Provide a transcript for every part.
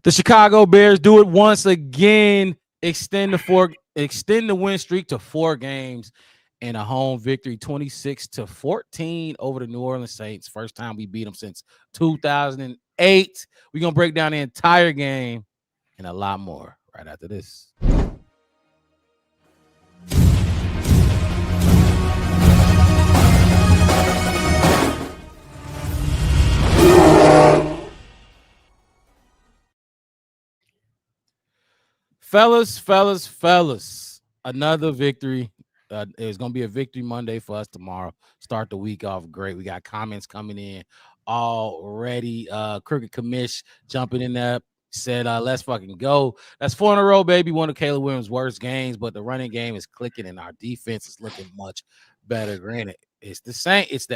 The Chicago Bears do it once again. Extend the win streak to 4 games and a home victory, 26-14 over the New Orleans Saints. First time we beat them since 2008. We're gonna break down the entire game and a lot more right after this. Fellas, another victory. It's going to be a victory Monday for us tomorrow. Start the week off great. We got comments coming in already. Crooked Commish jumping in there said, let's fucking go. That's 4 in a row, baby. One of Caleb Williams' worst games, but the running game is clicking and our defense is looking much better. Granted, it's the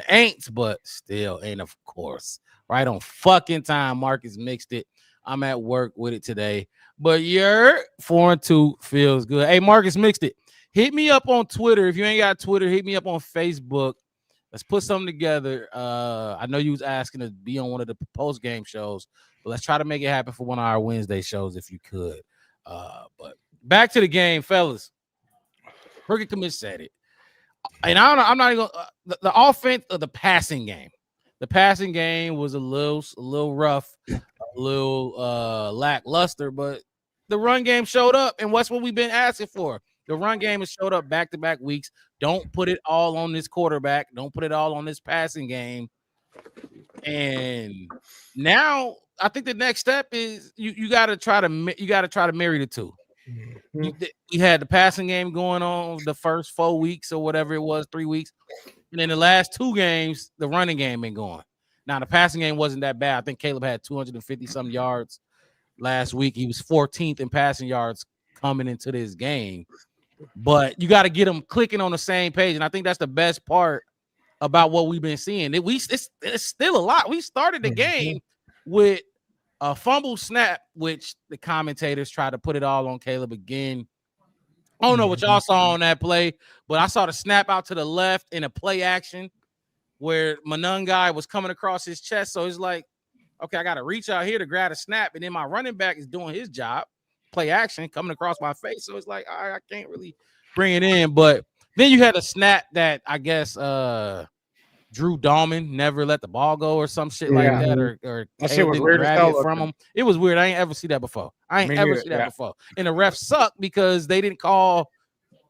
Aints, but still, and of course, right on fucking time. Marcus mixed it. I'm at work with it today. But you're 4-2 feels good. Hey, Marcus mixed it. Hit me up on Twitter. If you ain't got Twitter, hit me up on Facebook. Let's put something together. I know you was asking to be on one of the post-game shows, but let's try to make it happen for one of our Wednesday shows if you could. But back to the game, fellas. Crooked Commish said it. And I'm not even gonna the offense of the passing game. The passing game was a little rough, a little lackluster, but the run game showed up, and what's what we've been asking for. The run game has showed up back-to-back weeks. Don't put it all on this quarterback. Don't put it all on this passing game. And now I think the next step is you got to try to marry the two. You had the passing game going on the first 4 weeks or whatever it was, 3 weeks. And then the last 2 games, the running game been going. Now, the passing game wasn't that bad. I think Caleb had 250-some yards last week. He was 14th in passing yards coming into this game. But you got to get them clicking on the same page. And I think that's the best part about what we've been seeing. It's still a lot. We started the game with a fumble snap, which the commentators tried to put it all on Caleb again. I don't know what y'all saw on that play, but I saw the snap out to the left in a play action where Monangai was coming across his chest. So it's like, okay, I got to reach out here to grab a snap, and then my running back is doing his job, play action, coming across my face. So it's like, I can't really bring it in. But then you had a snap that I guess Drew Dahlman never let the ball go or some shit like that, or that shit was weird grab it from him. It was weird. I ain't ever see that before. Before. And the refs suck because they didn't call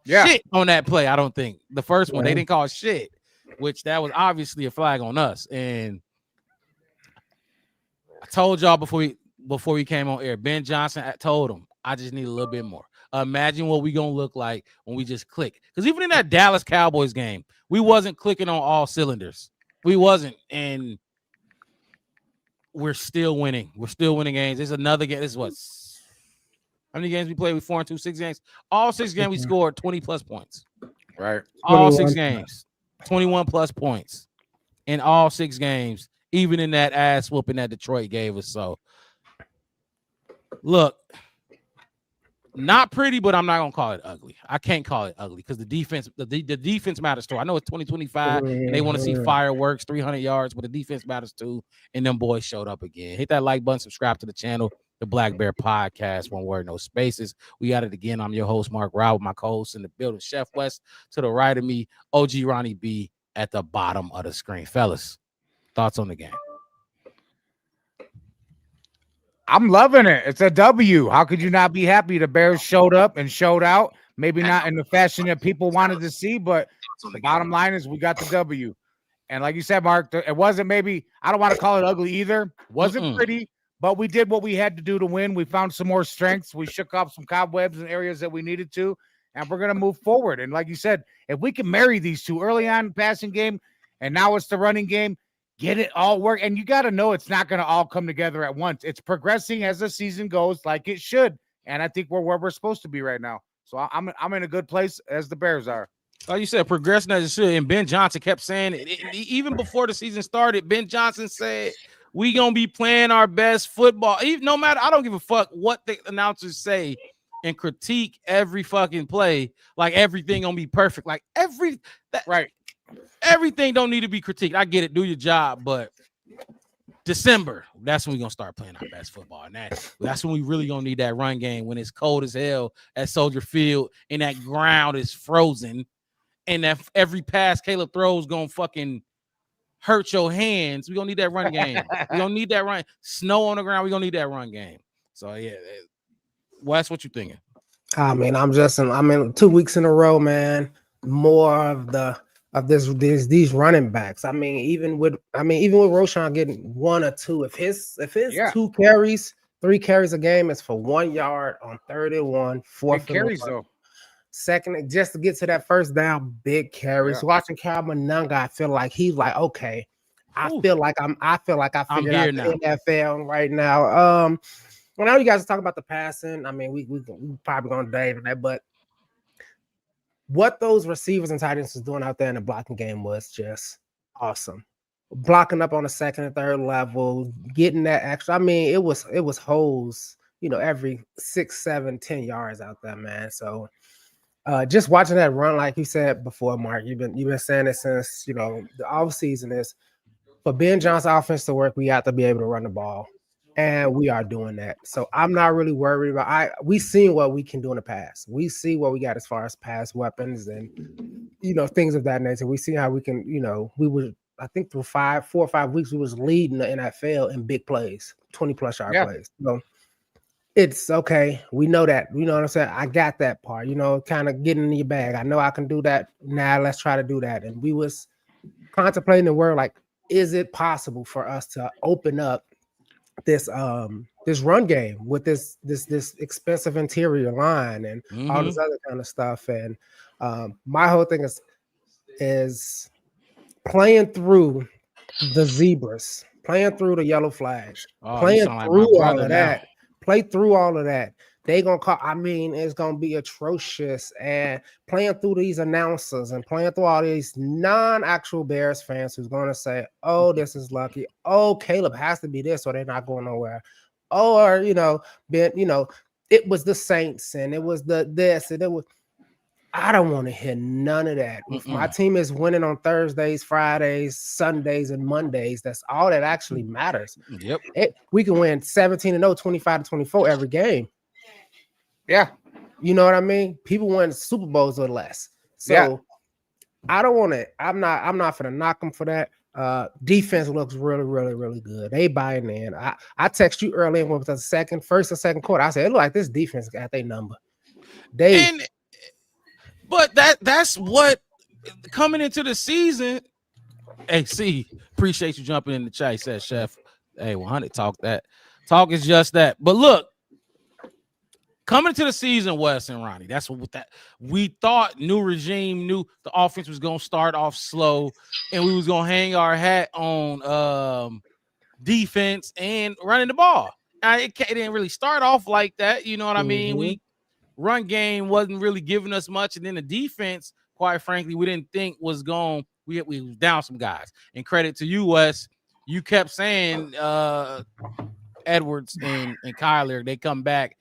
shit on that play. I don't think the first one they didn't call shit, which that was obviously a flag on us. And I told y'all before we came on air, Ben Johnson told him, I just need a little bit more. Imagine what we gonna look like when we just click. Because even in that Dallas Cowboys game, we wasn't clicking on all cylinders. We wasn't, and we're still winning. We're still winning games. There's another game. This is what? How many games we played? We 4-2, 6 games. All 6 games we scored 20+ points. Right. All 6 games, 21+ points in all 6 games. Even in that ass whooping that Detroit gave us. So, look. Not pretty, but I'm not gonna call it ugly. I can't call it ugly because the defense matters too. I know it's 2025 and they want to see fireworks, 300 yards, but the defense matters too. And them boys showed up again. Hit that like button, subscribe to the channel, the Black Bear Podcast, one word, no spaces. We got it again. I'm your host, Mark Rao, with my co-host in the building, Chef West to the right of me, OG Ronnie B at the bottom of the screen. Fellas, thoughts on the game? I'm loving it. It's a W. How could you not be happy? The Bears showed up and showed out. Maybe not in the fashion that people wanted to see, but the bottom line is we got the W. And like you said, Mark, it wasn't maybe, I don't want to call it ugly either. Wasn't pretty, but we did what we had to do to win. We found some more strengths. We shook off some cobwebs in areas that we needed to, and we're going to move forward. And like you said, if we can marry these two early on passing game, and now it's the running game, get it all work. And you got to know it's not going to all come together at once. It's progressing as the season goes like it should. And I think we're where we're supposed to be right now. So I'm in a good place as the Bears are. Like you said, progressing as it should. And Ben Johnson kept saying it. Even before the season started, Ben Johnson said, we going to be playing our best football. Even, no matter, I don't give a fuck what the announcers say and critique every fucking play. Like everything going to be perfect. Like right. Everything don't need to be critiqued. I get it. Do your job. But December, that's when we're gonna start playing our best football. And that's when we really gonna need that run game when it's cold as hell at Soldier Field and that ground is frozen, and that every pass Caleb throws gonna fucking hurt your hands. We gonna need that run game. We gonna need that run. Snow on the ground. We gonna need that run game. So yeah, Wes, what you thinking? I mean, I'm in 2 weeks in a row, man. More of these running backs. I mean, even with Roschon getting 1 or 2, if his 2 carries, 3 carries a game is for 1 yard on 31, 4th carries though. Second, just to get to that first down, big carries. Yeah. Watching Cal Monunga, I feel like he's like, okay, I feel like I figured out the NFL right now. I know you guys are talking about the passing. I mean, we probably gonna dive in that, but what those receivers and tight ends was doing out there in the blocking game was just awesome. Blocking up on the second and third level, getting that extra. I mean, it was holes, every 6, 7, 10 yards out there, man. So just watching that run, like you said before, Mark, you've been saying it since the off season is for Ben Johnson's offense to work, we have to be able to run the ball. And we are doing that. So I'm not really worried about we seen what we can do in the past. We see what we got as far as pass weapons and things of that nature. We see how we can, we were, I think through 4 or 5 weeks, we was leading the NFL in big plays, 20+ yard plays. So it's okay. We know that. You know what I'm saying? I got that part, kind of getting in your bag. I know I can do that. Now let's try to do that. And we was contemplating the word like, is it possible for us to open up this run game with this expensive interior line and all this other kind of stuff? And my whole thing is playing through the zebras, playing through the yellow flags, playing through all of that. Play through all of that. They gonna call. I mean, it's gonna be atrocious. And playing through these announcers and playing through all these non-actual Bears fans who's gonna say, "Oh, this is lucky. Oh, Caleb has to be this, or they're not going nowhere." Or it was the Saints and it was the this and it was. I don't want to hear none of that. If my team is winning on Thursdays, Fridays, Sundays, and Mondays, that's all that actually matters. Yep, we can win 17-0, 25-24 every game. Yeah. You know what I mean? People win Super Bowls or less. So I don't want to, I'm not going to knock them for that. Defense looks really, really, really good. They buying in. I text you earlier with the first or second quarter. I said, it look like this defense got their number. But that's what coming into the season. Hey, C, appreciate you jumping in the chat. He said, Chef, hey, 100 talk is just that. But look, coming to the season, Wes and Ronnie, that's what we thought. New regime, knew the offense was gonna start off slow, and we was gonna hang our hat on defense and running the ball. Now, it didn't really start off like that. You know what I mean? We run game wasn't really giving us much, and then the defense, quite frankly, we didn't think was going. We was down some guys. And credit to you, Wes, you kept saying Edwards and Kyler, they come back.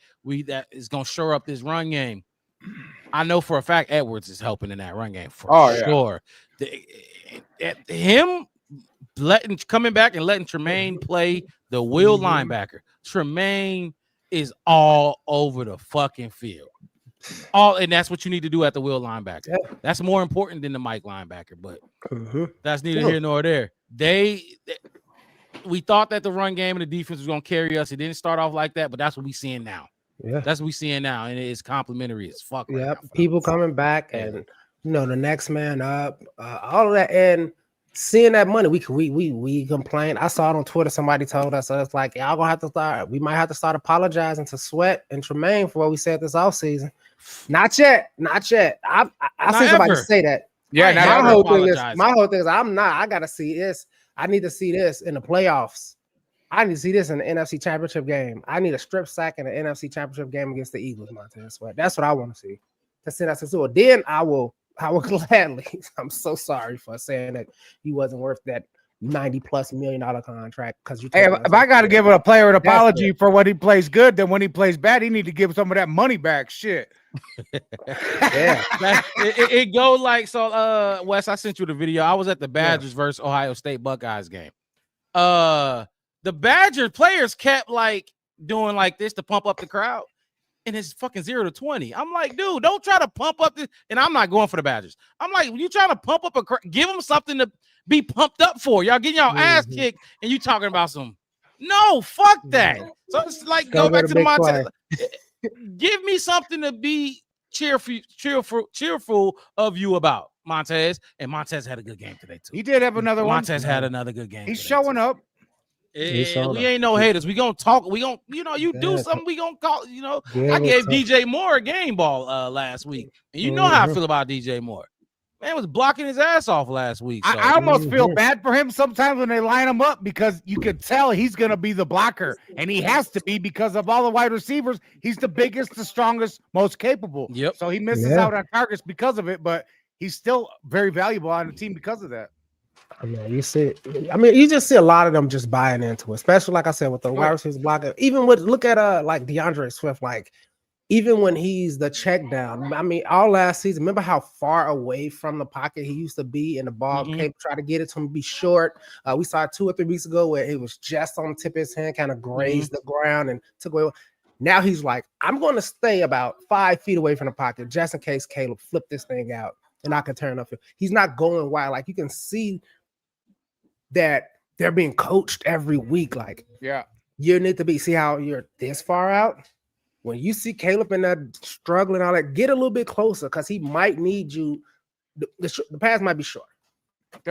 That is going to shore up this run game. I know for a fact Edwards is helping in that run game for sure. Him coming back and letting Tremaine play the will linebacker. Tremaine is all over the fucking field. And that's what you need to do at the will linebacker. Yeah. That's more important than the Mike linebacker, but that's neither here nor there. We thought that the run game and the defense was going to carry us. It didn't start off like that, but that's what we're seeing now. Yeah, that's what we're seeing now, and it's complimentary as fuck. Yeah, right people coming back, and the next man up, all of that, and seeing that money, we complain. I saw it on Twitter. Somebody told us, so it's like y'all gonna have to start. We might have to start apologizing to Sweat and Tremaine for what we said this offseason. Not yet. I see somebody say that. Yeah, my whole thing is I gotta see this. I need to see this in the playoffs. I need to see this in the NFC Championship game. I need a strip sack in the NFC Championship game against the Eagles, Montez Sweat. That's what I want to see. Then I will gladly. I'm so sorry for saying that he wasn't worth that $90+ million contract. Because if I got to give a player an apology for when he plays good, then when he plays bad, he need to give some of that money back. Shit. It go like so. Wes, I sent you the video. I was at the Badgers versus Ohio State Buckeyes game. The the Badger players kept like doing like this to pump up the crowd, and it's fucking 0-20. I'm like, dude, don't try to pump up this. And I'm not going for the Badgers. I'm like, you trying to pump up give them something to be pumped up for. Y'all getting y'all ass kicked, and you talking about some. No, fuck that. So it's like go back to the Montez. Give me something to be cheerful of you about, Montez. And Montez had a good game today too. He did have another one. Montez had another good game. He's showing up. We ain't no haters. We gonna talk. We gonna, you do something. We gonna call. I gave DJ Moore a game ball last week, and you know how I feel about DJ Moore. Man was blocking his ass off last week. So. I almost feel bad for him sometimes when they line him up because you could tell he's going to be the blocker, and he has to be because of all the wide receivers. He's the biggest, the strongest, most capable. Yep. So he misses out on targets because of it, but he's still very valuable on the team because of that. I mean, you just see a lot of them just buying into it, especially like I said with the wide receivers blocker. Even with look at like DeAndre Swift, like. Even when he's the check down, I mean, all last season, remember how far away from the pocket he used to be, and the ball came try to get it to him, be short. We saw 2 or 3 weeks ago where it was just on the tip of his hand, kind of grazed the ground and took away. Now he's like, I'm going to stay about 5 feet away from the pocket just in case Caleb flipped this thing out and I can turn up. He's not going wide. Like you can see that they're being coached every week. Like, you need to see how you're this far out. When you see Caleb in that struggling, all that, get a little bit closer because he might need you. The pass might be short.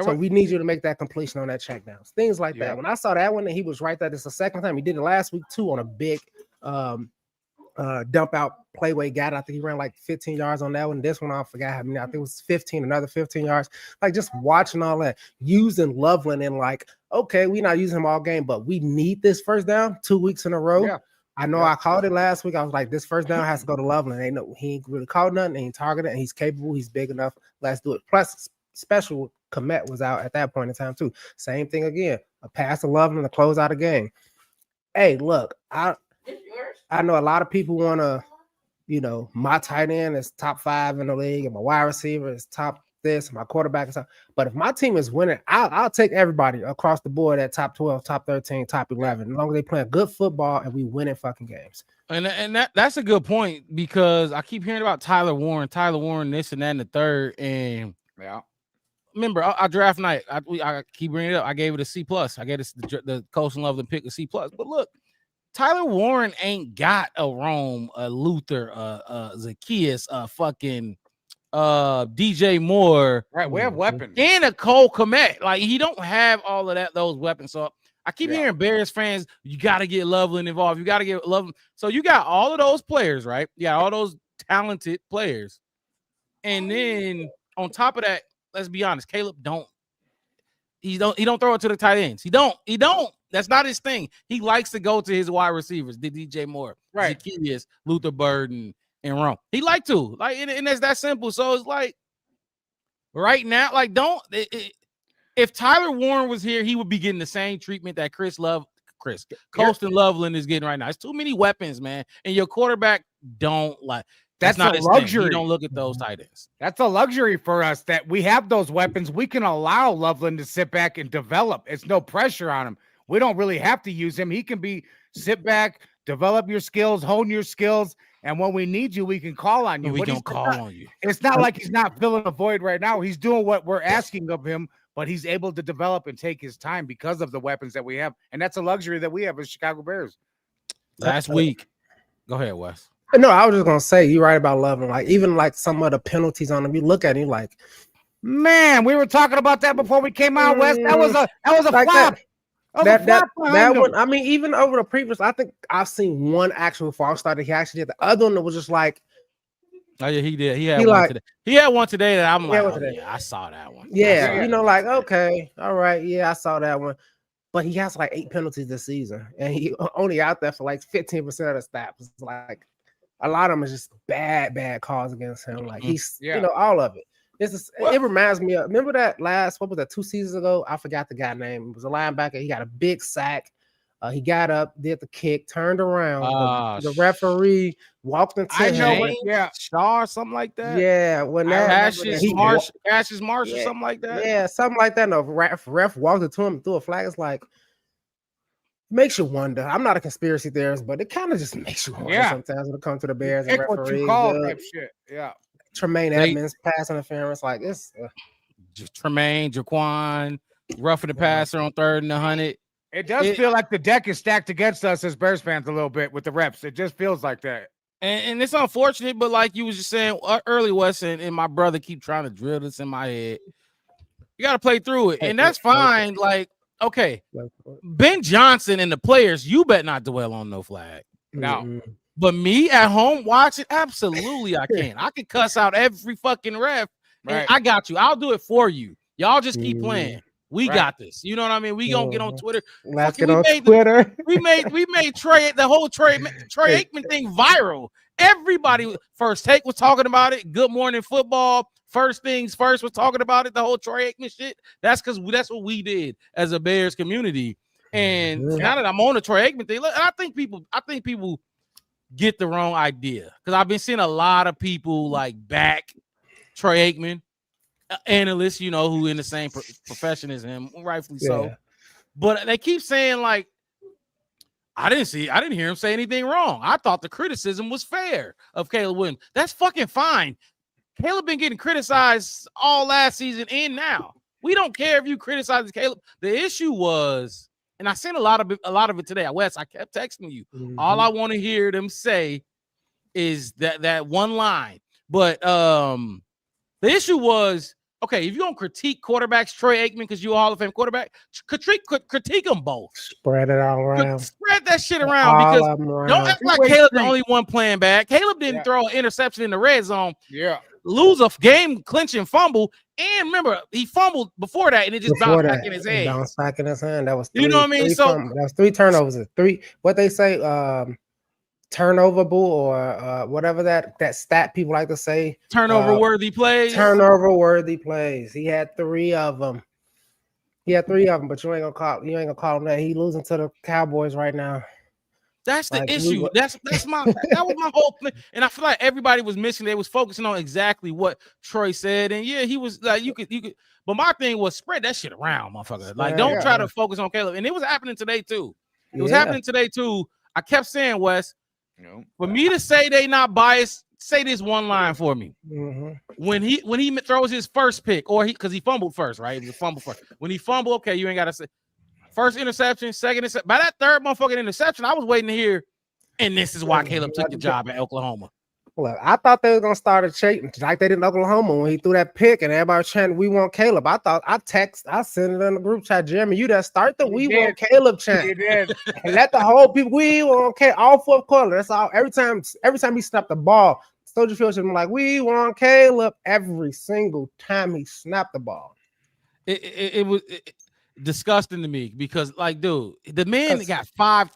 So we need you to make that completion on that check downs. Things like that. When I saw that one, and he was right there. This is the second time. He did it last week, too, on a big dump out play where he got it. I think he ran like 15 yards on that one. This one, I forgot how many. I think it was 15, another 15 yards. Like just watching all that, using Loveland and like, okay, we're not using him all game, but we need this first down 2 weeks in a row. Yeah. I know I called it last week. I was like, this first down has to go to Loveland. He ain't really called nothing. He ain't targeted, and he's capable. He's big enough. Let's do it. Plus, special Komet was out at that point in time, too. Same thing again. A pass to Loveland to close out a game. Hey, look, I know a lot of people want to, my tight end is top 5 in the league, and my wide receiver is top this, my quarterback is top. But if my team is winning, I'll take everybody across the board at top 12, top 13, top 11, as long as they play good football and we winning fucking games. And that's a good point because I keep hearing about Tyler Warren, this and that and the third. And remember, our draft night, I keep bringing it up. I gave it a C+. I gave it the Coach and Loveland pick a C+. But look, Tyler Warren ain't got a Rome, a Luther, Zacchaeus, fucking DJ Moore, right? We have weapons and a Cole Komet. Like he don't have all of those weapons. So I keep hearing Bears fans, you got to get Loveland involved. You got to get Loveland. So you got all of those players, right? Yeah, all those talented players, and then on top of that, let's be honest, Caleb don't throw it to the tight ends. He don't. That's not his thing. He likes to go to his wide receivers, the DJ Moore, right? Zacchaeus, Luther Burden. And Rome. He like to and it's that simple. So it's like right now, like if Tyler Warren was here, he would be getting the same treatment that Colston Loveland is getting right now. It's too many weapons, man. And your quarterback don't like. That's not a luxury. You don't look at those tight ends. That's a luxury for us that we have those weapons. We can allow Loveland to sit back and develop. It's no pressure on him. We don't really have to use him. He can sit back, develop your skills, hone your skills. And when we need you, we can call on you. We can call on you. It's not like he's not filling a void right now. He's doing what we're asking of him, but he's able to develop and take his time because of the weapons that we have. And that's a luxury that we have as Chicago Bears. Last week. Go ahead, Wes. No, I was just going to say, you're right about Loveland. Like, even like some of the penalties on him, you look at him like, man, we were talking about that before we came out, Wes. That was a like flop. That one, I mean, even over the previous, I think I've seen one actual false start that he actually did. The other one that was just like, oh yeah, he did. He had one today. He had one today that I'm like, I saw that one. Yeah, like okay, all right, yeah, I saw that one. But he has like 8 penalties this season, and he only out there for like 15% of the snaps. It's like a lot of them is just bad calls against him. Like he's, all of it. It reminds me of, remember that what was that, 2 seasons ago? I forgot the guy's name. It was a linebacker. He got a big sack. He got up, did the kick, turned around. The referee walked into him. Shaw or something like that. Yeah, when Cassius Marsh or something like that. Yeah, something like that. No, ref walked into him and threw a flag. It's like, makes you wonder. I'm not a conspiracy theorist, but it kind of just makes you wonder sometimes when it comes to the Bears and what referees. You call type shit. Yeah. Tremaine Edmonds pass interference, like it's Tremaine, Jaquan, roughing the passer on 3rd and 100. It does feel like the deck is stacked against us as Bears fans a little bit with the refs. It just feels like that. And it's unfortunate, but like you was just saying early, Wes, and my brother keep trying to drill this in my head. You got to play through it, and that's fine. Like, okay, Ben Johnson and the players, you better not dwell on no flag. No. But me at home watching, absolutely I can. I can cuss out every fucking ref. And I got you. I'll do it for you. Y'all just keep playing. We got this. You know what I mean? We gonna get on Twitter. Let's get on Twitter. We made the whole Troy Aikman thing viral. Everybody First Take was talking about it. Good Morning Football. First Things First was talking about it. The whole Troy Aikman shit. That's because that's what we did as a Bears community. And now that I'm on the Troy Aikman thing, I think people get the wrong idea because I've been seeing a lot of people like back Troy Aikman. Analysts, you know, who in the same profession as him, rightfully so. But they keep saying like, I didn't hear him say anything wrong. I thought the criticism was fair of Caleb Williams. That's fucking fine. Caleb been getting criticized all last season and now. We don't care if you criticize Caleb. The issue was, and I seen a lot of it today. Wes, I kept texting you. All I want to hear them say is that one line. But the issue was, okay, if you're going to critique quarterbacks, Troy Aikman, because you're a Hall of Fame quarterback, critique them both. Spread it all around. Spread that shit around because don't act like Caleb's the only one playing bad. Caleb didn't throw an interception in the red zone. Yeah. Lose a game-clinching fumble. And remember, he fumbled before that, and it just bounced back in his hand. Bounced back in his hand. That was three, you know what I mean? So that was 3 turnovers. 3, what they say, turnover bull or whatever that stat people like to say. Turnover worthy plays. Turnover worthy plays. He had 3 of them. But you ain't gonna call him that. He losing to the Cowboys right now. That's the issue. That was my whole thing. And I feel like everybody was missing. They was focusing on exactly what Troy said. And yeah, he was like, you could. But my thing was spread that shit around, motherfucker. Like, don't try to focus on Caleb. And it was happening today too. It was happening today too. I kept saying, Wes, for me to say they not biased, say this one line for me. When he throws his first pick, or because he fumbled first, right? It was a fumble first. When he fumbled, okay, you ain't got to say first interception, second interception. By that third motherfucking interception, I was waiting to hear, and this is why Caleb took the job at Oklahoma. Look, I thought they were gonna start a chase like they did in Oklahoma when he threw that pick and everybody was chanting, "We want Caleb." I thought I sent it in the group chat, Jeremy. You that start the "We want Caleb" chant and let the whole people "We want Caleb" all 4th quarter. That's all. Every time he snapped the ball, Soldier Field should be like, "We want Caleb" every single time he snapped the ball. It was disgusting to me because, like, dude, the man got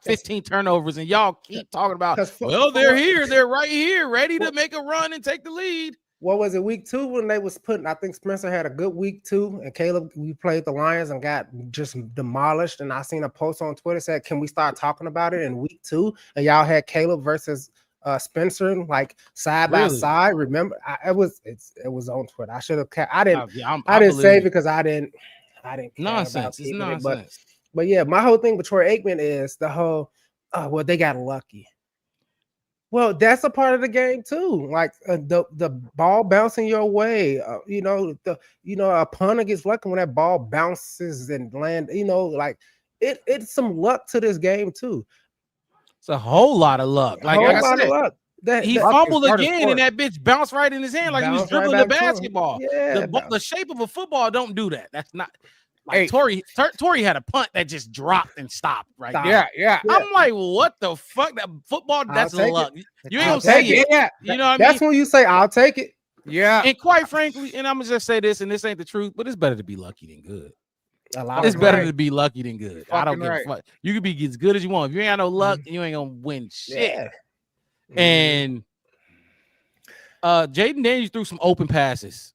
15 turnovers, and y'all keep talking about, well, they're here, they're right here, ready to make a run and take the lead. What was it, week 2 when they was putting? I think Spencer had a good week 2, and Caleb, we played the Lions and got just demolished. And I seen a post on Twitter said, "Can we start talking about it in week 2?" And y'all had Caleb versus Spencer like side by side. Remember, it was on Twitter. I should have. I didn't save it because I didn't. Nonsense. It's nonsense. But yeah, my whole thing with Troy Aikman is the whole, well, they got lucky. Well, that's a part of the game too. Like the ball bouncing your way. A punter gets lucky when that ball bounces and land. Like it's some luck to this game too. It's a whole lot of luck. Like I said, he fumbled again, and that bitch bounced right in his hand like he was dribbling the basketball. Yeah, the shape of a football don't do that. That's not like Torrey had a punt that just dropped and stopped right there. Yeah. I'm like, what the fuck? That football, that's luck. You ain't gonna say it. Yeah. You know what I mean? That's when you say, I'll take it. Yeah. And quite frankly, and I'm gonna just say this, and this ain't the truth, but it's better to be lucky than good. It's better to be lucky than good. I don't give a fuck. You can be as good as you want. If you ain't got no luck, you ain't gonna win shit. Yeah. And Jaden Daniels threw some open passes.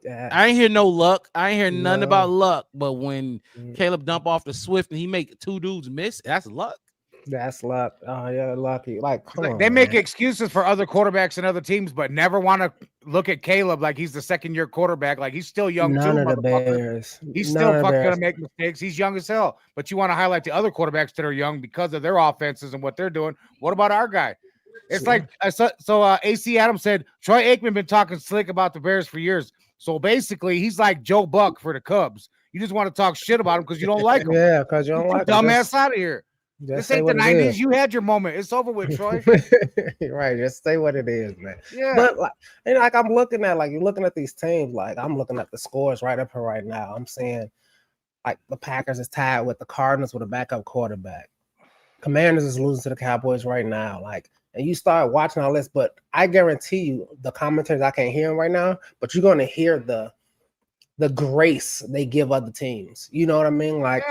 Yeah. I ain't hear no luck. I ain't hear nothing about luck. But when Caleb dump off the Swift and he make 2 dudes miss, that's luck. That's luck. Oh yeah, lucky. Like they make excuses for other quarterbacks and other teams, but never want to look at Caleb like he's the second-year quarterback. Like he's still young None too, of the motherfucker. Bears. He's None still of the fucking Bears. gonna make mistakes. He's young as hell. But you want to highlight the other quarterbacks that are young because of their offenses and what they're doing. What about our guy? It's like AC Adams said Troy Aikman been talking slick about the Bears for years. So basically, he's like Joe Buck for the Cubs. You just want to talk shit about him because you don't like him. Yeah, because you don't like him. Dumbass out of here. This ain't the 90s. You had your moment. It's over with, Troy. Right. Just say what it is, man. Yeah. But like I'm looking at, like, you're looking at these teams, like I'm looking at the scores right up here right now. I'm saying like the Packers is tied with the Cardinals with a backup quarterback. Commanders is losing to the Cowboys right now. Like, and you start watching all this, but I guarantee you the commentators, I can't hear them right now, but you're gonna hear the grace they give other teams. You know what I mean? Like,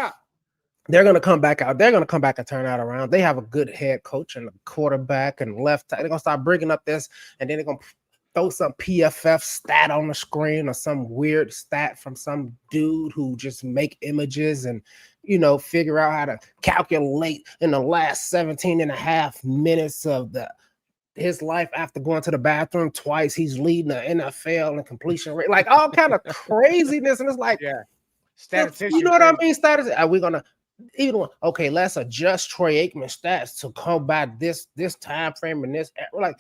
they're going to come back out. They're going to come back and turn that around. They have a good head coach and a quarterback and left. They're going to start bringing up this, and then they're going to throw some PFF stat on the screen or some weird stat from some dude who just make images and, you know, figure out how to calculate in the last 17 and a half minutes of his life after going to the bathroom twice. He's leading the NFL in completion rate, like all kind of craziness. And it's like, statistician, you know what I mean? Are we going to, okay, let's adjust Troy Aikman stats to combat this time frame and this, like,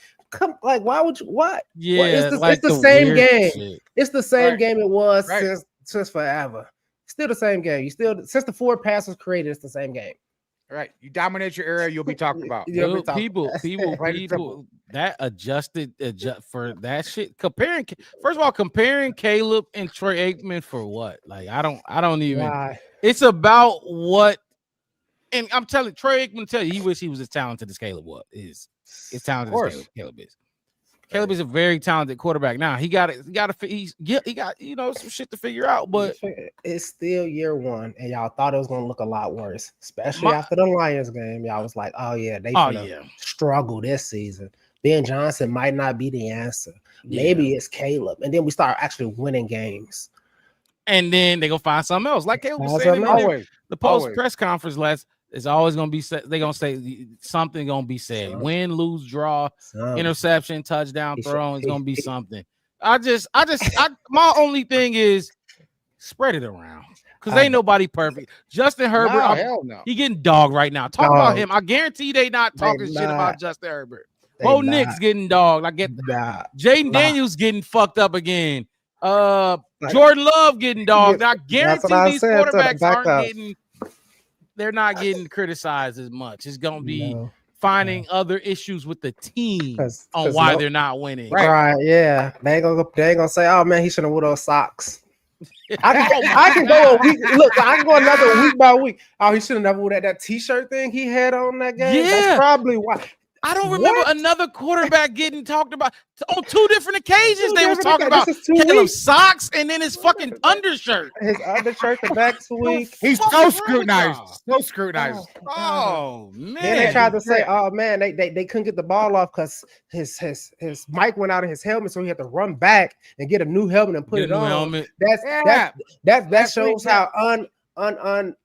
why would you? What? Yeah, it's the same game. Shit. It's the same game it was since forever. Still the same game. You still, since the Ford Pass was created, it's the same game. Right. You dominate your area, you'll be talked about. People that adjusted for that shit. Comparing Caleb and Troy Aikman for what? Like, I don't even. Why? It's about what, and I'm telling Troy Aikman, he wish he was as talented as Caleb is. As talented as Caleb is. Caleb is a very talented quarterback. Now he got you know, some shit to figure out, but it's still year one, and y'all thought it was gonna look a lot worse, especially after the Lions game. Y'all was like, oh yeah, they struggle this season. Ben Johnson might not be the answer. Maybe it's Caleb, and then we start actually winning games. And then they gonna find something else, like Caleb was saying. The post press conference it's always gonna be said. They're gonna say something gonna be said. Win, lose, draw, interception, touchdown, throw. It's gonna be something. My only thing is spread it around because ain't nobody perfect. Justin Herbert, he getting dogged right now. Talk about him. I guarantee they not talking shit about Justin Herbert. Bo Nick's getting dogged. I get Jaden Daniels getting fucked up again. Jordan Love getting dogged. I guarantee these quarterbacks aren't getting. They're not getting criticized as much. It's gonna be finding other issues with the team on why they're not winning. Right? Yeah, they ain't gonna say, "Oh man, he shouldn't have wore those socks." I can go a week. Look, I can go another week by week. Oh, he should have never wore that T-shirt thing he had on that game. Yeah, that's probably why. I don't remember another quarterback getting talked about on two different occasions. They was talking about Caleb's socks and then his fucking undershirt. His undershirt the next week. He's so scrutinized. So scrutinized. Oh man. Then they tried to say, oh man, they couldn't get the ball off because his mic went out of his helmet, so he had to run back and get a new helmet and put it on. That shows how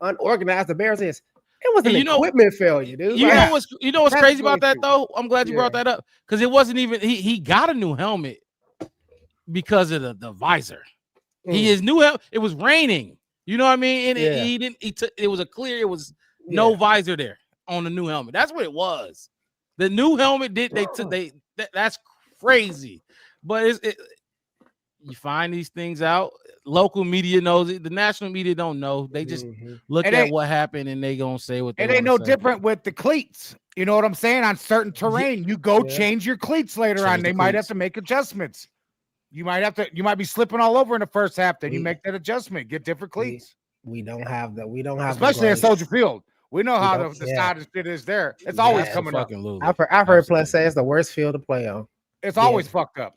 unorganized the Bears is. It was an equipment failure, dude. You know what's crazy about that though? I'm glad you brought that up because it wasn't even he got a new helmet because of the visor. His new helmet. It was raining. You know what I mean? And he didn't. It was it was no visor there on the new helmet. That's what it was. The new helmet that's crazy. But you find these things out. Local media knows it. The national media don't know. They just look at what happened and they gonna say what they. It ain't no different with the cleats. You know what I'm saying? On certain terrain, you go change your cleats later on. They might have to make adjustments. You might be slipping all over in the first half. Then you make that adjustment. Get different cleats. We don't have that. We don't have, especially at Soldier Field. We know how the side of shit is there. It's always coming up. I've heard players say it's the worst field to play on. It's always fucked up.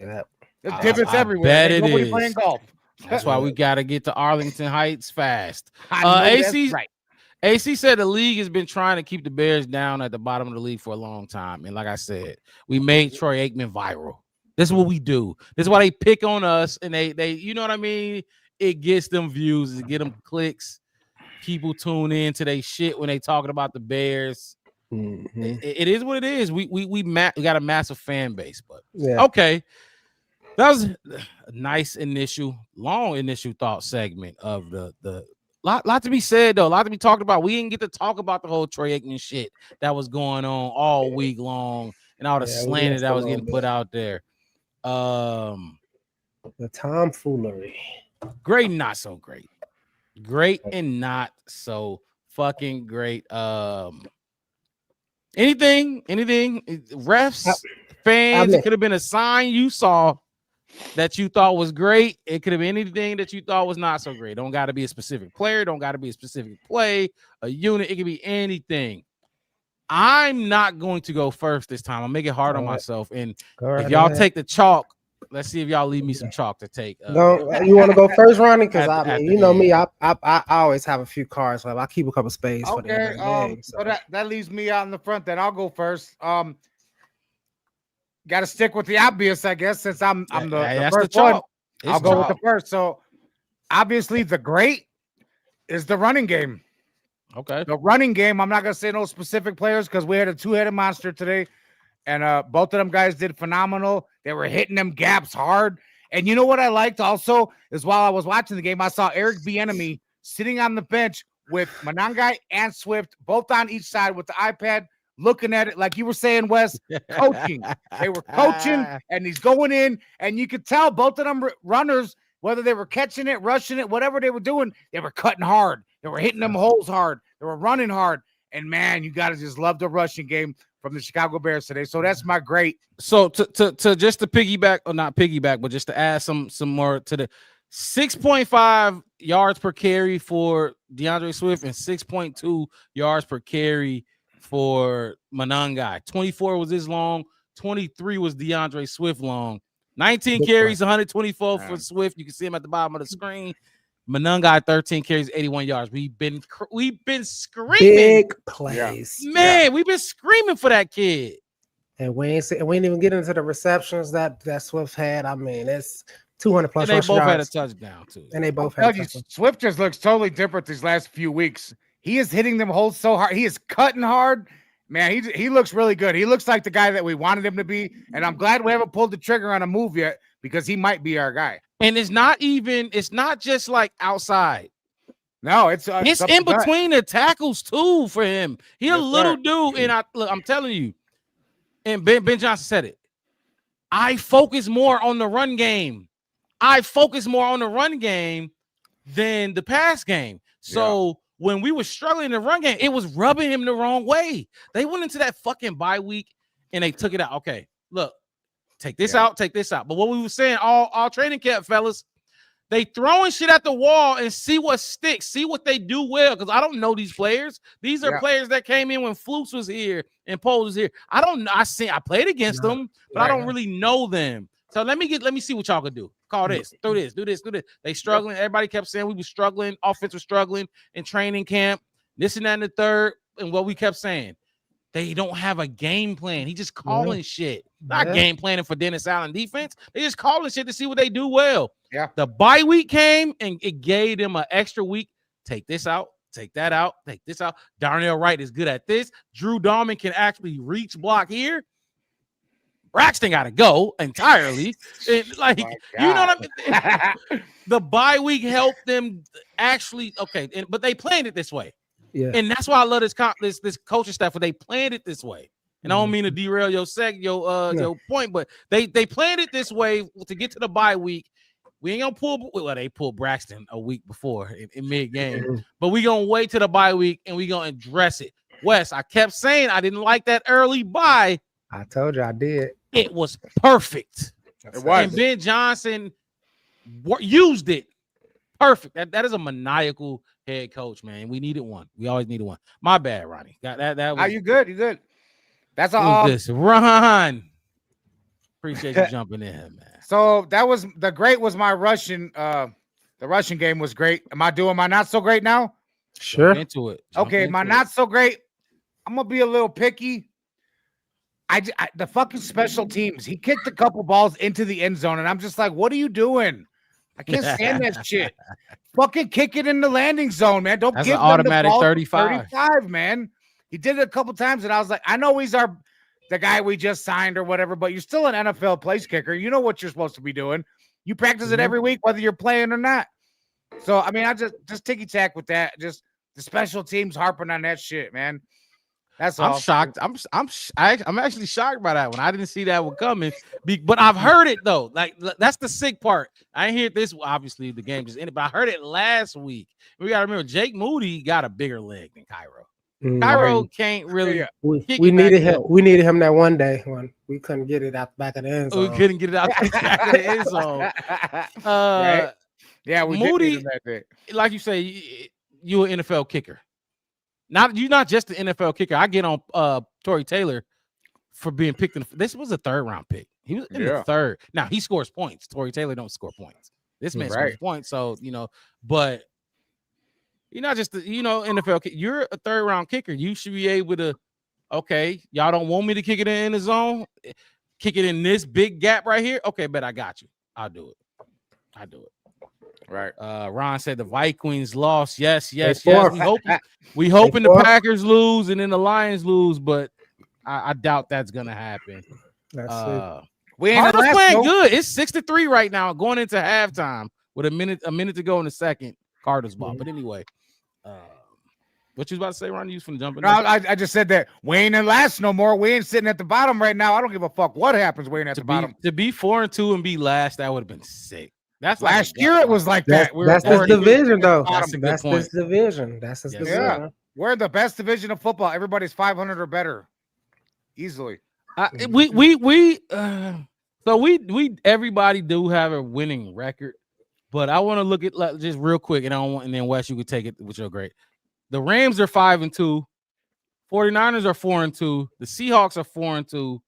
Yeah. There's divots everywhere. Bet it Nobody is. Playing golf. That's why we got to get to Arlington Heights fast. AC said the league has been trying to keep the Bears down at the bottom of the league for a long time. And like I said, we made Troy Aikman viral. This is what we do. This is why they pick on us. And they you know what I mean? It gets them views. It get them clicks. People tune in to their shit when they talking about the Bears. It is what it is. We got a massive fan base, but yeah. Okay. That was a nice long initial thought segment of the lot to be said though, a lot to be talked about. We didn't get to talk about the whole Troy Aikman shit that was going on all week long and all the slander that was getting put out there. The tomfoolery. Great and not so great. Great and not so fucking great. Anything, refs, fans, it could have been a sign you saw that you thought was great. It could have been anything that you thought was not so great. Don't got to be a specific player, don't got to be a specific play, a unit. It could be anything. I'm not going to go first this time. I'll make it hard on myself. And if y'all take the chalk, let's see if y'all leave me some chalk to take. You want to go first, Ronnie? Because you know me, I always have a few cards left. I keep a couple spades for the game. So that leaves me out in the front. Then I'll go first. Got to stick with the obvious, I guess, since I'm the first one. I'll go with the first. So obviously, the great is the running game. Okay. The running game. I'm not gonna say no specific players because we had a two-headed monster today, and both of them guys did phenomenal. They were hitting them gaps hard. And you know what I liked also is while I was watching the game, I saw Eric Bieniemy sitting on the bench with Monangai and Swift, both on each side with the iPad, looking at it like you were saying, Wes, coaching. They were coaching, and he's going in, and you could tell both of them runners, whether they were catching it, rushing it, whatever they were doing, they were cutting hard. They were hitting them holes hard. They were running hard. And, man, you got to just love the rushing game from the Chicago Bears today. So that's my great. So to just to piggyback, or not piggyback, but just to add some more to the 6.5 yards per carry for DeAndre Swift and 6.2 yards per carry for Monangai. 24 was his long. 23 was DeAndre Swift long. 19 carries, 124 for Swift. You can see him at the bottom of the screen. Monangai 13 carries, 81 yards. We've been screaming big plays, man. We've been screaming for that kid, and we ain't even get into the receptions that Swift had. I mean, it's 200 plus. And they both had a touchdown too. And they both had. Swift just looks totally different these last few weeks. He is hitting them holes so hard. He is cutting hard. Man, he looks really good. He looks like the guy that we wanted him to be. And I'm glad we haven't pulled the trigger on a move yet because he might be our guy. And it's not just like outside. No, it's in between the tackles too for him. He's a little dude. And I'm telling you, and Ben Johnson said it. I focus more on the run game. I focus more on the run game than the pass game. So when we were struggling in the run game, it was rubbing him the wrong way. They went into that fucking bye week and they took it out. Okay, look, take this out, take this out. But what we were saying all training camp, fellas, they throwing shit at the wall and see what sticks, see what they do well. Because I don't know these players. These are players that came in when Flukes was here and Poles was here. I don't know. I played against them, but I don't really know them. So let me see what y'all can do. Call this, do this. They struggling. Everybody kept saying we were struggling. Offense was struggling in training camp. This and that and the third. And what we kept saying, they don't have a game plan. He just calling shit. Not game planning for Dennis Allen defense. They just calling shit to see what they do well. Yeah. The bye week came and it gave them an extra week. Take this out. Take that out. Take this out. Darnell Wright is good at this. Drew Dalman can actually reach block here. Braxton got to go entirely. And you know what I mean? The bye week helped them actually. Okay, but they planned it this way. Yeah. And that's why I love this coaching staff. But they planned it this way. And I don't mean to derail your point, but they planned it this way to get to the bye week. We ain't gonna pull. Well, they pulled Braxton a week before in mid game, but we gonna wait to the bye week and we gonna address it. Wes, I kept saying I didn't like that early bye. I told you I did. It was perfect. It was. And Ben Johnson used it perfect. That is a maniacal head coach, man. We needed one. We always needed one. My bad, Ronnie. That was. You good? You good? That's all. This Ron. Appreciate you jumping in, man. So that was the great. Was my Russian? The Russian game was great. Am I doing my not so great now? Sure. Jump into it. Okay, my not so great. I'm gonna be a little picky. The fucking special teams. He kicked a couple balls into the end zone, and I'm just like, what are you doing? I can't stand that shit. Fucking kick it in the landing zone, man. Don't That's give an them automatic the ball 35. 35, man. He did it a couple times, and I was like, I know he's the guy we just signed or whatever, but you're still an NFL place kicker. You know what you're supposed to be doing. You practice it every week, whether you're playing or not. So I mean, I just ticky tack with that. Just the special teams harping on that shit, man. That's all. I'm shocked. I'm actually shocked by that one. I didn't see that one coming, but I've heard it though. Like that's the sick part. I ain't hear this. Obviously, the game just ended, but I heard it last week. We gotta remember Jake Moody got a bigger leg than Cairo. Cairo can't really. We needed him. We needed him that one day when we couldn't get it out the back of the end zone. We couldn't get it out the back of the end zone. Right? Yeah, we Moody, did that day. Like you say, you an NFL kicker. You're not just an NFL kicker. I get on Tory Taylor for being picked in. This was a 3rd round pick. He was in the 3rd. Now he scores points. Tory Taylor don't score points. This man scores points. So but you're not just NFL kicker. You're a 3rd round kicker. You should be able to. Okay, y'all don't want me to kick it in the zone. Kick it in this big gap right here. Okay, bet I got you. I'll do it. Right. Ron said the Vikings lost. Yes. We hoping the Packers lose and then the Lions lose, but I doubt that's gonna happen. We ain't playing good. It's 6-3 right now, going into halftime with a minute to go in the second. Cardinals ball. But anyway, what you was about to say, Ron? You was finna jump in? No, I just said that we ain't in last no more. We ain't sitting at the bottom right now. I don't give a fuck what happens. We ain't at the bottom. To be 4-2 and be last, that would have been sick. That's last year it was like that. That's this division, though. That's this division. That's this division. Yeah, we're the best division of football. Everybody's 500 or better, easily. Everybody do have a winning record, but I want to look at just real quick, and then Wes, you could take it with your great. The Rams are 5-2, 49ers are 4-2, the Seahawks are 4-2,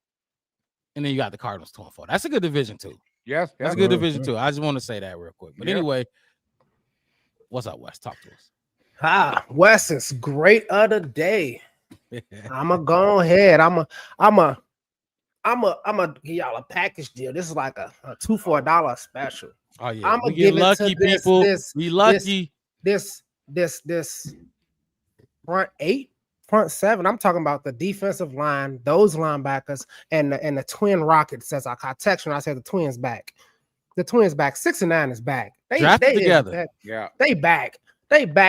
and then you got the Cardinals 2-4. That's a good division too. Yes, that's a good division too. I just want to say that real quick. But anyway, what's up, Wes? Talk to us. Wes is great of the day. I'ma go ahead. I'ma give y'all a package deal. This is like a 2 for $1 special. Oh yeah, I'ma give lucky it to people. We lucky. This front 8. Front 7, I'm talking about the defensive line, those linebackers, and the twin Rockets. As I text when I said the Twins back. The Twins back. 6 and 9 is back. They together. They back.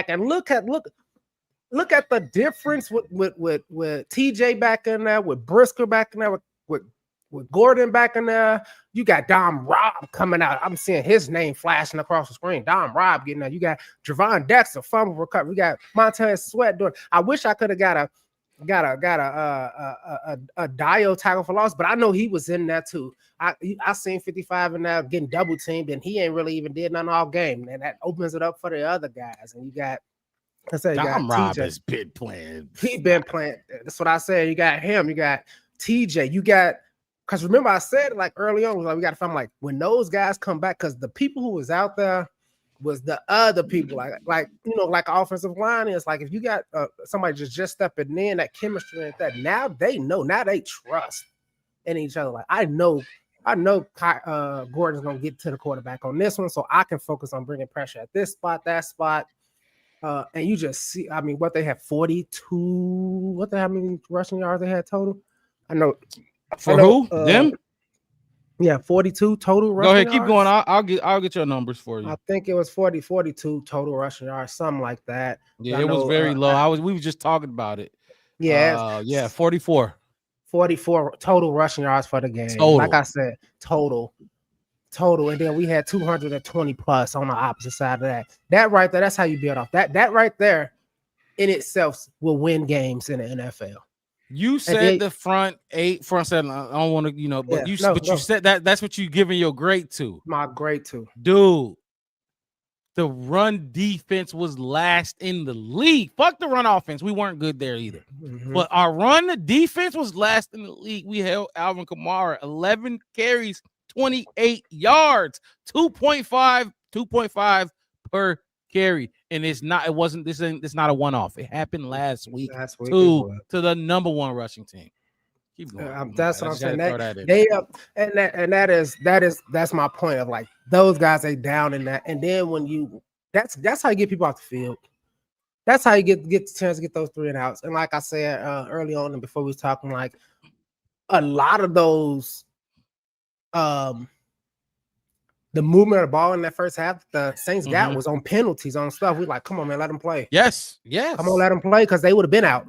And look at the difference with TJ back in there, with Brisker back in there, with Gordon back in there. You got Dom Robb coming out. I'm seeing his name flashing across the screen. Dom Robb getting out. You got Javon Dexter, fumble recovery. We got Montez Sweat doing. I wish I could have got a Dio tackle for loss, but I know he was in there too. I seen 55 in there getting double teamed, and he ain't really even did nothing all game. And that opens it up for the other guys. And you got, I said, Dom Robb has been playing. He been playing. That's what I said. You got him. You got TJ. You got. Because remember, I said like early on, like we got to find like when those guys come back, because the people who was out there was the other people, like offensive line is like if you got somebody just stepping in, that chemistry and that, now they know, now they trust in each other. Like I know Gordon's gonna get to the quarterback on this one, so I can focus on bringing pressure at this spot, that spot, and you just see. I mean, what they have 42. What the how many rushing yards they had total? I know. Who? Them? Yeah, 42 total rushing Go ahead, yards. keep going. I'll get your numbers for you. I think it was 42 total rushing yards, something like that. Yeah, it was very low. We were just talking about it. Yeah. 44 total rushing yards for the game. Total. Like I said, total. And then we had 220 plus on the opposite side of that. That right there, that's how you build off. That right there in itself will win games in the NFL. You said the front 7. I don't want to, but you said that's what you giving your grade to. My grade to. Dude, the run defense was last in the league. Fuck the run offense. We weren't good there either. Mm-hmm. But our run defense was last in the league. We held Alvin Kamara 11 carries, 28 yards, 2.5 per carry. And it's not a one-off. It happened last week to the number 1 rushing team. Keep going. That's what I'm saying. That's my point of like those guys, they down in that. And then when that's how you get people off the field. That's how you get the chance to get those 3 and outs. And like I said early on, and before we was talking, like a lot of those, the movement of the ball in that first half, the Saints got was on penalties, on stuff. We like, come on, man, let them play. Yes. Come on, let them play, because they would have been out.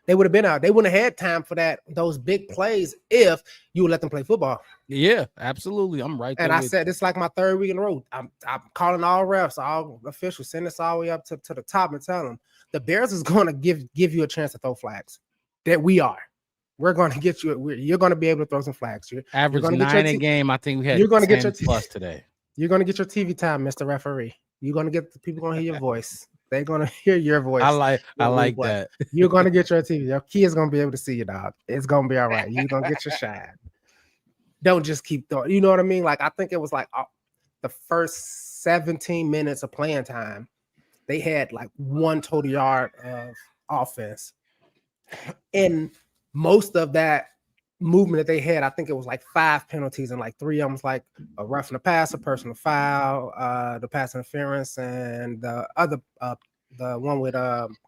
They would have been out. They wouldn't have had time for those big plays if you would let them play football. Yeah, absolutely. I'm right there. And I said this like my 3rd week in a row. I'm calling all refs, all officials, send this all the way up to the top and tell them the Bears is going to give you a chance to throw flags. That we are. We're going to get you. You're going to be able to throw some flags. Average 9 a game. I think we had. You're going to get your plus today. You're going to get your TV time, Mr. Referee. You're going to get the people going to hear your voice. They're going to hear your voice. I like that. You're going to get your TV. Your kid's going to be able to see you, dog. It's going to be all right. You're going to get your shine. Don't just keep throwing. You know what I mean? Like, I think it was like the first 17 minutes of playing time, they had like 1 total yard of offense. And most of that movement that they had, I think it was like 5 penalties, and like 3 of them was like a roughing the passer, personal foul, the pass interference, and the other the one with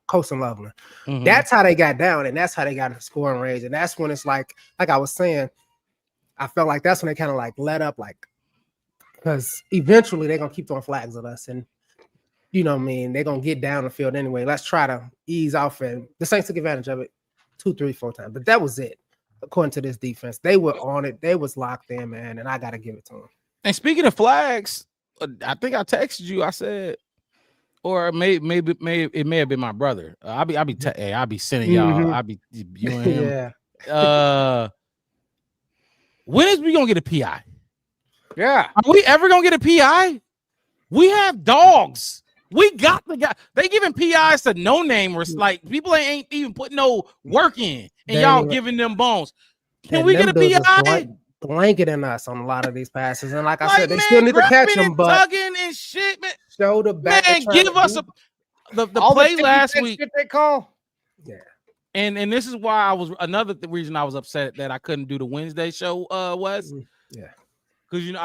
Colson Loveland. That's how they got down, and that's how they got in the scoring range. And that's when it's like I was saying, I felt like that's when they kind of like let up, like, because eventually they're gonna keep throwing flags at us, and you know what I mean, they're gonna get down the field anyway. Let's try to ease off, and the Saints took advantage of it 2, 3, 4 times, but that was it. According to this defense, they were on it. They was locked in, man, and I got to give it to them. And speaking of flags, I think I texted you. I said, or maybe it may have been my brother. I'll be sending y'all. I'll be you and him. Yeah. When is we gonna get a PI? Yeah. Are we ever gonna get a PI? We have dogs. We got the guy. They giving PIs to no namers. Like, people ain't even putting no work in, and y'all giving them bones. Can we get a PI? Blanketing us on a lot of these passes, and like I said, they still need to catch them. But tugging and shit, man. Shoulder back. Man, give us the play last week. They call. Yeah. And this is why I was another reason I was upset that I couldn't do the Wednesday show. Because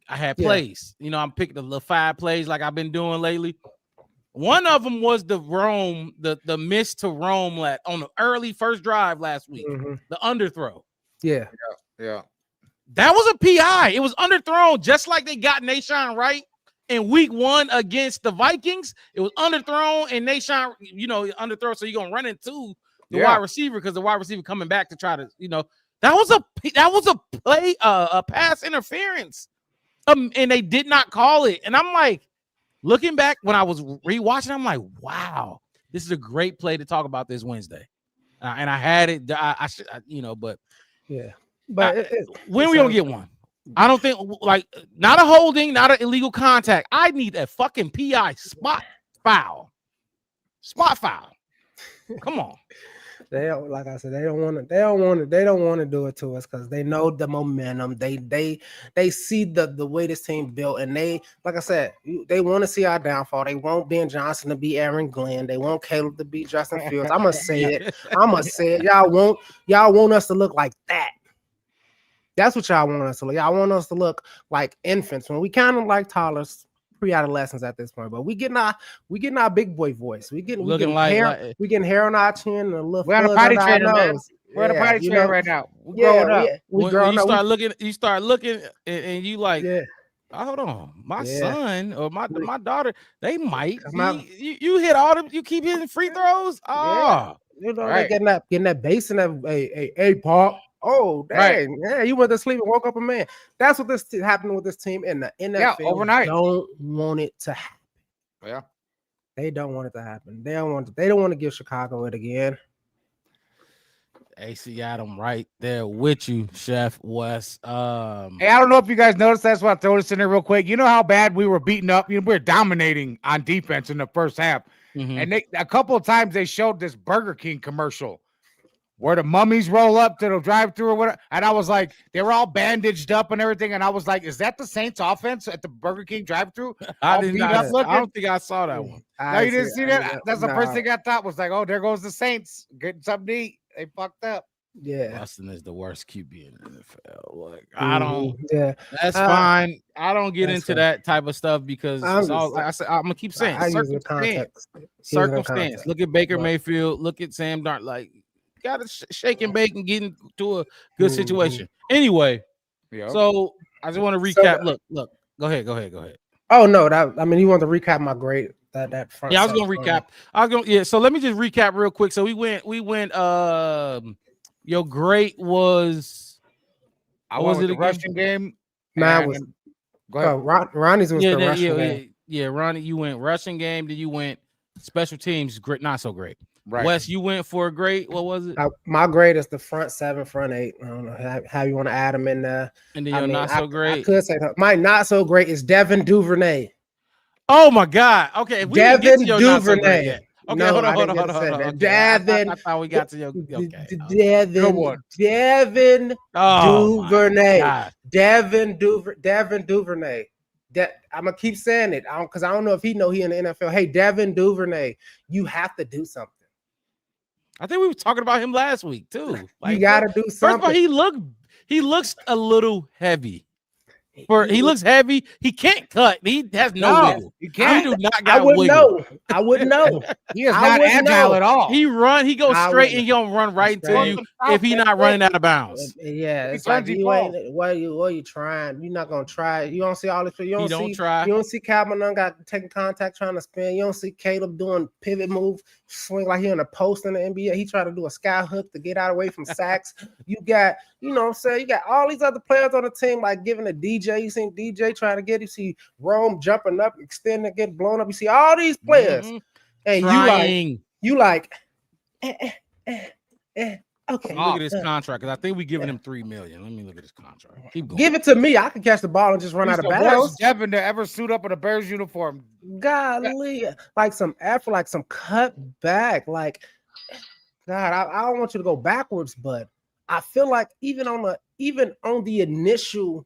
I had plays. You know, I'm picking the little 5 plays like I've been doing lately. One of them was the Rome, the miss to Rome on the early first drive last week, the underthrow. Yeah. That was a PI. It was underthrown, just like they got Nahshon Wright in week 1 against the Vikings. It was underthrown, and Nahshon, underthrow, so you're gonna run into the wide receiver, because the wide receiver coming back to try to, that was a play, a pass interference, and they did not call it. And I'm like, looking back when I was rewatching, I'm like, wow, this is a great play to talk about this Wednesday. And I had it, I should, but yeah. But when we gonna get one? I don't think, like, not a holding, not an illegal contact. I need a fucking PI spot foul. Come on. They don't, like I said, they don't want to do it to us, because they know the momentum. They see the way this team built, and they, like I said, they want to see our downfall. They want Ben Johnson to be Aaron Glenn. They want Caleb to be Justin Fields. I'm gonna say it. Y'all want us to look like that. That's what y'all want us to look. Y'all want us to look like infants, when we kind of like toddlers, pre-adolescents at this point. But we getting our big boy voice. We getting hair on our chin and a little. We're on a potty train, man. We're on a potty train right now. We're growing up. We start looking, and you like, hold on, my son or my daughter, they might. You hit all them. You keep hitting free throws. They getting that base and that a pop. Oh, dang. Right. Yeah, you went to sleep and woke up a man. That's what this happening with this team in the NFL. Yeah, overnight. Don't want it to happen. Yeah. They don't want it to happen. They don't want to give Chicago it again. AC Adam right there with you, Chef Wes. Hey, I don't know if you guys noticed, that's why I throw this in there real quick. You know how bad we were beating up? We were dominating on defense in the first half. And a couple of times they showed this Burger King commercial where the mummies roll up to the drive-thru or whatever. And I was like, they were all bandaged up and everything. And I was like, is that the Saints offense at the Burger King drive-thru? I don't think I saw that one. No, you didn't see that? That's the first thing I thought was like, oh, there goes the Saints getting something to eat. They fucked up. Yeah. Austin is the worst QB in the NFL. Like, I don't. Yeah, That's fine. I don't get into fine. that type of stuff because it's all. Like I said, I'm gonna keep saying I use the context. Circumstance. Look at Baker Mayfield. Look at Sam Darnold. Like, got to shake and bake and get into a good situation. Anyway, so I just want to recap. Look. Go ahead. Oh no, you want to recap my grade that front. Yeah, I was gonna recap. So let me just recap real quick. So we went. Your great was. I was it a rushing game? Mine was. Go ahead. Ronnie's was the rushing game. Yeah, Ronnie, you went rushing game. Then you went special teams. Great, not so great. Right. Wes, you went for a great. What was it? My grade is the front 7, front 8. I don't know how you want to add them in there. And then you're not so great. I could say my not so great is Devin Duvernay. Oh my God. Okay, Devin Duvernay. Okay, hold on. Devin. That's how we got to your. Okay. Devin Duvernay. Devin Duvernay. I'm gonna keep saying it because I don't know if he know he in the NFL. Hey, Devin Duvernay, you have to do something. I think we were talking about him last week too. Like, you got to do something. First of all, he looks a little heavy. He looks heavy. He can't cut. He has no wiggle. He can't. He do not got wiggle. I wouldn't know. He is not agile at all. He goes straight and he gonna run right into you if he's not running out of bounds. Yeah, it's like what are you trying? You're not gonna try. You don't see all this. You don't see Calvin got taking contact trying to spin. You don't see Caleb doing pivot move, swing like he in a post in the NBA. He tried to do a sky hook to get out away from sacks. You got, you know what I'm saying? You got all these other players on the team like giving a DJ. You seen DJ trying to get it. You see Rome jumping up, extending, get blown up. You see all these players, and you like, okay. Look at his contract because I think we giving him $3 million. Let me look at his contract. Keep going. Give it to me. I can catch the ball and just run out of bounds. Devin to ever suit up in a Bears uniform. Golly, like some effort, like some cut back. Like, God, I don't want you to go backwards, but I feel like even on the initial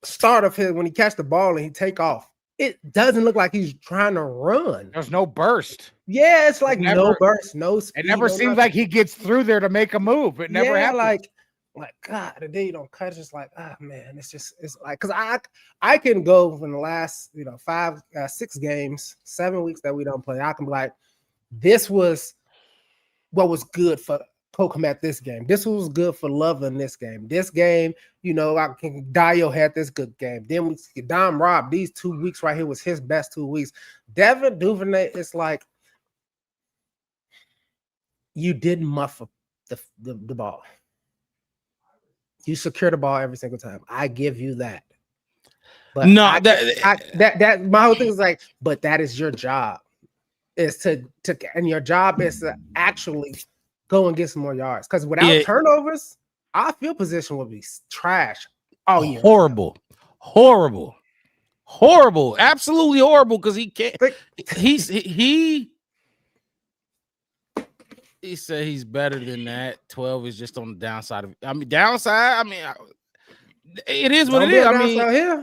start of his when he catch the ball and he take off, it doesn't look like he's trying to run. There's no burst. Yeah, it's like no burst, no speed. It never seems like he gets through there to make a move. It never happens. Like God, the day you don't cut, it's just like, man, it's like because I can go from the last 6 games, 7 weeks that we don't play. I can be like, this was what was good for Kokomet this game. This was good for Love in this game. This game, I can Dio had this good game. Then we see Dom Rob. These 2 weeks right here was his best 2 weeks. Devin Duvernay, it's like you didn't muff the ball. You secure the ball every single time. I give you that. But no, that my whole thing is like, but that is your job. Is to and your job is to actually go and get some more yards. Because without turnovers, our field position would be trash all year. Horrible, absolutely horrible. Because he can't. He said he's better than that. 12 is just on the downside of. Downside. It is what it is.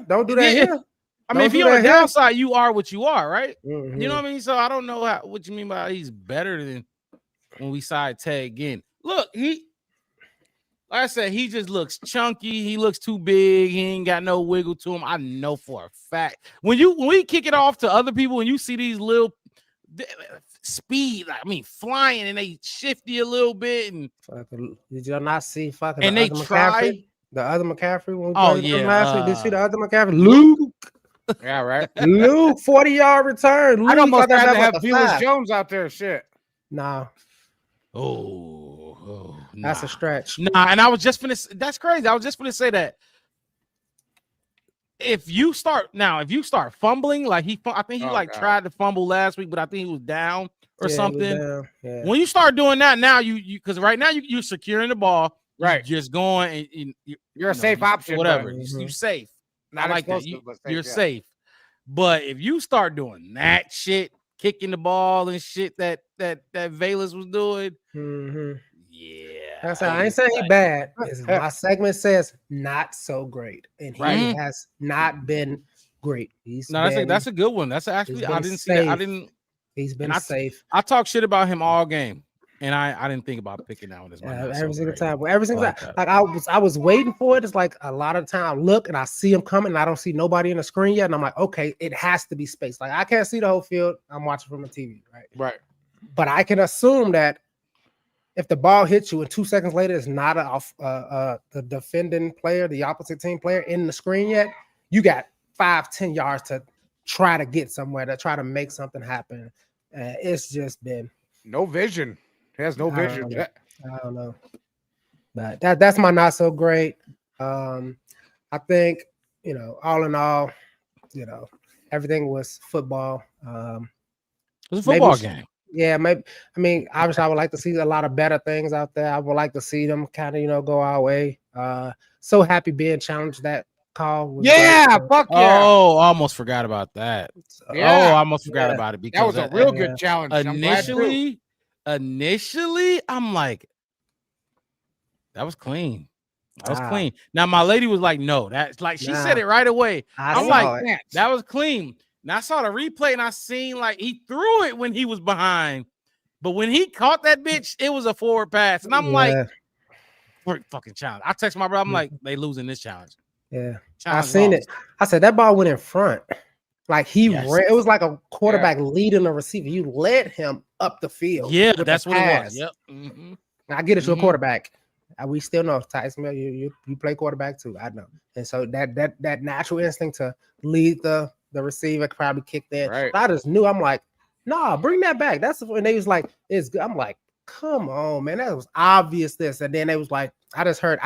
Don't do that here. If you're on the downside, you are what you are, right? Mm-hmm. You know what I mean? So I don't know what you mean by he's better than when we side tag again. Look, like I said, he just looks chunky. He looks too big. He ain't got no wiggle to him. I know for a fact. When we kick it off to other people, and you see these little speed, flying, and they shifty a little bit. And did you not see fucking? And they try the other McCaffrey. When we last week, did you see the other McCaffrey? Luke. Yeah, right. Luke, 40-yard return. Luke, I'd almost rather have Felix Jones out there. Shit. Nah. Oh, that's a stretch. Nah, and I was just finna. That's crazy. I was just finna say that. If you start fumbling, like I think he tried to fumble last week, but I think he was down or something. Down. Yeah. When you start doing that now, you because right now you're securing the ball, right? You're just going and you're a safe option, whatever. Mm-hmm. You're safe. Not I like that. You're safe. But if you start doing that shit, kicking the ball and shit that Velus was doing, that's how I ain't saying he bad. My segment says not so great, and he has not been great. That's a good one. That's actually I didn't see that. He's been safe. I talk shit about him all game. And I didn't think about picking that one as my every single time. Every single time. that. Like I was waiting for it. It's like a lot of time I look and I see him coming and I don't see nobody in the screen yet. And I'm like, okay, it has to be space. Like I can't see the whole field. I'm watching from the TV, right? Right. But I can assume that if the ball hits you and 2 seconds later it's not the defending player, the opposite team player in the screen yet, you got 5-10 yards to try to get somewhere, to try to make something happen. It's just been no vision. He has no vision. I don't know. But that's my not so great. I think, all in all, everything was football. It was a football game. Yeah, maybe. I mean, obviously, I would like to see a lot of better things out there. I would like to see them kind of, go our way. So happy being challenged that call. Yeah, fuck yeah. Oh, I almost forgot about that. Yeah, I almost forgot about it because that was a real good challenge. Initially, I'm like, that was clean. That was clean. Now my lady was like, no, that's like she said it right away. I'm like, that was clean. Now I saw the replay and I seen like he threw it when he was behind, but when he caught that bitch, it was a forward pass. And I'm like, fucking challenge. I text my brother, I'm like, they losing this challenge. Yeah, I seen it. I said that ball went in front. Like he ran, it was like a quarterback leading a receiver. You led him up the field. Yeah, that's what it was. Yep. Mm-hmm. I get it, you're a quarterback. We still know Tyson Mill, you play quarterback too. I know. And so that natural instinct to lead the receiver probably kicked in. Right. I just knew. I'm like, nah, bring that back. That's when they was like, it's good. I'm like, come on, man. That was obvious this. And then they was like, I just heard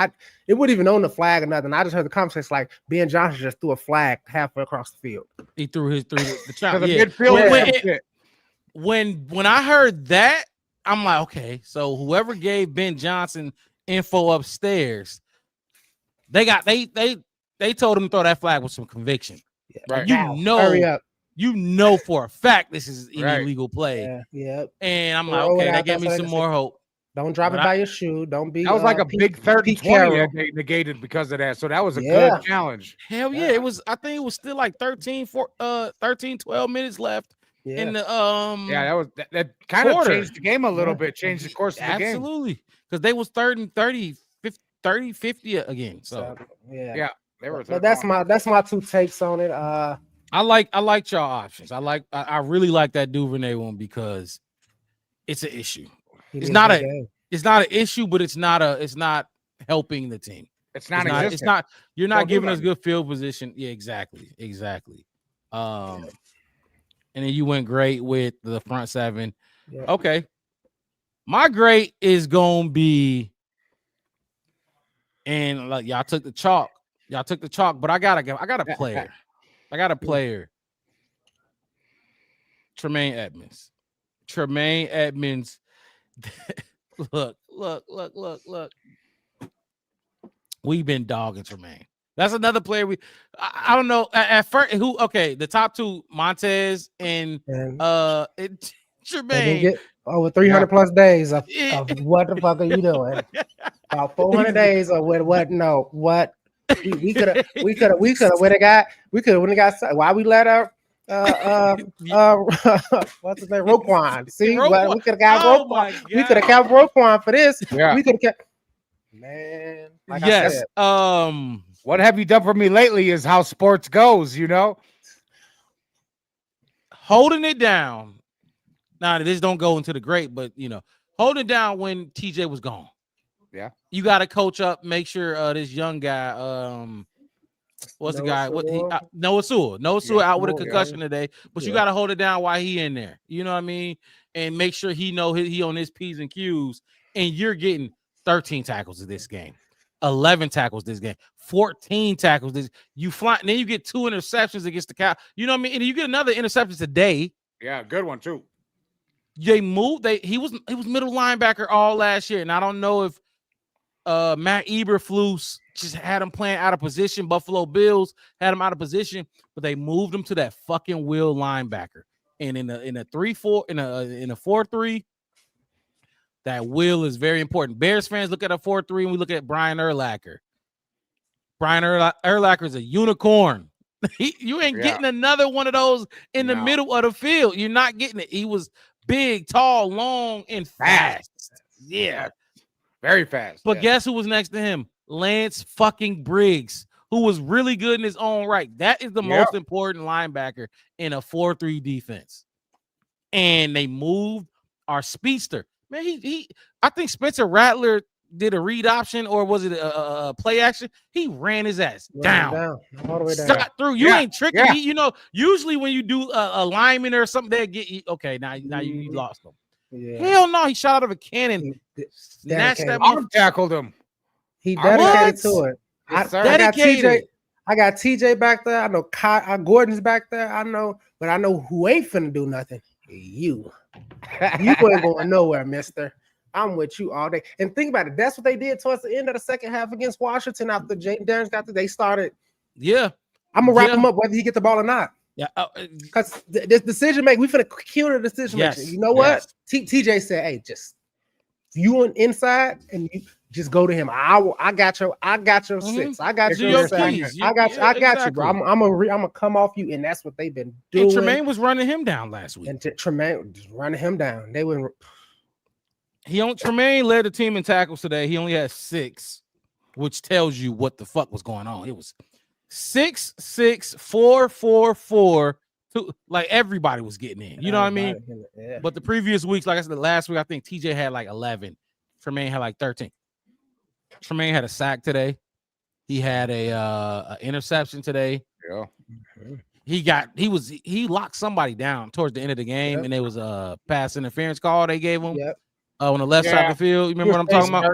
it wouldn't even own the flag or nothing. I just heard the conversation like Ben Johnson just threw a flag halfway across the field. He threw the chop. When I heard that, I'm like, okay, so whoever gave Ben Johnson info upstairs, they told him to throw that flag with some conviction. Yeah, right. Hurry up. You know for a fact this is an illegal play. Yeah. And I'm like, okay, that gave me some more hope. Don't drop it by your shoe. Don't be. That was like a big 3rd and 20 that they negated because of that. So that was a good challenge. Hell yeah. It was. I think it was still like 12 minutes left in the that kind of changed the game a little bit. Changed the course of the game. Absolutely, because they was 3rd and 30, 50 again. So yeah. They were. So that's my 2 takes on it. I like y'all options. I really like that Duvernay one because it's an issue. It's not an issue, but it's not helping the team. You're not giving us good field position. Yeah, exactly. And then you went great with the front 7. Yeah. Okay. My great is gonna be, and like y'all took the chalk, but I got a player. I got a player. Tremaine Edmonds. Look. We've been dogging Tremaine. That's another player. I don't know at first the top 2, Montez and Tremaine. Over 300 plus days of what the fuck are you doing? About 400 days of what? No, what? We could have went and got why we let her what's his name? Roquan. See, we could have got Roquan. We could have kept Roquan for this. Yeah. We could have kept man. Like yes. I said, what have you done for me lately is how sports goes, holding it down. Now this don't go into the great, but holding it down when TJ was gone. Yeah, you got to coach up. Make sure this young guy, what's the guy? Noah Sewell. Noah Sewell out with a concussion today, but you got to hold it down while he in there. You know what I mean? And make sure he on his P's and Q's. And you're getting 13 tackles in this game, 11 tackles this game, 14 tackles this. You fly, and then you get 2 interceptions against the Cow. You know what I mean? And you get another interception today. Yeah, good one too. They moved. He was middle linebacker all last year, and I don't know if Matt Eberflus just had him playing out of position. Buffalo Bills had him out of position, but they moved him to that fucking will linebacker. And in a 3-4 in a 4-3, that will is very important. Bears fans look at a 4-3 and we look at Brian Urlacher. Brian Urlacher is a unicorn. You ain't getting another one of those in the middle of the field. You're not getting it. He was big, tall, long, and fast. Yeah. Very fast. But guess who was next to him? Lance fucking Briggs, who was really good in his own right. That is the most important linebacker in a 4-3 defense. And they moved our speedster. Man, I think Spencer Rattler did a read option, or was it a play action? He ran his ass down. All the way down. Shot through. You ain't tricking. Usually when you do a lineman or something, they get you. Okay, now you lost them. Yeah. Hell no, he shot out of a cannon. Snatched that. Tackled him. He dedicated to it. Dedicated. I got TJ back there. I know Gordon's back there. I know who ain't finna do nothing. You ain't going nowhere, mister. I'm with you all day. And think about it. That's what they did towards the end of the second half against Washington after Jaden Daniels got there. They started. Yeah. I'm going to wrap him up whether he get the ball or not. Yeah. Because this decision making, we finna kill the decision making. You know what? TJ said, hey, just you on inside and you just go to him. I got your 6. I got your keys. I got you, bro. I'm gonna come off you, and that's what they've been doing. And Tremaine was running him down last week. And Tremaine was running him down. They went. Tremaine led the team in tackles today. He only had 6, which tells you what the fuck was going on. It was 6, 6, 4, 4, 4. 2, like everybody was getting in. You know what I mean? Yeah. But the previous weeks, like I said, last week, I think TJ had like 11. Tremaine had like 13. Tremaine had a sack today. He had a interception today. Yeah. He locked somebody down towards the end of the game, and it was a pass interference call they gave him on the left side of the field. You remember what I'm talking about?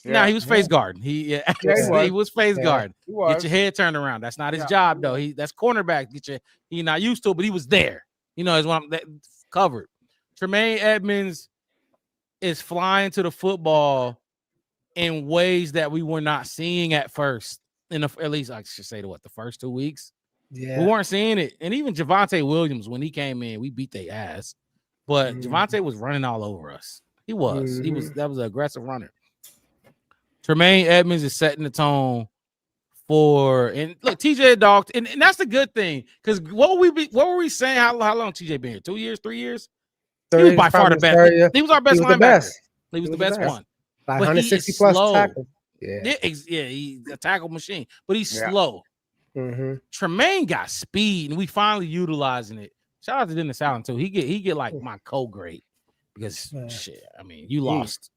No, he was face guarding. He was face guarding. Get your head turned around. That's not his job though. That's cornerback. He's not used to it, but he was there. You know, is what I'm covered. Tremaine Edmonds is flying to the football in ways that we were not seeing at first. At least I should say the first 2 weeks. Yeah, we weren't seeing it. And even Javonte Williams, when he came in, we beat their ass. But Javonte was running all over us. He was. That was an aggressive runner. Tremaine Edmonds is setting the tone for, and look, TJ Dog, and that's the good thing, because what were we saying? How long TJ been here? 2 years, 3 years? He was by far the best. He was our best linebacker. He was the best one. Like 160 plus tackles. Yeah, he's a tackle machine, but he's slow. Tremaine got speed, and we finally utilizing it. Shout out to Dennis Allen too. He get like my co-grade because shit. I mean, you lost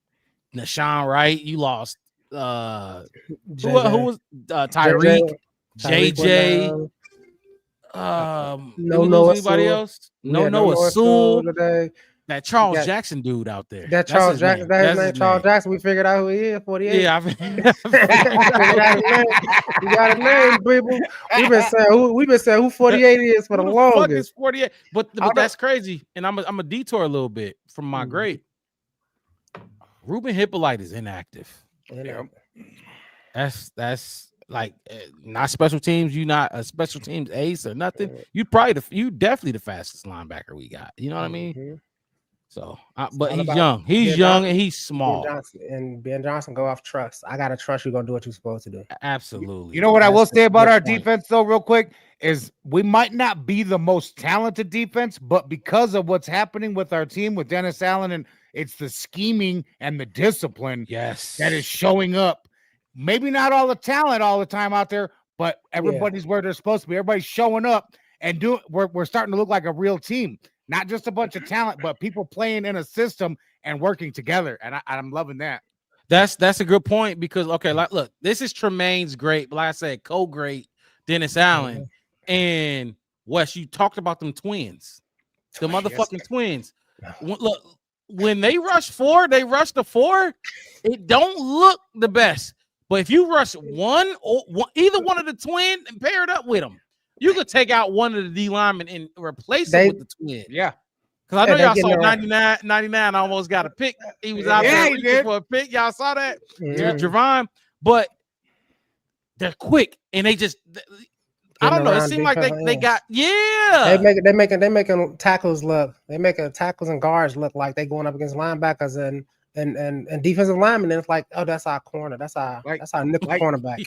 Nashawn Wright. You lost who was Tyreek, JJ. No anybody else? No Noah Sewell. That Charles Jackson dude out there. That Charles Jackson. That's his name. Charles Jackson. We figured out who he is. 48. Yeah, we got a name, people. We've been saying who 48 is for the longest. Fuck is 48. But that's crazy. And I'm a detour a little bit from my grade. Ruben Hippolyte is inactive. That's like not special teams. You not a special teams ace or nothing. You definitely the fastest linebacker we got. You know what I mean? So, but he's young. He's young and he's small. Ben Johnson go off trust. I gotta trust you gonna do what you're supposed to do. Absolutely. You know what I will say about our defense though, real quick, is we might not be the most talented defense, but because of what's happening with our team with Dennis Allen, and it's the scheming and the discipline that is showing up. Maybe not all the talent all the time out there, but everybody's where they're supposed to be. Everybody's showing up and we're starting to look like a real team. Not just a bunch of talent, but people playing in a system and working together. And I'm loving that. That's a good point because, look, this is Tremaine's great, but like I said, co-great Dennis Allen. And Wes, you talked about them twins, the motherfucking twins. Look, when they rush 4, they rush the 4. It don't look the best. But if you rush either one of the twins and pair it up with them, you could take out one of the D linemen and replace him with the twin. Yeah. Because I know y'all saw 99 almost got a pick. He was out there reaching for a pick. Y'all saw that? Yeah. Javon. But they're quick. And they just I don't know. It seemed like they got They making tackles look. They making tackles and guards look like they going up against linebackers and defensive linemen. And it's like, oh, that's our corner. That's our nickel cornerback.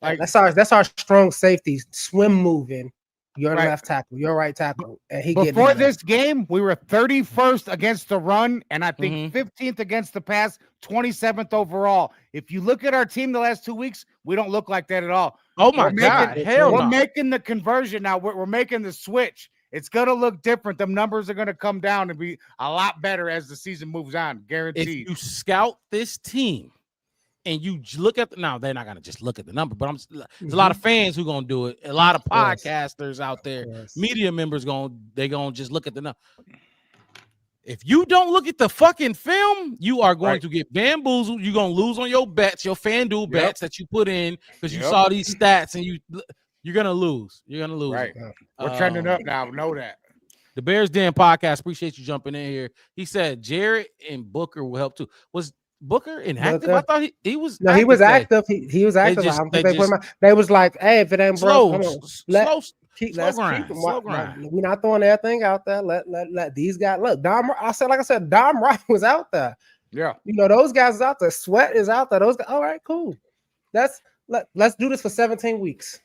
Like that's our strong safety, swim moving. Your left tackle, your right tackle. And he before this game, we were 31st against the run, and I think 15th against the pass, 27th overall. If you look at our team the last 2 weeks, we don't look like that at all. Oh my God. Hell we're no. making the conversion now. We're making the switch. It's going to look different. The numbers are going to come down and be a lot better as the season moves on. Guaranteed. If you scout this team and you look at now, they're not going to just look at the number, but there's a lot of fans who going to do it. A lot of podcasters out there, media members they're going to just look at the number. If you don't look at the fucking film, you are going to get bamboozled. You're going to lose on your bets, your FanDuel bets that you put in because you saw these stats and you're going to lose. You're going to lose. Right. We're trending up now. Know that. The Bears Den podcast. Appreciate you jumping in here. He said Jared and Booker will help too. Was Booker inactive? I thought he was. No, he was active. He was active. They was like, hey, if it ain't broke, slow grind. We're not throwing everything out there. Let these guys look. Dom Wright was out there. Yeah, those guys is out there. Sweat is out there. Those guys. All right, cool. Let's do this for 17 weeks.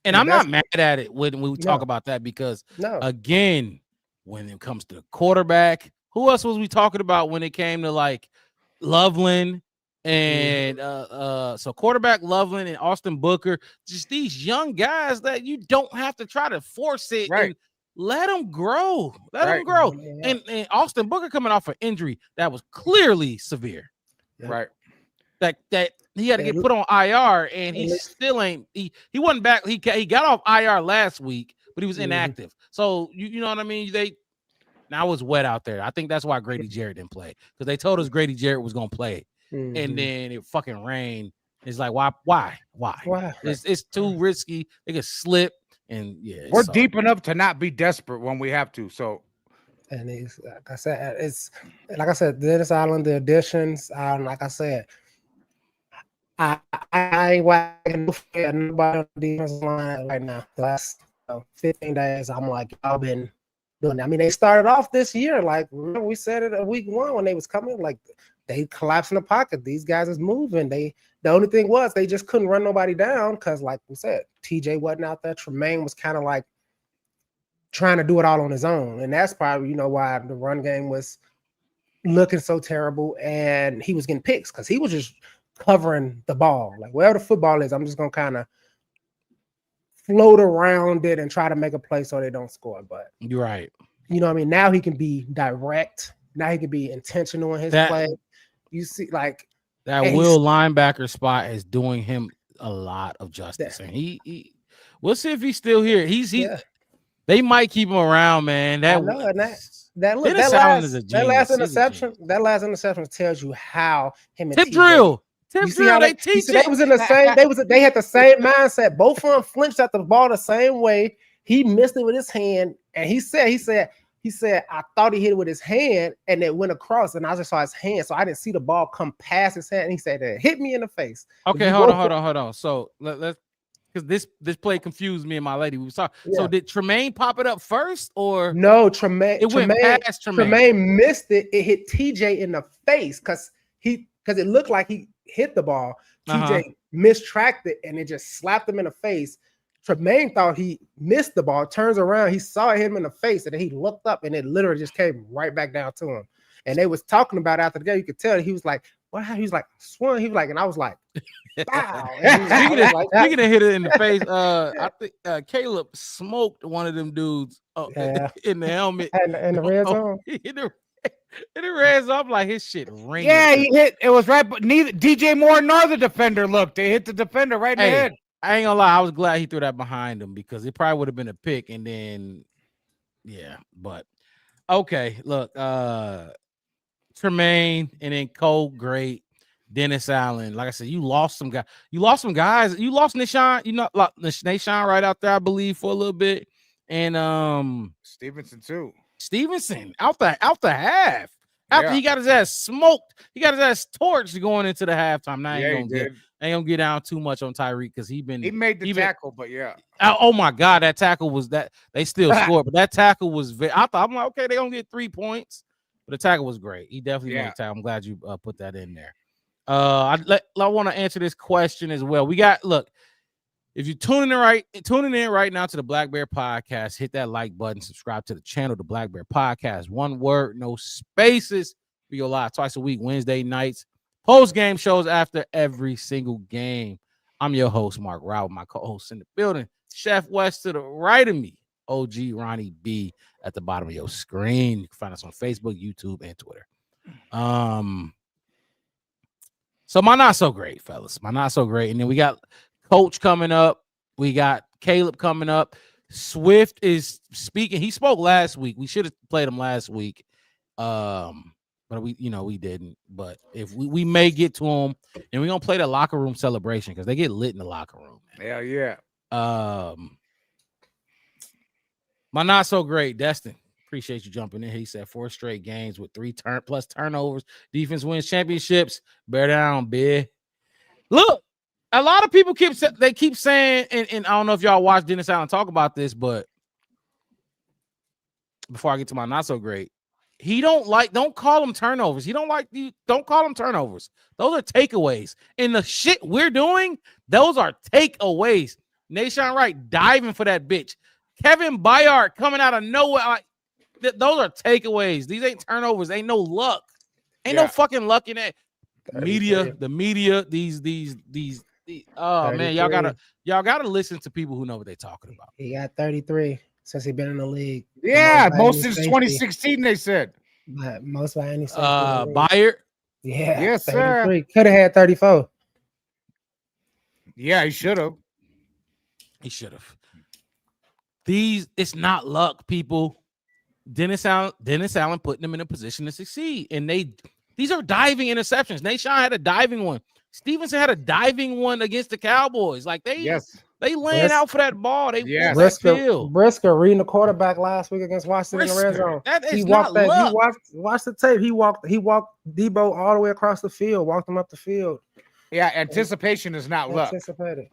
And I'm not mad at it when we talk about that because again, when it comes to the quarterback, who else was we talking about when it came to like Loveland and so quarterback Loveland and Austin Booker, just these young guys that you don't have to try to force it and let them grow. Them grow. Yeah. And Austin Booker coming off an injury that was clearly severe. Right. That he had to get put on IR and he still ain't he wasn't back. He got off IR last week, but he was inactive. So you know what I mean? Now it's wet out there. I think that's why Grady Jarrett didn't play because they told us Grady Jarrett was gonna play, and then it fucking rained. It's like why? It's too risky. They could slip, and we're deep enough to not be desperate when we have to. So, and it's like I said, Dennis Allen, the additions. Like I said, I ain't wagging nobody on the defensive line right now. The last 15 days, I'm like, y'all been doing. I mean, they started off this year like remember we said it week 1 when they was coming, like they collapsed in the pocket. These guys is moving. The only thing was they just couldn't run nobody down because, like we said, TJ wasn't out there. Tremaine was kind of like trying to do it all on his own, and that's probably why the run game was looking so terrible, and he was getting picks because he was just covering the ball. Like wherever the football is, I'm just gonna kind of float around it and try to make a play so they don't score. But you're right. You know what I mean? Now he can be direct. Now he can be intentional in his play. You see, like that Will linebacker spot is doing him a lot of justice. And he we'll see if he's still here. They might keep him around, man. That last interception tells you how him and tip drill. They was in the same. They had the same mindset. Both of them flinched at the ball the same way. He missed it with his hand, and he said, I thought he hit it with his hand, and it went across, and I just saw his hand, so I didn't see the ball come past his hand. And he said, "It hit me in the face." Okay, hold on. So let's because this play confused me and my lady. We was talking. Yeah. So did Tremaine pop it up first, or no? Tremaine went past Tremaine. Tremaine missed it. It hit TJ in the face because it looked like he hit the ball. TJ mistracked it and it just slapped him in the face. Tremaine thought he missed the ball, turns around, he saw it hit him in the face, and then he looked up and it literally just came right back down to him. And they was talking about it after the game. You could tell he was like, "What?" He was like, "Swung." He was like, and I was like, "Wow." Speaking of hit it in the face, I think Caleb smoked one of them dudes in the helmet and the red zone. And it ran up like his shit ringing. Yeah, he hit. It was right, but neither DJ Moore nor the defender looked. They hit the defender right in the head. I ain't gonna lie, I was glad he threw that behind him because it probably would have been a pick. And then, but okay, look, Tremaine and then Cole, great. Dennis Allen, like I said, you lost some guys. You lost Nishan. Nishan right out there, I believe, for a little bit, and Stevenson too. Stevenson out the half after he got his ass smoked, he got his ass torched going into the halftime. Now I ain't gonna get down too much on Tyreek because he made the tackle, but oh my god, that tackle was that they still scored, but that tackle was I'm like, okay, they gonna get 3 points, but the tackle was great. He definitely made a tackle. I'm glad you put that in there. I want to answer this question as well. If If you're tuning in right now to the Black Bear Podcast, hit that like button, subscribe to the channel, the Black Bear Podcast. One word, no spaces. We go live twice a week, Wednesday nights. Post-game shows after every single game. I'm your host, Mark Rao, my co-host in the building. Chef West to the right of me, OG Ronnie B at the bottom of your screen. You can find us on Facebook, YouTube, and Twitter. So my not so great, fellas. My not so great. And then we got Coach coming up. We got Caleb coming up. Swift is speaking. He spoke last week. We should have played him last week. But we didn't. But if we may get to him, and we're gonna play the locker room celebration because they get lit in the locker room. Hell yeah. My not so great, Destin. Appreciate you jumping in. He said 4 straight games with 3 plus turnovers. Defense wins championships. Bear down, big. Look, a lot of people keep saying, and I don't know if y'all watch Dennis Allen talk about this, but before I get to my not so great, don't call them turnovers. Don't call them turnovers. Those are takeaways. And the shit we're doing, those are takeaways. Nation Wright diving for that bitch. Kevin Byard coming out of nowhere. Those are takeaways. These ain't turnovers. Ain't no luck. Ain't no fucking luck in that. The media, these oh man, y'all gotta listen to people who know what they're talking about. He got 33 since he's been in the league. Yeah, most since 2016, they said. But most by any Byard. Yeah, yes, 33. Could have had 34. Yeah, he should have. It's not luck, people. Dennis Allen putting them in a position to succeed. And these are diving interceptions. Nashawn had a diving one. Stevenson had a diving one against the Cowboys. Like they laying out for that ball. Brisker reading the quarterback last week against Washington in the red zone. He watched the tape. He walked Debo all the way across the field, walked him up the field. Yeah, anticipation is not luck. Anticipated.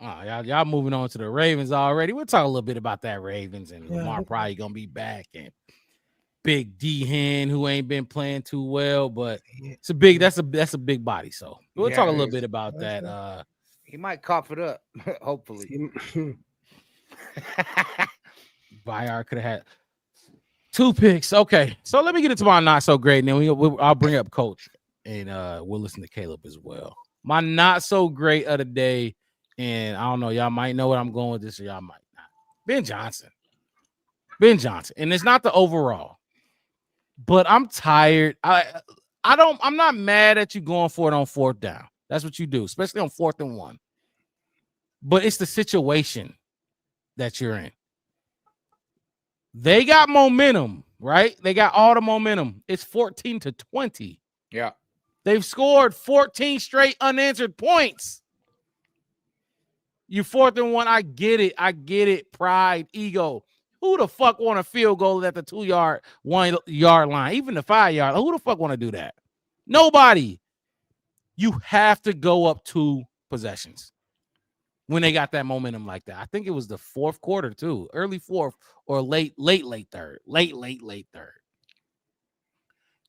Oh, y'all moving on to the Ravens already. We'll talk a little bit about that Ravens and Lamar probably gonna be back, and Big D Hen who ain't been playing too well, but that's a big body. So we'll talk a little bit about that. He might cough it up, hopefully. Byard could have had 2 picks. Okay, so let me get into my not so great, and then I'll bring up Coach, and we'll listen to Caleb as well. My not so great of the day. And I don't know, y'all might know what I'm going with this, or y'all might not. Ben Johnson. And it's not the overall. But I'm tired. I'm not mad at you going for it on 4th down. That's what you do, especially on 4th and 1. But it's the situation that you're in. They got momentum, right? They got all the momentum. It's 14-20. Yeah. They've scored 14 straight unanswered points. You 4th and 1. I get it. Pride, ego. Who the fuck want a field goal at the 2-yard, 1-yard line? Even the 5-yard. Who the fuck want to do that? Nobody. You have to go up 2 possessions when they got that momentum like that. I think it was the 4th quarter too, early 4th or late 3rd, late 3rd.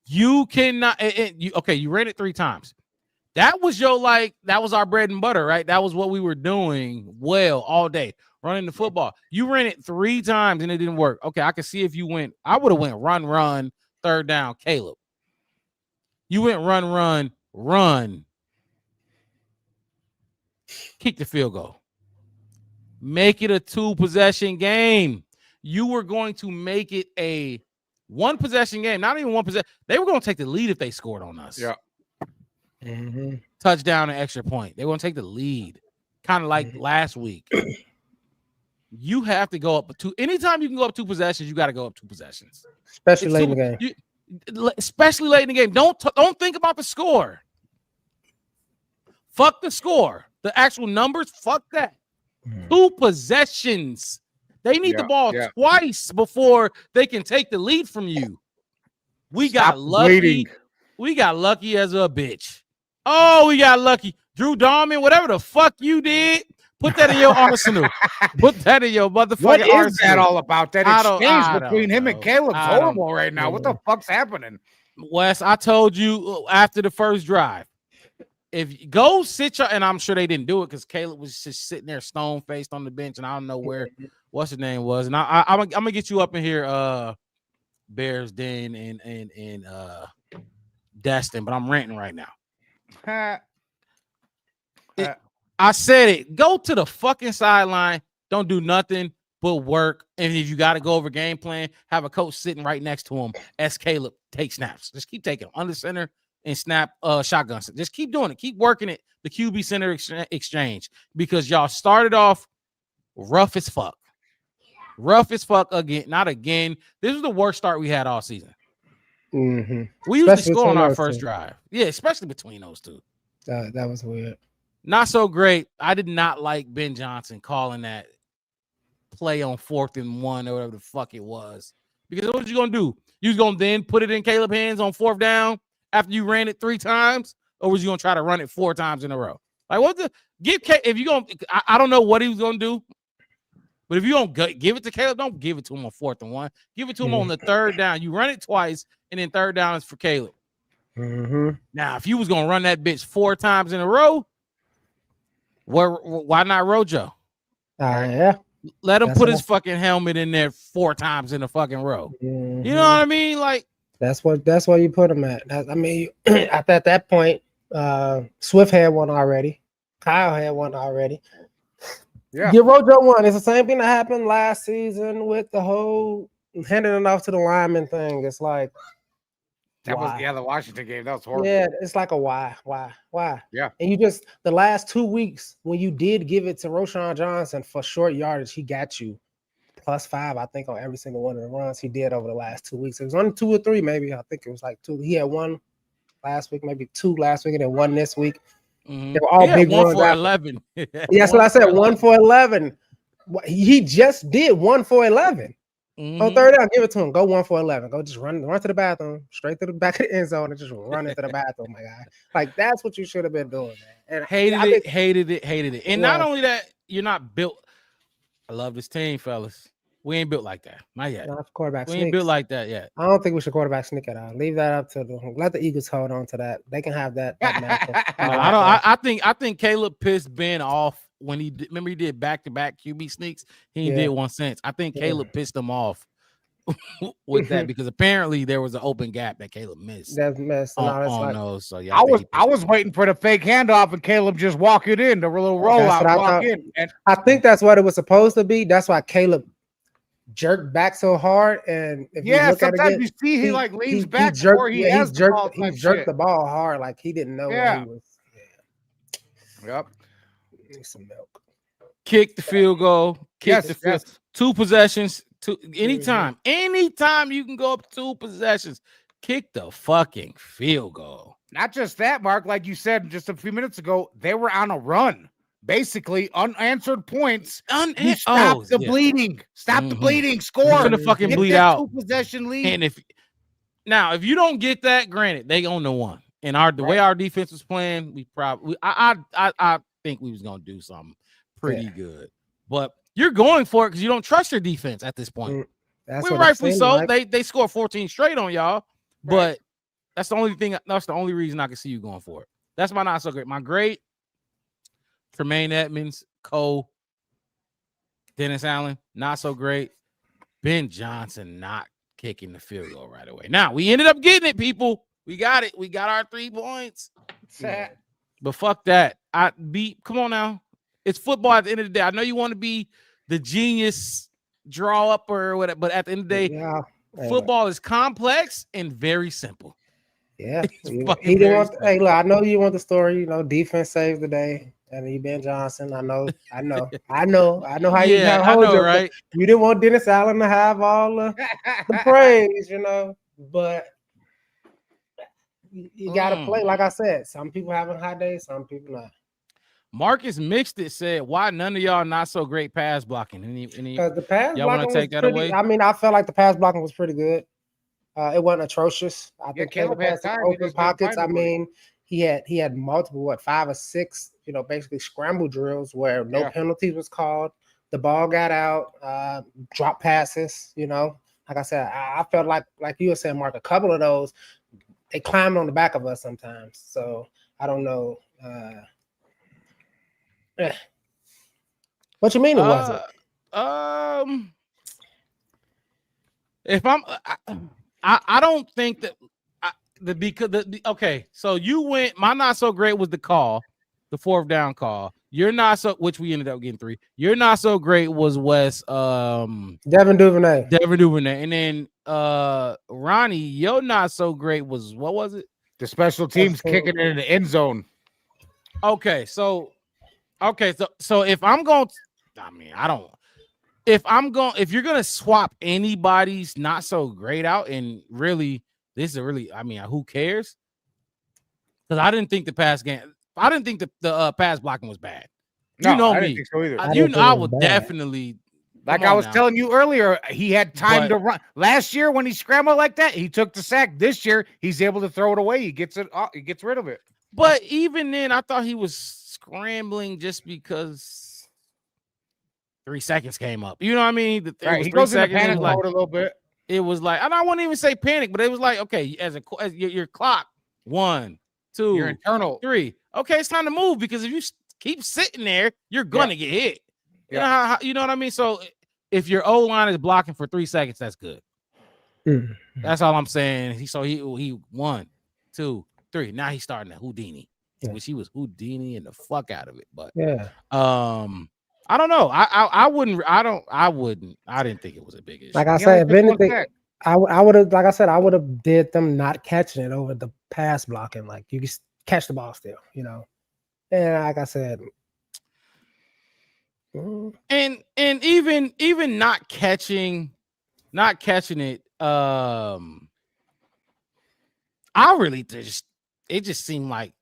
You cannot. You ran it 3 times. That was that was our bread and butter, right? That was what we were doing well all day, running the football. You ran it 3 times and it didn't work. Okay, I can see if you went. I would have went run, 3rd down, Caleb. You went run. Kick the field goal. Make it a 2-possession game. You were going to make it a 1-possession game, not even 1 possession. They were going to take the lead if they scored on us. Yeah. Mm-hmm. Touchdown and extra point. They want to take the lead, kind of like last week. You have to go up 2. Anytime you can go up 2 possessions, you got to go up 2 possessions, especially late in the game. Especially late in the game. Don't think about the score. Fuck the score. The actual numbers. Fuck that. 2 possessions. They need the ball twice before they can take the lead from you. We got lucky. Bleeding. We got lucky as a bitch. Oh, we got lucky. Drew Dahman, whatever the fuck you did, put that in your arsenal. Put that in your motherfucking What is arsenal. that all about? That exchange between him and Caleb's horrible right now. What the fuck's happening? Wes, I told you after the first drive, if you go sit your, and I'm sure they didn't do it because Caleb was just sitting there stone faced on the bench, and I don't know what's his name was. And I'm gonna get you up in here, Bears Den and Destin, but I'm ranting right now. I said it. Go to the fucking sideline. Don't do nothing but work. And if you got to go over game plan, have a coach sitting right next to him as Caleb take snaps. Just keep taking them under center and snap shotguns. Just keep doing it. Keep working it. The QB center exchange, because y'all started off rough as fuck. Rough as fuck again. Not again. This is the worst start we had all season. Mm-hmm. We usually score on our first drive. Yeah, especially between those two. That was weird. Not so great. I did not like Ben Johnson calling that play on 4th and 1 or whatever the fuck it was. Because what was you gonna do? You was gonna then put it in Caleb's hands on 4th down after you ran it 3 times, or was you gonna try to run it 4 times in a row? Like, what the if you gonna? I don't know what he was gonna do, but if you don't give it to Caleb, don't give it to him on 4th and 1. Give it to him on the 3rd down. You run it twice, and then 3rd down is for Caleb. Mm-hmm. Now, if you was gonna run that bitch 4 times in a row, why not Rojo? Yeah. Let him put his fucking helmet in there 4 times in a fucking row. Mm-hmm. You know what I mean? Like, that's where you put him at. I mean, at that point, Swift had one already. Kyle had one already. Yeah. Get Rojo one. It's the same thing that happened last season with the whole handing it off to the lineman thing. It's like, that was the Washington game. That was horrible. Yeah, it's like a why? Yeah. And you just the last 2 weeks when you did give it to Roschon Johnson for short yardage, he got you +5, I think, on every single one of the runs he did over the last 2 weeks. It was only 2 or 3, maybe. I think it was like 2. He had 1 last week, maybe 2 last week, and then 1 this week. Mm-hmm. They were all big 1 runs. for 11. Yeah, that's what I said. 1 for 11. He just did 1 for 11. Mm-hmm. On 3rd down, give it to him. Go 1 for 11. Go just run to the bathroom, straight to the back of the end zone, and just run into the bathroom, my guy. Like, that's what you should have been doing, man. And hated it. And not only that, you're not built. I love this team, fellas. We ain't built like that. Not yet. Not quarterback we ain't built like that yet. I don't think we should quarterback sneak it out. Leave that up to let the Eagles hold on to that. They can have that. I think Caleb pissed Ben off when he did back-to-back QB sneaks. He did one since. I think Caleb pissed him off with that because apparently there was an open gap that Caleb missed. That's missed. On those. So yeah, I was waiting for the fake handoff and Caleb just walk it in, the little rollout, walk in. And I think that's what it was supposed to be. That's why Caleb jerked back so hard, and if you look at it again, you see he like leans back jerked, before he has jerked the ball hard, like he didn't know where he was. Yep. Need some milk. Kick the field goal. Kick the field. 2 possessions. Anytime you can go up 2 possessions, kick the fucking field goal. Not just that, Mark. Like you said just a few minutes ago, they were on a run. Basically, unanswered points. Stop the bleeding. Stop the bleeding. Score. You're gonna fucking bleed out. 2 possession lead. And if you don't get that, granted, they own the 1. And the way our defense was playing, we probably I think we was gonna do something pretty good. But you're going for it because you don't trust your defense at this point. That's rightfully so. Like. They scored 14 straight on y'all, but that's the only thing. That's the only reason I can see you going for it. That's my not so great. My great. Tremaine Edmonds, Cole, Dennis Allen, not so great. Ben Johnson not kicking the field goal right away. Now, we ended up getting it, people. We got it. We got our 3 points. But fuck that. Come on now. It's football at the end of the day. I know you want to be the genius draw up or whatever, but at the end of the day, football is complex and very simple. Yeah. He didn't want. Hey, look, I know you want the story. Defense saved the day. And you, Ben Johnson, I know how you got hold of right? You didn't want Dennis Allen to have all the praise, but you got to play. Like I said, some people having high days, some people not. Marcus Mixed It said, why none of y'all not so great pass blocking? Because the pass y'all want to take that away? I mean, I felt like the pass blocking was pretty good. It wasn't atrocious. I think Caleb had some open pockets. I mean, he had multiple, 5 or 6, basically scramble drills where no penalties was called. The ball got out, drop passes, Like I said, I felt like you were saying, Mark, a couple of those, they climbed on the back of us sometimes. So I don't know. What you mean it wasn't? If I don't think that okay. So you went. My not so great was the call, the 4th down call. You're not so, which we ended up getting 3. You're not so great was Wes. Devin Duvernay. And then Ronnie, your not so great was, what was it? The special teams kicking it in the end zone. Okay, so if I'm going, I mean, I don't. If you're gonna swap anybody's not so great out, and really, this is really, I mean, who cares? Because I didn't think the pass blocking was bad. No, you know I me. didn't think so either. I would definitely. Like I was telling you earlier, he had time to run. Last year when he scrambled like that, he took the sack. This year, he's able to throw it away. He gets rid of it. But even then, I thought he was scrambling just because 3 seconds came up. You know what I mean? Right. He goes in the panic mode a little bit. It was like, and I wouldn't even say panic, but it was like, okay, as your clock, 1, 2, your internal 3. Okay, it's time to move, because if you keep sitting there, you're gonna get hit. Yeah. You know what I mean? So if your O line is blocking for 3 seconds, that's good. That's all I'm saying. He 1, 2, 3. Now he's starting to Houdini, which he was Houdini and the fuck out of it. But I don't know. I didn't think it was a big issue. Like I said, if anything, I would have, like I said, I would have did them not catching it over the pass blocking. Like, you can catch the ball still, you know. And like I said, and even not catching it, I really it just seemed like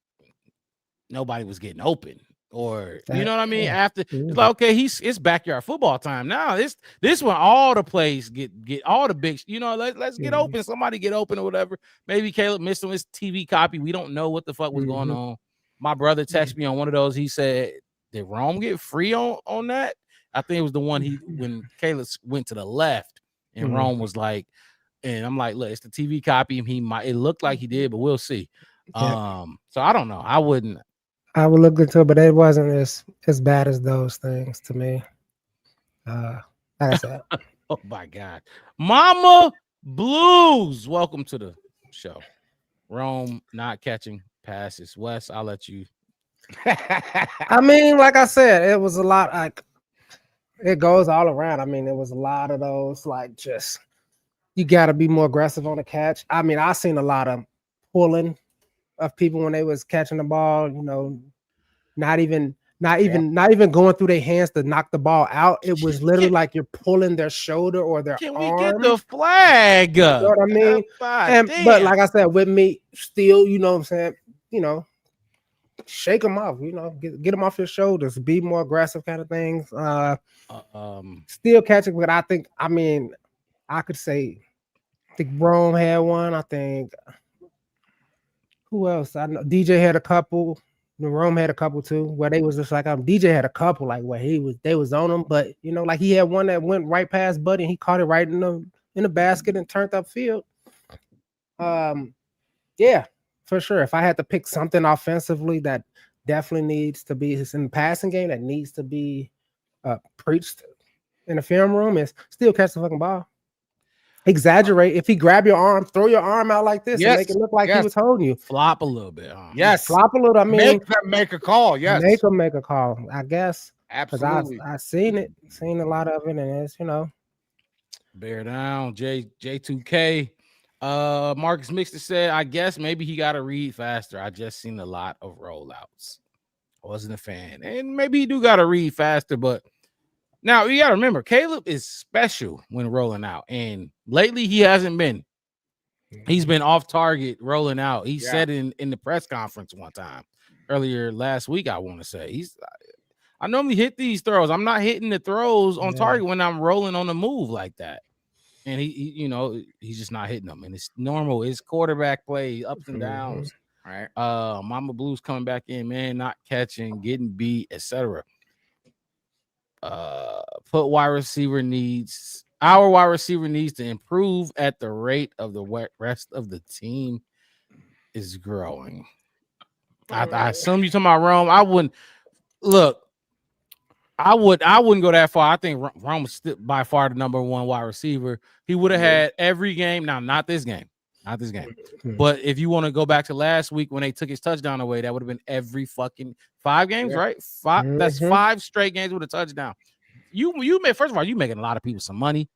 nobody was getting open, or you know what I mean. After it's like, okay, it's backyard football time now. This when all the plays get all the big, you know. Let's get open. Somebody get open or whatever. Maybe Caleb missed on his TV copy. We don't know what the fuck was going on. My brother texted me on one of those. He said, "Did Rome get free on that?" I think it was the one when Caleb went to the left and Rome was like, and I'm like, look, it's the TV copy. It looked like he did, but we'll see. So I don't know. I would look into it, but it wasn't as bad as those things to me. Like I said. Oh my God. Mama Blues, welcome to the show. Rome not catching passes. Wes, I'll let you. I mean, like I said, it was a lot. Like, it goes all around. I mean, it was a lot of those. Like, just, you got to be more aggressive on the catch. I mean, I seen a lot of pulling of people when they was catching the ball. You know, not even going through their hands to knock the ball out. It was literally like you're pulling their shoulder or their arm. Can we get the flag? You know what I mean? But like I said, with me, still, you know what I'm saying? You know, shake them off. You know, get them off your shoulders. Be more aggressive, kind of things. Still catching, but I think, I mean, I could say, I think Rome had one. I think, who else? I know DJ had a couple. Rome had a couple too, where they was just like, DJ had a couple, like where they was on him, but you know, like he had one that went right past Buddy and he caught it right in the basket and turned upfield. Yeah, for sure. If I had to pick something offensively that definitely needs to be in the passing game, that needs to be preached in the film room, is still catch the fucking ball. Exaggerate. If he grab your arm, throw your arm out like this and make it look like he was holding you. Flop a little bit. Huh? Yes, flop a little. I mean, make a call. Yes, make a call. I guess. Absolutely. I seen a lot of it, and it's, you know. Bear down, J2K. Marcus Mixter said, I guess maybe he got to read faster. I just seen a lot of rollouts. I wasn't a fan, and maybe he do got to read faster, but. Now, you got to remember, Caleb is special when rolling out, and lately he hasn't been. He's been off target rolling out. He said in the press conference one time earlier last week, I want to say, I normally hit these throws. I'm not hitting the throws on target when I'm rolling on the move like that. And he you know, he's just not hitting them. And it's normal. It's quarterback play, ups and downs. Right. Mama Blues coming back in, man, not catching, getting beat, etc. Our wide receiver needs to improve at the rate of the rest of the team is growing. I assume you talking about Rome. I wouldn't look. I wouldn't go that far. I think Rome was still by far the number one wide receiver. He would have had every game. Now, not this game. But if you want to go back to last week when they took his touchdown away, that would have been every fucking 5 games, right? That's 5 straight games with a touchdown. You first of all, you making a lot of people some money.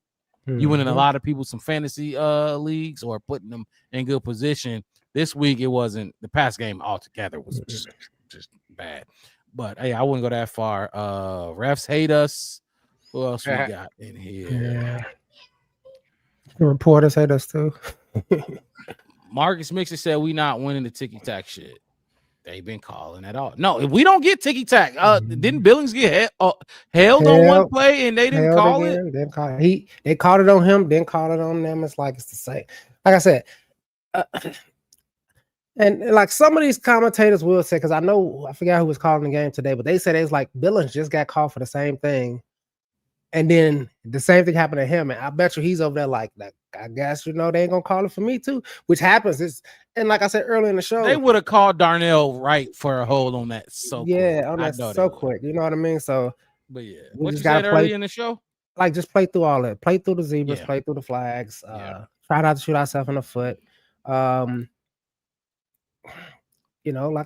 You winning a lot of people some fantasy leagues or putting them in good position. This week it wasn't the pass game altogether was just bad. But hey, I wouldn't go that far. Refs hate us. Who else we got in here? Yeah. The reporters hate us too. Marcus Mixer said we not winning the ticky-tack shit. They've been calling at all. No, if we don't get ticky-tack, didn't Billings get held on one play and they didn't call it? Didn't call it. They called it on him, didn't call it on them. It's like it's the same. Like I said, and like some of these commentators will say, because I forgot who was calling the game today, but they said it's like Billings just got called for the same thing. And then the same thing happened to him. And I bet you he's over there like that. I guess, they ain't going to call it for me too, which happens. And like I said earlier in the show, they would have called Darnell right for a hold on that. So yeah, on that so quick. You know what I mean? So, but yeah, what you said earlier in the show? Like just play through all that. Play through the zebras, play through the flags. Try not to shoot ourselves in the foot. Like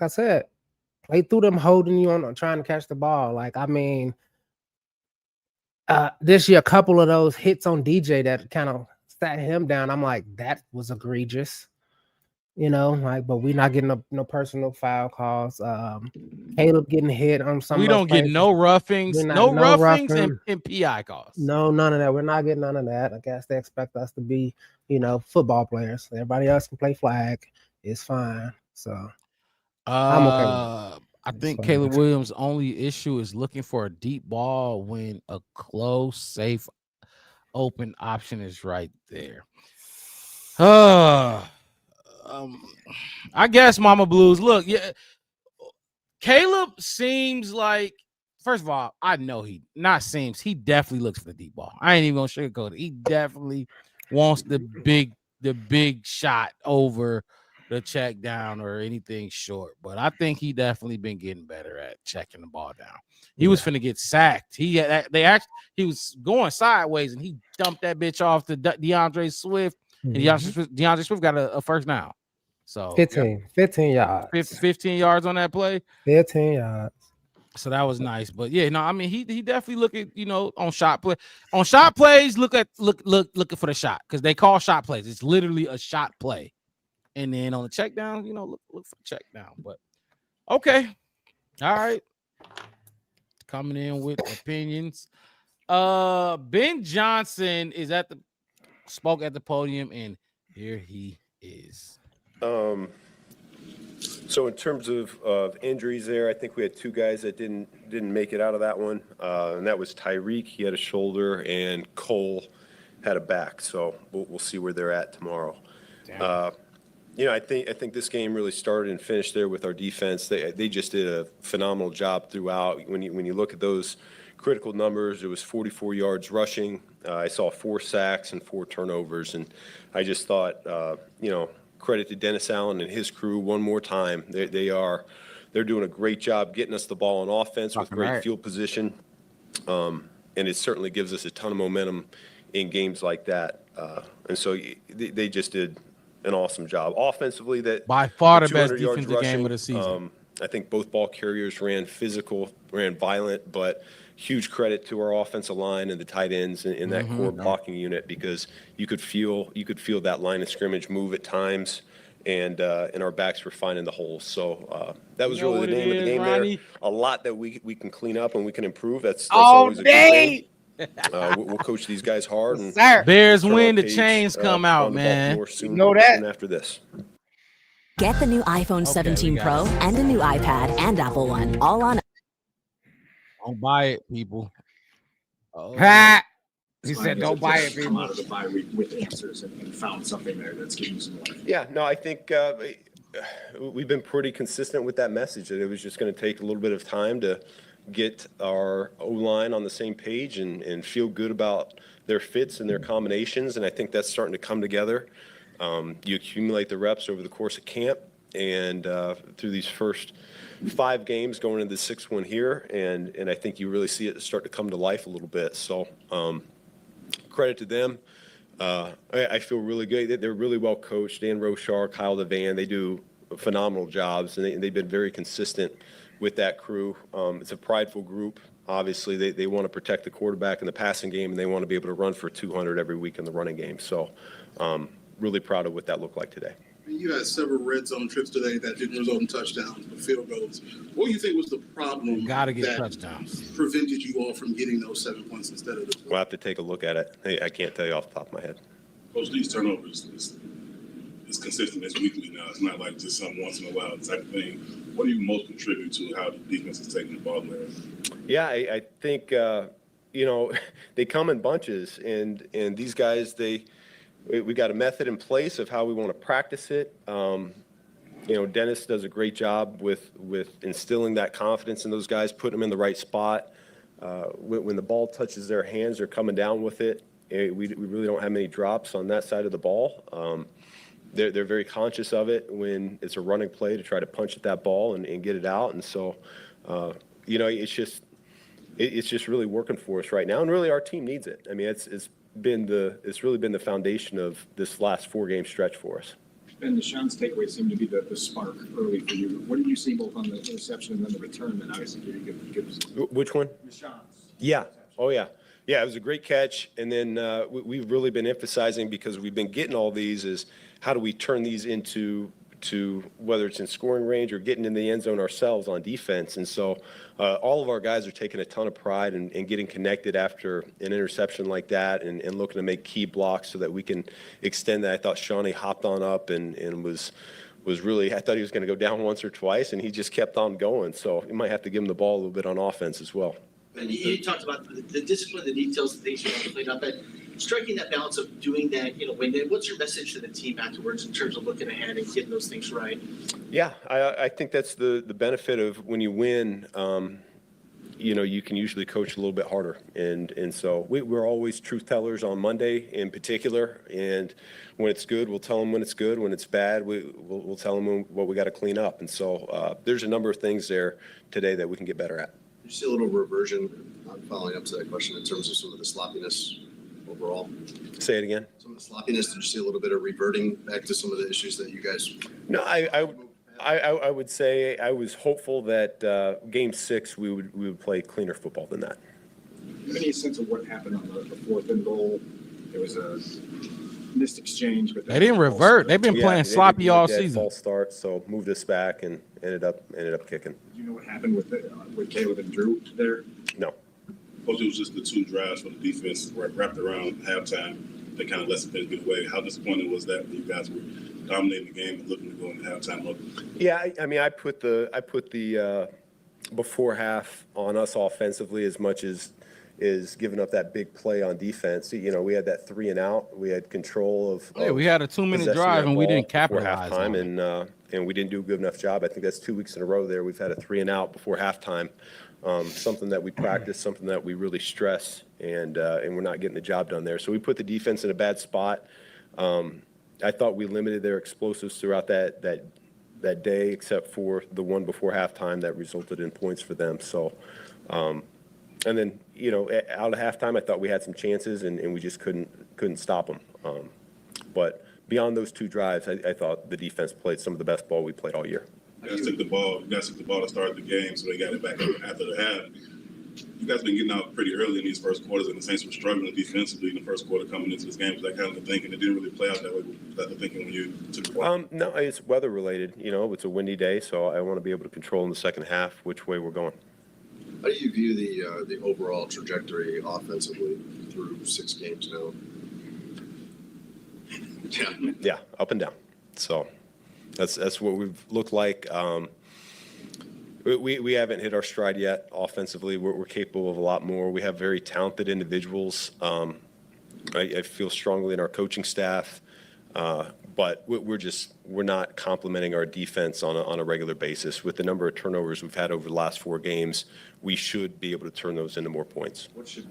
I said, play through them holding you on trying to catch the ball. Like, I mean, this year, a couple of those hits on DJ that kind of sat him down. I'm like, that was egregious, but we're not getting no personal foul calls. Caleb getting hit on some. We don't get no roughings, no roughings and PI calls. No, none of that. We're not getting none of that. I guess they expect us to be, football players. Everybody else can play flag. It's fine. So I'm okay with it. I think Caleb Williams' only issue is looking for a deep ball when a close, safe, open option is right there. I guess Mama Blues. Look, yeah, Caleb seems like, first of all, I know he definitely looks for the deep ball. I ain't even gonna sugarcoat it. He definitely wants the big shot over the check down or anything short, but I think he definitely been getting better at checking the ball down. He was finna get sacked. He was going sideways and he dumped that bitch off to DeAndre Swift, and DeAndre Swift got a first down. So 15 yards. 15 yards on that play. 15 yards. So that was nice. But yeah, no, I mean he definitely looking, on shot play. On shot plays, looking for the shot because they call shot plays. It's literally a shot play. And then on the check down, look for the check down. But okay. All right. Coming in with opinions. Ben Johnson spoke at the podium, and here he is. So in terms of injuries there, I think we had 2 guys that didn't make it out of that one. And that was Tyreek. He had a shoulder, and Cole had a back. So we'll see where they're at tomorrow. I think this game really started and finished there with our defense. They just did a phenomenal job throughout. When you look at those critical numbers, it was 44 yards rushing. I saw 4 sacks and 4 turnovers, and I just thought, credit to Dennis Allen and his crew one more time. They're doing a great job getting us the ball on offense with great field position, and it certainly gives us a ton of momentum in games like that. And so they just did an awesome job offensively. That by far the best defensive game of the season. I think both ball carriers ran physical, ran violent, but huge credit to our offensive line and the tight ends in that core blocking unit, because you could feel that line of scrimmage move at times, and our backs were finding the holes. So that was really the name of the game, Ronnie? There. A lot that we can clean up and we can improve. That's always a good thing. We'll coach these guys hard. And Bears win, the chains come out, man. You know that. After this. Get the new iPhone 17 Pro and a new iPad and Apple One, all on. Don't buy it, people. He said, "Don't buy it, people." Come out of the bye week with answers and found something there that's giving you some life. Yeah, no, I think we've been pretty consistent with that message that it was just going to take a little bit of time to get our O-line on the same page and feel good about their fits and their combinations, and I think that's starting to come together. You accumulate the reps over the course of camp, and through these first 5 games going into the 6th one here, and I think you really see it start to come to life a little bit. So credit to them. I feel really good. They're really well coached. Dan Rochar, Kyle Devan, they do phenomenal jobs, and they've been very consistent with that crew. It's a prideful group. Obviously, they want to protect the quarterback in the passing game, and they want to be able to run for 200 every week in the running game. So really proud of what that looked like today. You had several red zone trips today that didn't result in touchdowns, but field goals. What do you think was the problem Got to get that touchdowns. prevented you all from getting those 7 points instead of the We'll have to take a look at it. I can't tell you off the top of my head. Coach, these turnovers is consistent. It's weekly now. It's not like just some once in a while type of thing. What do you most contribute to how the defense is taking the ball there? Yeah, I think, they come in bunches, and these guys, we got a method in place of how we want to practice it. Dennis does a great job with instilling that confidence in those guys, putting them in the right spot. When the ball touches their hands, they're coming down with it. We really don't have many drops on that side of the ball. They're very conscious of it when it's a running play to try to punch at that ball and get it out. And so, it's just really working for us right now, and really our team needs it. I mean, it's really been the foundation of this last 4-game stretch for us. And Deshaun's takeaway seemed to be the spark early for you. What did you see both on the interception and then the return that obviously gives? Which one? Deshaun's. Yeah. Oh, yeah. Yeah, it was a great catch. And then we've really been emphasizing, because we've been getting all these, is how do we turn these into whether it's in scoring range or getting in the end zone ourselves on defense. And so all of our guys are taking a ton of pride in getting connected after an interception like that and looking to make key blocks so that we can extend that. I thought Shawnee hopped on up and was really, I thought he was going to go down once or twice, and he just kept on going. So you might have to give him the ball a little bit on offense as well. And you talked about the discipline, the details, the things you want to clean up, and striking that balance of doing that, what's your message to the team afterwards in terms of looking ahead and getting those things right? Yeah, I think that's the benefit of when you win. You can usually coach a little bit harder, and so we're always truth tellers on Monday in particular. And when it's good, we'll tell them when it's good. When it's bad, we'll tell them what we got to clean up. And so there's a number of things there today that we can get better at. You see a little reversion, following up to that question, in terms of some of the sloppiness overall? Say it again. Some of the sloppiness, did you see a little bit of reverting back to some of the issues that you guys? No, I would say I was hopeful that Game 6 we would play cleaner football than that. Any sense of what happened on the 4th and goal? There was a missed exchange, but they didn't revert. They've been playing sloppy all season. False start, so moved us back and ended up kicking. Do you know what happened with Caleb and Drew there? No. Coach, it was just the 2 drives for the defense wrapped around halftime. They kind of let some things get away. How disappointing was that when you guys were dominating the game and looking to go into halftime up? Yeah, I mean, I put the before half on us offensively as much as is giving up that big play on defense. We had that 3 and out. We had control of. We had a 2-minute drive and we didn't capitalize before halftime, and we didn't do a good enough job. I think that's 2 weeks in a row there. We've had a 3 and out before halftime. Something that we practice, something that we really stress, and we're not getting the job done there. So we put the defense in a bad spot. I thought we limited their explosives throughout that day, except for the one before halftime that resulted in points for them. So, and then out of halftime, I thought we had some chances, and we just couldn't stop them. But beyond those 2 drives, I thought the defense played some of the best ball we played all year. You guys took the ball to start the game, so they got it back after the half. You guys been getting out pretty early in these first quarters, and the Saints were struggling defensively in the first quarter coming into this game. Was that kind of the thinking? It didn't really play out that way. Was that the thinking when you took the ball? No, it's weather related. It's a windy day, so I want to be able to control in the second half which way we're going. How do you view the overall trajectory offensively through 6 games now? Yeah, up and down. So that's what we've looked like. We haven't hit our stride yet offensively. We're capable of a lot more. We have very talented individuals. I feel strongly in our coaching staff, but we're not complimenting our defense on a regular basis. With the number of turnovers we've had over the last 4 games, we should be able to turn those into more points.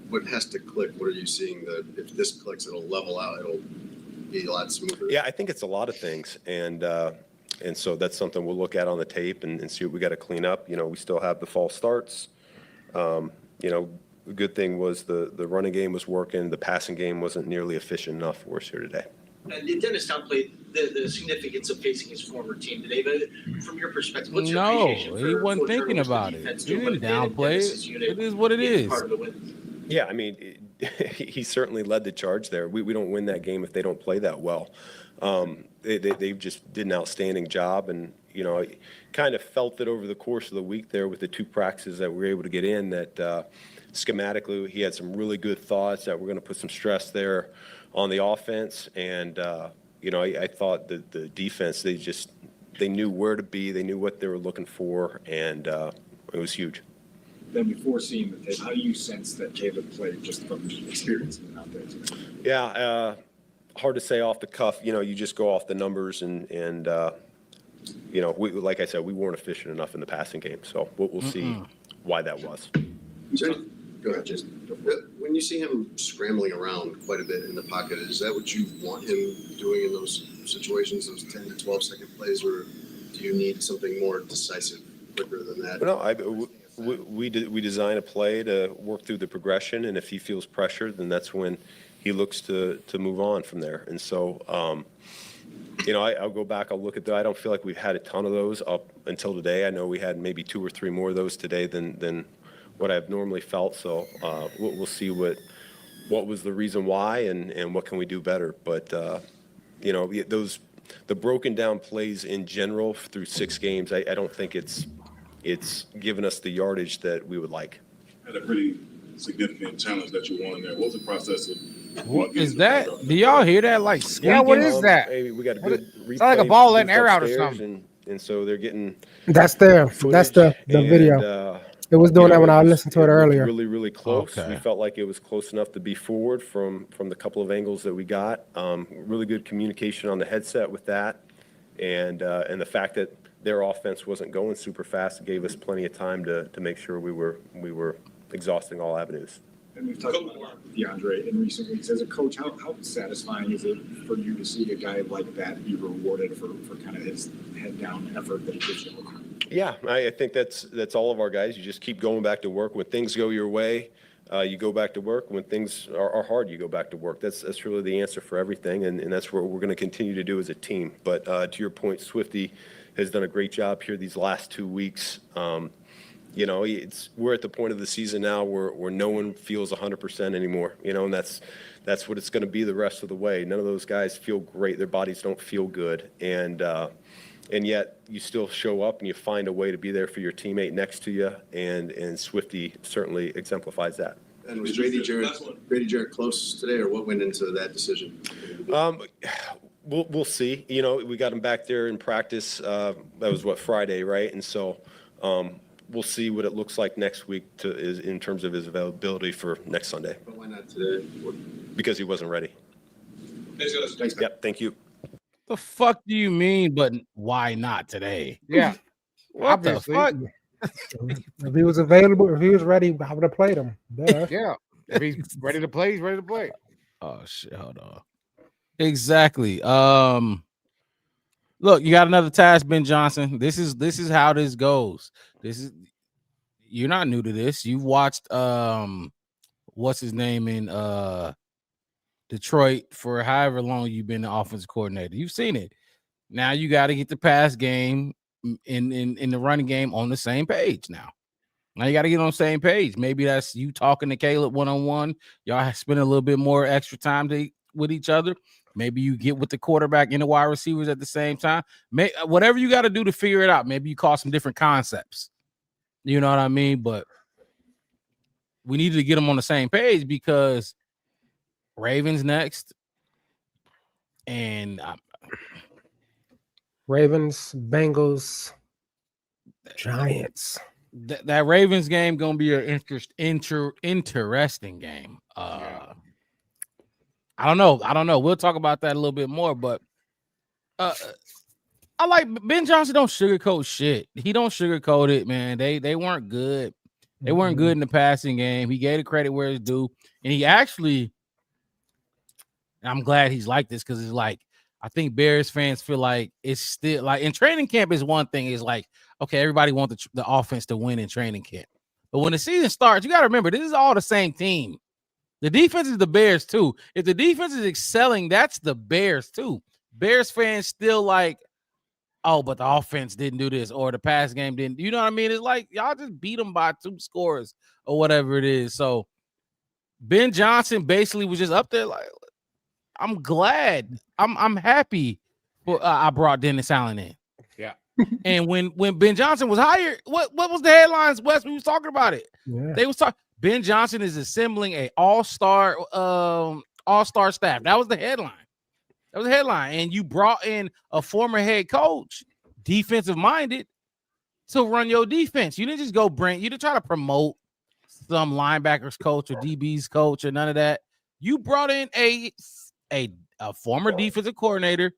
What has to click? What are you seeing that if this clicks, it'll level out? It'll be a lot smoother? Yeah, I think it's a lot of things, and And so that's something we'll look at on the tape and see what we got to clean up. You know, we still have the false starts. You know, the good thing was the running game was working. The passing game wasn't nearly efficient enough for us here today. And Dennis downplayed the significance of facing his former team today. But from your perspective, what's your appreciation for he wasn't thinking about it. He didn't downplay it. It is what it is. Yeah, I mean, he certainly led the charge there. We don't win that game if they don't play that well. They just did an outstanding job, and you know, I kind of felt it over the course of the week there with the 2 practices that we were able to get in. That schematically, he had some really good thoughts that we're going to put some stress there on the offense, and you know, I thought that the defense, they knew where to be, they knew what they were looking for, and it was huge. Then before seeing the tape, how do you sense that Caleb played just from experiencing out there today? Yeah, hard to say off the cuff. You know, you just go off the numbers, and you know, like I said, we weren't efficient enough in the passing game, so we'll see why that was. Go ahead, Jason. When you see him scrambling around quite a bit in the pocket, is that what you want him doing in those situations, those 10 to 12 second plays, or do you need something more decisive, quicker than that? No, we design a play to work through the progression, and if he feels pressured, then that's when he looks to move on from there. And so, you know, I'll go back, I'll look at that. I don't feel like we've had a ton of those up until today. I know we had maybe 2 or 3 more of those today than what I've normally felt. So we'll see what was the reason why and what can we do better. But, you know, the broken down plays in general through 6 games, I don't think it's given us the yardage that we would like. Had a pretty significant challenge that you won there. What was the process of? What is that? Do y'all hear that? Like, squeaking? Yeah, what is that? Hey, we got a good replay. It's like a ball letting air out or something. And so they're getting. That's the video. It was doing that when I listened to it earlier. Really, really close. Okay. We felt like it was close enough to be forward from the couple of angles that we got. Really good communication on the headset with that, and the fact that their offense wasn't going super fast gave us plenty of time to make sure we were exhausting all avenues. And we've talked about DeAndre in recent weeks. As a coach, how satisfying is it for you to see a guy like that be rewarded for kind of his head down effort that he gives you? Yeah, I think that's all of our guys. You just keep going back to work. When things go your way, you go back to work. When things are hard, you go back to work. That's really the answer for everything, and that's what we're going to continue to do as a team. But to your point, Swifty has done a great job here these last 2 weeks. You know, we're at the point of the season now where no one feels 100% anymore. You know, and that's what it's going to be the rest of the way. None of those guys feel great. Their bodies don't feel good, and yet you still show up and you find a way to be there for your teammate next to you, and Swifty certainly exemplifies that. And was Grady Jarrett close today, or what went into that decision? We'll see. You know, we got him back there in practice. That was Friday, right? And so we'll see what it looks like next week in terms of his availability for next Sunday. But why not today? Because he wasn't ready. Thanks. Yep. Thank you. The fuck do you mean? But why not today? Yeah. What Obviously. the fuck? If he was available, if he was ready, I would have played him. Duh. Yeah. If he's ready to play, he's ready to play. Oh shit! Hold on. Exactly. Look, you got another task, Ben Johnson. This is how this goes. You're not new to this. You've watched what's his name in Detroit for however long you've been the offensive coordinator. You've seen it. Now you got to get the pass game in the running game on the same page now. Now you got to get on the same page. Maybe that's you talking to Caleb one-on-one. Y'all spend a little bit more extra time with each other. Maybe you get with the quarterback and the wide receivers at the same time. Whatever you got to do to figure it out. Maybe you call some different concepts. You know what I mean? But we needed to get them on the same page because Ravens next. And Ravens, Bengals, Giants. That Ravens game gonna be an interesting game. I don't know. We'll talk about that a little bit more, but I like Ben Johnson. Don't sugarcoat shit. He don't sugarcoat it, man. They weren't good. They weren't good in the passing game. He gave the credit where it's due, and he actually. I'm glad he's like this because it's like I think Bears fans feel like it's still like in training camp is one thing. Is like, okay, everybody wants the offense to win in training camp. But when the season starts, you got to remember, this is all the same team. The defense is the Bears too. If the defense is excelling, that's the Bears too. Bears fans still like, oh, but the offense didn't do this or the pass game didn't. You know what I mean? It's like y'all just beat them by 2 scores or whatever it is. So Ben Johnson basically was just up there like, I'm glad. I'm happy I brought Dennis Allen in. Yeah. And when Ben Johnson was hired, what was the headlines, Wes? We was talking about it. Yeah. They was talking Ben Johnson is assembling a all-star staff. That was the headline. That was the headline. And you brought in a former head coach, defensive-minded, to run your defense. You didn't just you didn't try to promote some linebackers coach or DBs coach or none of that. You brought in a former defensive coordinator,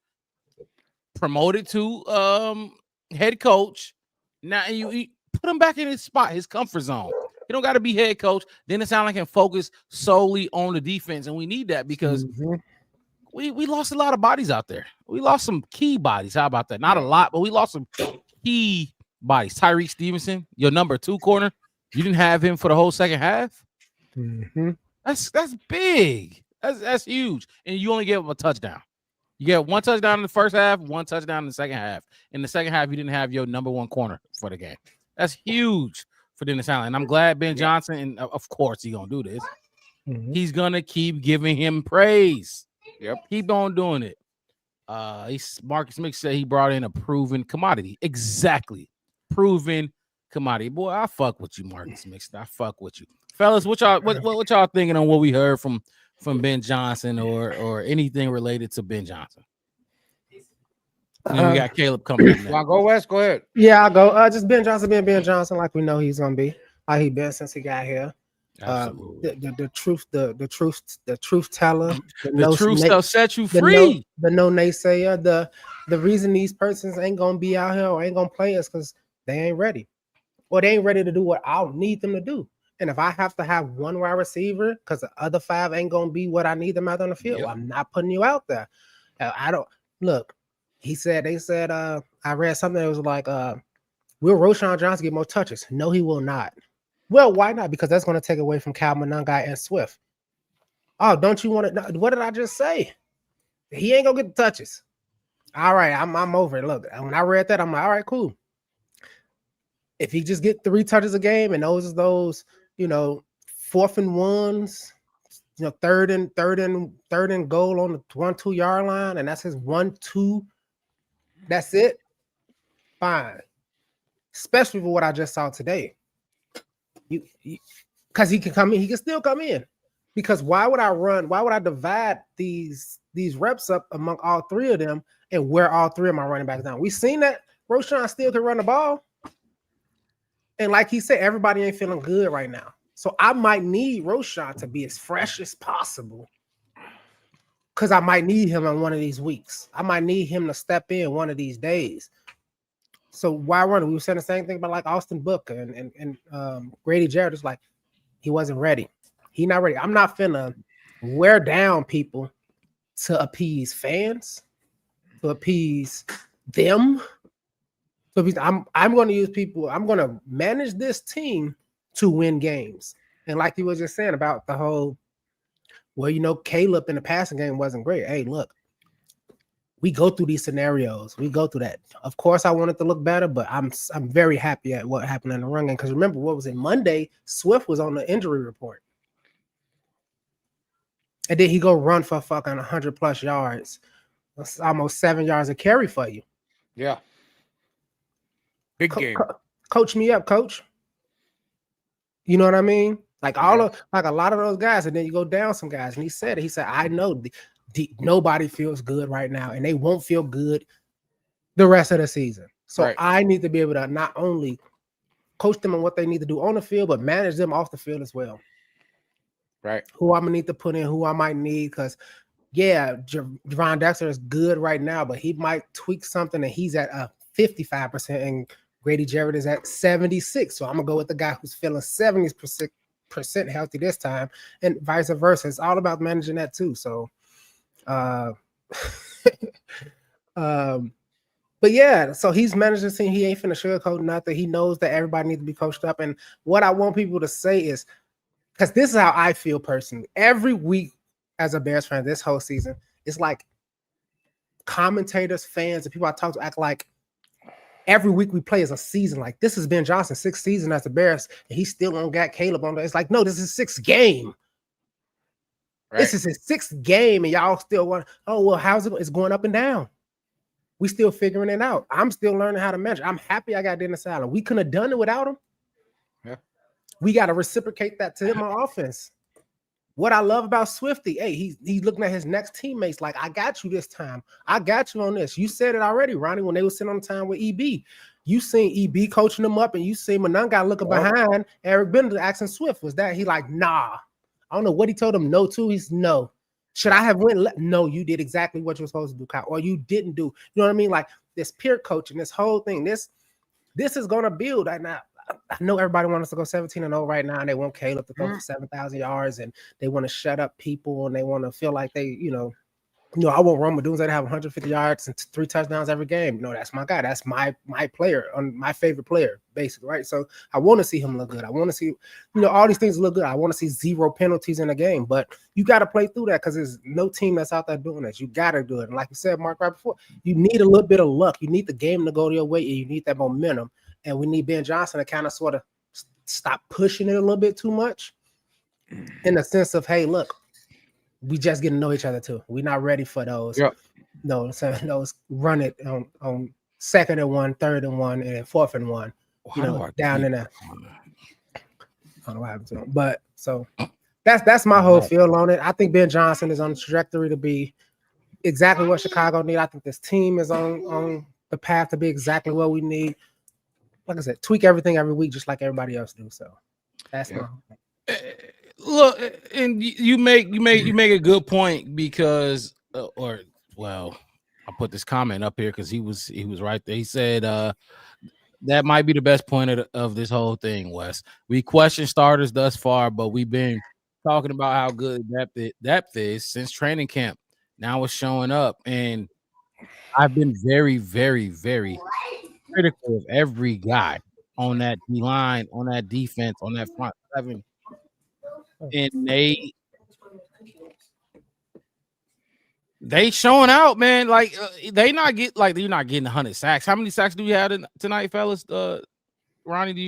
promoted to head coach. Now you put him back in his spot, his comfort zone. He don't got to be head coach. Dennis Allen can focus solely on the defense, and we need that because we lost a lot of bodies out there. We lost some key bodies. How about that? Not a lot, but we lost some key bodies. Tyreek Stevenson, your number 2 corner. You didn't have him for the whole second half. That's big. That's huge. And you only gave him a touchdown. You get 1 touchdown in the first half, 1 touchdown in the second half. In the second half, you didn't have your number 1 corner for the game. That's huge for Dennis Allen. And I'm glad Ben Johnson, and of course he's gonna do this. He's gonna keep giving him praise. Yep. Keep on doing it. Marcus Mix said he brought in a proven commodity. Exactly. Proven commodity. Boy, I fuck with you, Marcus Mix. I fuck with you. Fellas, what y'all thinking on what we heard from Ben Johnson or anything related to Ben Johnson? And then we got Caleb coming up now. Go West, go ahead. Yeah, I'll go. Just Ben Johnson being Ben Johnson, like we know he's gonna be, like he been since he got here. The truth teller. The truth shall set you free. The no naysayer. The reason these persons ain't gonna be out here or ain't gonna play is because they ain't ready. Or they ain't ready to do what I'll need them to do. And if I have to have 1 wide receiver because the other 5 ain't gonna be what I need them out on the field, I'm not putting you out there. I don't look. They said, I read something that was like, will Roschon Johnson get more touches? No, he will not. Well, why not? Because that's going to take away from Cal Monangai and Swift. Oh, don't you want to? What did I just say? He ain't gonna get the touches. All right, I'm over it. Look, when I read that, I'm like, all right, cool. If he just get 3 touches a game and those 4th and 1s, third and goal on the 1-2 yard line, and that's his 1-2. That's it. Fine. Especially for what I just saw today. Because he can come in, he can still come in. Because why would I divide these reps up among all 3 of them and wear all 3 of my running backs down? We've seen that Roschon still can run the ball. And like he said, everybody ain't feeling good right now. So I might need Roschon to be as fresh as possible. Because I might need him on one of these weeks. I might need him to step in one of these days. So why run? We were saying the same thing about like Austin Booker and Grady Jarrett. It's like he wasn't ready. He not ready. I'm not finna wear down people to appease fans, to appease them. So I'm going to use people. I'm going to manage this team to win games. And like you was just saying about the whole, Caleb in the passing game wasn't great. Hey, look, we go through these scenarios. We go through that. Of course, I want it to look better, but I'm very happy at what happened in the run game. Because remember, what was it? Monday, Swift was on the injury report. And then he go run for fucking 100+ yards. That's almost 7 yards a carry for you. Yeah. Big game. Coach me up, coach. You know what I mean? Like a lot of those guys, and then you go down some guys. And he said, I know nobody feels good right now, and they won't feel good the rest of the season. So I need to be able to not only coach them on what they need to do on the field, but manage them off the field as well. Right. Who I'm gonna need to put in, who I might need, because Javon Dexter is good right now, but he might tweak something, and he's at a 55%, and Grady Jarrett is at 76. So I'm gonna go with the guy who's feeling 70% healthy this time, and vice versa. It's all about managing that too. So But yeah, so he's managed the team. He ain't finna sugarcoat nothing. He knows that everybody needs to be coached up. And what I want people to say is, because this is how I feel personally. Every week as a Bears fan, this whole season, it's like commentators, fans, and people I talk to act like every week we play is a season. Like, this is Ben Johnson's 6th season as the Bears, and he still don't got Caleb on there. It's like, no, this is 6th game. Right. This is his 6th game, and y'all still want, oh, well, how's it? It's going up and down. We still figuring it out. I'm still learning how to measure. I'm happy I got Dennis Allen. We couldn't have done it without him. Yeah. We got to reciprocate that to him on offense. What I love about Swifty, hey, he's looking at his next teammates like, I got you this time. I got you on this. You said it already, Ronnie, when they were sitting on the time with EB. You seen EB coaching them up, and you seen Monangai looking behind Eric Bender asking Swift, was that? He like, nah. I don't know what he told him no to. He's no. Should I have went? No, you did exactly what you were supposed to do, Kyle, or you didn't do. You know what I mean? Like this peer coaching, this whole thing, this is going to build. I know everybody wants us to go 17-0 right now, and they want Caleb to throw for 7,000 yards, and they want to shut up people, and they want to feel like they, I want Rome Odunze to have 150 yards and 3 touchdowns every game. No, that's my guy. That's my player, my favorite player, basically, right? So I want to see him look good. I want to see, all these things look good. I want to see 0 penalties in a game, but you got to play through that because there's no team that's out there doing this. You got to do it. And like you said, Mark, right before, you need a little bit of luck. You need the game to go your way, and you need that momentum. And we need Ben Johnson to kind of sort of stop pushing it a little bit too much in the sense of, hey, look, we just getting to know each other too. We're not ready for those. Yep. No, so those run it on 2nd and 1, 3rd and 1, and 4th and 1. Down in there. I don't know what happened to him, but so that's my whole feel on it. I think Ben Johnson is on the trajectory to be exactly what Chicago need. I think this team is on the path to be exactly what we need. Like I said, tweak everything every week, just like everybody else do. So that's my. Look, and you make a good point because, I'll put this comment up here because he was right there. He said that might be the best point of this whole thing, Wes. We question starters thus far, but we've been talking about how good depth is since training camp. Now it's showing up, and I've been very, very, very critical of every guy on that D line, on that defense, on that front 7. And they showing out, man. Like you're not getting 100 sacks. How many sacks do we have tonight, fellas? Ronnie, do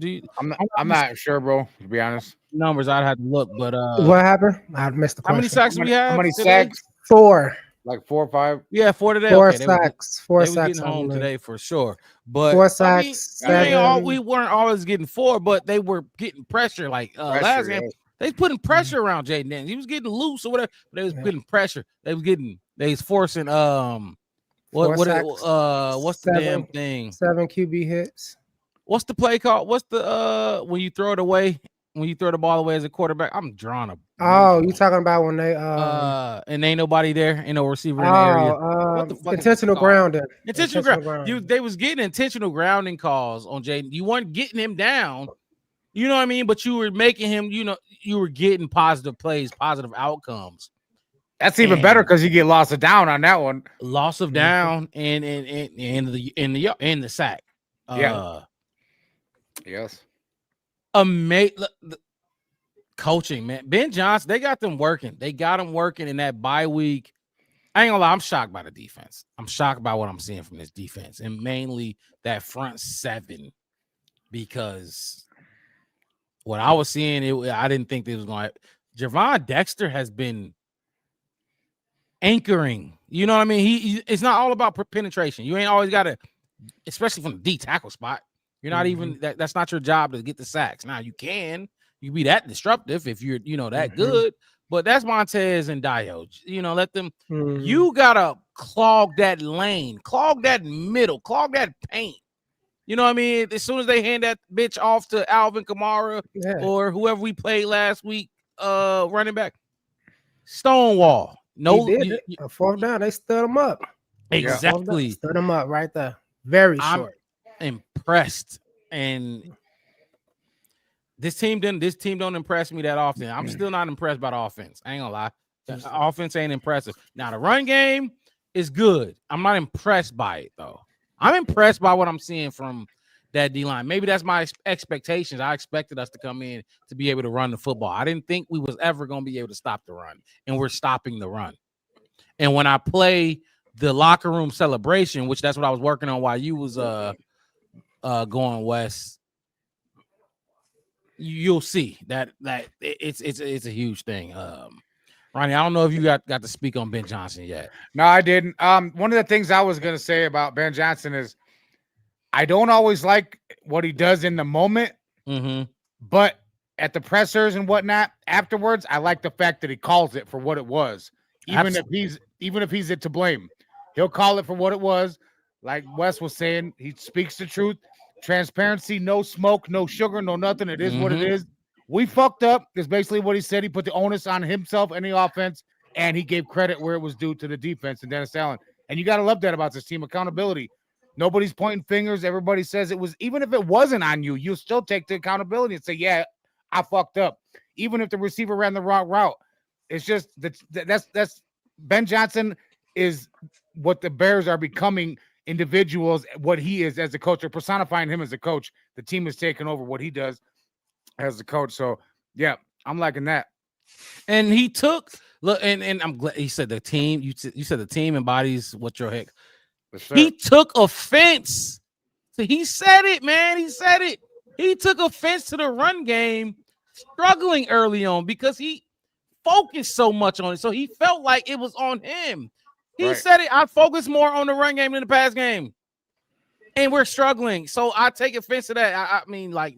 you? I'm not sure, bro. To be honest, numbers I'd have to look. But what happened? I missed the question. How many sacks do we have? How many today? sacks? 4. Like 4 or 5. Yeah, 4 today. 4 okay, sacks. 4 sacks. Getting home today for sure. But 4 sacks. We weren't always getting 4, but they were getting pressure. Like last game, they was putting pressure around Jaden Daniels. He was getting loose or whatever. But they was putting pressure. They was forcing what's the damn thing? 7 QB hits. What's the play called? What's the when you throw it away? When you throw the ball away as a quarterback, I'm drawing a. Oh, you talking about when they and ain't nobody there, ain't no receiver in the area. What the fuck intentional grounding. Intentional ground. They was getting intentional grounding calls on Jaden. You weren't getting him down, you know what I mean? But you were making him, you were getting positive plays, positive outcomes. That's even better because you get loss of down on that one. Loss of down and the sack. Yes. Amazing coaching, man. Ben Johnson, they got them working. They got them working in that bye week. I ain't gonna lie, I'm shocked by the defense. I'm shocked by what I'm seeing from this defense, and mainly that front 7, because what I was seeing, I didn't think they was going to. Javon Dexter has been anchoring. You know what I mean? It's not all about penetration. You ain't always got to, especially from the D tackle spot. You're not even that's not your job to get the sacks. Now you can be that disruptive if you're that good, but that's Montez and Dio. Let them. You gotta clog that lane, clog that middle, clog that paint. You know what I mean? As soon as they hand that bitch off to Alvin Kamara or whoever we played last week, running back, Stonewall. No, a 4th down, they stood them up. Exactly, stood them up right there. Very short. Impressed, and this team don't impress me that often. I'm still not impressed by the offense. I ain't gonna lie. Offense ain't impressive. Now the run game is good. I'm not impressed by it though. I'm impressed by what I'm seeing from that D-line. Maybe that's my expectations. I expected us to come in to be able to run the football. I didn't think we was ever going to be able to stop the run, and we're stopping the run. And when I play the locker room celebration, which that's what I was working on while you was going west, you'll see that it's a huge thing. Ronnie, I don't know if you got to speak on Ben Johnson yet. No, I didn't. One of the things I was going to say about Ben Johnson is I don't always like what he does in the moment, but at the pressers and whatnot afterwards, I like the fact that he calls it for what it was. Even if he's to blame, he'll call it for what it was. Like Wes was saying, he speaks the truth. Transparency, no smoke, no sugar, no nothing. It is what it is. We fucked up is basically what he said. He put the onus on himself and the offense, and he gave credit where it was due to the defense and Dennis Allen. And you got to love that about this team. Accountability. Nobody's pointing fingers. Everybody says it was, even if it wasn't on you, you'll still take the accountability and say, yeah, I fucked up. Even if the receiver ran the wrong route. It's just that's Ben Johnson is what the Bears are becoming individuals, what he is as a coach, or personifying him as a coach. The team is taking over what he does as a coach. So yeah, I'm liking that. And he took and I'm glad he said the team. You said the team embodies what your heck. He took offense. So he said it, man. He said it. He took offense to the run game, struggling early on because he focused so much on it. So he felt like it was on him. He said it. I focus more on the run game than the pass game, and we're struggling. So I take offense to that. I mean, like,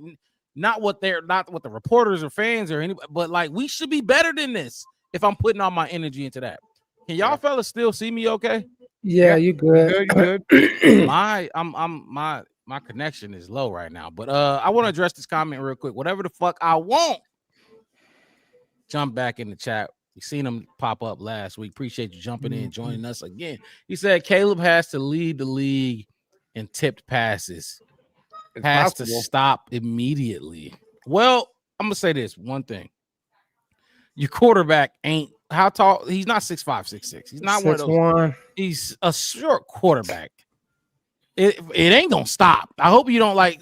not what the reporters or fans or anybody, but like we should be better than this. If I'm putting all my energy into that, can y'all fellas still see me? Okay. Yeah, you good. Good. My connection is low right now, but I want to address this comment real quick. Whatever the fuck I want. Jump back in the chat. We seen him pop up last week. Appreciate you jumping in, joining us again. He said Caleb has to lead the league in tipped passes. Has to stop immediately. Well, I'm gonna say this one thing. Your quarterback ain't how tall? He's not 6'5", 6'6". He's not 6'1". one of those. He's a short quarterback. It ain't gonna stop. I hope you don't like.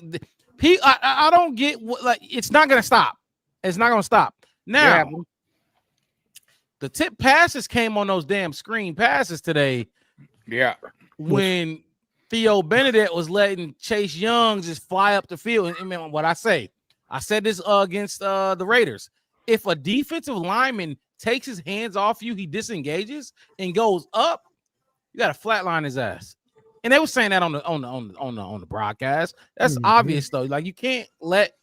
I don't get what, like, it's not gonna stop. It's not gonna stop. Now, the tip passes came on those damn screen passes today. Yeah. When Theo Benedict was letting Chase Young just fly up the field. And what I say, I said this against the Raiders. If a defensive lineman takes his hands off you, he disengages and goes up, you got to flatline his ass. And they were saying that on the broadcast. That's obvious though. Like, you can't let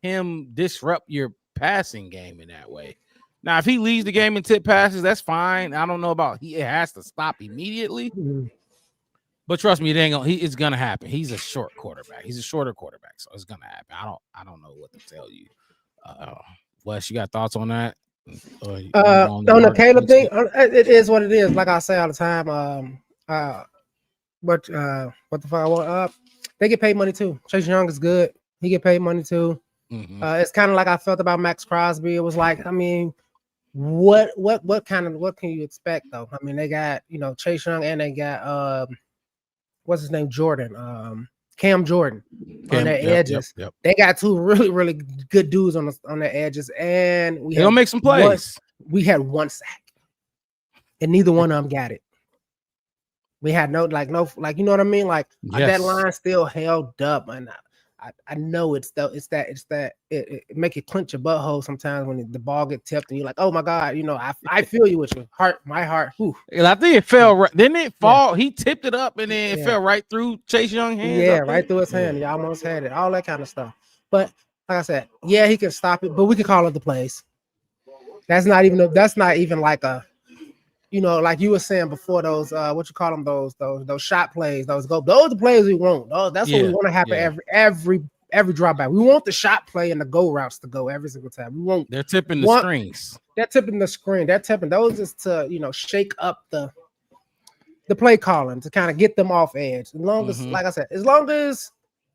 him disrupt your passing game in that way. Now, if he leads the game in tip passes, that's fine. I don't know about it has to stop immediately. But trust me, it's gonna happen. He's a short quarterback. He's a shorter quarterback, so it's gonna happen. I don't know what to tell you. Wes, you got thoughts on that? On the Caleb thing, it is what it is. Like I say all the time. What the fuck I want? They get paid money too. Chase Young is good. He get paid money too. It's kind of like I felt about Max Crosby. It was like, I mean, what can you expect though? I mean, they got, Chase Young, and they got what's his name, Jordan, Cam Jordan on their edges. Yep. They got two really, really good dudes on their edges, and they'll make some plays. We had one sack, and neither one of them got it. We had no, you know what I mean? Like, that line still held up, and I know it's that it make you clench your butthole sometimes when the ball get tipped and you're like, oh my God, I feel you with your heart, my heart. Whew. And I think it fell right. Didn't it fall? Yeah. He tipped it up and then it fell right through Chase Young's hand. Yeah, right through his hand. He almost had it. All that kind of stuff. But like I said, yeah, he can stop it, but we can call it the plays. That's not even like a, like you were saying before, those what you call them, those shot plays, those are the plays we want. That's what we want to happen every drop back. We want the shot play and the go routes to go every single time. We want they're tipping the screens. They're tipping the screen. They're tipping those is to shake up the play calling to kind of get them off edge. As long as, like I said, as long as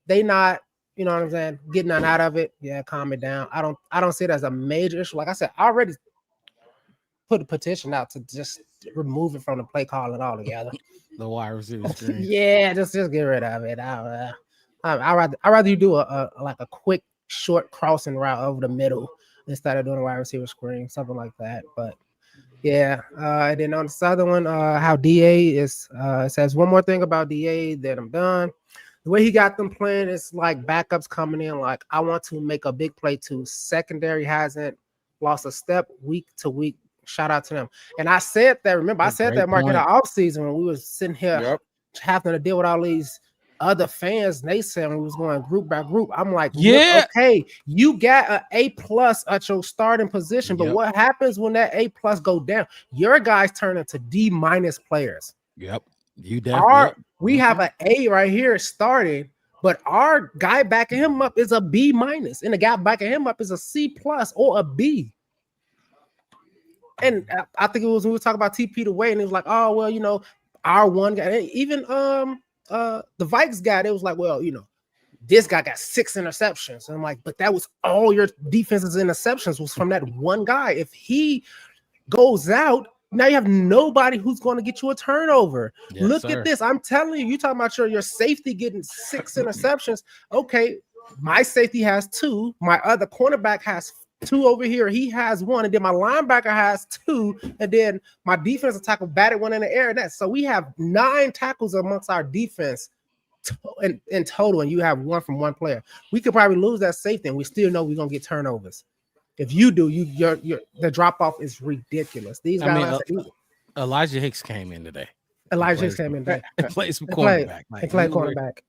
they not, you know what I'm saying, getting none out of it, calm it down. I don't see it as a major issue. Like I said, already put a petition out to just remove it from the play calling altogether. The wide receiver screen. Yeah, just get rid of it. I'd rather you do a quick short crossing route over the middle instead of doing a wide receiver screen, something like that. But yeah, and then on this other one, how DA is it says one more thing about DA, then I'm done. The way he got them playing is like backups coming in. Like, I want to make a big play too. Secondary hasn't lost a step week to week. Shout out to them. And I said that, remember, I said that, Mark, in the offseason when we was sitting here having to deal with all these other fans. They said when we was going group by group, I'm like, yeah, okay, you got an A+ at your starting position, but what happens when that A+ go down? Your guys turn into D- players. Yep, you definitely. We have an A right here starting, but our guy backing him up is a B-, and the guy backing him up is a C+ or a B. And I think it was when we were talking about TP the way, and it was like, oh well, you know, our one guy, even the Vikes guy, it was like, well, you know, this guy got 6 interceptions. And I'm like, but that was all your defense's interceptions was from that one guy. If he goes out, now you have nobody who's going to get you a turnover. Yes, Look at this. I'm telling you, talking about your safety getting 6 interceptions. Okay, my safety has 2. My other cornerback has 2 over here. He has 1, and then my linebacker has 2, and then my defensive tackle batted 1 in the air. So we have 9 tackles amongst our defense in total, and you have 1 from 1 player. We could probably lose that safety, and we still know we're gonna get turnovers. If you do, the drop off is ridiculous. These guys. Elijah Hicks came in today. Elijah Hicks came in today. Played some cornerback. He played cornerback.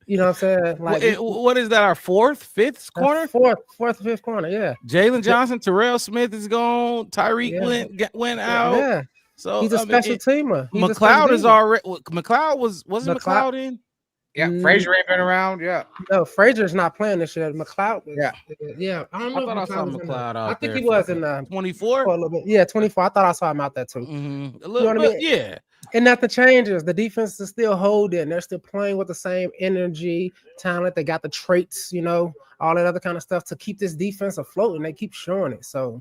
You know what I'm saying? Like, what is that? Our 4th, 5th corner? 4th, 5th corner. Yeah. Jalen Johnson, Terrell Smith is gone. Tyreek went out. Yeah. So he's a special teamer. McLeod is already. McLeod wasn't McLeod in? Yeah, Frazier ain't been around. Yeah. No, Frazier's not playing this year. McLeod. Yeah. I don't know. I saw McLeod out. I think he was in 24. A little bit. Yeah, 24. I thought I saw him out there too. Mm-hmm. A little bit, yeah. And nothing changes. The defense is still holding. They're still playing with the same energy, talent. They got the traits, you know, all that other kind of stuff to keep this defense afloat, and they keep showing it. So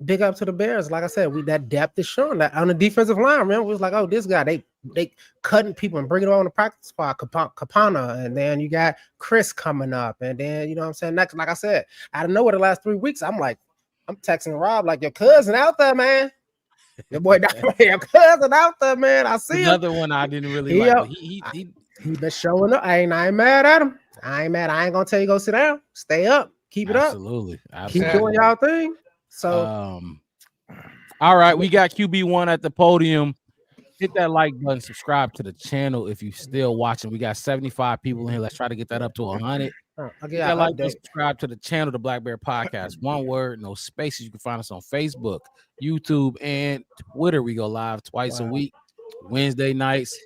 big up to the Bears. Like I said, that depth is showing that on the defensive line. Remember, we was like, oh, this guy, they cutting people and bringing it on the practice squad, Capana, and then you got Chris coming up, and then, you know what I'm saying, next, like I said, out of nowhere the last 3 weeks, I'm texting Rob like, your cousin out there, man. Your boy, your cousin out there, man. I see another one I didn't really like. He been showing up. I ain't mad at him. I ain't mad. I ain't gonna tell you go sit down. Stay up. Keep it up. Absolutely. Keep doing y'all thing. So, all right, we got QB1 at the podium. Hit that like button. Subscribe to the channel if you're still watching. We got 75 people in here. Let's try to get that up to 100. Subscribe to the channel, the Black Bear Podcast. One word, no spaces. You can find us on Facebook, YouTube, and Twitter. We go live twice a week, Wednesday nights.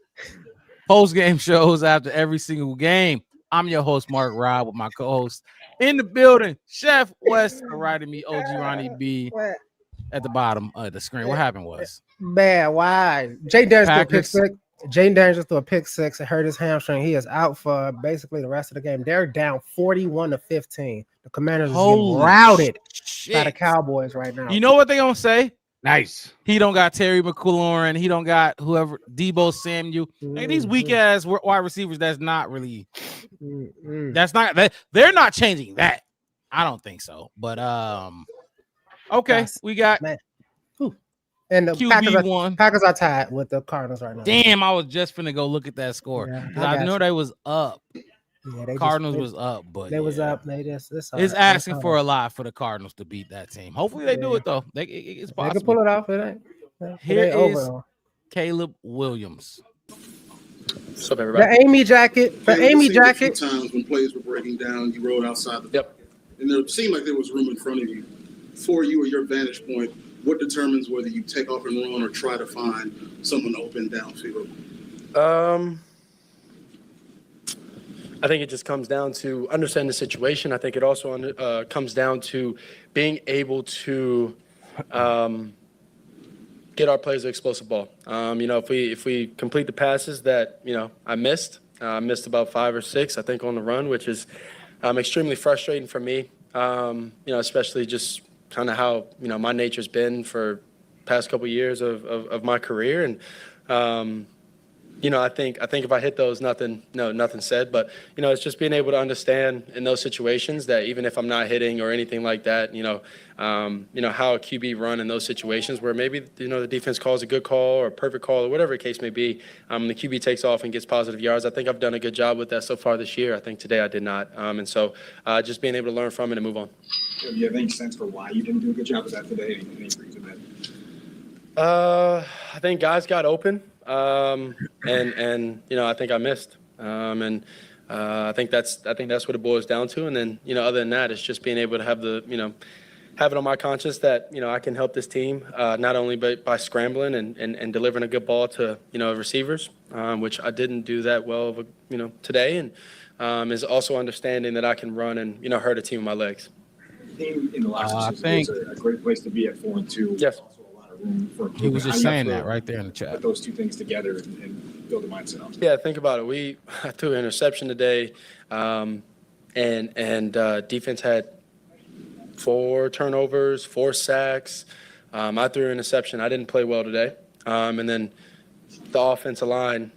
Post-game shows after every single game. I'm your host, Mark Rob, with my co-host in the building, Chef West, riding me, OG Ronnie B, at the bottom of the screen. What happened was? Man, why? Jay Daniels threw a pick six. Jay Daniels threw a pick 6 and hurt his hamstring. He is out for basically the rest of the game. They're down 41-15. The Commanders are getting routed by the Cowboys right now. You know what they gonna say? Nice. He don't got Terry McLaurin. He don't got whoever, Debo Samuel. Like these weak ass wide receivers. That's not really. That's not that. They're not changing that. I don't think so. But okay, we got. And the Packers are tied with the Cardinals right now. Damn, I was just finna go look at that score. Yeah, I know they was up. Yeah, Cardinals was up, but they was up. It's asking for a lot for the Cardinals to beat that team. Hopefully they do it though. It's possible. They can pull it off. It ain't. Here is Caleb Williams. What's up, everybody? The Amy jacket. The Amy jacket. Times when plays were breaking down, you rode outside the and there seemed like there was room in front of you. For you or your vantage point, what determines whether you take off and run or try to find someone open downfield? I think it just comes down to understanding the situation. I think it also comes down to being able to get our players an explosive ball. If we complete the passes that I missed about 5 or 6, I think, on the run, which is extremely frustrating for me. Especially just kind of how, my nature's been for past couple years of my career. And, I think if I hit those, nothing said, but, it's just being able to understand in those situations that even if I'm not hitting or anything like that, how a QB run in those situations where maybe, the defense calls a good call or a perfect call or whatever the case may be, the QB takes off and gets positive yards. I think I've done a good job with that so far this year. I think today I did not. And so just being able to learn from it and move on. Do you have any sense for why you didn't do a good job with that today? Any reason that? I think guys got open. And I think I missed. I think that's what it boils down to. And then, other than that, it's just being able to have have it on my conscience that, I can help this team, not only by scrambling and delivering a good ball to, receivers, which I didn't do that well, today. And is also understanding that I can run and, hurt a team with my legs. Team in the last season is a great place to be at 4-2. Yes. He was just saying that right there in the chat. Put those two things together and build a mindset up. Yeah, think about it. I threw an interception today, and defense had 4 turnovers, 4 sacks. I threw an interception. I didn't play well today. And then the offensive line,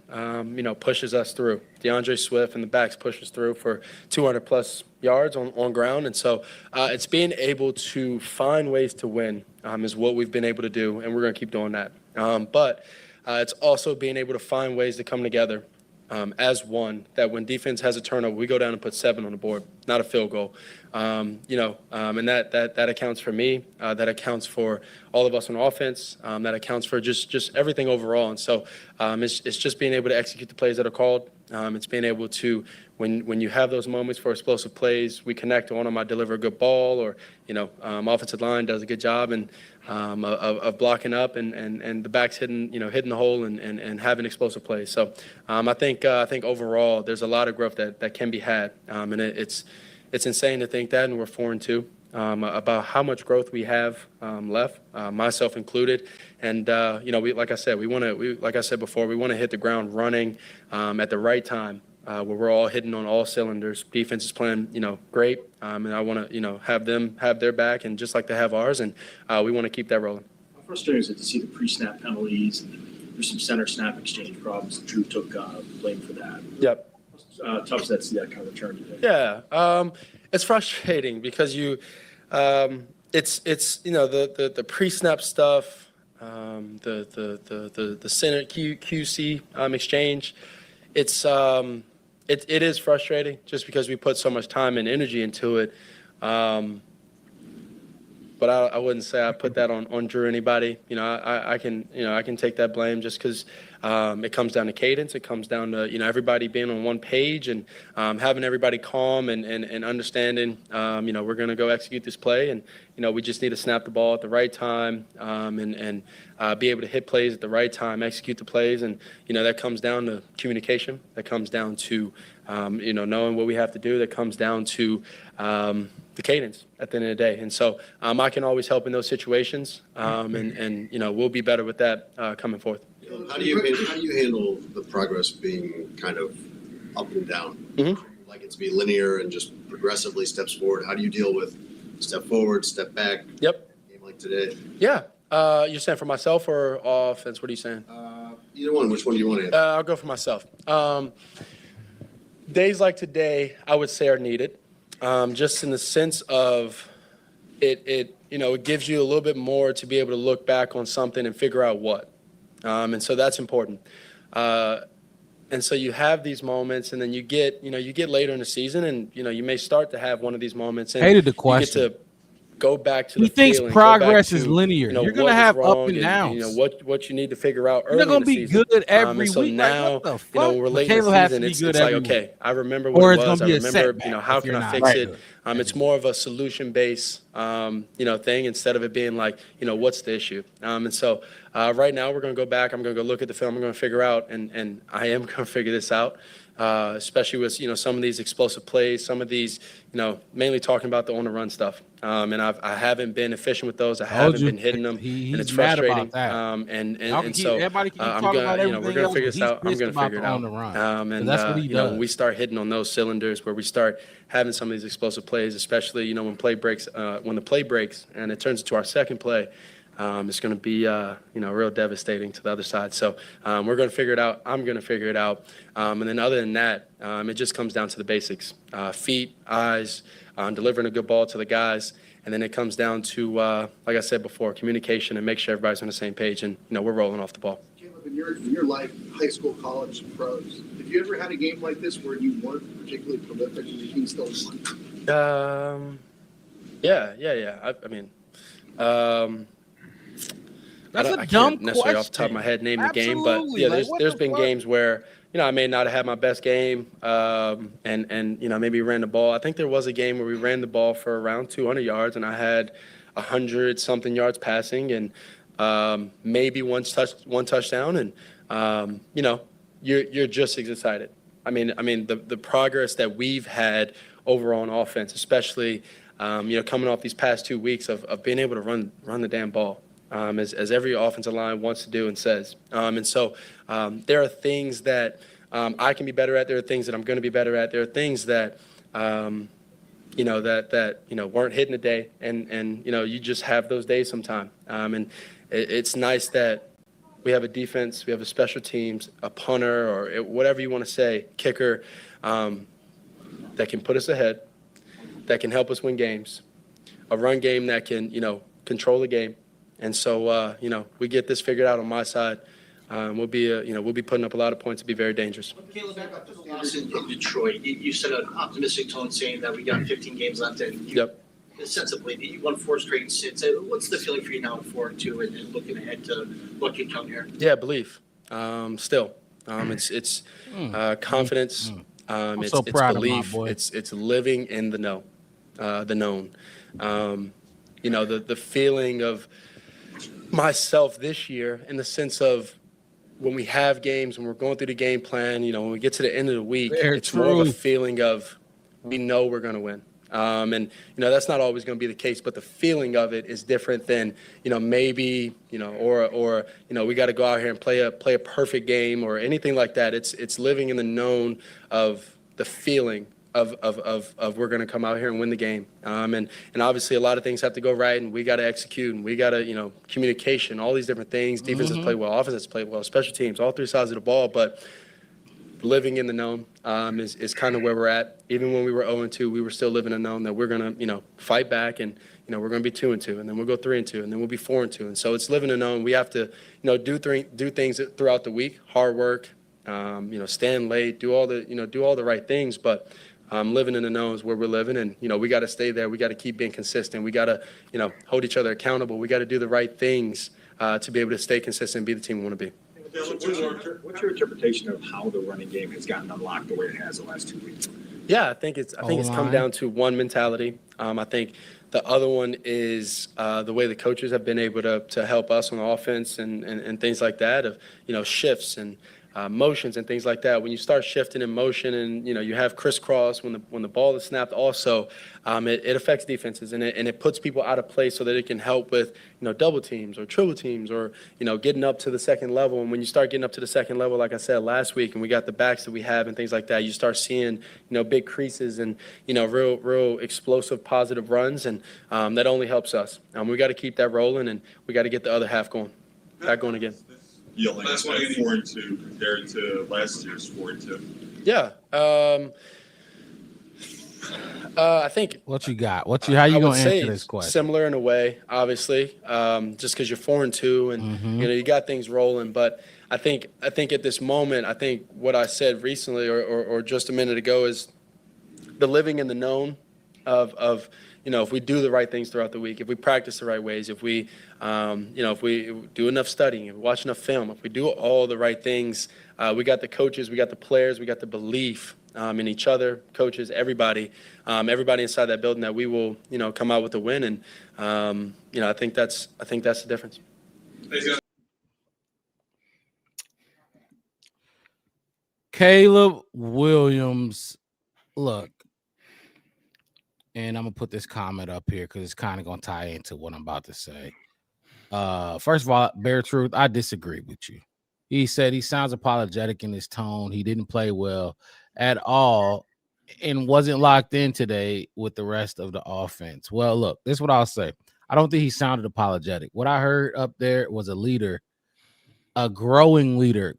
pushes us through. DeAndre Swift and the backs push us through for 200-plus yards on ground. And so it's being able to find ways to win is what we've been able to do, and we're going to keep doing that. But it's also being able to find ways to come together as one, that when defense has a turnover, we go down and put 7 on the board, not a field goal. And that accounts for me. That accounts for all of us on offense. That accounts for just everything overall. And so it's just being able to execute the plays that are called. It's being able to, when you have those moments for explosive plays, we connect on them. I deliver a good ball, or offensive line does a good job and of blocking up, and the backs hitting the hole and having explosive plays. So I think overall there's a lot of growth that can be had, and it's insane to think that, and we're 4-2. About how much growth we have left, myself included, and like I said before, we want to hit the ground running at the right time, where we're all hitting on all cylinders. Defense is playing, great, and I want to, have them have their back, and just like they have ours, and we want to keep that rolling. How frustrating is it to see the pre-snap penalties and there's some center snap exchange problems? Drew took blame for that. Yep. Tough to see that kind of return today. Yeah. It's frustrating because it's the pre-snap stuff, the center QC exchange. It is frustrating just because we put so much time and energy into it. But I wouldn't say I put that on Drew or anybody. I can take that blame just because it comes down to cadence. It comes down to everybody being on one page and having everybody calm and understanding. We're going to go execute this play, and we just need to snap the ball at the right time and be able to hit plays at the right time, execute the plays, and that comes down to communication. That comes down to knowing what we have to do. That comes down to the cadence at the end of the day. And so I can always help in those situations, and we'll be better with that coming forth. How do you handle the progress being kind of up and down? Mm-hmm. Like it to be linear and just progressively steps forward. How do you deal with step forward, step back? Yep. Game like today. Yeah. You're saying for myself or offense? What are you saying? Either one. Which one do you want to answer? I'll go for myself. Days like today, I would say are needed. Just in the sense of it gives you a little bit more to be able to look back on something and figure out what. And so that's important. And so you have these moments, and then you get later in the season, and you may start to have one of these moments. And hated the question. You get to go back to he thinks progress is linear. You're gonna have up and downs. What you need to figure out early. You're not gonna be good every so week. now, what the fuck? we're late in the season. It's like, okay, I remember what it was. I remember, how can I fix it? It's more of a solution-based, thing instead of it being like, what's the issue? And so right now we're gonna go back. I'm gonna go look at the film. I'm gonna figure out, and I am gonna figure this out. especially with, some of these explosive plays, some of these, mainly talking about the on-the-run stuff. And I haven't been efficient with those. I haven't been hitting them, and it's frustrating. And so I'm gonna, we're gonna figure this out. I'm gonna figure it out. And that's what he does. when we start hitting on those cylinders, where we start having some of these explosive plays, especially when the play breaks, and it turns into our second play. It's going to be, real devastating to the other side. So we're going to figure it out. I'm going to figure it out. And then other than that, it just comes down to the basics: feet, eyes, delivering a good ball to the guys. And then it comes down to, like I said before, communication and make sure everybody's on the same page. And, we're rolling off the ball. Caleb, in your life, high school, college, pros, have you ever had a game like this where you weren't particularly prolific and the team still won? Yeah. I can't necessarily off the top of my head name the game, but there's been games where I may not have had my best game, and maybe ran the ball. I think there was a game where we ran the ball for around 200 yards, and I had 100-something yards passing, and maybe one touchdown, and you're just as excited. I mean the progress that we've had overall on offense, especially coming off these past 2 weeks of being able to run the damn ball. As every offensive line wants to do and says. And so there are things that I can be better at. There are things that I'm going to be better at. There are things that, weren't hitting a day. And you just have those days sometime. And it's nice that we have a defense, we have a special teams, a punter, or whatever you want to say, kicker, that can put us ahead, that can help us win games, a run game that can, control the game. And so, we get this figured out on my side. We'll be putting up a lot of points to be very dangerous. Caleb, back up to the loss in Detroit. You set an optimistic tone saying that we got 15 games left, and sensibly, you won 4 straight sits. What's the feeling for you now at 4-2 and looking ahead to what can come here? Yeah, belief. Still, it's confidence. It's belief. It's living in the know, the known. The feeling of myself this year, in the sense of when we have games, when we're going through the game plan, when we get to the end of the week, it's more of a feeling of we know we're going to win. And that's not always going to be the case, but the feeling of it is different than maybe or we got to go out here and play a perfect game or anything like that. It's living in the known of the feeling of we're going to come out here and win the game. And obviously a lot of things have to go right, and we got to execute, and we got to, communication, all these different things. Defense has played well, offense has played well, special teams, all 3 sides of the ball. But living in the known is kind of where we're at. Even when we were 0-2, we were still living in the known that we're going to, fight back, and, we're going to be 2-2, and then we'll go 3-2, and then we'll be 4-2. And so it's living in the known. We have to, do things throughout the week, hard work, stand late, do all the right things. But living in the known is where we're living, and we got to stay there. We got to keep being consistent. We got to hold each other accountable. We got to do the right things to be able to stay consistent and be the team we want to be. What's your interpretation of how the running game has gotten unlocked the way it has the last 2 weeks? Yeah, I think it's come down to one mentality. I think the other one is the way the coaches have been able to help us on the offense and things like that, of shifts and motions and things like that. When you start shifting in motion, and you have crisscross when the ball is snapped, also it affects defenses, and it puts people out of place so that it can help with double teams or triple teams, or getting up to the second level. And when you start getting up to the second level, like I said last week, and we got the backs that we have and things like that, you start seeing big creases and real explosive positive runs, and that only helps us. We got to keep that rolling, and we got to get the other half going again. Last one 4-2 compared to last year's 4-2. Yeah. I think. What you got? How you gonna answer this question? Similar in a way, obviously. Just because you're 4-2 and you got things rolling, but I think at this moment, I think what I said recently or just a minute ago is the living in the known of if we do the right things throughout the week, if we practice the right ways, if we if we do enough studying, if we watch enough film, if we do all the right things, we got the coaches, we got the players, we got the belief in each other, coaches, everybody inside that building, that we will come out with a win, and I think that's the difference. Caleb Williams, look, and I'm gonna put this comment up here because it's kind of gonna tie into what I'm about to say. First of all, Bear Truth, I disagree with you. He said he sounds apologetic in his tone. He didn't play well at all and wasn't locked in today with the rest of the offense. Well, look, this is what I'll say. I don't think he sounded apologetic. What I heard up there was a leader, a growing leader,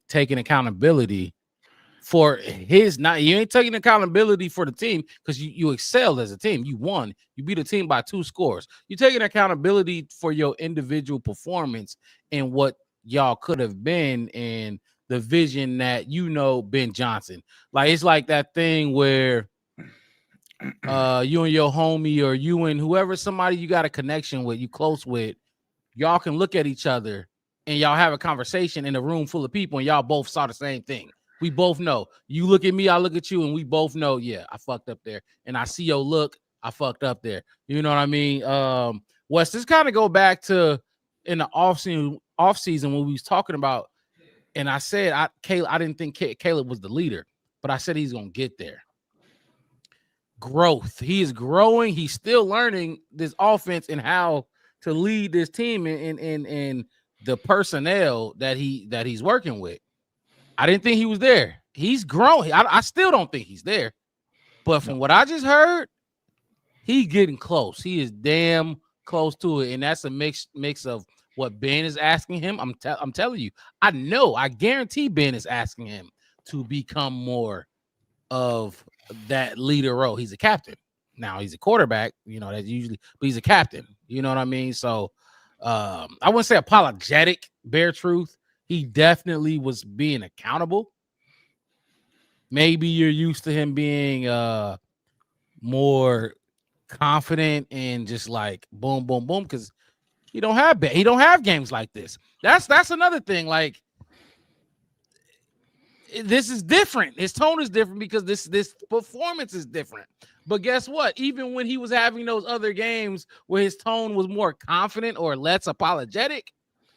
taking accountability for his you ain't taking accountability for the team because you excelled as a team. You won. You beat a team by 2 scores. You're taking accountability for your individual performance and what y'all could have been and the vision that Ben Johnson. Like it's like that thing where you and your homie or you and whoever somebody you got a connection with, you close with, y'all can look at each other and y'all have a conversation in a room full of people and y'all both saw the same thing. We both know. You look at me, I look at you, and we both know, yeah, I fucked up there. And I see your look, I fucked up there. You know what I mean? Wes, this kind of go back to in the off-season when we was talking about, and I said I didn't think Caleb was the leader, but I said he's gonna get there. Growth. He is growing, he's still learning this offense and how to lead this team in the personnel that he's working with. I didn't think he was there. He's growing. I still don't think he's there. But from what I just heard, he's getting close. He is damn close to it. And that's a mix of what Ben is asking him. I'm telling you, I guarantee Ben is asking him to become more of that leader role. He's a captain. Now he's a quarterback, that's usually, but he's a captain. You know what I mean? So I wouldn't say apologetic, Bear Truth. He definitely was being accountable. Maybe you're used to him being more confident and just like boom, boom, boom, because he don't have games like this. That's another thing. Like this is different. His tone is different because this performance is different. But guess what? Even when he was having those other games where his tone was more confident or less apologetic,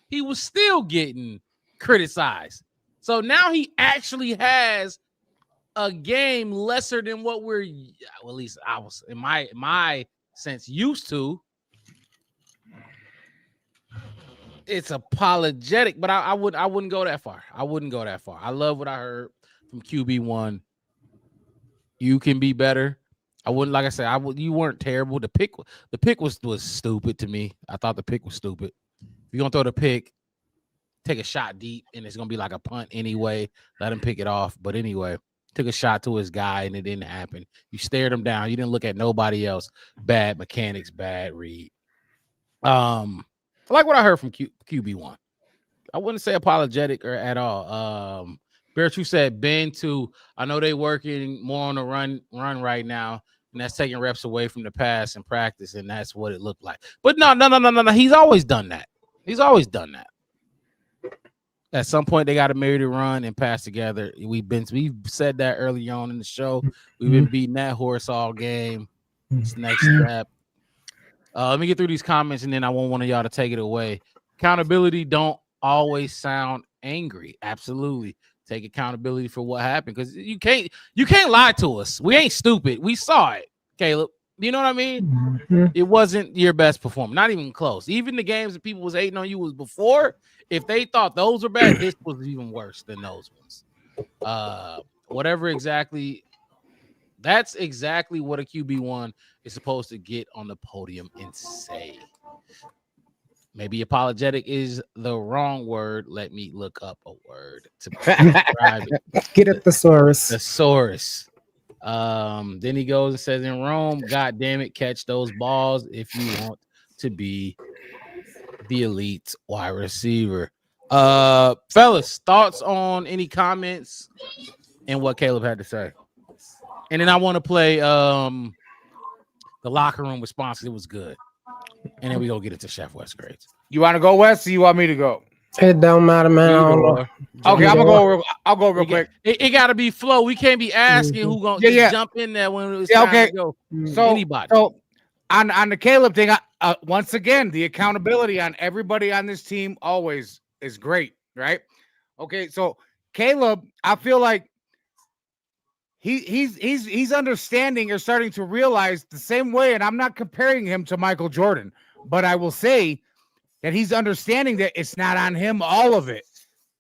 he was still getting criticized. So now he actually has a game lesser than what at least I was in my sense used to. It's apologetic, but I wouldn't go that far. I wouldn't go that far. I love what I heard from QB1. You can be better. I wouldn't, like I said, you weren't terrible. The pick was stupid to me. I thought the pick was stupid. If you're gonna throw the pick, take a shot deep, and it's gonna be like a punt anyway. Let him pick it off. But anyway, took a shot to his guy, and it didn't happen. You stared him down. You didn't look at nobody else. Bad mechanics, bad read. I like what I heard from QB1. I wouldn't say apologetic or at all. Bear Truth said Ben too. I know they working more on the run right now, and that's taking reps away from the pass and practice, and that's what it looked like. But no. He's always done that. He's always done that. At some point, they got to marry to run and pass together. We've said that early on in the show. We've been beating that horse all game. It's next step. Let me get through these comments, and then I want one of y'all to take it away. Accountability don't always sound angry. Absolutely. Take accountability for what happened, because you can't lie to us. We ain't stupid. We saw it, Caleb. You know what I mean? It wasn't your best performance, not even close. Even the games that people was hating on you was before. If they thought those were bad, this was even worse than those ones. Whatever exactly. That's exactly what a QB1 is supposed to get on the podium and say. Maybe apologetic is the wrong word. Let me look up a word to describe it. Get a thesaurus. Thesaurus. Then he goes and says in Rome, God damn it, catch those balls if you want to be the elite wide receiver. Fellas, thoughts on any comments and what Caleb had to say? And then I want to play the locker room response. It was good. And then we go get it to Chef Wes grades. You want to go, Wes, or you want me to go? It don't matter, man. Okay, I'll go real quick. It got to be flow. We can't be asking who gonna jump in there when it's time to go. So anybody. So on the Caleb thing, once again, the accountability on everybody on this team always is great, right? Okay, so Caleb, I feel like he's understanding or starting to realize the same way, and I'm not comparing him to Michael Jordan, but I will say that he's understanding that it's not on him, all of it.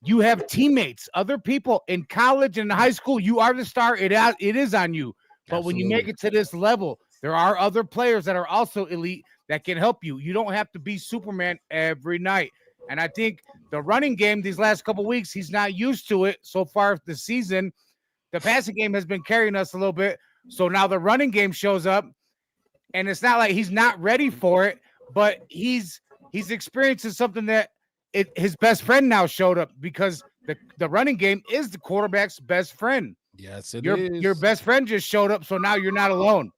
You have teammates, other people in college and high school. You are the star. It is on you. But when you make it to this level, there are other players that are also elite that can help you. You don't have to be Superman every night. And I think the running game these last couple of weeks, he's not used to it so far this season. The passing game has been carrying us a little bit. So now the running game shows up, and it's not like he's not ready for it, but he's experiencing something that his best friend now showed up, because the running game is the quarterback's best friend. Yes, it is. Your best friend just showed up, so now you're not alone.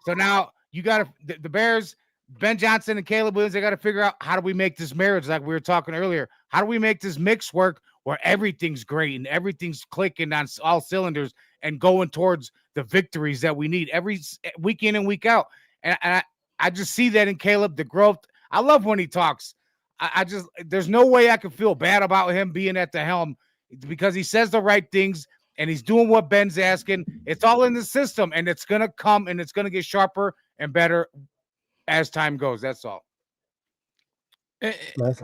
So now you got the Bears, Ben Johnson and Caleb Williams, they got to figure out, how do we make this marriage, like we were talking earlier? How do we make this mix work where everything's great and everything's clicking on all cylinders and going towards the victories that we need every week in and week out? And I just see that in Caleb, the growth. I love when he talks. There's no way I can feel bad about him being at the helm, because he says the right things and he's doing what Ben's asking. It's all in the system, and it's going to come, and it's going to get sharper and better as time goes. That's all. It's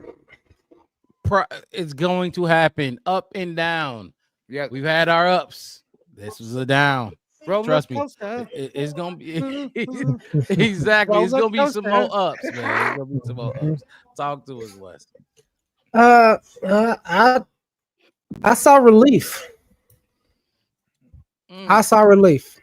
going to happen up and down. Yeah, we've had our ups. This was a down. Trust me, coaster. It's gonna be exactly. It's gonna be some more ups, man. It's gonna be some more ups. Talk to us, Wes. I saw relief. I saw relief.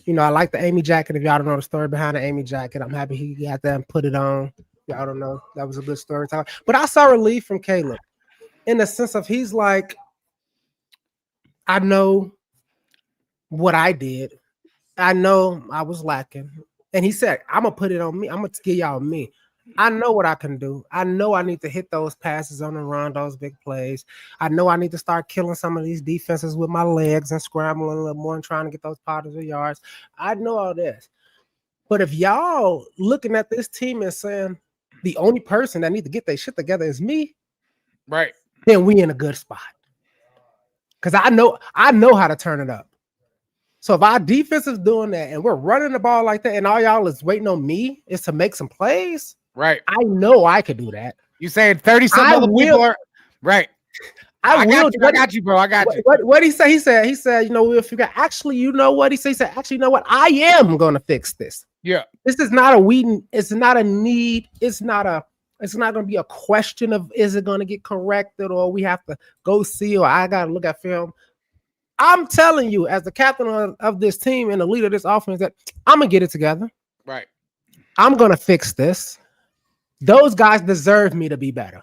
You know, I like the Amy jacket. If y'all don't know the story behind the Amy jacket, I'm happy he got that and put it on. Y'all don't know. That was a good storytelling. But I saw relief from Caleb in the sense of, he's like, I know what I did. I know I was lacking. And he said, I'm going to put it on me. I'm going to give y'all me. I know what I can do. I know I need to hit those passes on the run, those big plays. I know I need to start killing some of these defenses with my legs and scrambling a little more and trying to get those positive yards. I know all this. But if y'all looking at this team and saying the only person that need to get their shit together is me, right, then we in a good spot. Because I know how to turn it up. So if our defense is doing that and we're running the ball like that, and all y'all is waiting on me is to make some plays, right? I know I could do that. You saying 30-some other people are right? I got you, bro. I got you. What he say? He said, you know, we'll figure out. Actually, you know what he said? He said, actually, you know what? I am gonna fix this. Yeah. This is not a it's not a need. It's not going to be a question of, is it going to get corrected, or we have to go see, or I got to look at film. I'm telling you, as the captain of this team and the leader of this offense, that I'm going to get it together. Right. I'm going to fix this. Those guys deserve me to be better,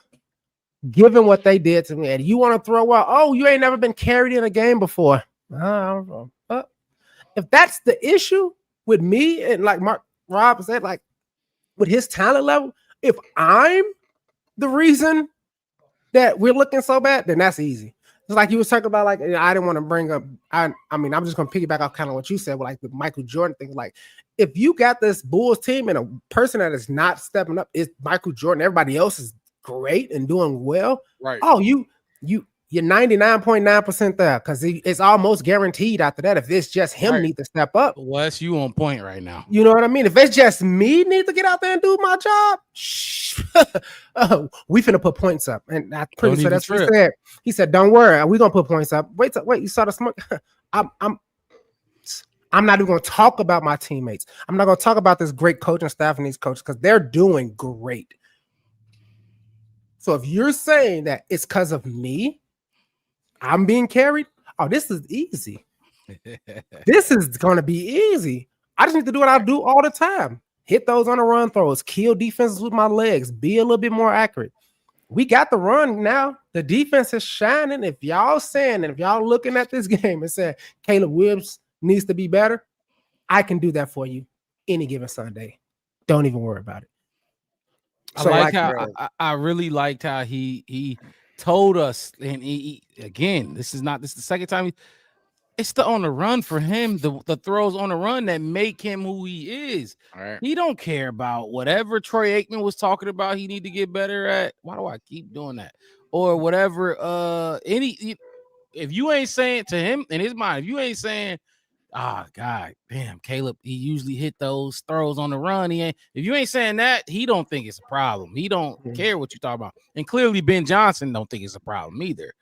given what they did to me. And you want to throw out, oh, you ain't never been carried in a game before. I don't know. If that's the issue with me, and like Rob said, like with his talent level, if I'm the reason that we're looking so bad, then that's easy. It's like you was talking about, like, I didn't want to bring up, I mean, I'm just going to piggyback off kind of what you said, like the Michael Jordan thing. Like, if you got this Bulls team and a person that is not stepping up is Michael Jordan, everybody else is great and doing well. Right. Oh, you're 99.9% there, because it's almost guaranteed after that. If it's just him need to step up. Wes, you on point right now. You know what I mean? If it's just me need to get out there and do my job, we finna put points up. And I'm pretty sure that's what he said. He said, don't worry, we're gonna put points up. Wait, you saw the smoke? I'm not even gonna talk about my teammates. I'm not gonna talk about this great coaching staff and these coaches, because they're doing great. So if you're saying that it's because of me, I'm being carried, oh, this is easy. This is going to be easy. I just need to do what I do all the time. Hit those on the run throws, kill defenses with my legs, be a little bit more accurate. We got the run now. The defense is shining. If y'all saying, and if y'all looking at this game and saying Caleb Williams needs to be better, I can do that for you any given Sunday. Don't even worry about it. So I really liked how he told us, and he again, this is the second time it's the on the run for him, the throws on the run that make him who he is. All right. He don't care about whatever Troy Aikman was talking about he need to get better at. Why do I keep doing that? or whatever. If you ain't saying to him in his mind, if you ain't saying, God damn, Caleb, he usually hit those throws on the run. If you ain't saying that, he don't think it's a problem. He don't care what you talk about. And clearly Ben Johnson don't think it's a problem either.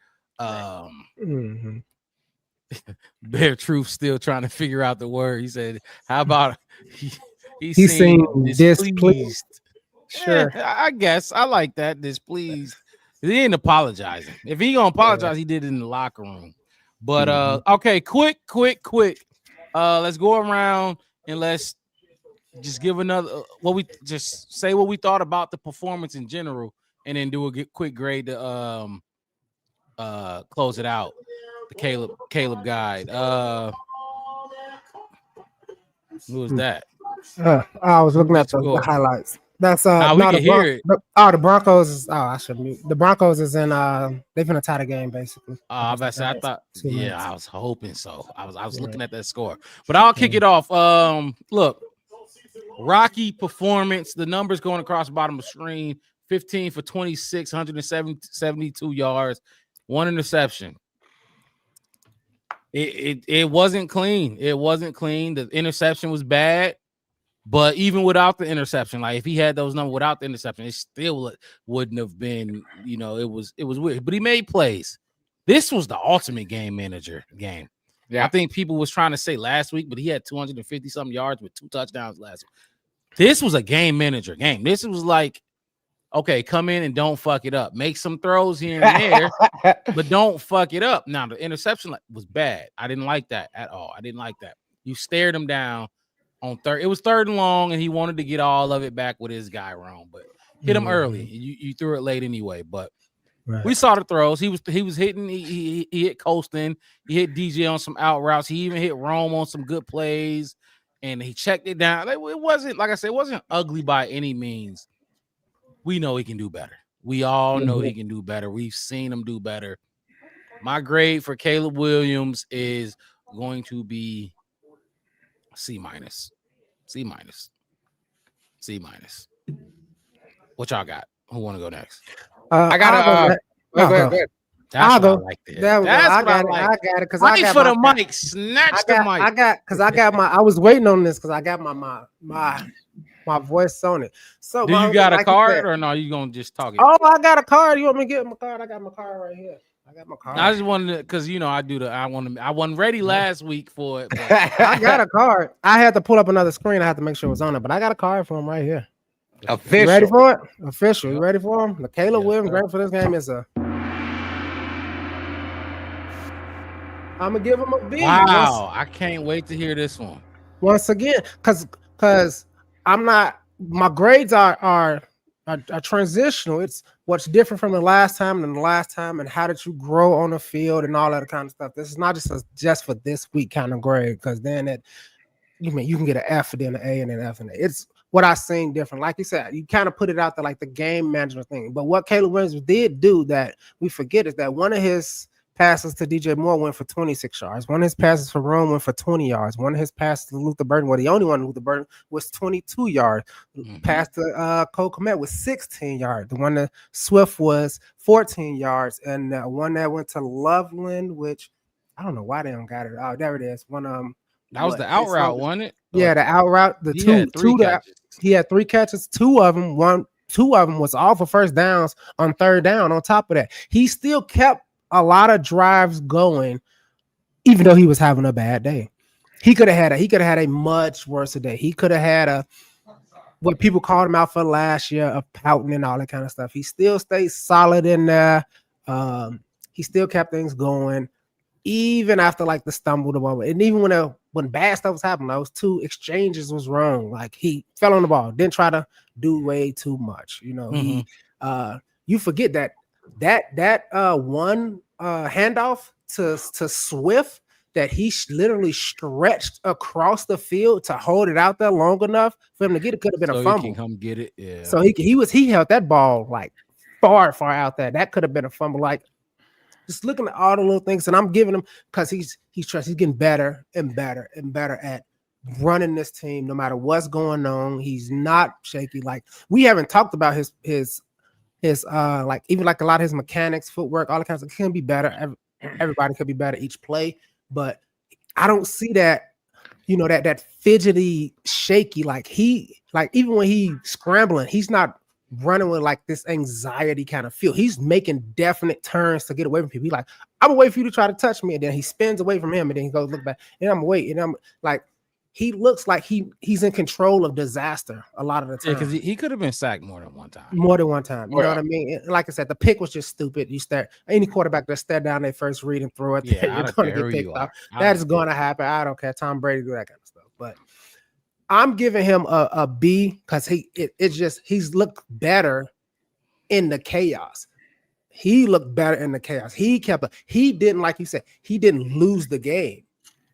Bear Truth still trying to figure out the word. He said, how about he seemed displeased? Sure. I guess I like that. Displeased. He ain't apologizing. If he gonna apologize, he did it in the locker room. But okay, quick. Let's go around and let's just give another just say what we thought about the performance in general, and then do a quick grade to close it out. The Caleb guide. Who was that? I was looking at the highlights. That's we can hear it. The Broncos is I should mute. The Broncos is in they're gonna tie the game basically. I was hoping so. I was looking at that score, but I'll kick it off. Look, rocky performance. The numbers going across the bottom of the screen: 15 for 26, 172 yards, 1 interception. It wasn't clean. It wasn't clean. The interception was bad. But even without the interception, like if he had those numbers without the interception, it still wouldn't have been, it was weird. But he made plays. This was the ultimate game manager game. Yeah, I think people was trying to say last week, but he had 250 something yards with 2 touchdowns last week. This was a game manager game. This was like, okay, come in and don't fuck it up. Make some throws here and there, but don't fuck it up. Now the interception was bad. I didn't like that at all. I didn't like that. You stared him down. On third, it was 3rd and long, and he wanted to get all of it back with his guy wrong, but hit him early. You threw it late anyway. But we saw the throws. He was hitting. He hit Colston. He hit DJ on some out routes. He even hit Rome on some good plays, and he checked it down. It wasn't, like I said, it wasn't ugly by any means. We know he can do better. We all know he can do better. We've seen him do better. My grade for Caleb Williams is going to be C-. What y'all got? Who want to go next? I got That's what I like. I got it because I got for the mic. Snatch the mic. I was waiting on this because I got my voice on it. So do you got a card or no? You gonna just talk it? Oh, I got a card. You want me to get my card? I got my card right here. I got my card. I just wanted to, because I wasn't ready last week for it. But. I got a card. I had to pull up another screen. I had to make sure it was on it, but I got a card for him right here. Official. You ready for it? Official. You ready for him? The Caleb Williams grade for this game is a. I'm gonna give him a B. Wow, I can't wait to hear this one. Once again, because I'm not. My grades are transitional. It's what's different from the last time and how did you grow on the field and all that kind of stuff. This is not just for this week kind of grade, because then you can get an F and then an A and then an F and an A. It's what I seen different. Like you said, you kind of put it out there like the game management thing. But what Caleb Williams did do that we forget is that one of his passes to DJ Moore went for 26 yards. One of his passes for Rome went for 20 yards. One of his passes to Luther Burden, the only one Luther Burden, was 22 yards. Pass to Cole Kmet was 16 yards. The one to Swift was 14 yards. And one that went to Loveland, which I don't know why they don't got it. Oh, there it is. That was the out route, wasn't it? Yeah, the out route. He had 3 catches. Two of them was all for first downs on 3rd down. On top of that, he still kept a lot of drives going, even though he was having a bad day. He could have had a much worse day. He could have had what people called him out for last year of pouting and all that kind of stuff. He still stayed solid in there. He still kept things going, even after like the stumble, and even when bad stuff was happening, those 2 exchanges was wrong. Like he fell on the ball, didn't try to do way too much. You forget that one handoff to Swift that he literally stretched across the field to hold it out there long enough for him to get it could have been a fumble. He can come get it. Yeah. So he held that ball like far out there. That could have been a fumble. Like just looking at all the little things, and I'm giving him because he's getting better and better and better at running this team no matter what's going on. He's not shaky. Like we haven't talked about his his like even like a lot of his mechanics, footwork, all the kinds of can be better. Everybody could be better each play, but I don't see that, you know, that fidgety, shaky, like even when he's scrambling, he's not running with like this anxiety kind of feel. He's making definite turns to get away from people. He's like, I'm gonna wait for you to try to touch me, and then he spins away from him, and then he goes look back, and I'm waiting, and I'm like, he looks like he's in control of disaster a lot of the time. Yeah, because he could have been sacked more than one time. More than one time. You know what I mean? And like I said, the pick was just stupid. You stare any quarterback that stare down their first read and throw it, Yeah, you're gonna get picked off. That is gonna happen. I don't care. Tom Brady do that kind of stuff. But I'm giving him a B because he's looked better in the chaos. He looked better in the chaos. He didn't, like you said, he didn't lose the game.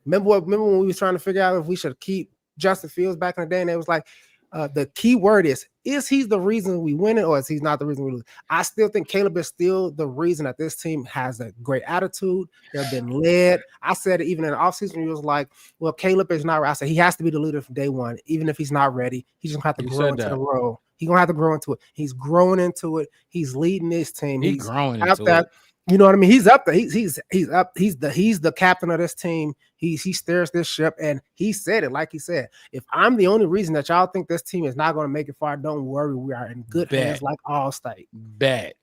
Remember when we was trying to figure out if we should keep Justin Fields back in the day, and it was like the key word is he the reason we win it, or is he not the reason we lose? I still think Caleb is still the reason that this team has a great attitude. They've been led. I said it even in the offseason, he was like, well, Caleb is not right. I said he has to be the leader from day one, even if he's not ready. He's gonna have to grow into the role. He's gonna have to grow into it. He's growing into it. He's leading this team. He's growing into it. You know what I mean? He's up there. He's up. He's the captain of this team. He steers this ship, and he said it like he said. If I'm the only reason that y'all think this team is not going to make it far, don't worry. We are in good hands, like Allstate. Bet.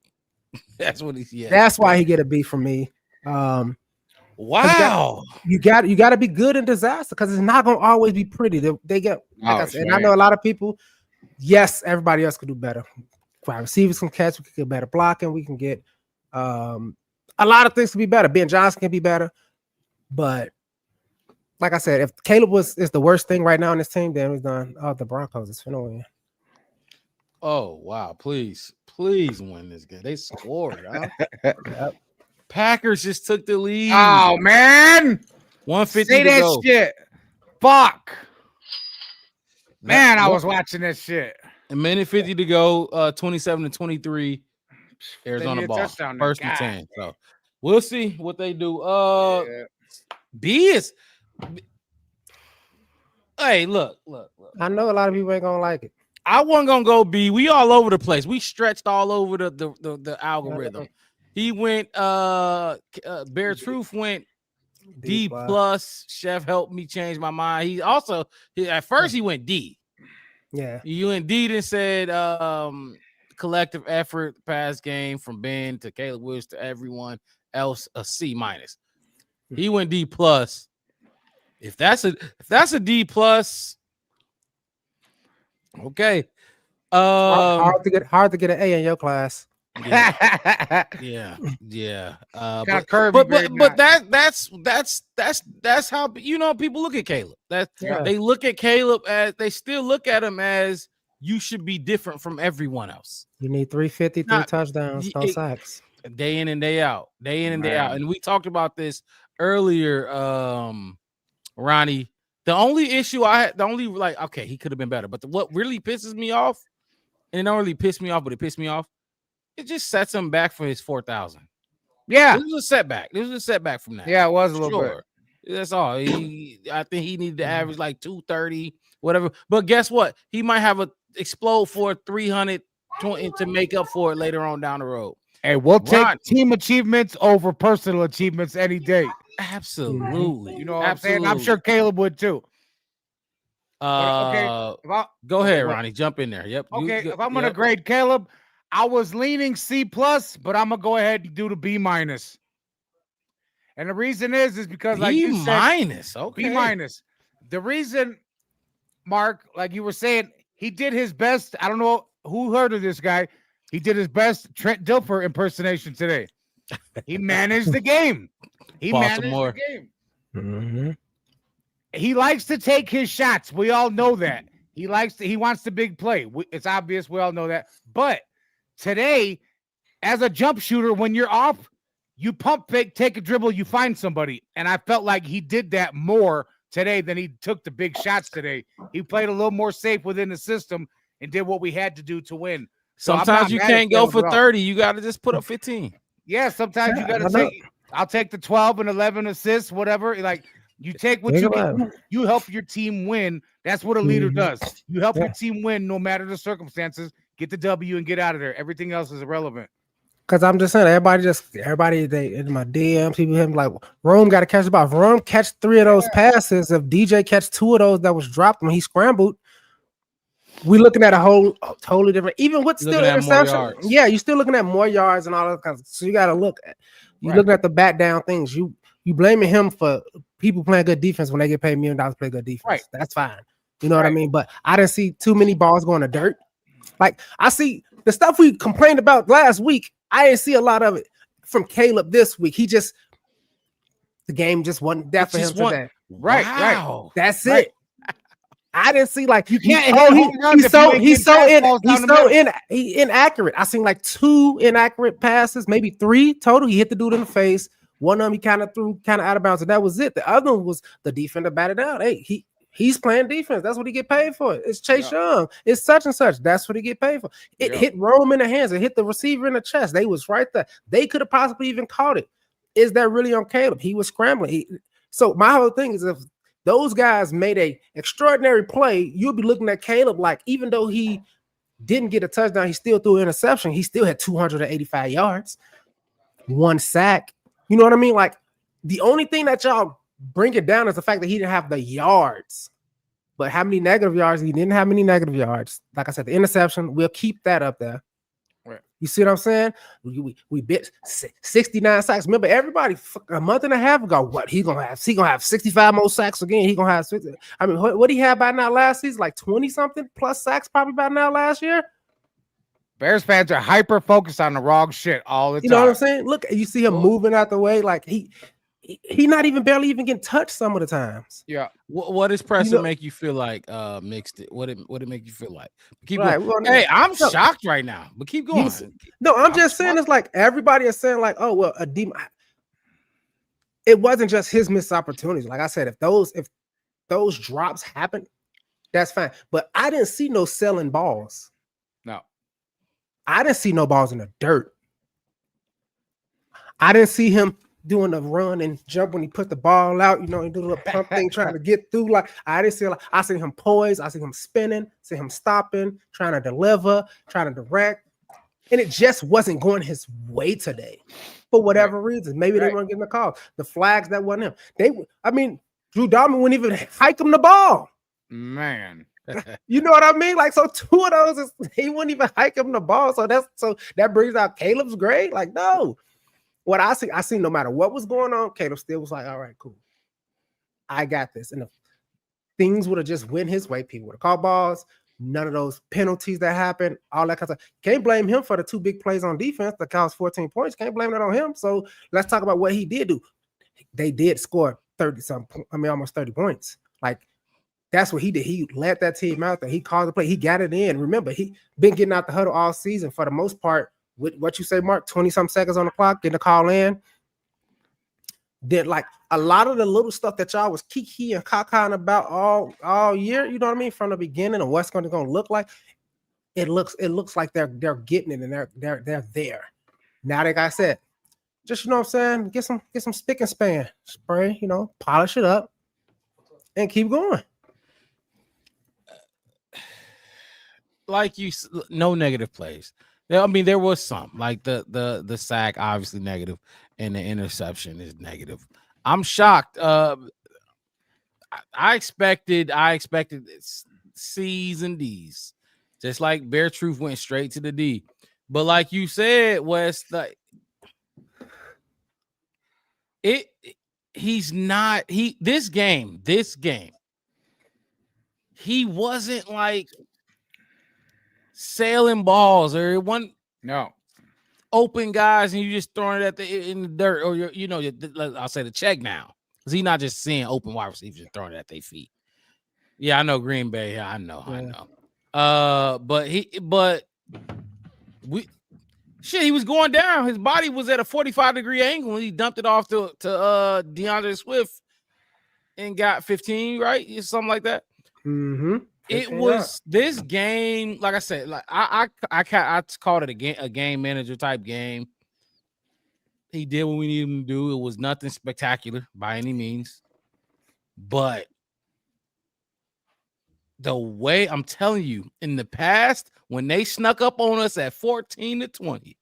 That's what he's. Yeah. That's why he get a B from me. Wow. You got to be good in disaster because it's not going to always be pretty. They get like I said, and I know a lot of people. Yes, everybody else could do better. Wide receivers can catch. We can get better blocking. We can get. A lot of things can be better. Ben Johnson can be better, but like I said, if Caleb is the worst thing right now in this team, then we've done. Oh, the Broncos is finna win. Oh wow! Please win this game. They scored. Huh? Yep. Packers just took the lead. Oh man, 150 Say to that go. shit. Fuck. Man, I was watching this shit. A minute 50 to go. 27-23. Arizona ball. First and 10. So we'll see what they do. B is. Hey, look. I know a lot of people ain't gonna like it. I wasn't gonna go B. We all over the place. We stretched all over the algorithm. He went. Bear Truth went D plus. Chef helped me change my mind. He also at first he went D. Yeah. You went D and said collective effort, pass game from Ben to Caleb Williams to everyone else a C minus. He went D plus. If that's a D plus, okay. Hard to get an A in your class. Yeah. But that's how people look at Caleb. They look at Caleb as they still look at him as you should be different from everyone else. You need 353 touchdowns, no sacks. Day in and day out. And we talked about this earlier, Ronnie. The only issue okay, he could have been better. But what really pisses me off, and it don't really piss me off, but it pissed me off, it just sets him back for his 4,000. Yeah. This was a setback. From that. Yeah, it was a little bit. That's all. I think he needed to average like 230, whatever. But guess what? He might have a explode for 320 to make up for it later on down the road. Hey, we'll take team achievements over personal achievements any day. Absolutely. You know what I'm saying? I'm sure Caleb would too. Go ahead, Ronnie. Jump in there. Yep. Okay. If I'm gonna grade Caleb, I was leaning C plus, but I'm gonna go ahead and do the B minus. And the reason is because like you said, minus. Okay. B minus. The reason, Mark, like you were saying, he did his best. I don't know who heard of this guy. He did his best Trent Dilfer impersonation today. He managed the game. Baltimore. Managed the game. Mm-hmm. He likes to take his shots. We all know that. He wants the big play. It's obvious. We all know that. But today, as a jump shooter, when you're off, you pump fake, take a dribble, you find somebody. And I felt like he did that more today than he took the big shots today. He played a little more safe within the system and did what we had to do to win. Sometimes you can't go for 30. You got to just put up 15. Yeah, sometimes you got to take. I'll take the 12 and 11 assists, whatever. Like you take what you help your team win. That's what a leader does. You help your team win no matter the circumstances. Get the W and get out of there. Everything else is irrelevant. Because I'm just saying, everybody they in my DMs, people him like Rome got to catch the ball. If Rome catch 3 of those passes, if DJ catch 2 of those that was dropped when he scrambled, we looking at a whole totally different. Even with still interception, yeah, you're still looking at more yards and all that kinds. So you got to look at looking at the back down things. You blaming him for people playing good defense when they get paid $1 million to play good defense. Right, that's fine. You know what I mean? But I didn't see too many balls going to dirt. Like I see the stuff we complained about last week. I didn't see a lot of it from Caleb this week. The game just wasn't that for him today. Right. That's it. I didn't see like you can't. He's inaccurate. I seen like 2 inaccurate passes, maybe 3 total. He hit the dude in the face. One of them he kind of threw out of bounds, and that was it. The other one was the defender batted out. Hey, he's playing defense. That's what he get paid for. It's Chase Young. It's such and such. That's what he get paid for. It hit Rome in the hands. It hit the receiver in the chest. They was right there. They could have possibly even caught it. Is that really on Caleb? He was scrambling. So my whole thing is if those guys made a extraordinary play, you'll be looking at Caleb like even though he didn't get a touchdown, he still threw an interception. He still had 285 yards, 1 sack. You know what I mean? Like the only thing that y'all bring it down is the fact that he didn't have the yards. But how many negative yards? He didn't have many negative yards. Like I said, the interception, we'll keep that up there. Right. You see what I'm saying? We bit 69 sacks. Remember, everybody a month and a half ago, what he gonna have? He gonna have 65 more sacks again. He gonna have 60. I mean, what he had by now last season? Like 20 something plus sacks probably by now last year. Bears fans are hyper focused on the wrong shit all the time. You know what I'm saying? Look, you see him moving out the way, like he not even barely even getting touched some of the times. Yeah. What does Preston make you feel like? Mixed it. What it make you feel like? Keep going. Well, hey, I'm shocked right now, but keep going. I'm just saying it's like everybody is saying like, oh well, it wasn't just his missed opportunities. Like I said, if those drops happen, that's fine. But I didn't see no selling balls. No. I didn't see no balls in the dirt. I didn't see him doing a run and jump when he put the ball out, and do a little pump thing trying to get through. Like I didn't see. I see him poised. I see him spinning. See him stopping, trying to deliver, trying to direct, and it just wasn't going his way today for whatever reason. Maybe they weren't getting the call. The flags that wasn't him. Drew Dalman wouldn't even hike him the ball. Man. You know what I mean? Like, so 2 of those he wouldn't even hike him the ball. So that brings out Caleb's grade. Like, no. What I see no matter what was going on, Caleb still was like, all right, cool. I got this. And if things would have just went his way, people would have called balls, none of those penalties that happened, all that kind of stuff. Can't blame him for the 2 big plays on defense that caused 14 points. Can't blame that on him. So let's talk about what he did do. They did score almost 30 points. Like, that's what he did. He led that team out there. He called the play. He got it in. Remember, he been getting out the huddle all season for the most part. With what you say, Mark, 20-some seconds on the clock, getting a call in. Then, like, a lot of the little stuff that y'all was kiki and cacaing about all year, you know what I mean, from the beginning of what's going to look like, it looks like they're getting it and they're there. Now, like I said, just, you know what I'm saying, get some spick and span spray, polish it up and keep going. Like no negative plays. I mean, there was some, like the sack, obviously negative, and the interception is negative. I'm shocked. I expected C's and D's, just like Bear Truth went straight to the D. But like you said, Wes, like this game, he wasn't like sailing balls or open guys and you just throwing it in the dirt or I'll say the check now because he's not just seeing open wide receivers and throwing it at their feet. Yeah, I know Green Bay. Yeah, I know. He was going down. His body was at a 45-degree angle when he dumped it off to DeAndre Swift and got 15, right? Something like that. Mm-hmm. It was this game, like I said, like I called it a game manager type game. He did what we needed him to do. It was nothing spectacular by any means, but the way I'm telling you, in the past, when they snuck up on us at 14-20,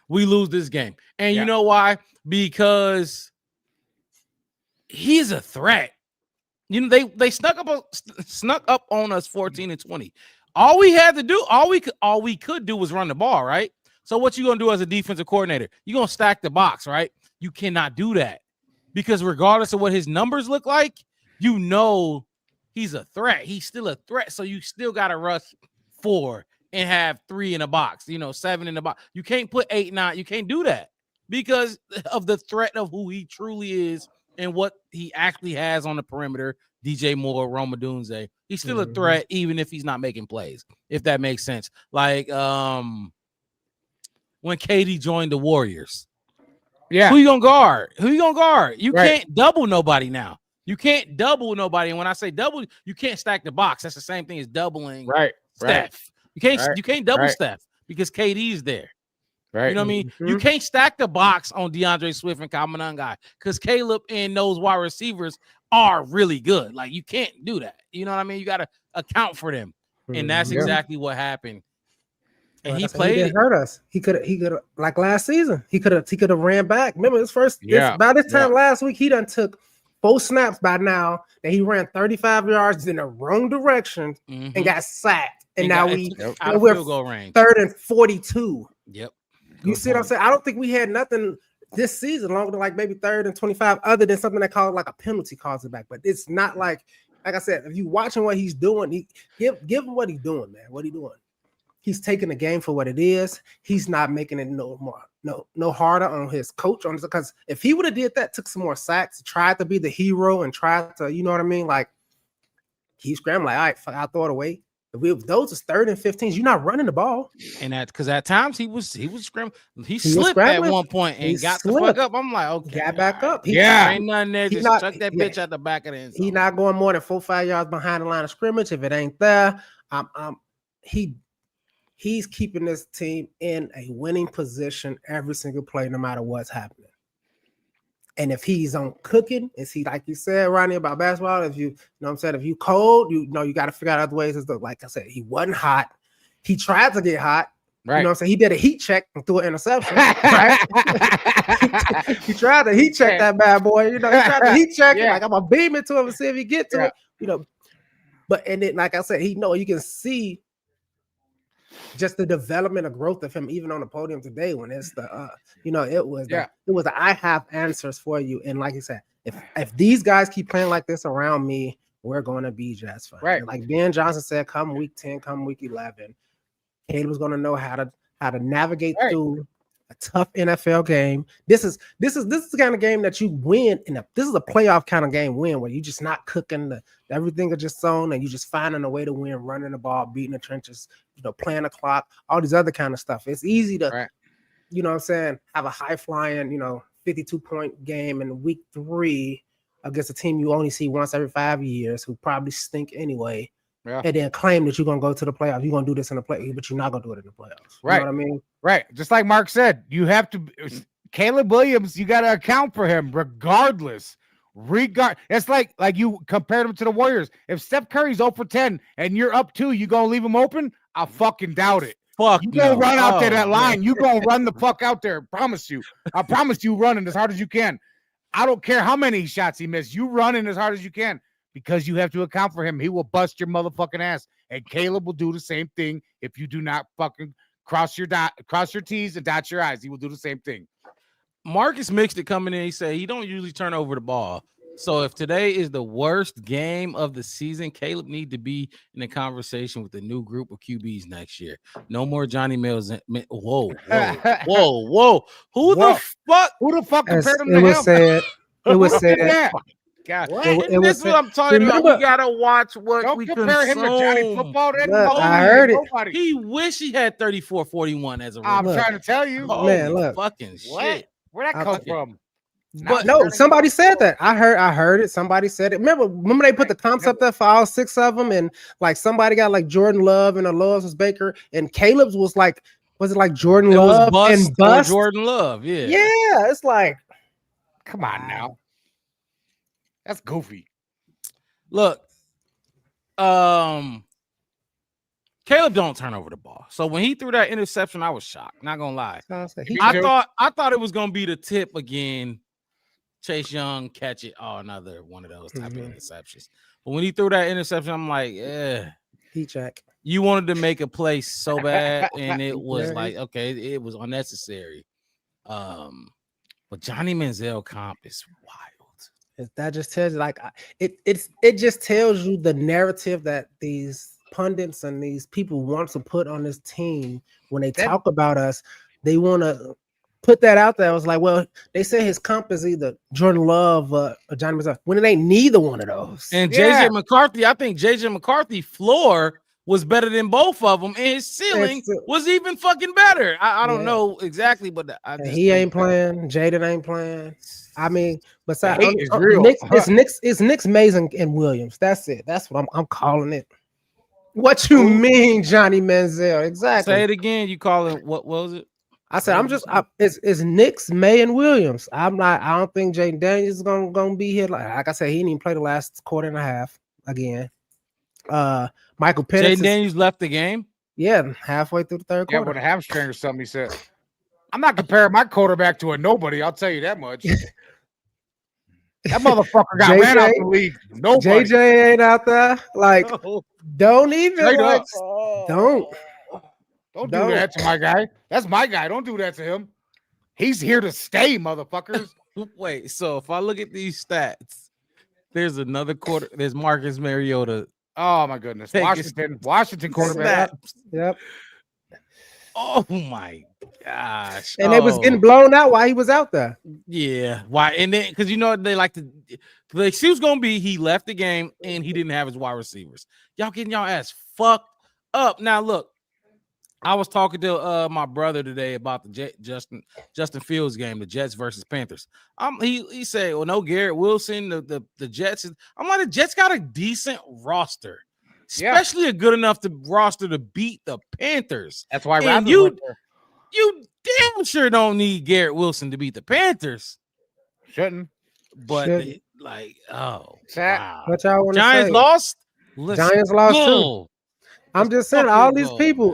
we lose this game. And you know why? Because he's a threat. You know, they snuck up on us 14-20. All we had to do, all we could do was run the ball, right? So what you gonna do as a defensive coordinator? You're gonna stack the box, right? You cannot do that because regardless of what his numbers look like, you know he's a threat. He's still a threat. So you still gotta rush 4 and have 3 in the box, 7 in the box. You can't put 8, 9. You can't do that because of the threat of who he truly is and what he actually has on the perimeter. DJ Moore, Rome Odunze. He's still a threat, even if he's not making plays, if that makes sense. Like when KD joined the Warriors. Yeah. Who you gonna guard? You can't double nobody now. You can't double nobody. And when I say double, you can't stack the box. That's the same thing as doubling Steph. You can't double Steph because KD is there. Right. You know what I mean? You can't stack the box on DeAndre Swift and Kyle Monangai because Caleb and those wide receivers are really good. Like you can't do that. You know what I mean? You got to account for them, and that's exactly what happened. And he played. He didn't hurt us. He could like last season. He could have ran back. Remember his first. By this time last week, he done took 4 snaps by now that he ran 35 yards in the wrong direction and got sacked. And now we're 3rd and 42. Yep. You see what I'm saying? I don't think we had nothing this season longer than like maybe 3rd and 25, other than something that called like a penalty calls it back. But it's not like I said, if you watching what he's doing, give him what he's doing, man. What he doing? He's taking the game for what it is. He's not making it no harder on his coach on this, because if he would have did that, took some more sacks, tried to be the hero and tried to, you know what I mean? Like he's scrambling, like, all right, fuck, I'll throw it away. If those is 3rd and 15s, you're not running the ball. And that because at times he was scrambling. He slipped at one point and got the fuck up. I'm like, okay, got back up. Ain't nothing there. Just chuck that bitch at the back of the end zone. He's not going more than 4-5 yards behind the line of scrimmage. If it ain't there, he's keeping this team in a winning position every single play, no matter what's happening. And if he's on cooking, is he, like you said, Ronnie, about basketball, if you know what I'm saying, if you cold, you got to figure out other ways. Like I said, he wasn't hot. He tried to get hot. Right. You know what I'm saying? He did a heat check and threw an interception. Right? He tried to heat check that bad boy. He tried to heat check it. Like, I'm going to beam it to him and see if he get to it. But, and then, like I said, you can see just the development of growth of him, even on the podium today, when it's the, it was I have answers for you. And like you said, if these guys keep playing like this around me, we're going to be just fine. Right. Like Ben Johnson said, come week 10, come week 11, Caleb's going to know how to navigate through a tough NFL game. This is the kind of game that you win this is a playoff kind of game win where you're just not cooking everything is just sewn and you just finding a way to win, running the ball, beating the trenches, playing the clock, all these other kind of stuff. It's easy to, you know what I'm saying, have a high flying, 52-point game in week 3 against a team you only see once every 5 years who probably stink anyway. Yeah. And then claim that you're going to go to the playoffs. You're going to do this in the playoffs, but you're not going to do it in the playoffs. Right. You know what I mean? Right. Just like Mark said, you have to – Caleb Williams, you got to account for him regardless. It's like you compared him to the Warriors. If Steph Curry's 0 for 10 and you're up 2, you going to leave him open? I fucking doubt it. Fuck you going to run out there that line. You going to run the fuck out there. Promise you. I promise you running as hard as you can. I don't care how many shots he missed. You running as hard as you can. Because you have to account for him. He will bust your motherfucking ass. And Caleb will do the same thing if you do not fucking cross your T's and dot your I's. He will do the same thing. Marcus Mixed it coming in. He said he don't usually turn over the ball. So if today is the worst game of the season, Caleb need to be in a conversation with the new group of QBs next year. No more Johnny Mills. Whoa. Who the fuck compared him to him? It was said. God. This is what I'm talking about. We gotta watch what we compare him to Johnny Football. I heard it. He wish he had 34-41 as a rookie. I'm trying to tell you, man. Look, fucking shit. Where'd that come from? But no, somebody said that. I heard it. Somebody said it. Remember they put the comps up there for all 6 of them, and like somebody got like Jordan Love and the Loves was Baker, and Caleb's was like, was it like Jordan Love and Bust? Jordan Love, yeah. Yeah, it's like, come on now. That's goofy. Look, Caleb don't turn over the ball. So when he threw that interception, I was shocked. Not gonna lie. I thought it was gonna be the tip again. Chase Young catch it. Oh, another one of those type of interceptions. But when he threw that interception, I'm like, yeah. Heat check. You wanted to make a play so bad, and it was like, okay, it was unnecessary. But Johnny Manziel comp is wild. That just tells you, like, it just tells you the narrative that these pundits and these people want to put on this team when they talk about us. They want to put that out there. I was like, well, they say his comp is either Jordan Love or Johnny Manziel, when it ain't neither one of those. And JJ McCarthy, I think JJ McCarthy floor was better than both of them, and his ceiling was even fucking better. I don't know exactly, but he ain't playing. Jaden ain't playing. I mean, besides, it's Knicks, Mays, and Williams. That's it. That's what I'm calling it. What you mean, Johnny Manziel? Exactly. Say it again. You call it what was it? I said it's Knicks, May, and Williams. I don't think Jaden Daniels is gonna be here. Like I said, he didn't even play the last quarter and a half again. Michael Penix. Jaden Daniels left the game. Yeah, halfway through the third quarter. Yeah, with a hamstring or something. He said, "I'm not comparing my quarterback to a nobody. I'll tell you that much." That motherfucker got ran out the league. Nobody. JJ ain't out there. Like, don't even. Don't do that to my guy. That's my guy. Don't do that to him. He's here to stay, motherfuckers. Wait, so if I look at these stats, there's another quarter. There's Marcus Mariota. Oh my goodness, Washington quarterback. Yep. Oh my gosh. And they was getting blown out while he was out there. Yeah. Why? And then because you know they like to, the excuse gonna be he left the game and he didn't have his wide receivers. Y'all getting y'all ass fucked up. Now look, I was talking to my brother today about the Justin Fields game, the Jets versus Panthers. He said, well, no, Garrett Wilson, the Jets. I'm like, the Jets got a decent roster. Especially a good enough roster to beat the Panthers. That's why you damn sure don't need Garrett Wilson to beat the Panthers. Shouldn't. But wow. What y'all want to say? Giants lost? Giants lost too. I'm just saying, all these people,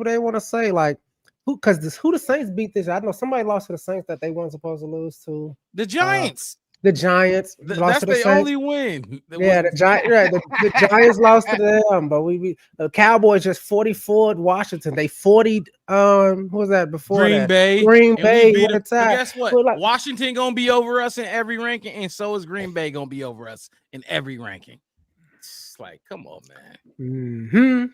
they want to say, like, who the Saints beat this? I know somebody lost to the Saints that they weren't supposed to lose to. The Giants. The Giants lost to the Saints. Only win. The Giants lost to them, but the Cowboys just 44'd Washington. They 40'd who was that before? Green Bay. What a time. Guess what? Washington gonna be over us in every ranking, and so is Green Bay gonna be over us in every ranking. It's like, come on, man.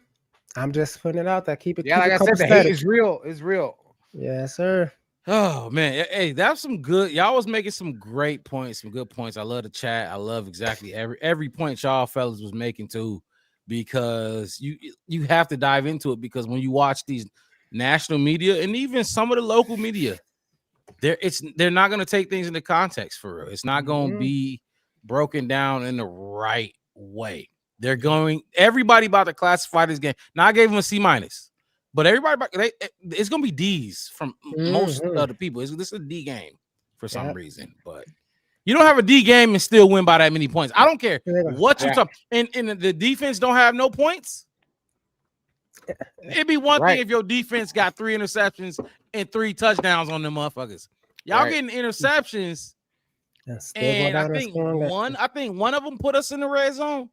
I'm just putting it out there. Keep it. Like I said, the hate is real. It's real. Yes, sir. Oh man, hey, that's some good. Y'all was making some great points, some good points. I love the chat. I love exactly every point y'all fellas was making too, because you have to dive into it, because when you watch these national media and even some of the local media, they're not going to take things into context for real. It's not going to be broken down in the right way. Everybody about to classify this game. Now I gave them a C-. But everybody, it's gonna be D's from most of the people. This is a D game for some reason. But you don't have a D game and still win by that many points. I don't care what you talk. And the defense don't have no points. It'd be one thing if your defense got 3 interceptions and 3 touchdowns on them motherfuckers. Y'all getting interceptions, and I think one of them put us in the red zone.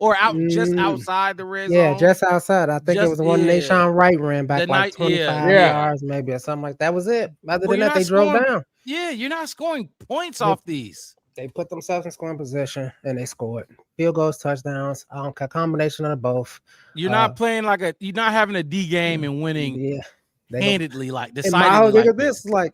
Or just outside the red zone. Yeah, just outside. I think it was the one Nashawn Wright ran back 25 yards maybe or something like that. That was it. Other than that, they drove down. Yeah, you're not scoring points off these. They put themselves in scoring position and they scored. Field goals, touchdowns, a combination of both. You're not playing you're not having a D game and winning handedly, like decidedly. And my whole thing of this is like,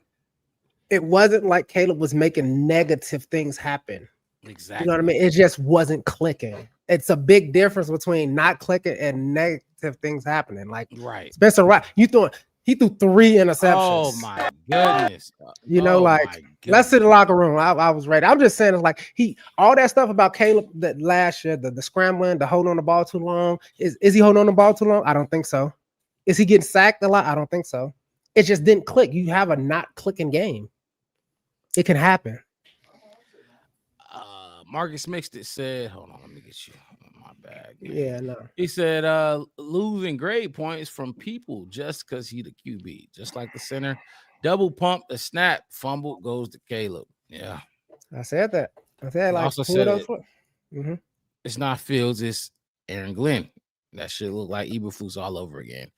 it wasn't like Caleb was making negative things happen. Exactly. You know what I mean? It just wasn't clicking. It's a big difference between not clicking and negative things happening. Like Spencer Wright, he threw 3 interceptions. Oh my goodness! Let's sit in the locker room. I was ready. I'm just saying, it's like all that stuff about Caleb that last year, the scrambling, the holding on the ball too long. Is he holding on the ball too long? I don't think so. Is he getting sacked a lot? I don't think so. It just didn't click. You have a not clicking game. It can happen. Marcus Mixed it said, hold on, let me get you. My bad. Yeah, no. He said losing grade points from people just because he the QB, just like the center. Double pump, the snap, fumble goes to Caleb. Yeah. I said that. I said like also said it, mm-hmm. It's not Fields, it's Aaron Glenn. That shit look like Eberflus all over again.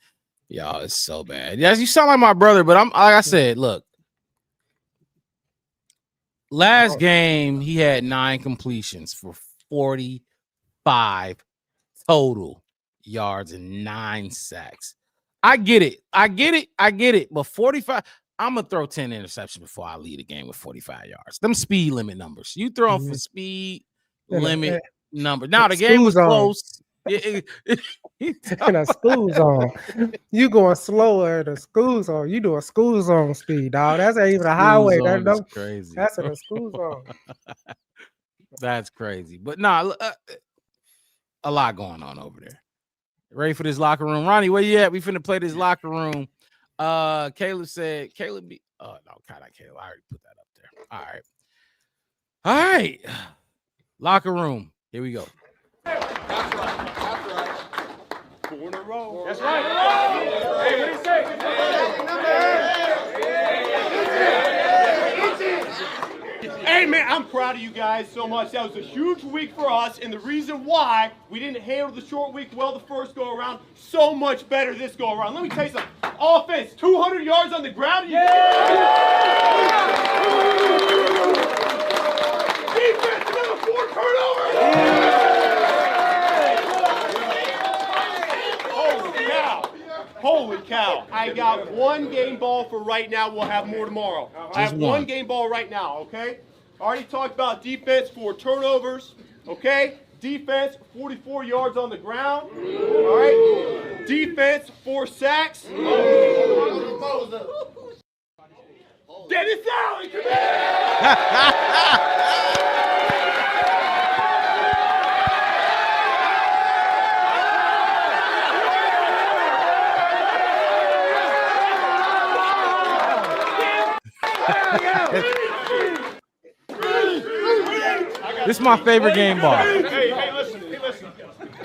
Y'all, it's so bad. Yes, you sound like my brother, but I'm like I said, look. Last game, he had 9 completions for 45 total yards and 9 sacks. I get it. But 45, I'm gonna throw 10 interceptions before I lead a game with 45 yards. Them speed limit numbers. You throw for speed limit number. Now the game was close. In a school zone, you going slower in a school zone. You do a school zone speed, dog. That's not even a highway. That's crazy. That's in a school zone. That's crazy. But nah, a lot going on over there. Ready for this locker room, Ronnie? Where you at? We finna play this locker room. Caleb said, Caleb be. Oh no, kind of Caleb. I already put that up there. All right. Locker room. Here we go. That's right. 4 in a row. That's right. Hey, what do you say? Hey, man, I'm proud of you guys so much. That was a huge week for us, and the reason why we didn't handle the short week well the first go around, so much better this go around. Let me tell you something. Offense, 200 yards on the ground. Defense, another 4 turnovers. Holy cow. I got 1 game ball for right now. We'll have more tomorrow. I have 1 game ball right now, okay? I already talked about defense, 4 turnovers, okay? Defense, 44 yards on the ground, all right? Defense, 4 sacks. Dennis Allen, come This is my favorite game ball. Hey, listen.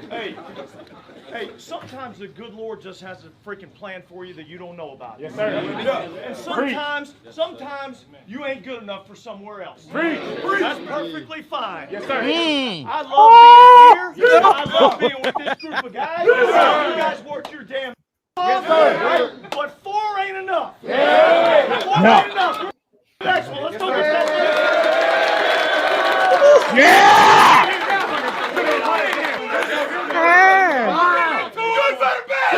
Hey, sometimes the good Lord just has a freaking plan for you that you don't know about. Yes, sir. And sometimes you ain't good enough for somewhere else. That's perfectly fine. Yes, sir. I love being here. I love being with this group of guys. You guys work your damn. Yes, sir. But 4 ain't enough. 4 ain't enough. Next one. Let's go get that. Yeah! Good, better, bad.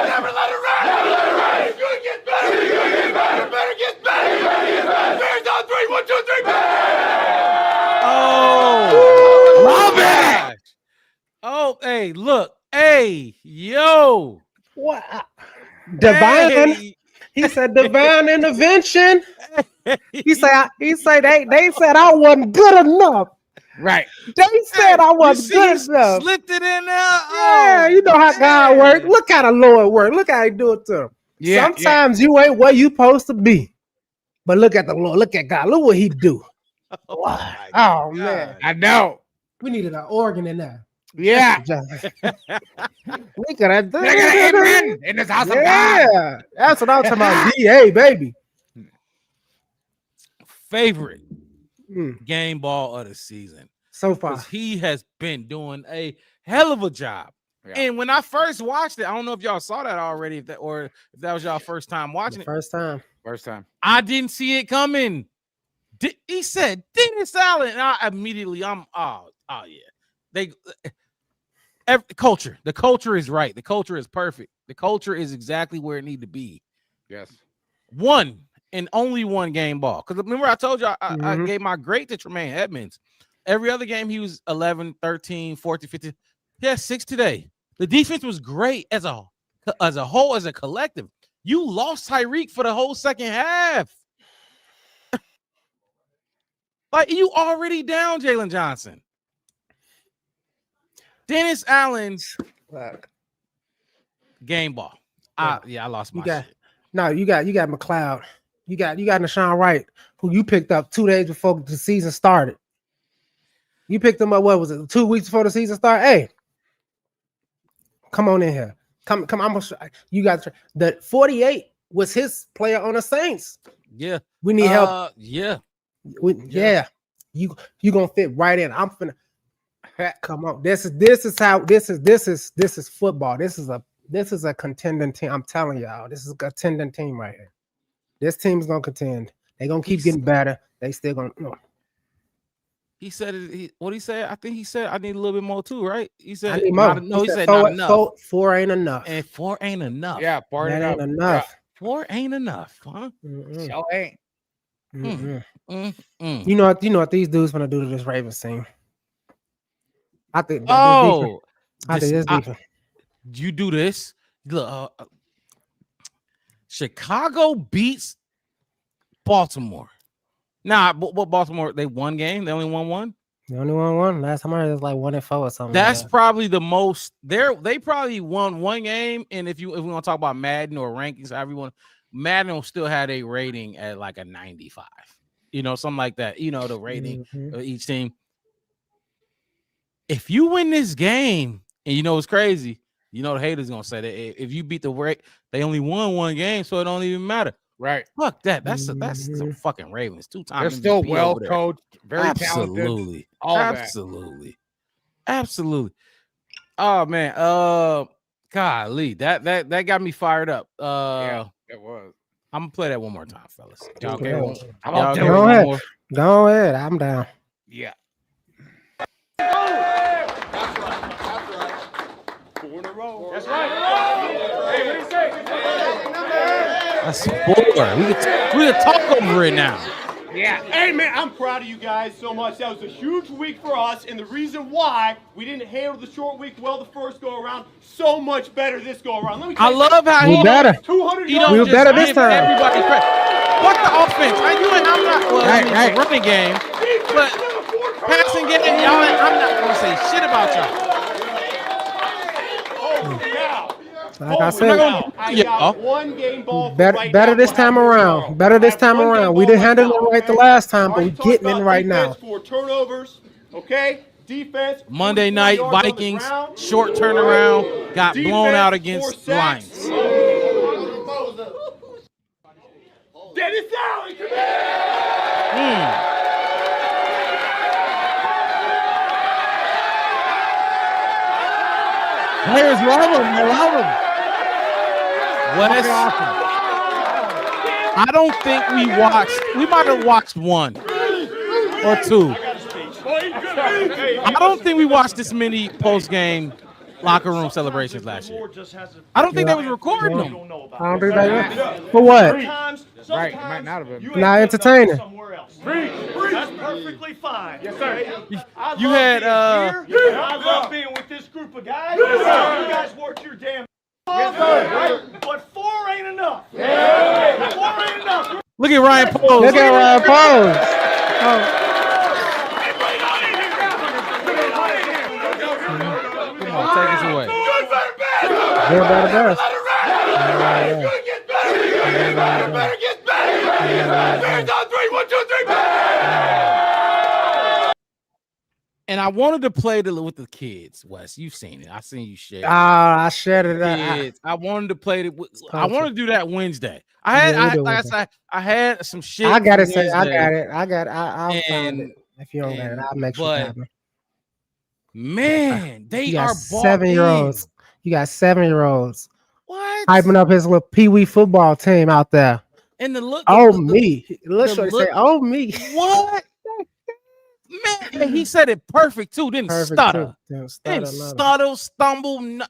Never let it rest. Good gets better. Better gets better. Bears on 3. 1, 2, 3. Oh, love it. Oh, hey, look. Hey, yo. What? Divine. Hey. He said divine intervention. He said they said I wasn't good enough. Right. They said I wasn't good enough. Slipped it in there. Yeah, you know how God works. Look how the Lord works. Look how he do it to him. Yeah, sometimes you ain't what you supposed to be. But look at the Lord. Look at God. Look what he do. Oh man. I know. We needed an organ in there. Yeah. We could have done it in this house of God. Yeah. That's what I'm talking about. DA, baby. Favorite game ball of the season so far. He has been doing a hell of a job. Yeah. And when I first watched it, I don't know if y'all saw that already, if that was y'all first time watching it. First time. I didn't see it coming. He said Dennis Allen, and I immediately oh yeah. Culture. The culture is right. The culture is perfect. The culture is exactly where it need to be. Yes. 1 and only 1 game ball. Because remember, I told you I gave my grade to Tremaine Edmonds. Every other game, he was 11, 13, 14, 15. He had 6 today. The defense was great as a whole, as a collective. You lost Tyreek for the whole second half. Like, you already down Jalen Johnson. Dennis Allen's game ball. I lost my shit. No, you got McLeod. You got Nashawn Wright, who you picked up 2 days before the season started. You picked him up, what was it, 2 weeks before the season started? Hey, Come on in here. Come. I'm gonna show you guys. The 48 was his player on the Saints. Yeah. We need help. Yeah. Yeah. You gonna fit right in. I'm finna come on. This is football. This is a contending team. I'm telling y'all, this is a contending team right here. This team's gonna contend. They're gonna keep getting better. They still gonna He said it. What he said? I think he said I need a little bit more too, right? He said I need more. He said not enough. Four ain't enough. And 4 ain't enough. Yeah, 4 ain't That enough. ain't enough. Yeah. 4 ain't enough, huh? So ain't. You know what these dudes gonna do to this Ravens team? I think. I think this defense. You do this. Look, Chicago beats Baltimore. Nah, but Baltimore, they won game. They only won one. They only won one. Last time I heard it was like 1-4 or something. That's like probably the most. They probably won one game. And if we want to talk about Madden or rankings, everyone, Madden will still had a rating at like a 95. You know, something like that. You know, the rating of each team. If you win this game, and you know it's crazy, you know the haters gonna say that if you beat the rate, they only won one game, so it don't even matter. Right. Fuck that. That's some fucking Ravens. 2-time. They're still well coached, very absolutely. talented. Absolutely. Oh man. Golly, that got me fired up. Yeah, it was. I'm gonna play that one more time, fellas. Go Y'all Go ahead. I'm down. Yeah. That's right. 4 in a row. That's right. Hey, what do you say? That's 4. We can talk over it now. Yeah. Hey, man, I'm proud of you guys so much. That was a huge week for us, and the reason why we didn't handle the short week well the first go-around, so much better this go-around. Let me tell you, love how we better. 200 We were better this time. Everybody credit. Fuck the offense. I'm not Right. running game, but passing game, y'all. I'm not gonna say shit about y'all. Like I said, I got one game ball for right better now. this time around. Better this time around. We didn't handle it right the last time, but we're getting it right now. For turnovers, okay? Defense. Monday night Vikings, short turnaround, got blown out against Lions. Dennis Allen, come here! Players love him. They love him. Wes, I don't think we might have watched 1 or 2. I don't think we watched this many post-game locker room celebrations last year. I don't think they was recording them. I don't think they were. For what? Right, it might not have been. Not entertaining. That's perfectly fine. Yes, sir. You had I love being with this group of guys. You guys work your damn. Yes, sir. But 4 ain't enough. 4 ain't enough. Look at Ryan Poles. Look at Ryan Poles. Come on, take us away. Good, better, best. Good, better, best. Good gets better. Better gets better. Bears on 3. 1, 2, 3. And I wanted to play with the kids, Wes. You've seen it. I seen you share. I shared it. Kids. I wanted to play it. I want to do that Wednesday. I had some shit. I got it. Wednesday. I got it. I'll find it. If you don't got it, I'll make sure it happen. Man, they are 7-year-olds. You got 7-year-olds. What? Hyping up his little pee-wee football team out there. And the look. Me. Let's say, oh, me. What? Man, he said it perfect too. Didn't stutter. Didn't stutter, stumble. No.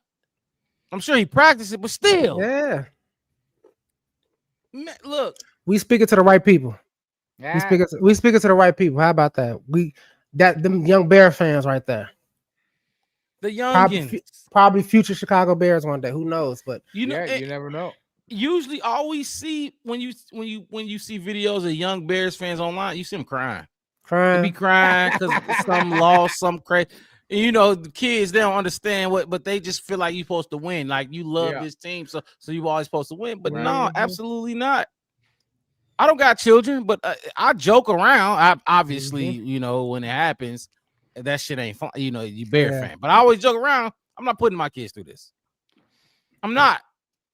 I'm sure he practiced it, but still. Yeah. Man, look. We speaking to the right people. Yeah. We speaking to the right people. How about that? Them young Bear fans right there. The youngins. Probably future Chicago Bears one day. Who knows? But you never know. Usually, all we see when you see videos of young Bears fans online, you see them crying. They be crying because some lost, some crazy. And you know, the kids, they don't understand but they just feel like you're supposed to win. Like you love this team, so you always supposed to win. But no, absolutely not. I don't got children, but I joke around. Obviously, you know, when it happens, that shit ain't fun. You know, you Bear fan. But I always joke around. I'm not putting my kids through this. I'm not.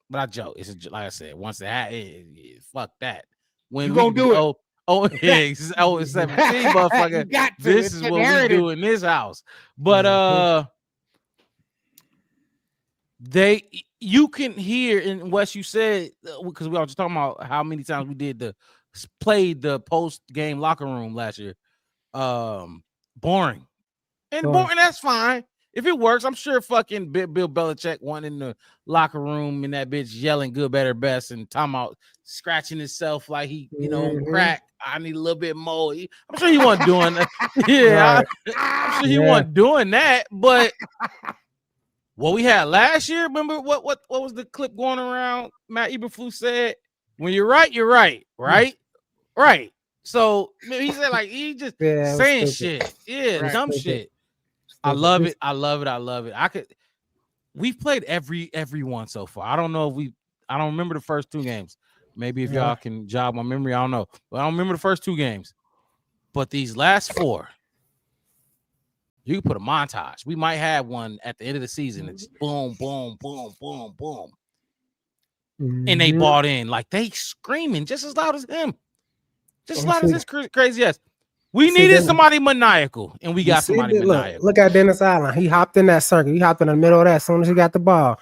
But I joke. It's like I said. Once fuck that. When you gonna do it? It's 17, motherfucker. This is what we do in this house. But you can hear in what you said, because we were just talking about how many times we did played the post game locker room last year. Boring. And that's fine. If it works, I'm sure fucking Bill Belichick went in the locker room and that bitch yelling good, better, best, and talking about scratching himself like he, crack. I need a little bit more. I'm sure he wasn't doing that. Yeah, I'm sure he wasn't doing that. But what we had last year, remember what was the clip going around? Matt Eberflus said, "When you're right, you're right, right, right." So he said like he just saying shit, dumb shit. I love it. I love it. I love it. We've played every one so far. I don't know if I don't remember the first 2 games. Maybe if y'all can jog my memory, I don't know. But I don't remember the first 2 games. But these last 4, you can put a montage. We might have one at the end of the season. It's boom, boom, boom, boom, boom. And they bought in. Like they screaming just as loud as him. Just as loud as this crazy ass. We needed somebody maniacal, and we got somebody maniacal. Look at Dennis Allen. He hopped in that circle. He hopped in the middle of that as soon as he got the ball.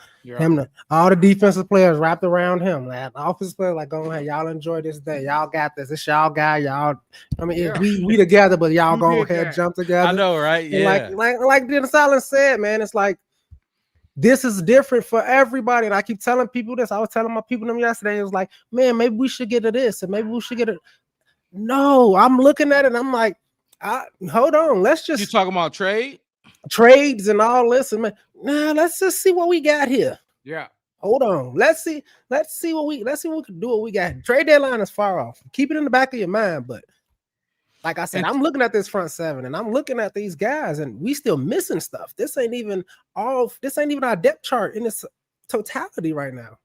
All the defensive players wrapped around him. Like, the offensive players like, go ahead, y'all enjoy this day. Y'all got this. It's y'all guy. Y'all. I mean, we together, but y'all go ahead, jump together. I know, right? Yeah. Like Dennis Allen said, man, it's like this is different for everybody. And I keep telling people this. I was telling my people them yesterday. It was like, man, maybe we should get to this, and maybe we should get it. No, I'm looking at it and I'm like, hold on. Let's just. You talking about trades and all this, and let's just see what we got here. Yeah. Hold on. Let's see what we can do. What we got. Trade deadline is far off. Keep it in the back of your mind. But like I said, I'm looking at this front 7 and I'm looking at these guys, and we still missing stuff. This ain't even our depth chart in its totality right now.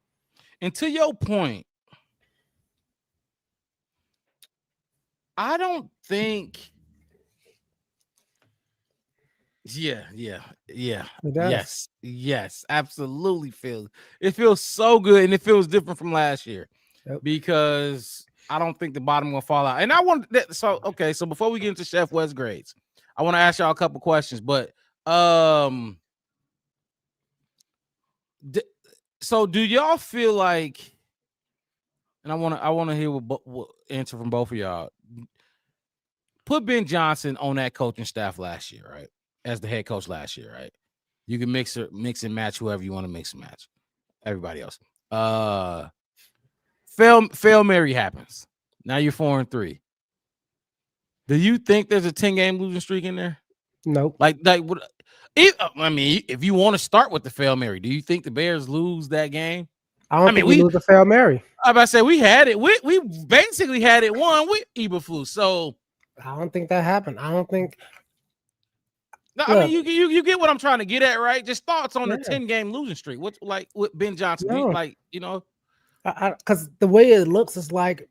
And to your point, I don't think. Yes, absolutely. It feels so good, and it feels different from last year because I don't think the bottom will fall out. And I want that. So before we get into Chef West grades, I want to ask y'all a couple questions. But so do y'all feel like? And I want to hear what answer from both of y'all. Put Ben Johnson on that coaching staff last year, right? As the head coach last year, right? You can mix and match whoever you want to mix and match. Everybody else. Fail Mary happens. Now you're 4-3. Do you think there's a 10-game losing streak in there? Nope. If you want to start with the Fail Mary, do you think the Bears lose that game? I don't think we lose the Fail Mary. I about to say we had it. We basically had it won with Eberflus. So I don't think that happened. I don't think. No, I mean you get what I'm trying to get at, right? Just thoughts on the 10-game losing streak. What's like with Ben Johnson? Because the way it looks is like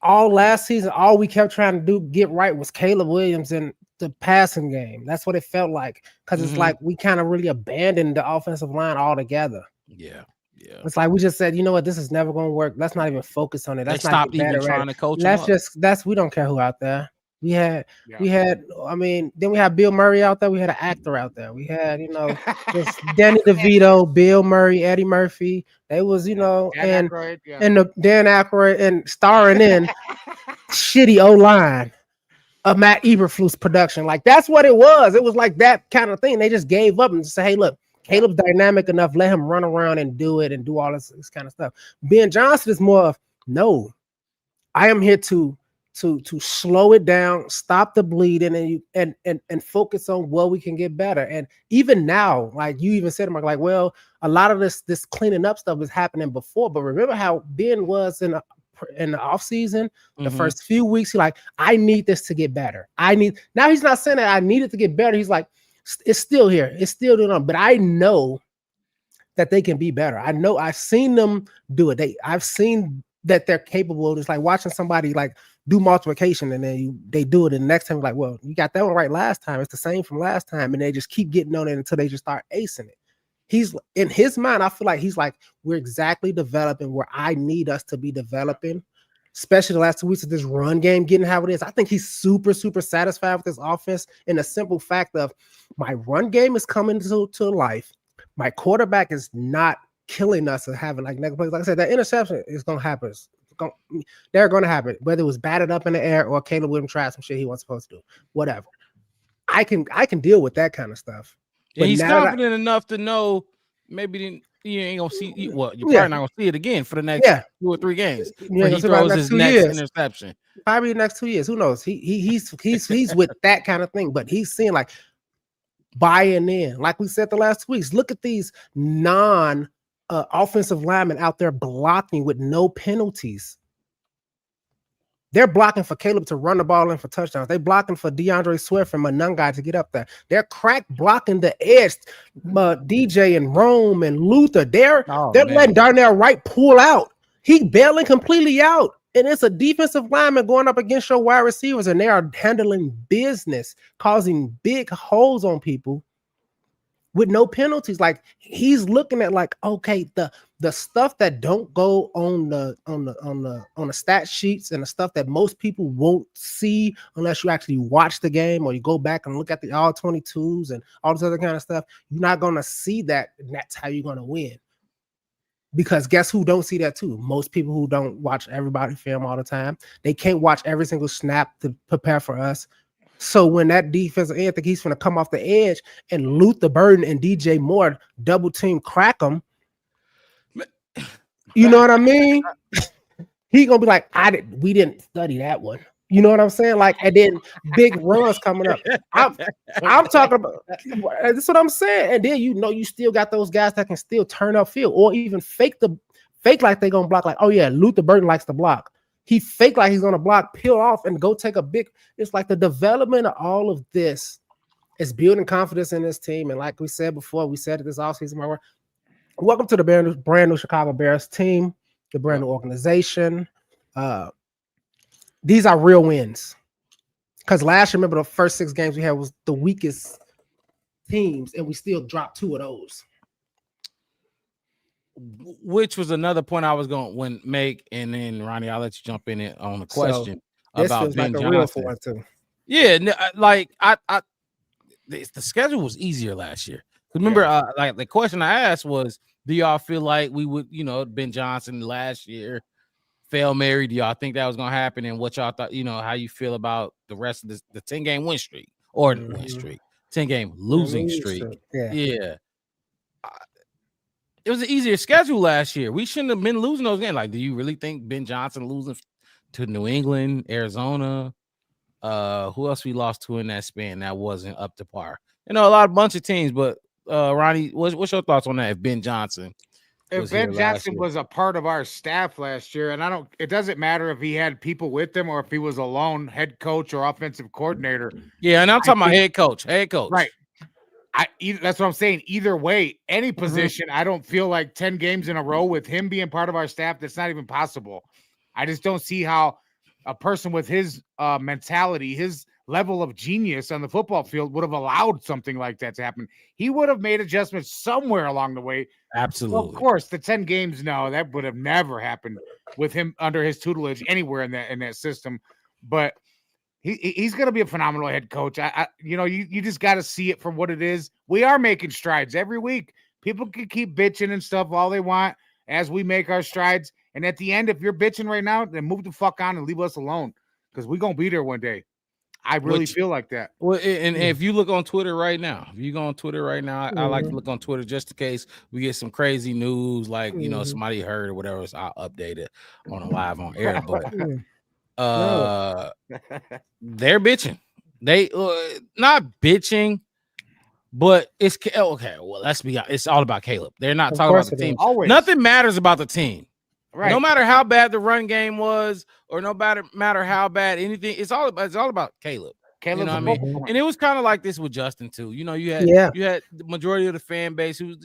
all last season, all we kept trying to get right was Caleb Williams in the passing game. That's what it felt like. Because it's like we kind of really abandoned the offensive line altogether. Yeah. It's like we just said, you know what, this is never going to work. Let's not even focus on it. Let's not even trying to coach. We don't care who out there. We had, I mean, then we had Bill Murray out there. We had an actor out there. We had, just Danny DeVito, Bill Murray, Eddie Murphy. They was, and Dan Aykroyd and starring in shitty O-line of Matt Eberflus production. Like that's what it was. It was like that kind of thing. They just gave up and just say, hey, look, Caleb's dynamic enough. Let him run around and do it and do all this kind of stuff. Ben Johnson is more of, no, I am here to slow it down, stop the bleeding, and focus on where we can get better. And even now, like you even said, Mark, like, well, a lot of this cleaning up stuff was happening before, but remember how Ben was in the off season, the first few weeks, he like, I need this to get better. Now he's not saying that I need it to get better. He's like, it's still here. It's still doing it, but I know that they can be better. I know I've seen them do it. I've seen that they're capable. It's like watching somebody like do multiplication and then they do it, and the next time you're like, well, you got that one right last time. It's the same from last time, and they just keep getting on it until they just start acing it. he's in his mind. I feel like he's like, we're exactly developing where I need us to be developing, especially the last 2 weeks of this run game getting how it is. I think he's super, super satisfied with this offense in the simple fact of my run game is coming to life. My quarterback is not killing us and having like negative plays. Like I said, that interception is going to happen. They're going to happen, whether it was batted up in the air or Caleb Williams tried some shit he wasn't supposed to do. Whatever. I can deal with that kind of stuff. Yeah, he's confident enough to know maybe you ain't gonna see. Well, you're probably not gonna see it again for the next 2 or 3 games. When he throws his next interception, probably the next 2 years. Who knows? He's with that kind of thing. But he's seeing like buying in, like we said the last 2 weeks. Look at these offensive linemen out there blocking with no penalties. They're blocking for Caleb to run the ball in for touchdowns. They're blocking for DeAndre Swift and Monangai to get up there. They're crack blocking the edge. DJ and Rome and Luther. They're letting Darnell Wright pull out. He bailing completely out. And it's a defensive lineman going up against your wide receivers, and they are handling business, causing big holes on people with no penalties. Like he's looking at like, okay, the stuff that don't go on the stat sheets and the stuff that most people won't see unless you actually watch the game or you go back and look at the all 22s and all this other kind of stuff. You're not gonna see that, and that's how you're gonna win. Because guess who don't see that too? Most people who don't watch everybody film all the time. They can't watch every single snap to prepare for us. So when that defensive end think he's going to come off the edge and Luther Burden and DJ Moore double team crack him, you know what I mean? He gonna be like, we didn't study that one. You know what I'm saying? Like, and then big runs coming up. I'm talking about that's what I'm saying. And then you still got those guys that can still turn up field or even fake like they're gonna block. Like, oh yeah, Luther Burden likes to block. He faked like he's gonna block, peel off, and go take a big. It's like the development of all of this is building confidence in this team. And like we said before, we said it this offseason. Welcome to the brand new Chicago Bears team, the brand new organization. These are real wins. Because last year, remember the first 6 games we had was the weakest teams, and we still dropped 2 of those. Which was another point I was going to make, and then Ronnie, I'll let you jump in it on the question about Ben Johnson. Too. Yeah, like the schedule was easier last year. Remember, like the question I asked was, do y'all feel like we would, Ben Johnson last year, fail Mary? Do y'all think that was going to happen? And what y'all thought, how you feel about the rest of the 10-game win streak or win streak, 10-game losing streak? Yeah. It was an easier schedule last year. We shouldn't have been losing those games. Like, do you really think Ben Johnson losing to New England, Arizona? Who else we lost to in that span that wasn't up to par? A bunch of teams, but Ronnie, what's your thoughts on that? If Ben Johnson was a part of our staff last year, and it doesn't matter if he had people with him or if he was a lone head coach or offensive coordinator. Yeah, and I'm talking about head coach. Right. That's what I'm saying. Either way, any position, I don't feel like 10 games in a row with him being part of our staff, that's not even possible. I just don't see how a person with his mentality, his level of genius on the football field would have allowed something like that to happen. He would have made adjustments somewhere along the way. Absolutely. Well, of course, the 10 games, no, that would have never happened with him under his tutelage anywhere in that system. But he's going to be a phenomenal head coach. You just got to see it for what it is. We are making strides every week. People can keep bitching and stuff all they want as we make our strides. And at the end, if you're bitching right now, then move the fuck on and leave us alone, because we're going to be there one day. I really feel like that. Well, and if you look on Twitter right now, I like to look on Twitter just in case we get some crazy news, like, somebody heard or whatever. So I'll update it on a live on air. But they're bitching. They not bitching, but it's okay. Well, let's be honest. It's all about Caleb. They're not talking about the team. Nothing matters about the team. Right. No matter how bad the run game was, or no matter how bad anything, it's all about Caleb. You know what I mean? And it was kind of like this with Justin too. You had the majority of the fan base who was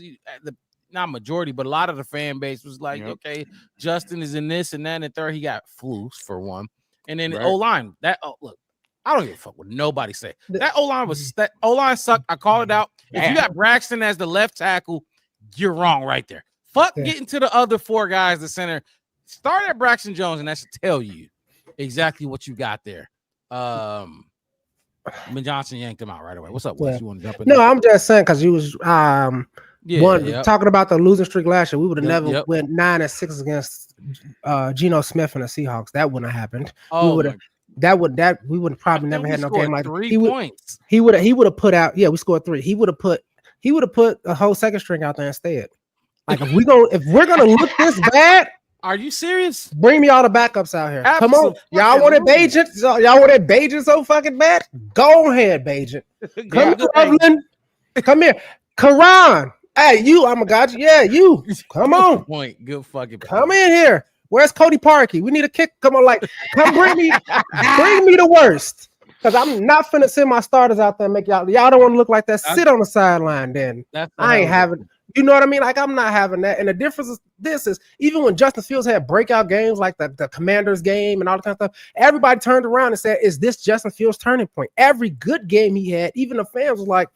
not majority, but a lot of the fan base was like, okay, Justin is in this and that and the third. He got flus for one, and then the O-line. Look, I don't give a fuck what nobody say. That O-line sucked. I called it out. If you got Braxton as the left tackle, you're wrong right there. Fuck getting to the other 4 guys, the center. Start at Braxton Jones, and that should tell you exactly what you got there. Ben Johnson yanked him out right away. What's up, Wes? You want to jump in? No, I'm just saying because you was talking about the losing streak last year. We would have never went 9-6 against Geno Smith and the Seahawks. That wouldn't have happened. Oh, we would have probably never had no game like 3 points. He would have put out. Yeah, we scored 3. He would have put a whole second string out there instead. Like if we're gonna look this bad. Are you serious? Bring me all the backups out here. Absolutely. Come on. Y'all wanted Bajent? Y'all wanted Bajent so fucking bad? Go ahead, Bajent. Come here, Evelyn. Come here. Karan. Hey, you. I'm a god. Yeah, you. Come on. Good fucking point. Come in here. Where's Cody Parkey? We need a kick. Come on, come bring me the worst. Because I'm not finna send my starters out there and make y'all don't want to look like that. Sit on the sideline then. I ain't having. You know what I mean? Like, I'm not having that. And the difference is even when Justin Fields had breakout games like the Commanders game and all that kind of stuff, everybody turned around and said, is this Justin Fields' turning point? Every good game he had, even the fans was like,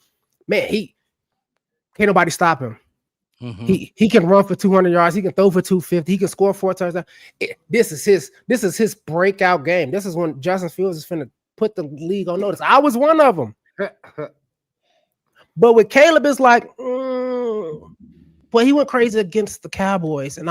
man, can't nobody stop him. Mm-hmm. He can run for 200 yards. He can throw for 250. He can score 4 touchdowns. This is his breakout game. This is when Justin Fields is finna put the league on notice. I was one of them. But with Caleb, it's like, well, he went crazy against the Cowboys, and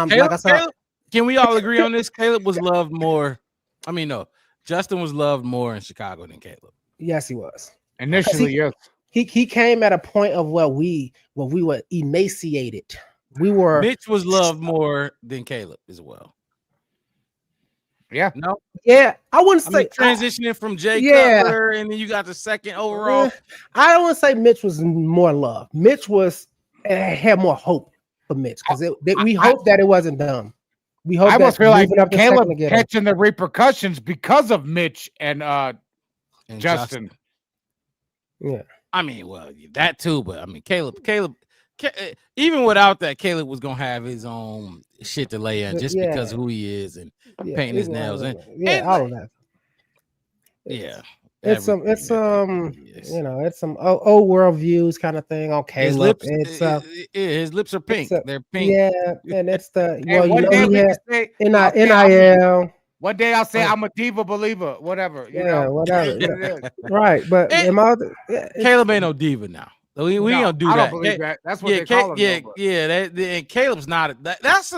can we all agree on this? Caleb was loved more. I mean, no, Justin was loved more in Chicago than Caleb. Yes, he was initially. Yes, he came at a point of where we were emaciated. Mitch was loved more than Caleb as well. Yeah. No. Yeah. I wouldn't say transitioning from Jay Cutler, and then you got the second overall. I don't want to say Mitch was more loved. Mitch had more hope for Mitch because we hoped that it wasn't dumb. We hope. I almost feel like Caleb catching the repercussions because of Mitch and Justin. Yeah. I mean, well, that too, but I mean, Caleb, even without that, Caleb was gonna have his own shit to lay in just because of who he is and painting his nails and all of that. Yeah, it's some old world views kind of thing on Caleb. His lips are pink. They're pink. Yeah, and it's the NIL. One day I'll say I'm a diva believer, whatever. Whatever. Yeah. Right, but Caleb ain't no diva now. We ain't gonna do that. I don't believe that. That's what they call him. And Caleb's not. That's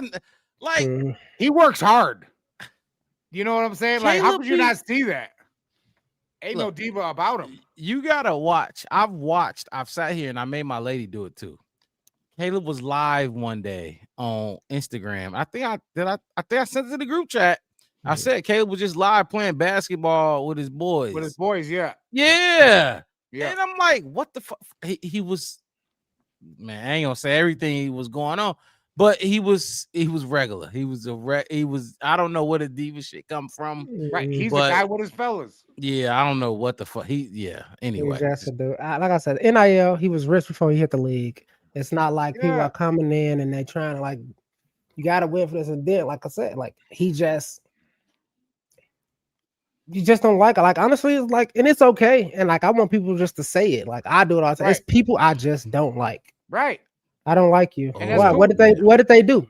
he works hard. You know what I'm saying? Like, how could you not see that? Ain't no diva about him. You gotta watch. I've sat here and I made my lady do it too. Caleb was live one day on Instagram. I think I sent it to the group chat. I said Caleb was just live playing basketball with his boys. Yeah. And I'm like, what the fuck? He was, man, I ain't gonna say everything he was going on, but he was regular. He was I don't know where the diva shit come from. Right. He's the guy with his fellas. Yeah, I don't know what the fuck. Anyway. Like I said, NIL, he was rich before he hit the league. It's not like people are coming in and they trying to like, you gotta win for this and then, like I said, like you just don't like it. Like, honestly, it's like, and it's okay. And like, I want people just to say it. Like, I do it all the time. It's people I just don't like. Right. I don't like you. Why? Cool. What did they do?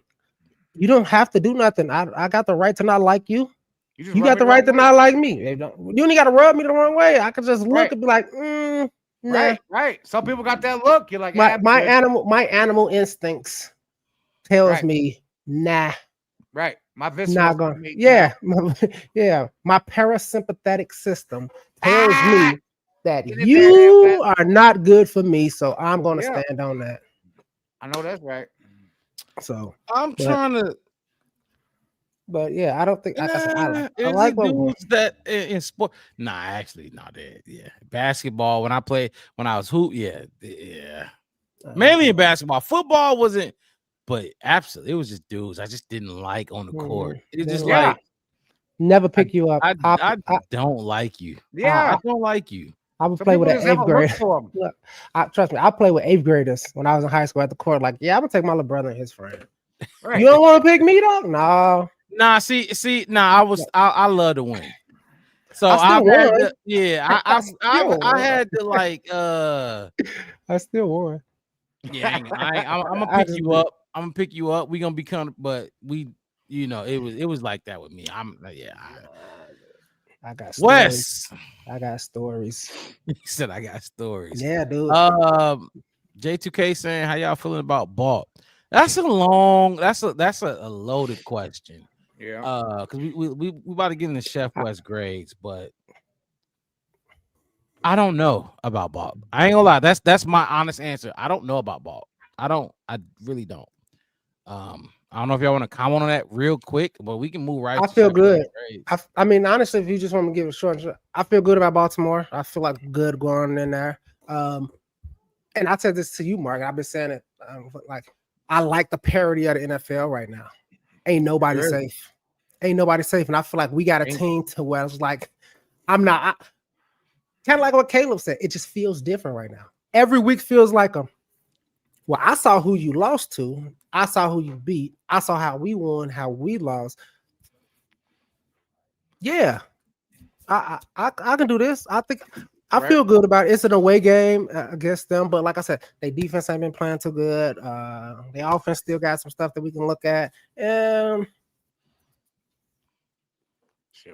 You don't have to do nothing. I got the right to not like you. You got the right to not like me. You only got to rub me the wrong way. I could just look and be like, nah. Right. Some people got that look. You're like, my animal instincts tells me, nah. Right. My not going. Yeah. My parasympathetic system tells me that you are not good for me, so I'm going to stand on that. I know that's right. So I'm trying to. But yeah, I don't think. Like I said, I like dudes that in sport. Nah, actually, not that. Yeah, basketball. When I was hoop. Yeah. Mainly in basketball. Football wasn't. But absolutely, it was just dudes I just didn't like on the court. It was just like never pick you up. I don't like you. Yeah, I don't like you. I would play with an 8th grader. Look, trust me, I played with 8th graders when I was in high school at the court. Like, I'm gonna take my little brother and his friend. Right. You don't want to pick me up? No. Nah, see, I love to win. So I had to like I still won. Yeah, I'm gonna pick you up. I'm gonna pick you up. We gonna become, but we, it was like that with me. I got stories. Wes. I got stories. He said I got stories. Yeah, dude. J2K saying how y'all feeling about Balt? That's a loaded question. Yeah. Because we about to get into Chef Wes grades, but I don't know about Balt. I ain't gonna lie. That's my honest answer. I don't know about Balt. I really don't. I don't know if y'all want to comment on that real quick, but we can move right. I feel good. I mean, honestly, if you just want to give it short, I feel good about Baltimore. I feel like good going in there. And I said this to you, Mark. I've been saying it. I like the parity of the NFL right now. Ain't nobody safe. Ain't nobody safe. And I feel like we got a team to where it's like, kind of like what Caleb said. It just feels different right now. Every week feels like well, I saw who you lost to. I saw who you beat. I saw how we won, how we lost. Yeah, I can do this. I think I feel good about it. It's an away game against them, but like I said, their defense ain't been playing too good. The offense still got some stuff that we can look at.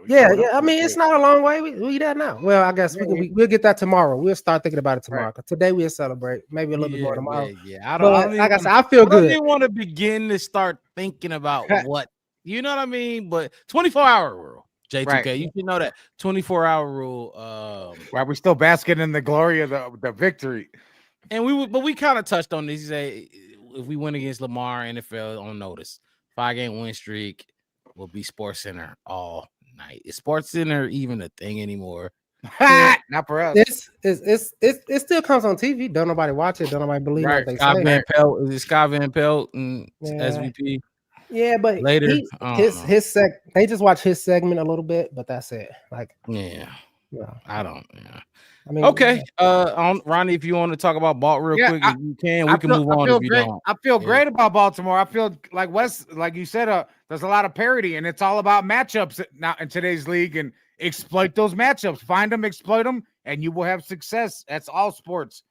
Yeah. I mean, it's not a long way. We that now. Well, I guess we'll get that tomorrow. We'll start thinking about it tomorrow. Right. Today we'll celebrate. Maybe a little bit more tomorrow. Yeah. I don't like I said, I feel good. I don't even want to begin to start thinking about what you know what I mean. But 24-hour rule, J2K, right. You should know that 24-hour rule. While we're still basking in the glory of the victory, and we kind of touched on this. You say if we win against Lamar, NFL on notice, 5-game win streak will be Sports Center all night. Is Sports Center even a thing anymore? Not for us. It still comes on TV. Don't nobody watch it. Don't nobody believe what they Scott say. Van Pelt, is it Scott Van Pelt and SVP? Yeah, but later they just watch his segment a little bit, but that's it. Like, I don't. Yeah. I mean, okay. Ronnie, if you want to talk about Balt real quick, if you can, we can move on. If you don't, I feel great about Baltimore. I feel like Wes, like you said, there's a lot of parity, and it's all about matchups now in today's league. And exploit those matchups, find them, exploit them, and you will have success. That's all sports.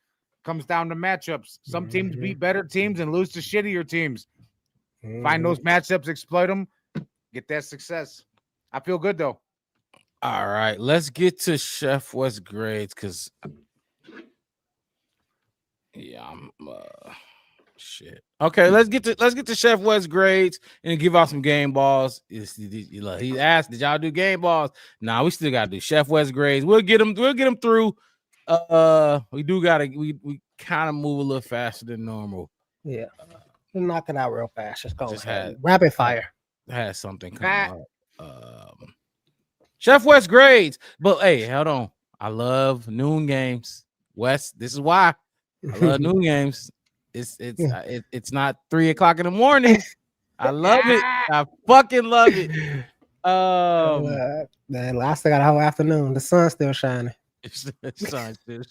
Comes down to matchups. Some teams beat better teams and lose to shittier teams. Find those matchups, exploit them, get that success. I feel good though. All right, let's get to Chef Wes grades because I'm shit. Okay, let's get to Chef Wes grades and give out some game balls. He asked, "Did y'all do game balls?" Nah, we still gotta do Chef Wes grades. We'll get them through. We do gotta we kind of move a little faster than normal. Yeah, we'll knock it out real fast. Just go rapid fire. Had something come up. Chef Wes grades, but hey, hold on. I love noon games. Wes, this is why I love noon games. It's not 3:00 in the morning. I love it. I fucking love it. Man, I still got a whole afternoon. The sun's still shining. The sun's still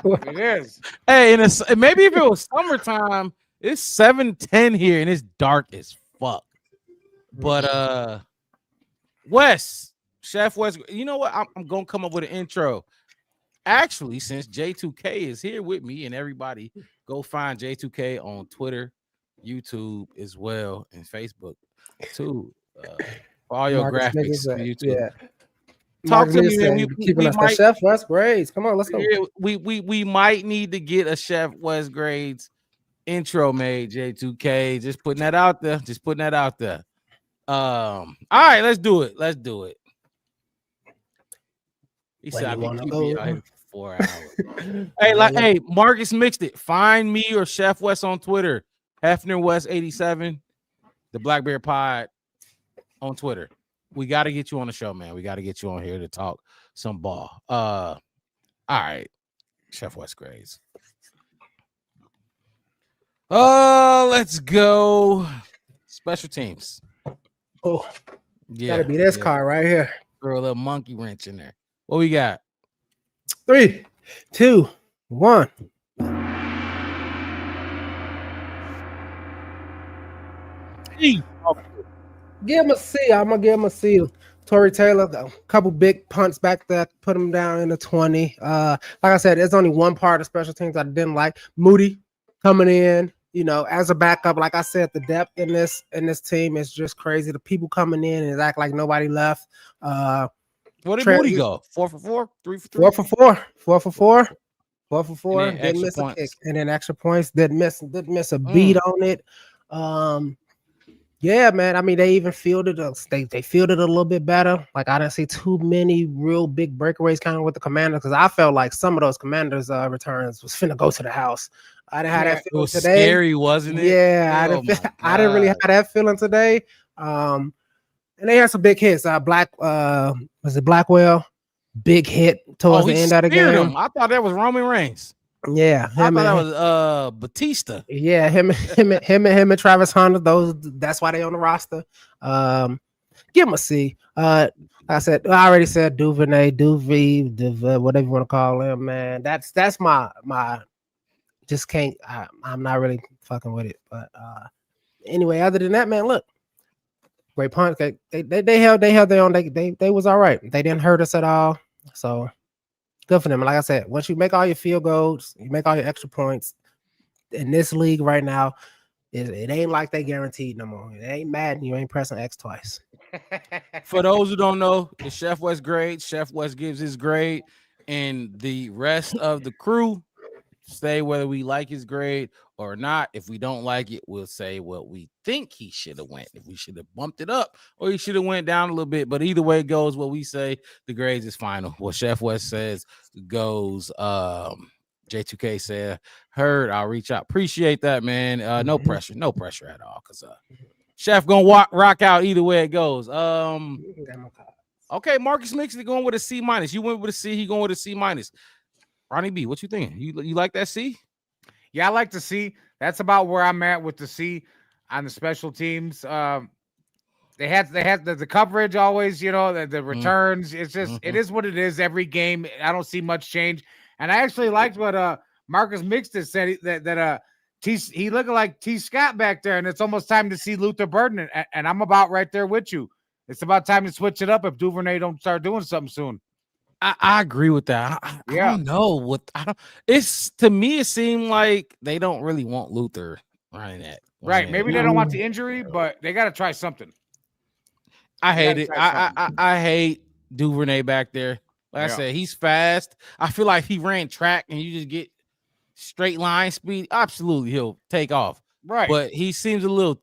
it is. Hey, and maybe if it was summertime, it's 7:10 here and it's dark as fuck. But Wes. Chef Wes, you know what? I'm gonna come up with an intro. Actually, since J2K is here with me, and everybody go find J2K on Twitter, YouTube as well, and Facebook too. For all your graphics on YouTube. Yeah. Talk to me, man. We might, Chef Wes grades. Come on, let's go. Yeah, we might need to get a Chef Wes grades intro made. J2K, just putting that out there. All right, let's do it. He said, "I can keep you out here for 4 hours." Hey, Marcus mixed it. Find me or Chef Wes on Twitter. Hefner West 87, the Black Bear Pod on Twitter. We got to get you on the show, man. We got to get you on here to talk some ball. All right, Chef Wes grades. Let's go. Special teams. Oh, yeah, gotta be this card right here. Throw a little monkey wrench in there. What we got? 3, 2, 1. Give him a C. I'm gonna give him a C. Tory Taylor, a couple big punts back there, put him down in the 20. Like I said, there's only one part of special teams I didn't like. Moody, coming in. As a backup, like I said, the depth in this team is just crazy. The people coming in and act like nobody left. Where did Moody go? 4 for 4, 3 for 3, 4 for 4, 4 for 4, 4 for 4. And then Didn't extra miss a points. kick, and then extra points. Didn't miss a beat on it. Yeah, man. I mean, they even fielded they fielded a little bit better. Like I didn't see too many real big breakaways kind of with the Commanders because I felt like some of those Commanders returns was finna go to the house. I didn't have that feeling was today. Scary, wasn't it? Yeah, I didn't really have that feeling today. And they had some big hits. Was it Blackwell? Big hit towards the end of the game. I thought that was Roman Reigns. Yeah, I thought that was Batista. Yeah, him and Travis Hunter. That's why they on the roster. Give him a C. I already said Duvernay, whatever you want to call him, man. That's my. Just can't. I'm not really fucking with it. But anyway, other than that, man, look, great punch. They held their own. They was all right. They didn't hurt us at all. So good for them. Like I said, once you make all your field goals, you make all your extra points in this league right now, it ain't like they guaranteed no more. It ain't Madden. You ain't pressing X twice. For those who don't know, the Chef West grade. Chef West gives his grade, and the rest of the crew say whether we like his grade or not. If we don't like it, we'll say what we think he should have went. If we should have bumped it up or he should have went down a little bit. But either way it goes, what we say, the grades is final. What Chef West says goes. J2K said, heard, I'll reach out. Appreciate that, man. No pressure at all. Because Chef gonna rock out either way it goes. Okay, Marcus Mixley going with a C-. You went with a C, he going with a C-. Ronnie B, what you thinking? You like that C? Yeah, I like the C. That's about where I'm at with the C on the special teams. They had the coverage always, the returns. It's just it is what it is every game. I don't see much change. And I actually liked what Marcus Mixon said that he looking like T. Scott back there, and it's almost time to see Luther Burden. And I'm about right there with you. It's about time to switch it up if Duvernay don't start doing something soon. I agree with that. I don't know it's to me it seemed like they don't really want Luther running that. Right. Maybe they don't want the injury, but they got to try something. I hate it. I hate Duvernay back there. Like I said, he's fast. I feel like he ran track and you just get straight line speed. Absolutely, he'll take off. Right. But he seems a little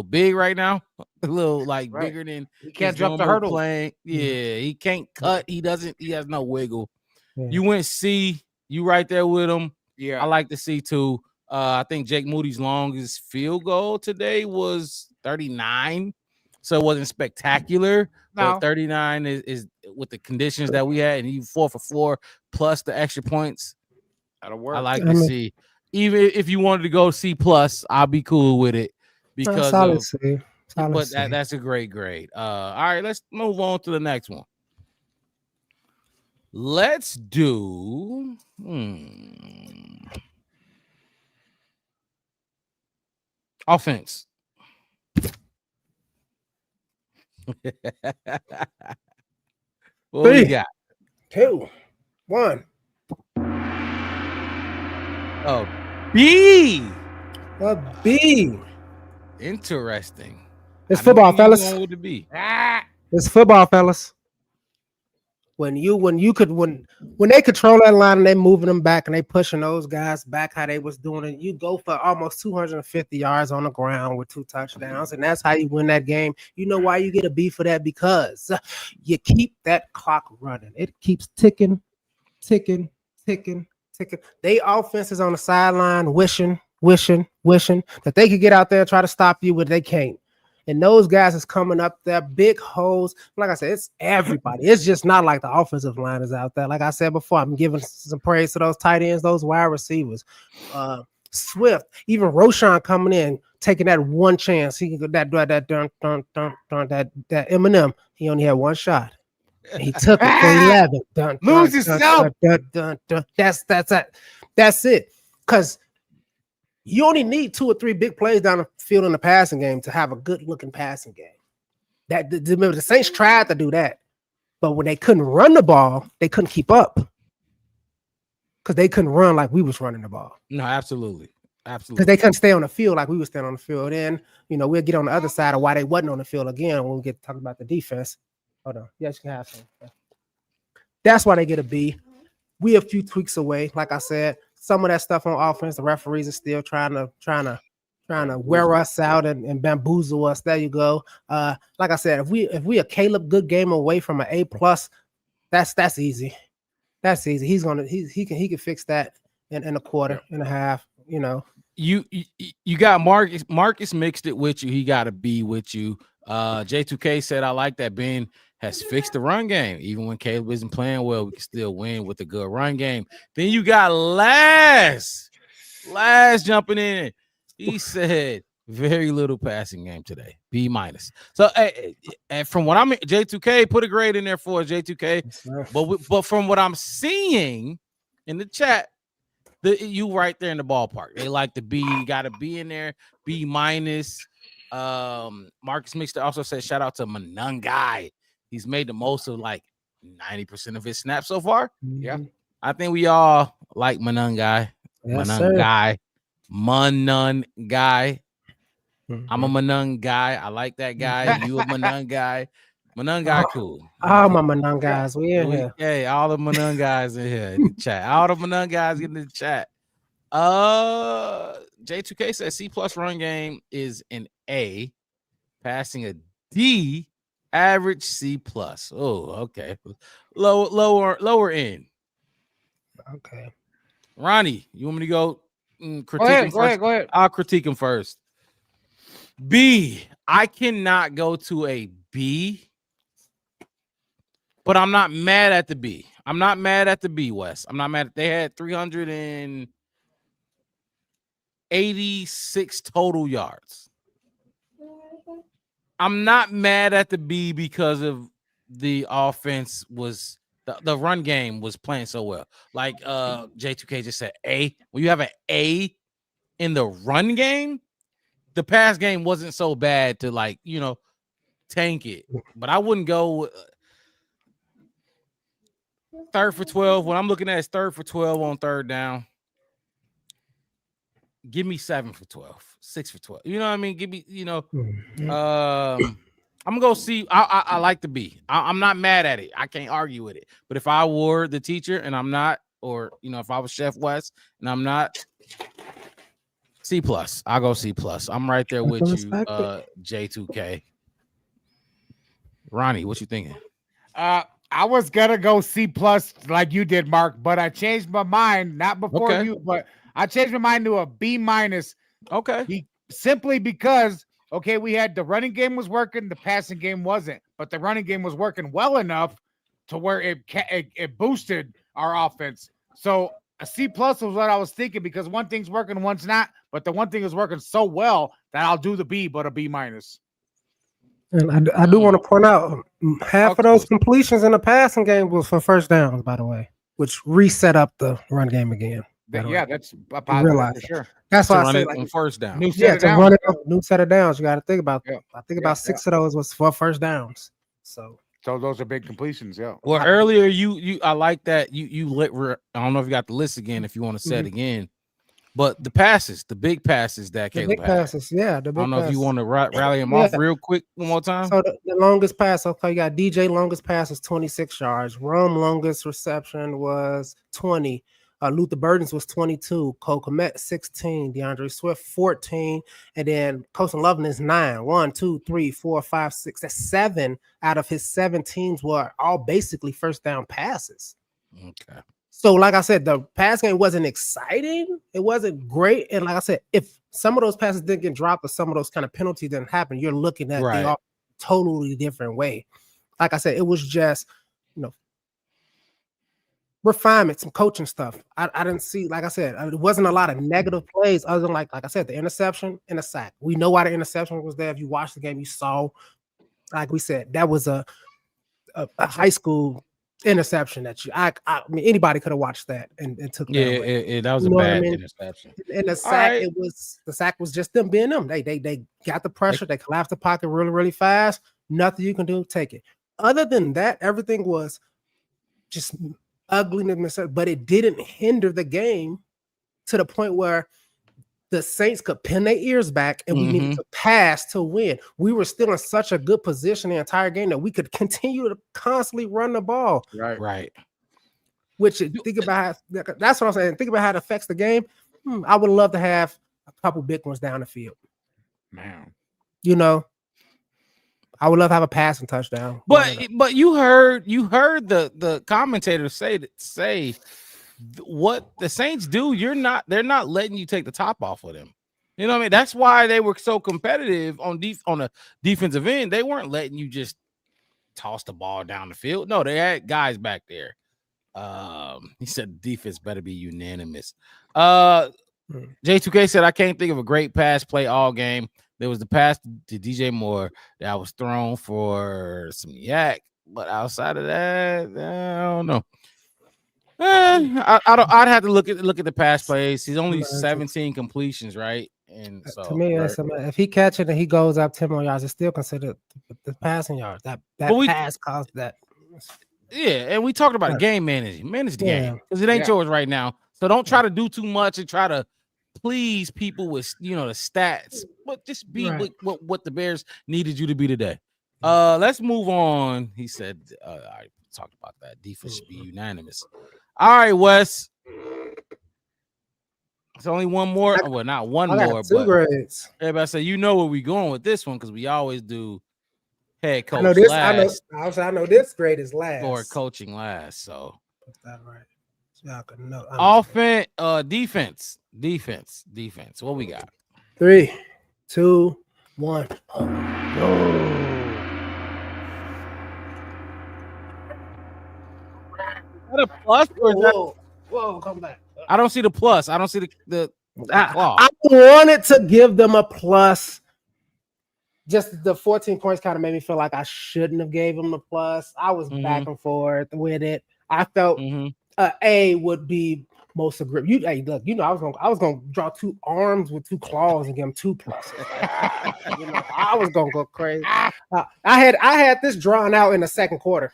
big right now. A little bigger than he can't jump the hurdle. Playing. Yeah, he can't cut. He has no wiggle. Yeah. You went C, you right there with him. Yeah, I like to see too. I think Jake Moody's longest field goal today was 39. So it wasn't spectacular. No. But 39 is with the conditions that we had, and you 4 for 4 plus the extra points. That'll work. I like to see. Even if you wanted to go C+, I'll be cool with it because that's a great grade. All right, let's move on to the next one. Let's do offense. What we got? 2, 1. Oh, B. A B. Interesting. It's football, fellas. It's football, fellas. When they control that line and they moving them back and they pushing those guys back how they was doing it, you go for almost 250 yards on the ground with 2 touchdowns, and that's how you win that game. You know why you get a B for that? Because you keep that clock running. It keeps ticking. They offenses on the sideline wishing that they could get out there and try to stop you, but they can't. And those guys is coming up there, big holes. Like I said, it's everybody. It's just not like the offensive line is out there. Like I said before, I'm giving some praise to those tight ends, those wide receivers. Swift, even Roshan coming in, taking that one chance. He can that Eminem. He only had one shot. He took it for 11. Lose yourself. That's it. Because you only need 2 or 3 big plays down the field in the passing game to have a good-looking passing game. Remember, the Saints tried to do that, but when they couldn't run the ball, they couldn't keep up. because they couldn't run like we was running the ball. No, absolutely. Because they couldn't stay on the field like we were staying on the field. Then, we'll get on the other side of why they wasn't on the field again when we get to talk about the defense. Hold on. Yes, you can have some. That's why they get a B. We a few tweaks away. Like I said, some of that stuff on offense, the referees are still trying to wear us out and bamboozle us. There you go. Like I said, if we a Caleb good game away from an A+, that's easy. That's easy. He can fix that in a quarter and a half. You got Marcus mixed it with you. He got to be with you. J2K said, I like that Ben has fixed the run game. Even when Caleb isn't playing well, we can still win with a good run game. Then you got Last jumping in. He said, very little passing game today. B-. So from what I'm J2K, put a grade in there for J2K. But from what I'm seeing in the chat, you right there in the ballpark. They like the B. You got to be in there. B-. Marcus Mixter also said, shout out to Manungai. He's made the most of like 90% of his snaps so far. Yeah. I think we all like Manungai. Yes, Manungai. I'm a Manung guy. I like that guy. You a Manung guy. Manung guy, cool. All my Manung guys, we in here. Hey, all the Manung guys in here in the chat. All the Manung guys get in the chat. J2K says C+ run game is an A, passing a D, average C+. Oh, okay. Lower end. Okay. Ronnie, you want me to go? Critique Go ahead. I'll critique him first. B. I cannot go to a B, but I'm not mad at the B. I'm not mad at the B, Wes. I'm not mad. They had 386 total yards. I'm not mad at the B because of the offense was the run game was playing so well. Like J2K just said, A. When you have an A in the run game, the pass game wasn't so bad to tank it. But I wouldn't go 3rd for 12. What I'm looking at is 3rd for 12 on 3rd down. Give me 7 for 12, 6 for 12. You know what I mean? Give me, I'm gonna go see. I like the B. I'm not mad at it. I can't argue with it. But if I were the teacher and I'm not, or if I was Chef West and I'm not, C+. I'll go C+. I'm right there with you, J2K. Ronnie, what you thinking? I was gonna go C+ like you did, Mark, but I changed my mind. Not before you, but I changed my mind to a B-. Okay. Simply because we had the running game was working, the passing game wasn't, but the running game was working well enough to where it boosted our offense. So a C+ was what I was thinking, because one thing's working, one's not, but the one thing is working so well that I'll do the B, but a B-. And I do want to point out half of those completions in the passing game was for first downs, by the way, which reset up the run game again. Yeah, that's a positive for sure. That's why I say on first down. New set of downs. You got to think about. I think about 6 of those was for first downs. So those are big completions. Yeah. Well, earlier I like that you lit. I don't know if you got the list again. If you want to say it again, but the passes, the big passes that Caleb big passes, yeah. The big I don't know if you want to rally them off real quick one more time. So the longest pass, you got DJ longest pass was 26 yards. Rome longest reception was 20. Luther Burdens was 22. Cole Kmet 16. DeAndre Swift 14. And then Colson Lovin is 9. 1, 2, 3, 4, 5, 6. That's 7 out of his 7 teams were all basically first down passes. Okay. So, like I said, the pass game wasn't exciting. It wasn't great. And like I said, if some of those passes didn't get dropped or some of those kind of penalties didn't happen, you're looking at the totally different way. Like I said, it was just, refinement, some coaching stuff. I didn't see, like I said, it wasn't a lot of negative plays other than like I said, the interception and the sack. We know why the interception was there. If you watched the game, you saw, like we said, that was a high school interception that I mean anybody could have watched that and took that was a bad interception. And the sack, the sack was just them being them. They got the pressure, they collapsed the pocket really, really fast. Nothing you can do, take it. Other than that, everything was just ugliness, but it didn't hinder the game to the point where the Saints could pin their ears back and we needed to pass to win. We were still in such a good position the entire game that we could continue to constantly run the ball. Right. Which think about how, that's what I'm saying. Think about how it affects the game. I would love to have a couple big ones down the field. Man, I would love to have a passing touchdown. But you heard the commentators say what the Saints do. They're not letting you take the top off of them. You know what I mean? That's why they were so competitive on a defensive end. They weren't letting you just toss the ball down the field. No, they had guys back there. He said defense better be unanimous. J2K said I can't think of a great pass play all game. There was the pass to DJ Moore that was thrown for some yak, but outside of that, I don't know. I'd have to look at the pass plays. He's only 17 completions, right? And so to me, if he catch it and he goes up 10 more yards, it's still considered the passing yards. That pass caused that. Yeah, and we talked about game managing. Manage the game because it ain't yours right now. So don't try to do too much and try to please people with the stats, but just be what the Bears needed you to be today. Let's move on. He said I talked about that. Defense should be unanimous. All right, Wes. It's only one more. Well, not one more, but grades. Everybody say where we going with this one because we always do head coach. I know this grade is last. Or coaching last. So that's that right. So y'all can know. Defense. What we got? 3, 2, 1. What a plus? Whoa, come back. I don't see the plus. I don't see the I wanted to give them a plus. Just the 14 points kind of made me feel like I shouldn't have gave them the plus. I was back and forth with it. I felt A would be most aggressive. Hey, look, I was gonna draw 2 arms with 2 claws and give them 2 pluses. I was gonna go crazy. I had this drawn out in the second quarter.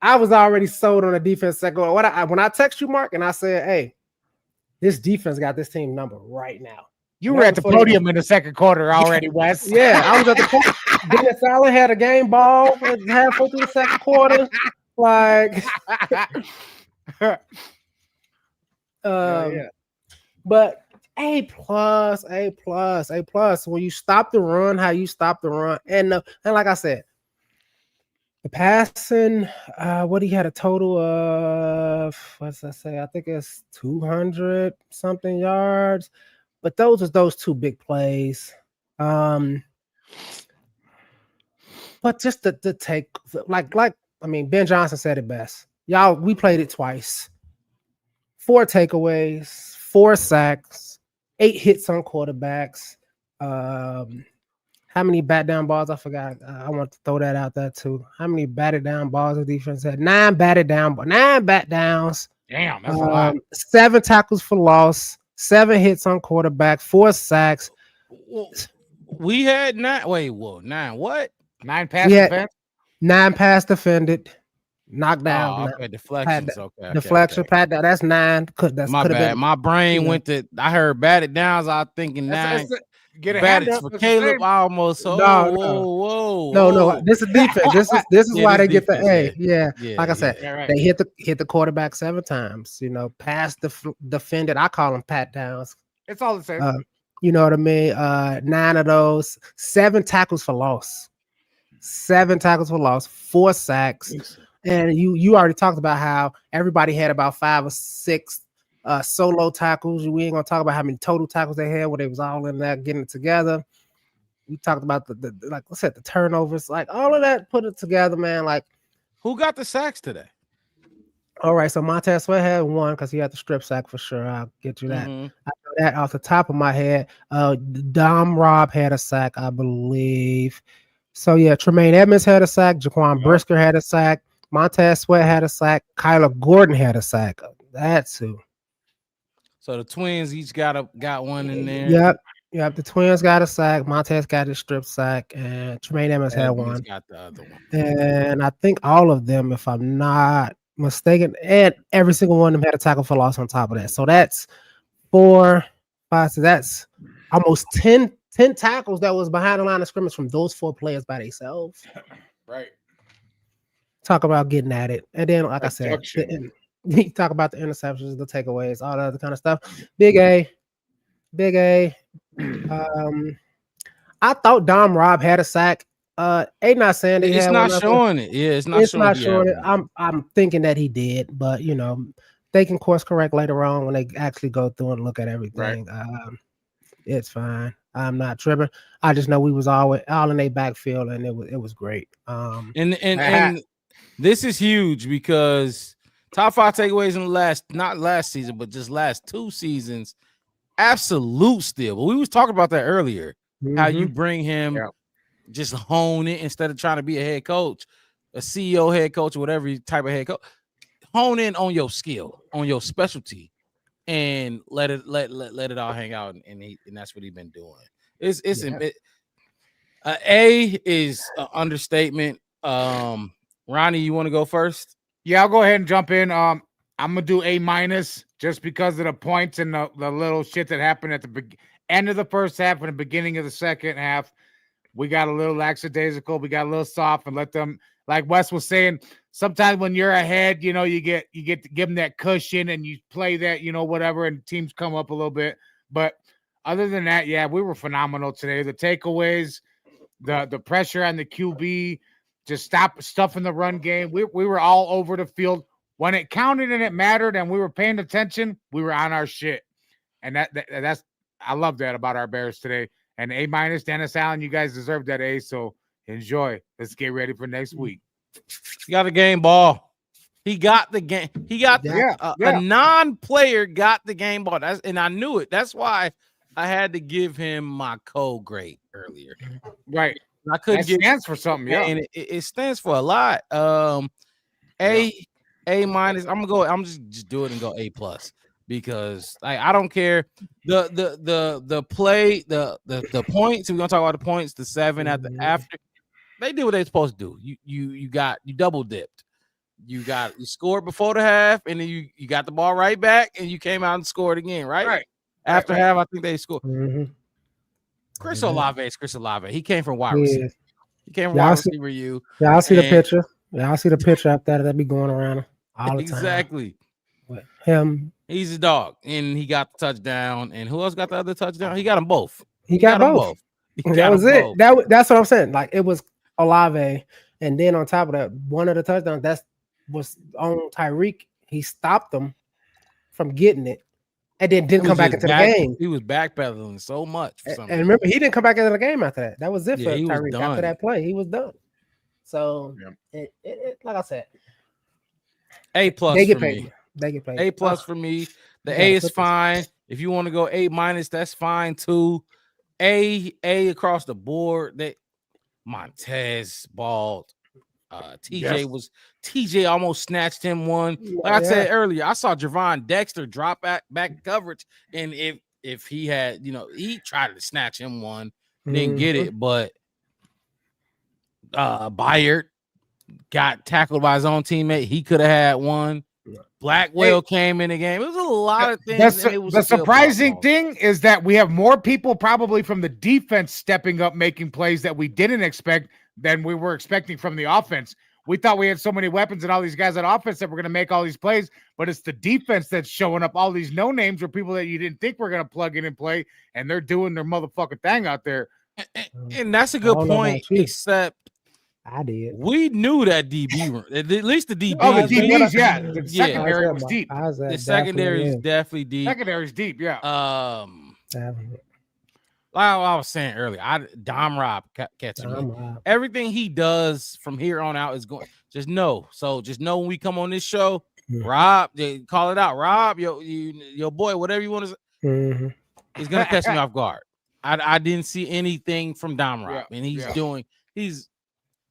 I was already sold on the defense second quarter. When I text you, Mark, and I said, "Hey, this defense got this team number right now." You were at the podium in the second quarter already, Wes. Yeah, I was at the podium. Dennis Allen had a game ball halfway through the second quarter. Like, but A+. When you stop the run, how you stop the run, and like I said, the passing, what he had a total of, what's I say? I think it's 200 something yards. But those 2 big plays. But just to take Ben Johnson said it best. Y'all, we played it twice. 4 takeaways, 4 sacks, 8 hits on quarterbacks. How many bat down balls? I forgot. I want to throw that out there too. How many batted down balls the defense had? 9 bat downs. Damn, that's a lot. 7 tackles for loss. 7 hits on quarterback, 4 sacks. We had 9. Wait, 9 what? 9 pass defense? 9 pass defended. Knocked down. Okay, deflections. Deflection, pat down. That's 9. My bad. My brain went to. I heard batted downs. I was thinking 9. Get a batted for Caleb almost. No. This is defense. This is why they get the A. Yeah. Like I said, they hit the quarterback 7 times. Pass defended. I call them pat downs. It's all the same. You know what I mean? 9 of those. 7 tackles for loss. 7 tackles for loss. 4 sacks. And you already talked about how everybody had about 5 or 6 solo tackles. We ain't gonna talk about how many total tackles they had, where they was all in there getting it together. We talked about the like I said, the turnovers, like all of that, put it together, man. Like, who got the sacks today? All right, so Montez Sweat had 1 because he had the strip sack for sure. I'll get you that. I know that off the top of my head. Dom Robb had a sack, I believe. So yeah, Tremaine Edmonds had a sack. Jaquan Brisker had a sack. Montez Sweat had a sack. Kyler Gordon had a sack. That's who. So the Twins each got one in there. Yep. The Twins got a sack. Montez got a strip sack, and Tremaine Edmonds had 1. Got the other one. And I think all of them, if I'm not mistaken, and every single one of them had a tackle for loss on top of that. So that's 4, 5. So that's almost 10 tackles that was behind the line of scrimmage from those 4 players by themselves. Right. Talk about getting at it, and then like I said, you talk about the interceptions, the takeaways, all that other kind of stuff. Big A. I thought Dom Rob had a sack. Ain't not saying it's not showing it. Yeah, it's not showing it. I'm thinking that he did, but you know, they can course correct later on when they actually go through and look at everything. Right. It's fine. I'm not tripping. I just know we was all in their backfield, and it was great. And this is huge because top 5 takeaways in the not last season, but just last 2 seasons. Absolute steal. But we was talking about that earlier. How you bring him, just hone it instead of trying to be a head coach, a CEO head coach, or whatever type of head coach. Hone in on your skill, on your specialty, and let it all hang out. And that's what he's been doing. A is an understatement. Ronnie, you want to go first? Yeah, I'll go ahead and jump in. I'm gonna do A- just because of the points and the little shit that happened at the end of the first half and the beginning of the second half. We got a little lackadaisical, we got a little soft, and let them, like Wes was saying, sometimes when you're ahead, you know, you get to give them that cushion and you play that, you know, whatever, and teams come up a little bit. But other than that, yeah, we were phenomenal today. The takeaways, the pressure on the QB, just stop stuff in the run game. We were all over the field. When it counted and it mattered and we were paying attention, we were on our shit. And that's I love that about our Bears today. And A-, Dennis Allen, you guys deserve that A, so enjoy. Let's get ready for next week. He got a game ball. He got the game. He got a non-player got the game ball. And I knew it. That's why I had to give him my grade earlier. Right. I couldn't get stands for something. Yeah, and it stands for a lot. A-. I'm just do it and go A+ because I don't care the play the points. We're gonna talk about the points. The 7 after they did what they're supposed to do. You double dipped. You scored before the half, and then you got the ball right back, and you came out and scored again. Right. After half, I think they scored. Chris Olave. He came from wide receiver. He came from wide receiver. Y'all see the picture. Y'all see the picture up there that be going around all the time. Exactly. With him. He's a dog, and he got the touchdown. And who else got the other touchdown? He got them both. He got them both. That was it. That's what I'm saying. Like, it was Olave, and then on top of that, one of the touchdowns that was on Tyreek. He stopped them from getting it, and then didn't come back into the game. He was backpedaling so much. And remember, he didn't come back into the game after that. That was it for Tyreek. After that play, he was done. So, like I said, A+ for me. They get paid. A+ for me. The A is fine. If you want to go A-, that's fine too. A across the board. That Montez balled. TJ almost snatched him one. Like I said earlier, I saw Javon Dexter drop back coverage, and if he had, he tried to snatch him one, didn't get it, but Byard got tackled by his own teammate. He could have had one. Blackwell came in the game. It was a lot of things. The surprising thing is that we have more people probably from the defense stepping up, making plays that we didn't expect than we were expecting from the offense. We thought we had so many weapons and all these guys on offense that were going to make all these plays, but it's the defense that's showing up. All these no names or people that you didn't think were going to plug in and play, and they're doing their motherfucking thing out there. And that's a good point, except I did. We knew that DB room, at least the DB. Oh, the DBs, yeah. The secondary was deep. The secondary is definitely deep. Secondary is deep, yeah. Like I was saying earlier, Dom Rob catching me. Everything he does from here on out is going. Just know when we come on this show, Rob, they call it out. Rob, your boy, whatever you want to say, he's gonna catch me off guard. I didn't see anything from Dom Rob, and he's.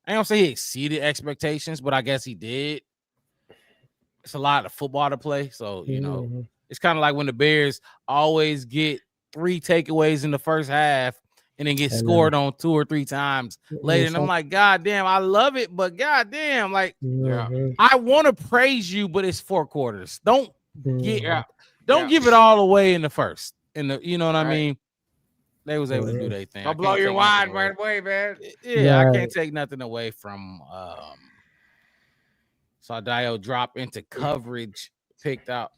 I don't say he exceeded expectations, but I guess he did. It's a lot of football to play, so it's kind of like when the Bears always get 3 takeaways in the first half, and then get scored on 2 or 3 times later. And I'm like, God damn, I love it, but God damn, like, I want to praise you, but it's 4 quarters. Don't give it all away in the first. You know what I mean? They was able to do their thing. Don't blow your wine right away, man. Yeah, I can't take nothing away from Sardaio drop into coverage, picked our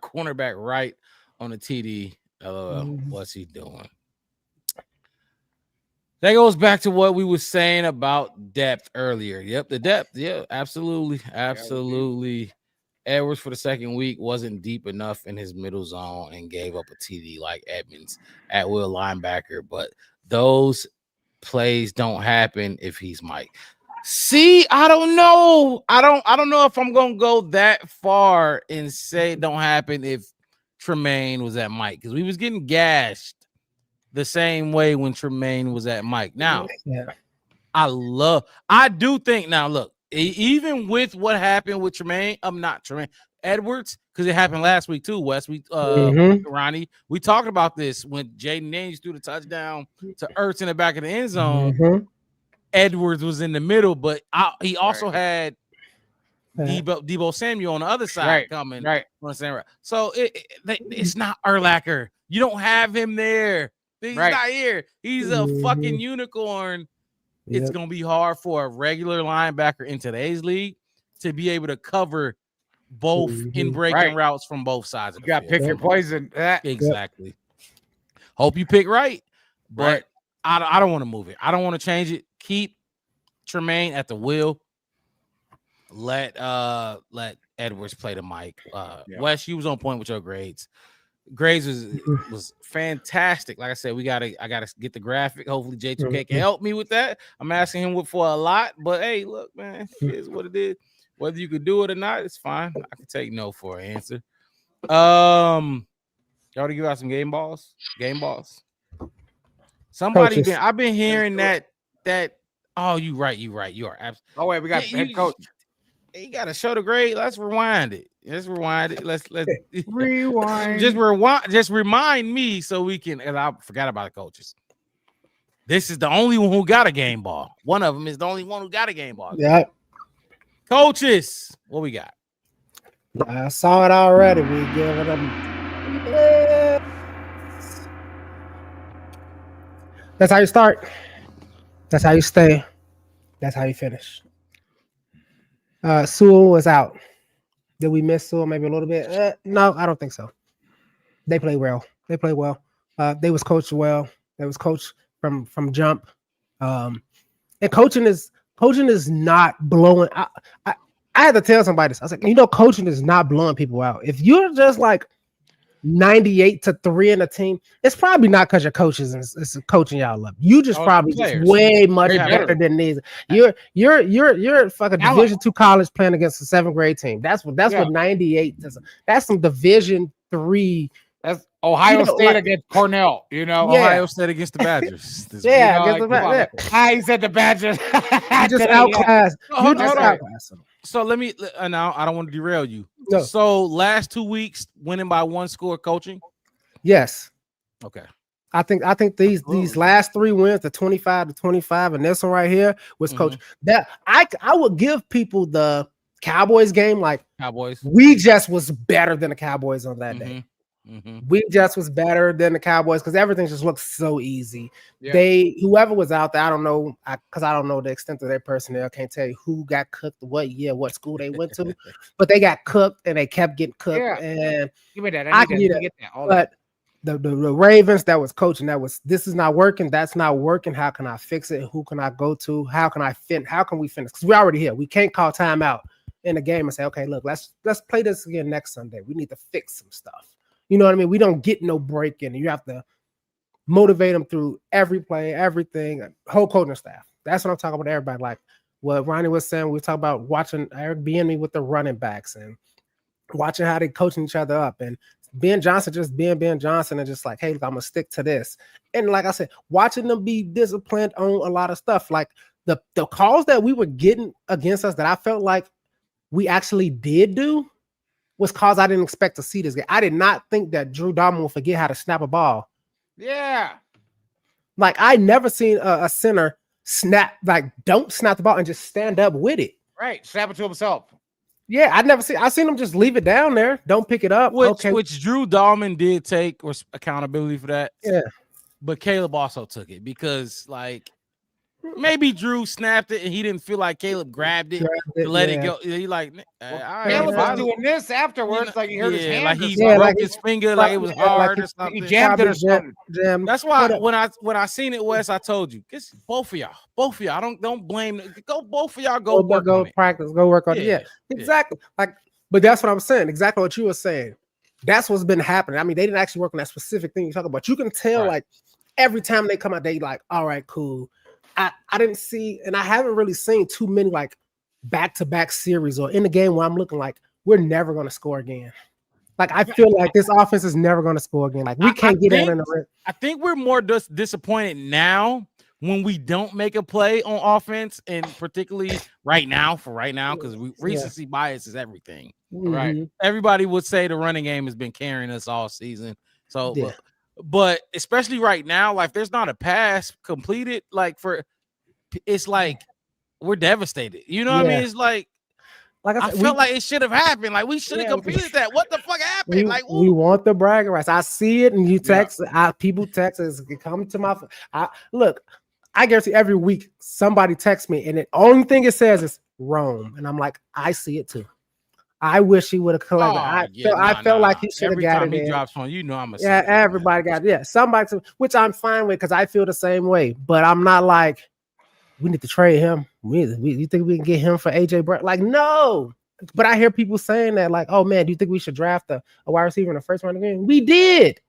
cornerback right on the TD. What's he doing? That goes back to what we were saying about depth earlier. Yep, the depth. Yeah, absolutely. Edwards for the second week wasn't deep enough in his middle zone and gave up a TD like Edmonds at will linebacker. But those plays don't happen if he's Mike. See, I don't know. I don't know if I'm gonna go that far and say it don't happen if Tremaine was at Mike, because we was getting gashed the same way when Tremaine was at Mike. Now, I do think now, look, even with what happened with Tremaine, Edwards, because it happened last week too, Wes. Ronnie, we talked about this when Jaden Daniels threw the touchdown to Ertz in the back of the end zone. Edwards was in the middle, but he also had Debo Samuel on the other side coming. So it's not Urlacher. You don't have him there. He's not here. He's a fucking unicorn. It's going to be hard for a regular linebacker in today's league to be able to cover both in breaking routes from both sides. You got to pick your poison. Exactly. Hope you pick right, but I don't want to move it. I don't want to change it. Keep Tremaine at the wheel. Let Edwards play the mic. Wes, you was on point with your grades. Grades was fantastic. Like I said, I gotta get the graphic. Hopefully J2K can help me with that. I'm asking him for a lot, but hey, look, man, it is what it is. Whether you could do it or not, it's fine. I can take no for an answer. Y'all to give out some game balls. Somebody I've been hearing that. Oh, you right. You are absolutely. Oh wait, we got head coach. You gotta show the grade. Let's rewind it. Let's rewind. Just remind me so we can. And I forgot about the coaches. This is the only one who got a game ball. One of them is the only one who got a game ball. Yeah. Coaches, what we got? I saw it already. We giving them. That's how you start. That's how you stay. That's how you finish. Sewell was out. Did we miss Sewell maybe a little bit? No, I don't think so. They play well. They was coached well. They was coached from jump. And coaching is not blowing. I had to tell somebody this. I was like, coaching is not blowing people out. If you're just like 98-3 in a team, it's probably not because your coaches is coaching y'all up. You just probably just way much better than these. You're fucking Division II college playing against a 7th grade team. That's what 98 does. That's some Division III. That's Ohio State against Cornell. Ohio State against the Badgers. Against the Badgers. I said the Badgers. Just outclassed. Hold on. So let me now. I don't want to derail you. No. So last 2 weeks, winning by 1 score, coaching. Yes. Okay. I think these last 3 wins, the 25-25, and this one right here was coach. That I would give people the Cowboys game like Cowboys. We just was better than the Cowboys on that day. We just was better than the Cowboys because everything just looked so easy. Whoever was out there, I don't know, because I don't know the extent of their personnel. Can't tell you who got cooked, what year, what school they went to, but they got cooked and they kept getting cooked. And give me that. I can get that. But the Ravens that was coaching, this is not working. That's not working. How can I fix it? Who can I go to? How can we finish? Because we're already here. We can't call timeout in the game and say, okay, look, let's play this again next Sunday. We need to fix some stuff. You know what I mean? We don't get no break in. You have to motivate them through every play, everything, whole coaching staff. That's what I'm talking about. Everybody, like what Ronnie was saying, we talk about watching Eric Bieniemy with the running backs and watching how they coaching each other up, and Ben Johnson just being Ben Johnson and just like, hey, look, I'm gonna stick to this. And like I said, watching them be disciplined on a lot of stuff, like the calls that we were getting against us that I felt like we actually did do was cause I didn't expect to see this game. I did not think that Drew Dalman would forget how to snap a ball. Yeah. Like I never seen a center don't snap the ball and just stand up with it. Right, snap it to himself. Yeah, I seen him just leave it down there, don't pick it up. Which Drew Dahlman did take accountability for that. Yeah, but Caleb also took it because like maybe Drew snapped it and he didn't feel like Caleb grabbed it to let it go. He like Caleb was doing this afterwards, like he hurt his hand, like he broke his finger, like it was hard or something. He jammed it or something. That's why when I seen it, Wes, I told you, it's both of y'all. Don't blame. Go both of y'all. Go practice. Go work on it. Yeah, exactly. Like, but that's what I'm saying. Exactly what you were saying. That's what's been happening. I mean, they didn't actually work on that specific thing you talk about. You can tell, like every time they come out, they like, all right, cool. I didn't see, and I haven't really seen too many like back-to-back series or in the game where I'm looking like we're never going to score again. Like I feel like this offense is never going to score again. Like we can't get out in the ring. I think we're more disappointed now when we don't make a play on offense, and particularly right now, because recency bias is everything. Right? Everybody would say the running game has been carrying us all season. So. Yeah. But especially right now, like there's not a pass completed, it's like we're devastated. You know what I mean? It's like I felt like it should have happened. Like we should have completed that. What the fuck happened? We want the bragging rights. I see it, and you text. People text us. Come to my. Look. I guarantee every week somebody texts me, and the only thing it says is Rome, and I'm like, I see it too. I wish he would have collected. I felt like he should have got it. Every time he drops one, you know I'm a everybody got it. Yeah, somebody, which I'm fine with because I feel the same way. But I'm not like we need to trade him. You think we can get him for AJ Brown? Like no. But I hear people saying that like, oh man, do you think we should draft a wide receiver in the first round again? We did.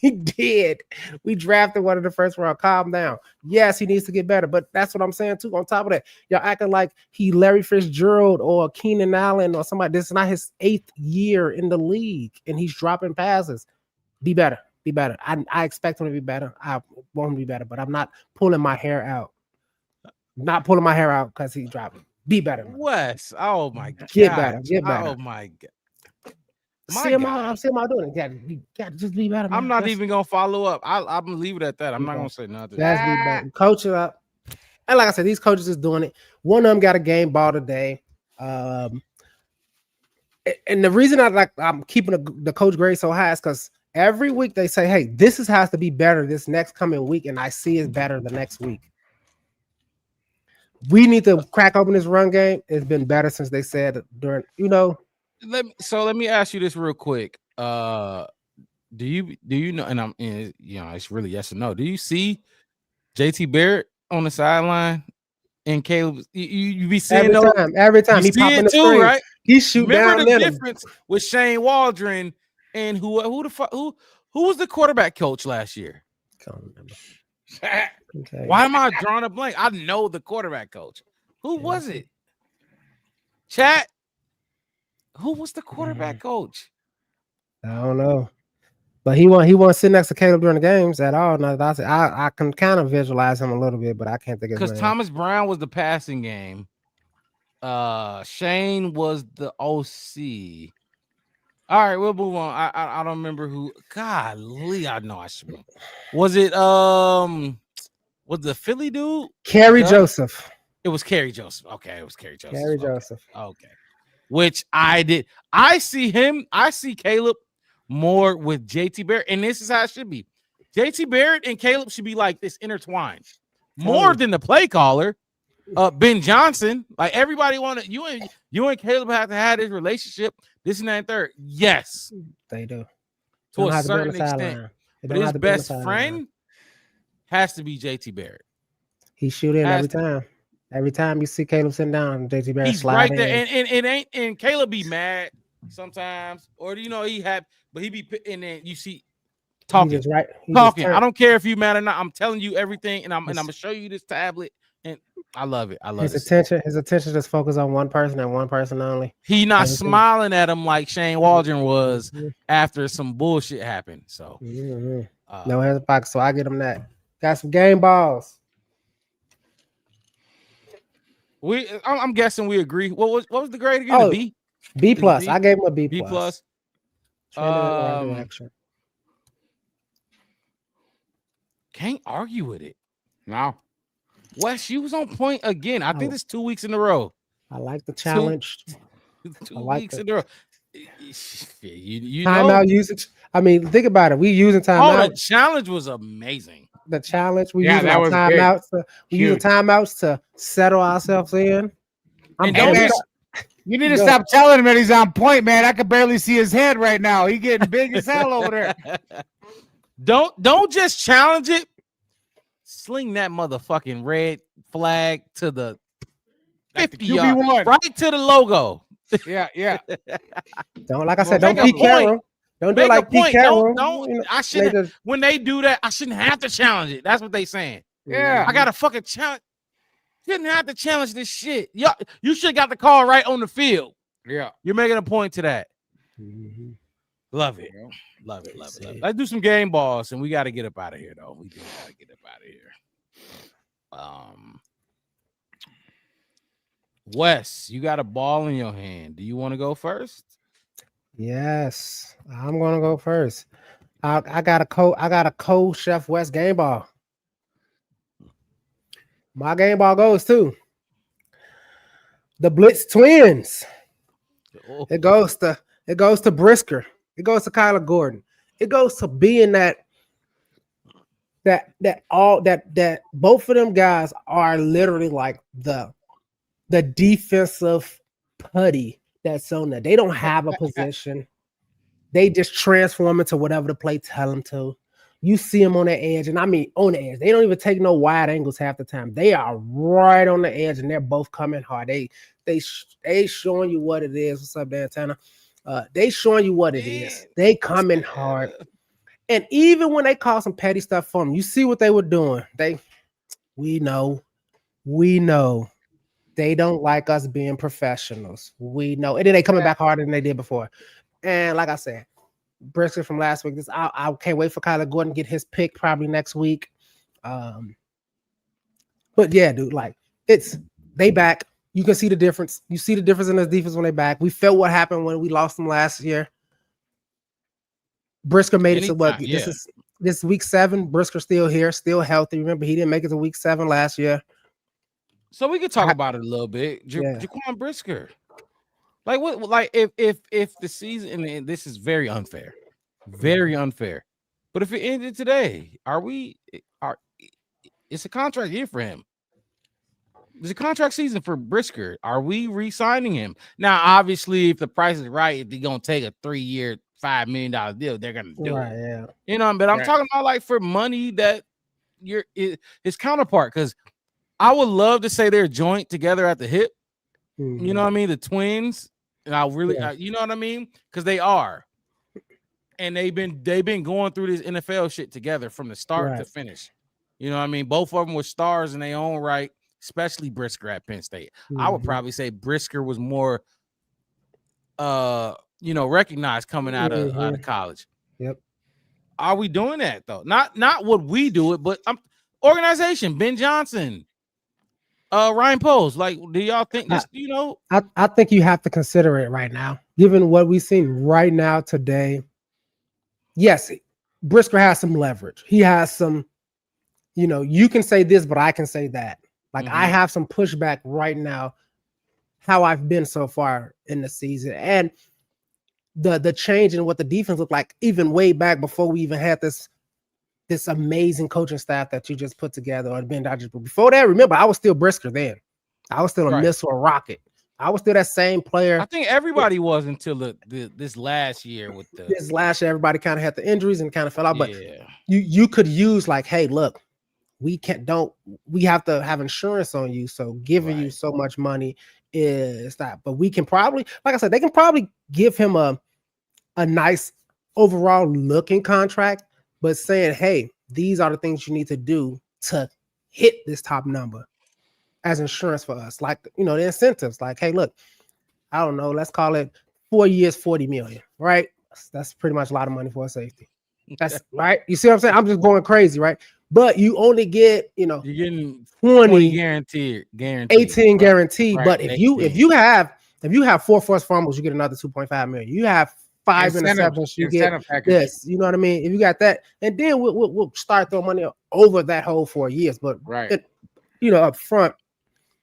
We did. We drafted one in the first round. Calm down. Yes, he needs to get better, but that's what I'm saying too. On top of that, y'all acting like he Larry Fitzgerald or Keenan Allen or somebody. This is not his 8th year in the league, and he's dropping passes. Be better. Be better. I expect him to be better. I want him to be better, but I'm not pulling my hair out. Not pulling my hair out because he's dropping. Be better, man. Wes. Oh my God. Get better. Get better. Oh my God. See him out doing it. You got to just be better. Man. I'm not even gonna follow up. I'm gonna leave it at that. I'm not gonna say nothing. That's be better. Coach it up. And like I said, these coaches is doing it. One of them got a game ball today. And the reason I'm keeping the coach grade so high is because every week they say, hey, this has to be better this next coming week, and I see it's better the next week. We need to crack open this run game. It's been better since they said during, Let me ask you this real quick. Do you know? And it's really yes or no. Do you see JT Barrett on the sideline and Caleb? You be seeing every time he popping the screen, right? He's shooting down. Remember the difference with Shane Waldron and who was the quarterback coach last year? Can't remember. Okay. Why am I drawing a blank? I know the quarterback coach. Who was it? Chat. Who was the quarterback coach? I don't know, but he won't sit next to Caleb during the games at all. No, I can kind of visualize him a little bit, but I can't think of his name. Because Thomas Brown was the passing game. Shane was the OC. All right, we'll move on. I don't remember who. Golly, I know I should. Was it was the Philly dude? Kerry Joseph. It was Kerry Joseph. Okay, it was Kerry Joseph. Kerry Joseph. Okay. Which I did. I see Caleb more with JT Barrett, and this is how it should be. JT Barrett and Caleb should be like this intertwined more than the play caller. Ben Johnson, like everybody wanted you and Caleb have to have this relationship, this and that and third. Yes, they do to a certain extent. But his best friend has to be JT Barrett. He shoot in every time. Every time you see Caleb sitting down, JT Barrett he's right there, and it ain't. And Caleb be mad sometimes, or he had, but he be, and then you see talking, talking. I don't care if you mad or not. I'm telling you everything, and I'm gonna show you this tablet, and I love it. I love his attention. His attention just focused on one person and one person only. He not smiling at him like Shane Waldron was after some bullshit happened. So no hands in pocket. So I get him that. Got some game balls. I'm guessing we agree. What was the grade again? The B plus. I gave him a B plus. Can't argue with it. No. Wes, you was on point again. I think it's 2 weeks in a row. I like the challenge. Two weeks in a row. You timeout usage. I mean, think about it. We using timeout. The challenge was amazing. The challenge. We using timeouts. We using timeouts to settle ourselves in. You need to stop telling him that he's on point, man. I can barely see his head right now. He getting big as hell over there. Don't just challenge it. Sling that motherfucking red flag to the 50 yard, right to the logo. Yeah. Don't like I said. Don't Pete Carroll. Don't do like Pete Carroll. Don't. I shouldn't. When they do that, I shouldn't have to challenge it. That's what they saying. Yeah, I got to fucking challenge. Shouldn't have to challenge this shit. You should have got the call right on the field. Yeah, you're making a point to that. Love it. Love it. Let's do some game balls, and we got to get up out of here, though. We do got to get up out of here. Wes, you got a ball in your hand. Do you want to go first? Yes, I'm gonna go first. I got a cold Chef West game ball. My game ball goes to the Blitz Twins. Oh. It goes to Brisker. It goes to Kyler Gordon. It goes to being that both of them guys are literally like the defensive putty that's on there. They don't have a position. They just transform into whatever the play tell them to. You see them on the edge, and I mean on the edge. They don't even take no wide angles half the time. They are right on the edge, and they're both coming hard. They showing you what it is. What's up, Dan Tanner? They showing you what it is. They coming hard. And even when they call some petty stuff for them, you see what they were doing. We know. They don't like us being professionals. We know. And then they coming back harder than they did before. And like I said, Brisker from last week. I can't wait for Kyler Gordon to get his pick probably next week. But yeah, dude, like they back. You can see the difference. You see the difference in this defense when they back. We felt what happened when we lost them last year. Brisker made it to what? Yeah. This week 7. Brisker still here, still healthy. Remember, he didn't make it to week 7 last year. So we could talk about it a little bit. Jaquan Brisker. Like what? Like if the season, and this is very unfair. But if it ended today, it's a contract year for him. It's a contract season for Brisker. Are we re-signing him? Now, obviously, if the price is right, if they're gonna take a 3-year, $5 million deal, they're gonna do it. Yeah. You know, but I'm talking about like for money that his counterpart, because I would love to say they're joint together at the hip. Mm-hmm. You know what I mean? The twins. And you know what I mean? Because they are. And they've been going through this NFL shit together from the start to finish. You know what I mean? Both of them were stars in their own right, especially Brisker at Penn State. Mm-hmm. I would probably say Brisker was more recognized coming out of college. Yep. Are we doing that though? Not what we do it, but organization, Ben Johnson. Ryan Poles, like, do y'all think this? I think you have to consider it right now, given what we've seen right now today. Yes, Brisker has some leverage. He has some, you can say this, but I can say that. Like, I have some pushback right now, how I've been so far in the season, and the change in what the defense looked like, even way back before we even had this amazing coaching staff that you just put together on Ben Dodgers. But before that, remember, I was still Brisker then. I was still a missile or rocket. I was still that same player. I think everybody was until this last year with this last year. Everybody kind of had the injuries and kind of fell out. But you could use like, hey, look, we have to have insurance on you. So giving you so much money is that. But we can probably, like I said, they can probably give him a nice overall looking contract. But saying, hey, these are the things you need to do to hit this top number as insurance for us. Like, the incentives. Like, hey, look, I don't know, let's call it 4 years, $40 million, right? That's pretty much a lot of money for a safety. That's right. You see what I'm saying? I'm just going crazy, right? But you only get, you're getting 20 guaranteed, 18 guaranteed. Right. But if you have 4 forced fumbles, you get another $2.5 million. You have 5 interceptions, you get this. You know what I mean? If you got that, and then we'll start throwing money over that hole for years. But up front.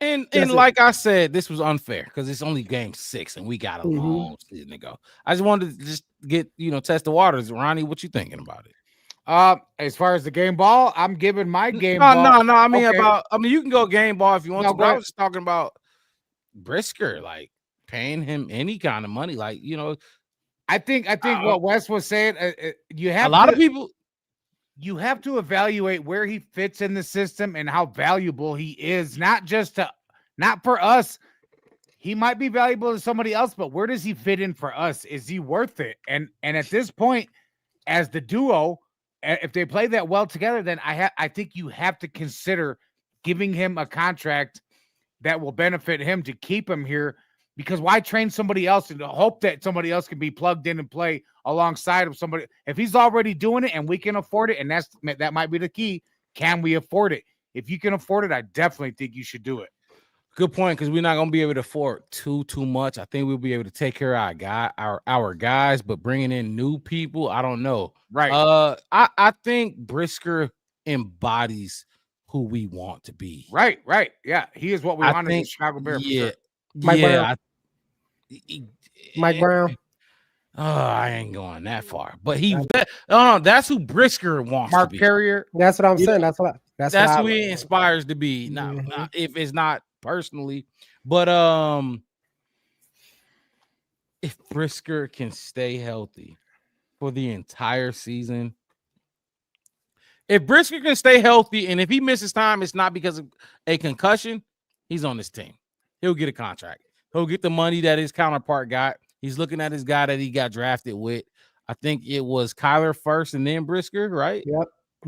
And like I said, this was unfair because it's only game 6 and we got a long season to go. I just wanted to just get test the waters. Ronnie, what you thinking about it? As far as the game ball, I'm giving my game ball. No. I mean, you can go game ball if you want to. But I was just talking about Brisker, like paying him any kind of money. Like, I think what Wes was saying, you have a lot of people. You have to evaluate where he fits in the system and how valuable he is, not for us. He might be valuable to somebody else, but where does he fit in for us? Is he worth it? And at this point, as the duo, if they play that well together, then I think you have to consider giving him a contract that will benefit him to keep him here. Because why train somebody else and hope that somebody else can be plugged in and play alongside of somebody? If he's already doing it and we can afford it, and that might be the key. Can we afford it? If you can afford it, I definitely think you should do it. Good point, because we're not going to be able to afford too much. I think we'll be able to take care of our guys, but bringing in new people, I don't know. Right. I think Brisker embodies who we want to be. Right. Yeah, he is what we want in the Chicago Bears. Yeah. Mike Brown. Mike Brown. Oh, I ain't going that far, but that's who Brisker wants. Mark to be. Carrier. That's what I'm saying. That's who he inspires to be. Not if it's not personally, but if Brisker can stay healthy for the entire season, if Brisker can stay healthy, and if he misses time, it's not because of a concussion. He's on this team. He'll get a contract. He'll get the money that his counterpart got. He's looking at his guy that he got drafted with. I think it was Kyler first and then Brisker, right? Yep.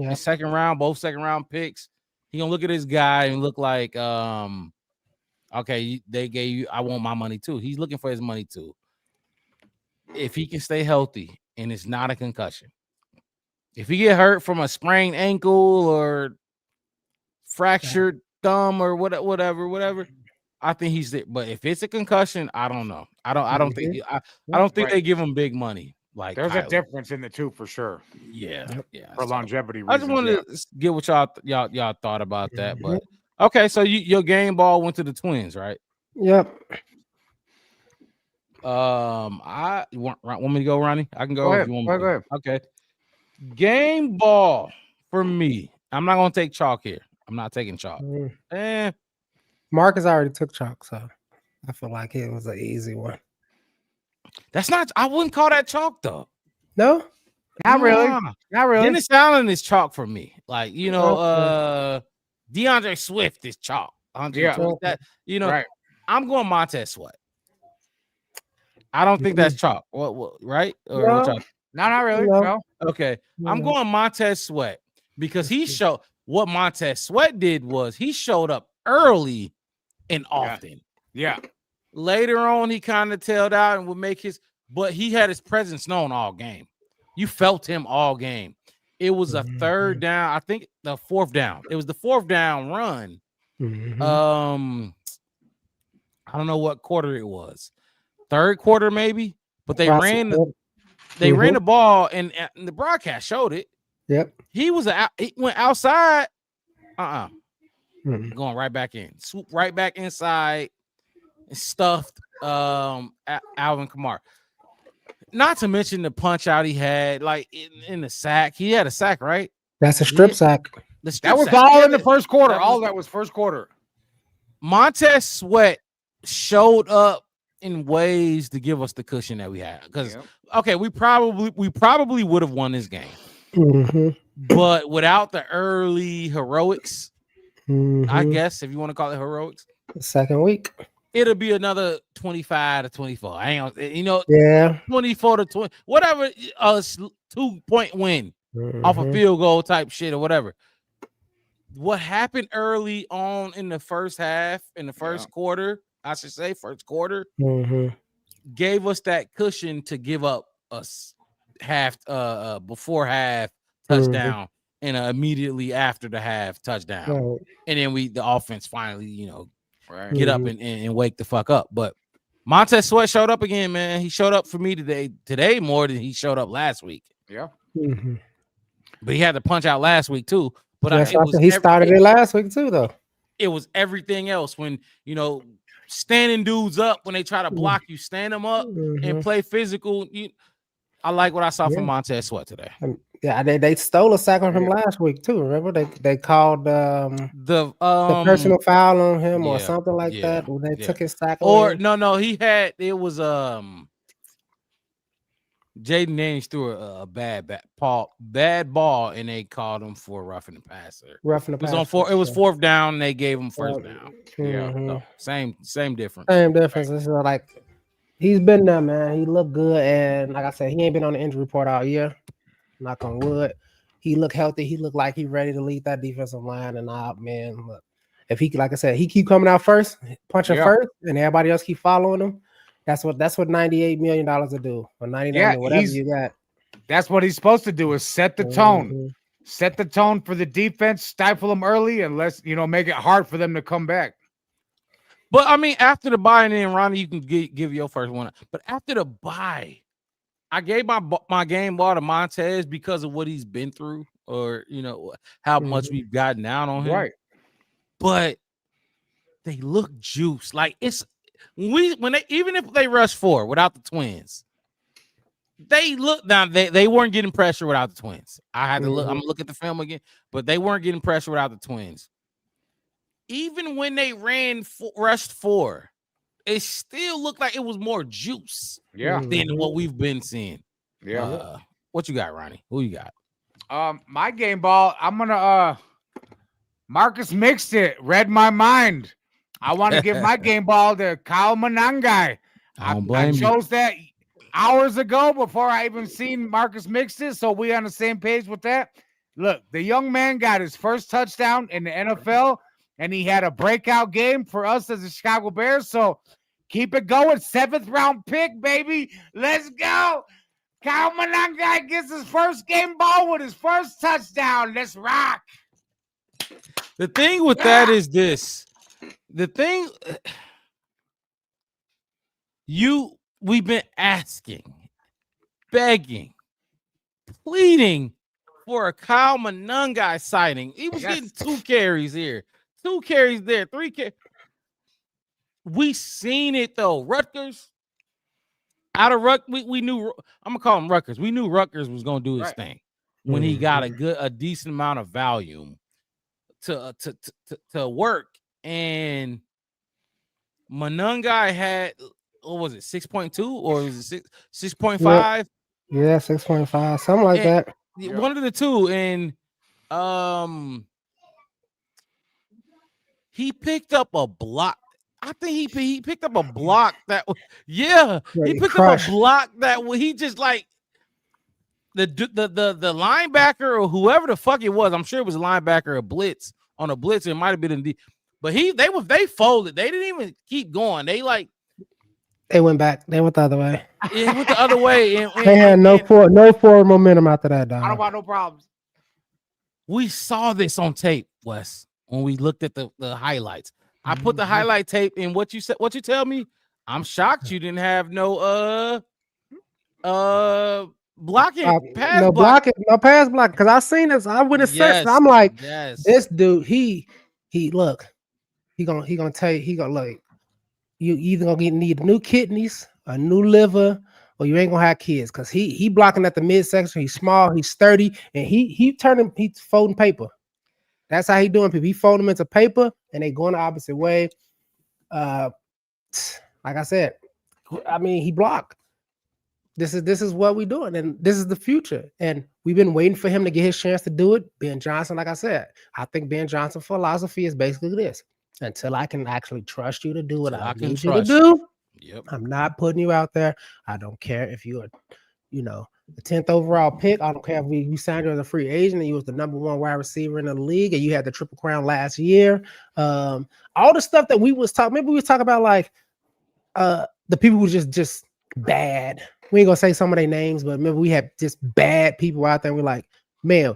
His second round, both second round picks. He gonna look at his guy and look like, okay, they gave you. I want my money too. He's looking for his money too. If he can stay healthy and it's not a concussion, if he get hurt from a sprained ankle or fractured thumb or whatever. I think he's there, but if it's a concussion, I don't know. I don't think they give him big money. Like there's a difference in the two for sure. Yeah. For longevity reasons. I just wanted to get what y'all thought about that. But okay, so your game ball went to the Twins, right? Yep. I want me to go, Ronnie? I can go. Go if you want ahead. me to. Okay. Game ball for me. I'm not gonna take chalk here. I'm not taking chalk. Marcus already took chalk, so I feel like it was an easy one. That's not. I wouldn't call that chalk though. No, not really. Not really. Dennis Allen is chalk for me. Like DeAndre Swift is chalk. That right. I'm going Montez Sweat. I don't think that's chalk. What right? Or no, not really. No. Okay, I'm going Montez Sweat because he showed what Montez Sweat did was he showed up early and often. Yeah. Later on, he kind of tailed out and would make but he had his presence known all game. You felt him all game. It was a third down. I think the fourth down. It was the fourth down run. I don't know what quarter it was. Third quarter, maybe. But they ran the ball and the broadcast showed it. Yep. He went outside. Going right back in. Swoop right back inside and stuffed Alvin Kamara. Not to mention the punch out he had, like in the sack. He had a sack, right? That's a strip sack. That was all in the first quarter. All that was first quarter. Montez Sweat showed up in ways to give us the cushion that we had. Because we probably would have won this game. But without the early heroics, I guess if you want to call it heroics, second week. It'll be another 25-24. I ain't, 24-20, whatever. 2-point win off a field goal type shit or whatever. What happened early on in the first half, in the first quarter, I should say, gave us that cushion to give up us before half touchdown and immediately after the half touchdown, and then the offense finally, get up and wake the fuck up. But Montez Sweat showed up again, man. He showed up for me today more than he showed up last week. Yeah. Mm-hmm. But he had to punch out last week too. But he started it last week too, though. It was everything else when, standing dudes up when they try to block you, stand them up and play physical. I like what I saw from Montez Sweat today. Yeah, they stole a sack on him last week too. Remember they called the personal foul on him or something like that when they took his sack away. Or no, it was Jaden Daniels threw a bad ball and they called him for roughing the passer. It was fourth down and they gave him first down. Yeah, same difference. Same difference. It's like he's been there, man. He looked good, and like I said, he ain't been on the injury report all year. Knock on wood. He looked healthy. He looked like he ready to lead that defensive line. And man, look, if he, like I said, he keep coming out first, punching first, and everybody else keep following him. That's what $98 million to do, or 99, whatever you got. That's what he's supposed to do, is set the tone. Set the tone for the defense, stifle them early, and let's make it hard for them to come back. But I mean, after the bye, and then Ronnie, you can give your first one. But after the bye, I gave my game ball to Montez because of what he's been through, or how much we've gotten down on him. Right. But they look juiced. Like even if they rush 4 without the twins, they look down. They weren't getting pressure without the twins. I had to look. I'm gonna look at the film again, but they weren't getting pressure without the twins. Even when they rushed 4, it still looked like it was more juice than what we've been seeing. Yeah. What you got, Ronnie? Who you got? My game ball, I'm gonna Marcus Mixon read my mind. I want to give my game ball to Kyle Monangai. I chose that hours ago before I even seen Marcus Mixon, so we on the same page with that. Look, the young man got his first touchdown in the NFL, and he had a breakout game for us as the Chicago Bears. So keep it going. 7th round pick, baby. Let's go. Kyle Monangai gets his first game ball with his first touchdown. Let's rock. The thing with that is this. The thing we've been asking, begging, pleading for a Kyle Monangai sighting. He was getting 2 carries here, 2 carries there, 3 carries. We seen it though. Rutgers, out of we knew. I'm gonna call him Rutgers. We knew Rutgers was gonna do his thing when he got a decent amount of volume to work. And Monangai had, what was it, 6.2 or was it 6.5? Yeah, 6.5, something like that. One of the two. And he picked up a block. I think he picked up a block that he picked up a block that he just like the linebacker or whoever the fuck it was. I'm sure it was a linebacker, a blitz on a blitz. It might have been in the, but they folded. They didn't even keep going. They went back. They went the other way. It went the other way. And they had no forward momentum after that. Dog. I don't want no problems. We saw this on tape, Wes, when we looked at the highlights. I put the highlight tape in. What you said? What you tell me? I'm shocked you didn't have no blocking, pass blocking, no pass block. Because I seen this. I went and searched. And I'm like, this dude. He look. He gonna tell you. He gonna like. You either gonna need new kidneys, a new liver, or you ain't gonna have kids. Because he blocking at the midsection. He's small. He's sturdy, and he's folding paper. That's how he doing people. He fold them into paper and they going the opposite way. Like I said, I mean, he blocked. This is what we're doing, and this is the future. And we've been waiting for him to get his chance to do it. Ben Johnson, like I said, I think Ben Johnson's philosophy is basically this: until I can actually trust you to do what I need you to do, I'm not putting you out there. I don't care if you are, the 10th overall pick. I don't care if we signed you as a free agent and you was the number 1 wide receiver in the league and you had the Triple Crown last year. All the stuff that we was talking, maybe we was talking about like the people who just bad. We ain't gonna say some of their names, but remember we had just bad people out there. And we're like, man,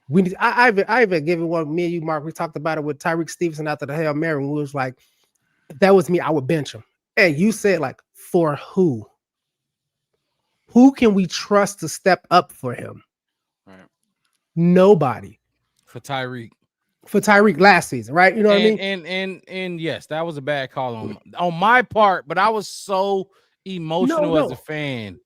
we need. I even given one. Me and you, Mark, we talked about it with Tyreek Stevenson after the Hail Mary. We was like, if that was me, I would bench him. And you said, like, for who? Who can we trust to step up for him? Right. Nobody. For Tyreek. For Tyreek last season, right? You know what I mean? And yes, that was a bad call on my part, but I was so emotional as a fan.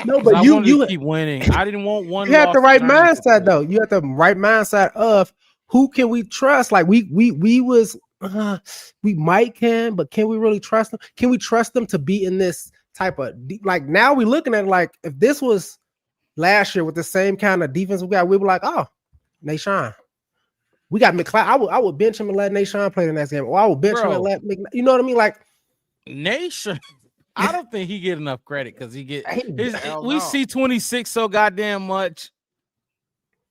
No, but you keep winning. I didn't want one. You had the right mindset, though. You had the right mindset of who can we trust? Like we might can, but can we really trust them? Can we trust them to be in this type of like? Now we're looking at it like if this was last year with the same kind of defense we got, we were like, oh, Nashawn. We got McCloud. I would bench him and let Nashawn play the next game. Or I would bench him and let you know what I mean? Like Nation. I don't think he get enough credit because we see 26 so goddamn much,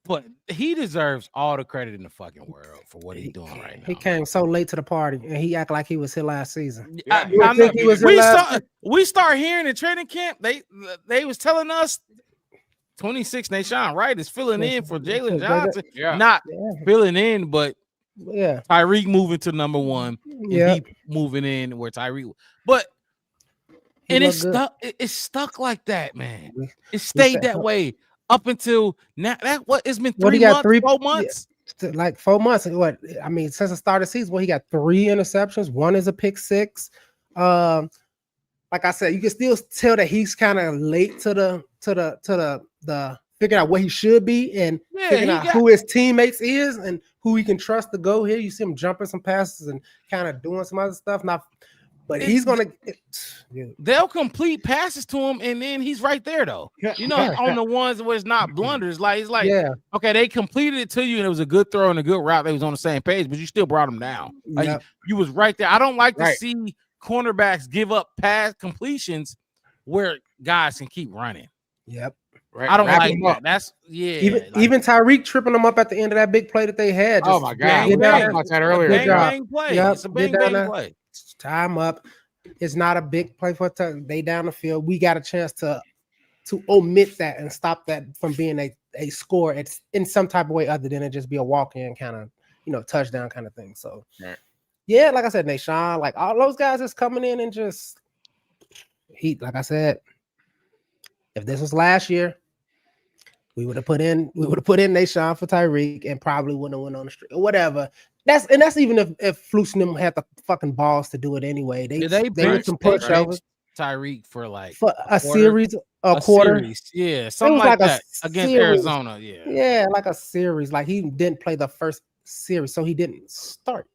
but he deserves all the credit in the fucking world for what he's doing right now. He came so late to the party and he acted like he was here last season. We start hearing in training camp, they was telling us 26 Nashawn Wright is filling in for Jalen Johnson. Not filling in, but Tyreek moving to number one. And he moving in where Tyreek, but it's stuck like that, man. It stayed that way up until now. It's been 4 months. Like 4 months. What I mean, since the start of the season, he got 3 interceptions. 1 is a pick 6. Like I said, you can still tell that he's kind of late to the figuring out what he should be and figuring out who his teammates is and who he can trust to go here. You see him jumping some passes and kind of doing some other stuff. But he's gonna. They'll complete passes to him, and then he's right there though. You know, on the ones where it's not blunders, it's like okay, they completed it to you, and it was a good throw and a good route. They was on the same page, but you still brought him down. Like, you was right there. I don't like to see cornerbacks give up pass completions where guys can keep running. Yep. Right. I don't like that. That's even Tyreek tripping them up at the end of that big play that they had. Oh my God! I talked that earlier. Bang play. It's a bang play. Time up. It's not a big play for they down the field. We got a chance to omit that and stop that from being a score. It's in some type of way other than it just be a walk-in kind of touchdown kind of thing. So yeah, like I said, Nashawn, like all those guys is coming in and just like I said, if this was last year, we would have put in Nashawn for Tyreek and probably wouldn't have went on the street or whatever. That's even if Flus and them had the fucking balls to do it anyway. They did some pushovers. Tyreek for a series, a quarter. Series. Yeah, something like that against Arizona. Yeah, like a series. Like he didn't play the first series, so he didn't start.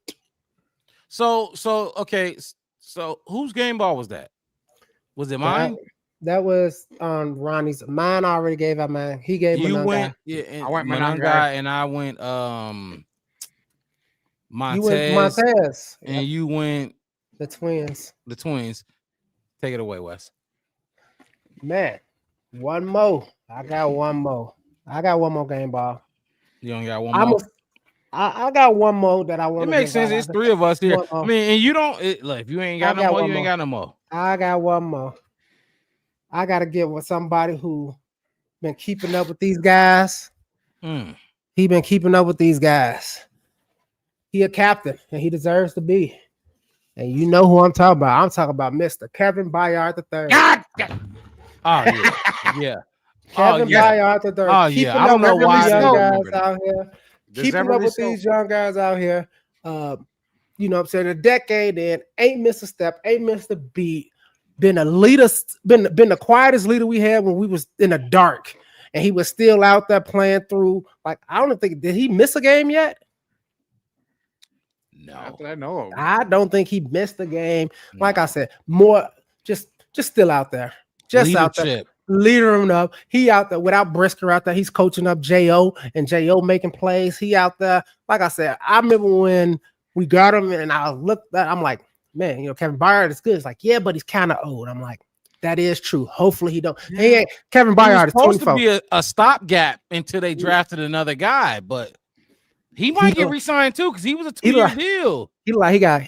So okay. So whose game ball was that? Was it mine? That was Ronnie's. Mine I already gave out mine. He gave you Monanga. Went, yeah, and I went Monanga, and I went Montez. You went Montez, and you went the Twins. The Twins. Take it away, Wes. Man, one more. I got one more. I got one more game ball. You only got one more. I got one more that I want. It makes sense. It's 3 of us here. I mean, and you don't look. If you ain't got no more, you ain't got no more. I got one more. I gotta get with somebody who been keeping up with these guys. He been keeping up with these guys. He a captain, and he deserves to be. And you know who I'm talking about. I'm talking about Mr. Kevin Byard III. God! Oh yeah. Kevin Byard III. Oh yeah. I don't know why young guys out here. Keeping up with these young guys out here. You know what I'm saying? A decade in, ain't missed a step, ain't missed a beat. Been a leader, been the quietest leader we had when we was in the dark, and he was still out there playing through. Like, I don't think, did he miss a game yet? No, not that I know of. I don't think he missed a game. No. Like I said, more just still out there, just out there, leading up. He out there without Brisker out there. He's coaching up Jo, and Jo making plays. He out there. Like I said, I remember when we got him, and I looked at, I'm like, man, Kevin Byard is good. It's like, yeah, but he's kind of old. I'm like, that is true. Hopefully he don't. Hey, Kevin Byard is supposed to be a stopgap until they drafted another guy, but he might get re-signed too because he was a 2-year deal. He got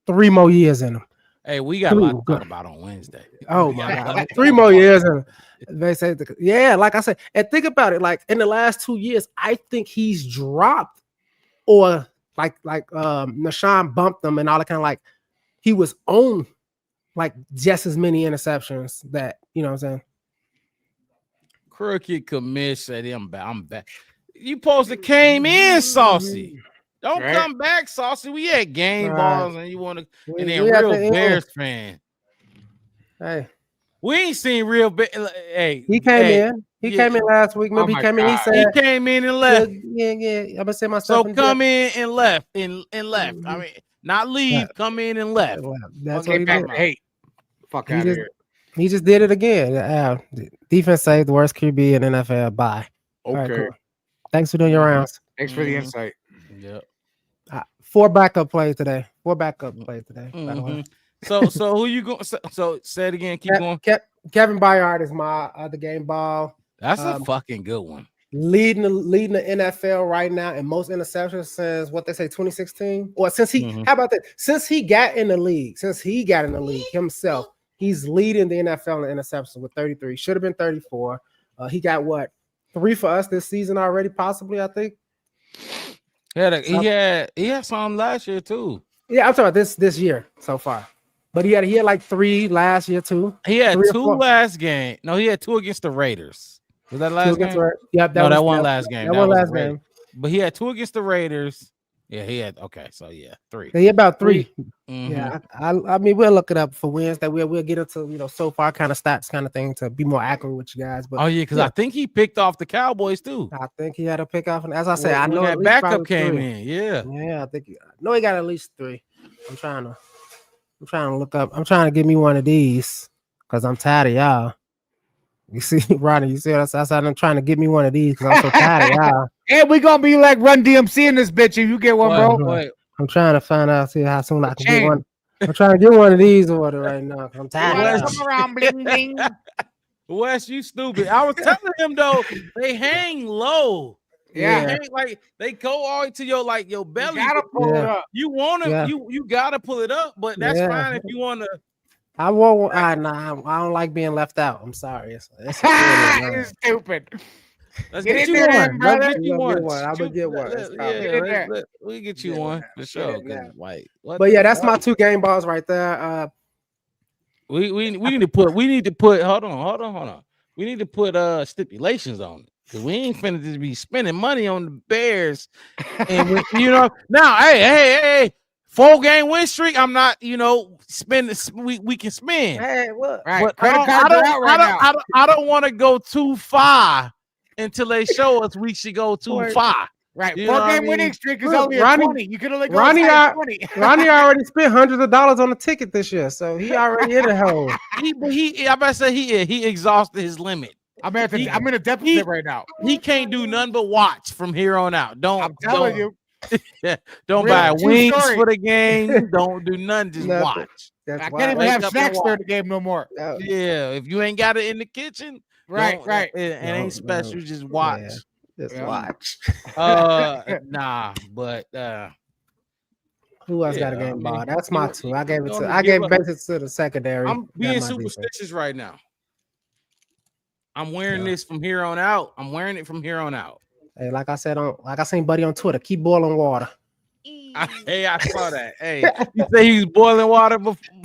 3 more years in him. Hey, we got a lot to talk about on Wednesday. Oh my God, 3 more years in him. They say, yeah, like I said, and think about it. Like in the last 2 years, I think he's dropped, or like Nashawn bumped them and all that kind of like he was on like just as many interceptions that, you know what I'm saying? Crooked commish said I'm back. You supposed to came in saucy. Don't come back saucy. We had game balls and you want to, and then real Bears fan. Hey, we ain't seen real. Hey, he came in. He came in last week. Remember, he came in. He said he came in and left. Yeah. I'm gonna say myself. So come in and left and left. I mean, not leave. Come in and left. That's what he did. Hey, fuck out of here. He just did it again. Defense saved the worst QB in NFL. Bye. Okay. Right, cool. Thanks for doing your rounds. Thanks for the insight. Yep. 4 backup plays today. 4 backup plays today. By the way. So who you going? So say it again. Keep going. Kevin Byard is my other game ball. That's a fucking good one. Leading the NFL right now in most interceptions since what they say 2016. Or since he how about that? Since he got in the league himself, he's leading the NFL in interceptions with 33. Should have been 34. He got what? 3 for us this season already, possibly, I think. He had some last year too. Yeah, I'm talking about this year so far. But he had like 3 last year too. He had 2 last game. No, he had 2 against the Raiders. Was that last game? Yep, that one last game. That one last game. But he had 2 against the Raiders. Yeah, he had 3. Yeah, he about 3. Yeah, I mean we'll look it up for wins that we'll get into so far kind of stats kind of thing to be more accurate with you guys. But because I think he picked off the Cowboys too. I think he had a pick off, and as I said, I know that backup came in. Yeah, I think he got at least 3. I'm trying to look up. I'm trying to get me one of these because I'm tired of y'all. You see, Ronnie, you see what I said? I'm trying to get me one of these because I'm so tired of y'all. And we gonna be like Run DMC in this bitch if you get one, bro. I'm trying to find out how soon I can get one. I'm trying to get one of these order right now. I'm tired. Come around, bling bling. Wes, you stupid. I was telling him though, they hang low. Yeah, they go all the way to your belly. You gotta pull it up. You want to, you gotta pull it up, but that's fine if you want to. I won't. I don't like being left out. I'm sorry. It's stupid. Let's get you one. Let's get you one. I'm gonna get one. We get you one for sure. White. But yeah, that's my 2 game balls right there. We need to put. Hold on. We need to put stipulations on it because we ain't finna just be spending money on the Bears. And now, hey. 4-game win streak. I'm not, spending. We can spend. Hey, what? Right. But Credit cards are out right now. I don't want to go too far until they show us we should go too far. Right. 4-game winning streak is only 20. You could only go 20. Ronnie already spent hundreds of dollars on the ticket this year, so he already in the hole. I better say he exhausted his limit. I'm in a deficit right now. He can't do nothing but watch from here on out. I'm telling you. Don't buy wings for the game. Don't do nothing. Just watch. I can't even have snacks during the game no more. Yeah, if you ain't got it in the kitchen, right. It ain't special. Just watch. Just watch. Nah, but who else got a game ball? That's my 2. I gave it to the secondary. I'm being superstitious right now. I'm wearing this from here on out. I'm wearing it from here on out. Hey, like I said I seen Buddy on Twitter, keep boiling water. Hey, I saw that. Hey, you say he was boiling water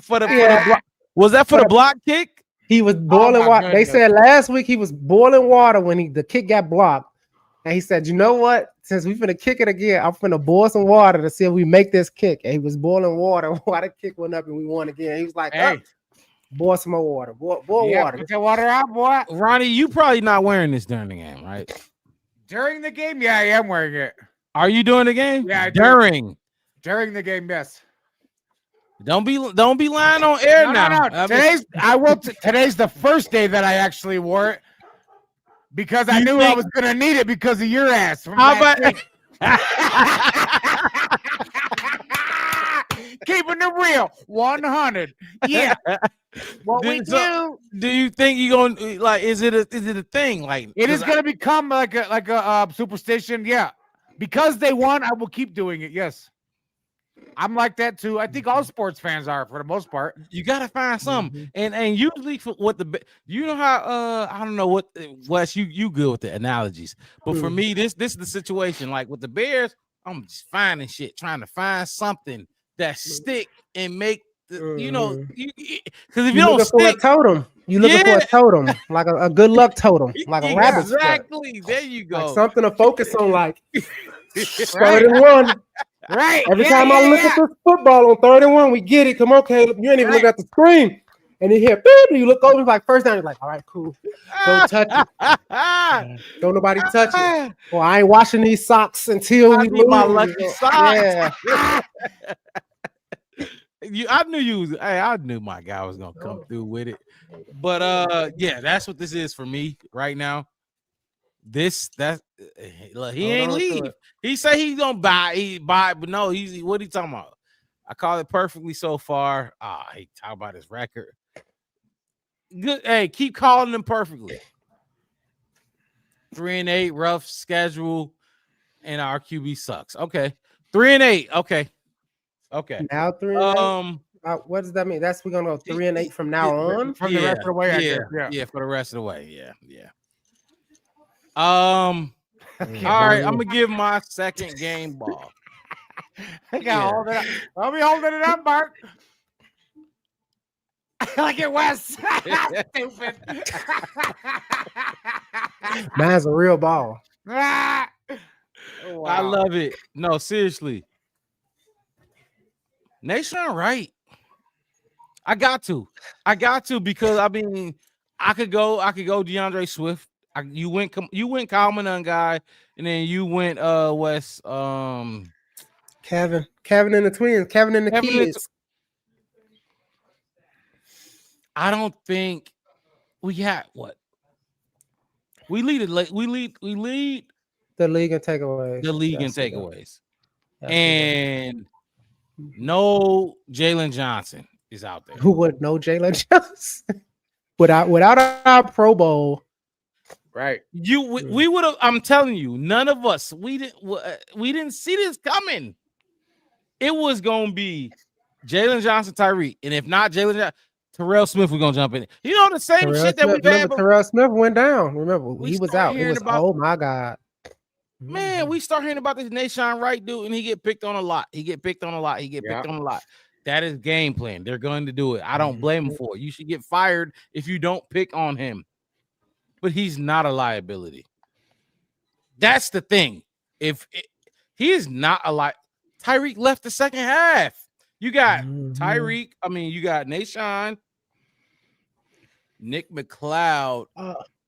for the block. Was that for the block kick? He was boiling water. They said last week he was boiling water when the kick got blocked. And he said, you know what? Since we finna kick it again, I'm finna boil some water to see if we make this kick. And he was boiling water while the kick went up and we won again. He was like, hey, boil some more water. Boil water. Put that water out, boy. Ronnie, you probably not wearing this during the game, right? During the game, yeah, I am wearing it. Are you doing the game? Yeah, during the game, yes. Don't be lying on air now. No. Today's the first day that I actually wore it because I knew I was gonna need it because of your ass. How about keeping it real? 100. Yeah. Do you think you're gonna like? Is it a thing? Like it is gonna become like a superstition? Yeah, because they won, I will keep doing it. Yes, I'm like that too. I think all sports fans are for the most part. You gotta find something, and usually for what how I don't know what Wes you good with the analogies, but for me this is the situation. Like with the Bears, I'm just finding shit, trying to find something that stick and make you know, because if you You're don't looking for a stick, totem. You looking for a totem, like a good luck totem, like a rabbit's foot. exactly. There you go. Like something to focus on, like 3rd and 1. Right. Every time I look at this football on 3rd and 1, we get it. Come on, Caleb. You ain't even looking at the screen. And you hear beep, and you look over, it's like first down. You're like, all right, cool. Don't touch it. Don't nobody touch it. Well, I ain't washing these socks until we lose. My lucky socks. Yeah. I knew you was. Hey, I knew my guy was gonna come through with it. But yeah, that's what this is for me right now. He ain't leave. He say he's gonna buy, but no, he's what he talking about? I call it perfectly so far. He talk about his record. Good. Hey, keep calling them perfectly. 3-8, rough schedule, and our QB sucks. Okay, 3-8. Okay. Now 3-8. What does that mean? That's we're gonna go 3-8 from now on. From the rest of the way, I guess. Yeah, for the rest of the way. Yeah. All right, I'm gonna give my second game ball. I got hold it up. I'll be holding it up, Mark. Like it was. Stupid. Mine's a real ball. I love it. No, seriously. Nation Wright. I got to because I mean I could go DeAndre Swift. You went Kyle Manung guy, and then you went Wes Kevin and the twins, Kevin and the kids. I don't think we had what we lead the league in takeaways. And no Jalen Johnson is out there. Who would know Jalen Johnson without our Pro Bowl? Right. We would have. I'm telling you, none of us. We didn't see this coming. It was gonna be Jalen Johnson, Tyreek, and if not Jalen Johnson, Terrell Smith, we're gonna jump in. You know the same shit that we've had. Terrell Smith went down. Remember, he was out. It was, oh my God. Man, we start hearing about this Nation Wright dude, and he get picked on a lot. That is game plan. They're going to do it. I don't blame him for it. You should get fired if you don't pick on him. But he's not a liability. That's the thing. He is not a liability. Tyreek left the second half. You got Tyreek. I mean, you got Nation, Nick McLeod,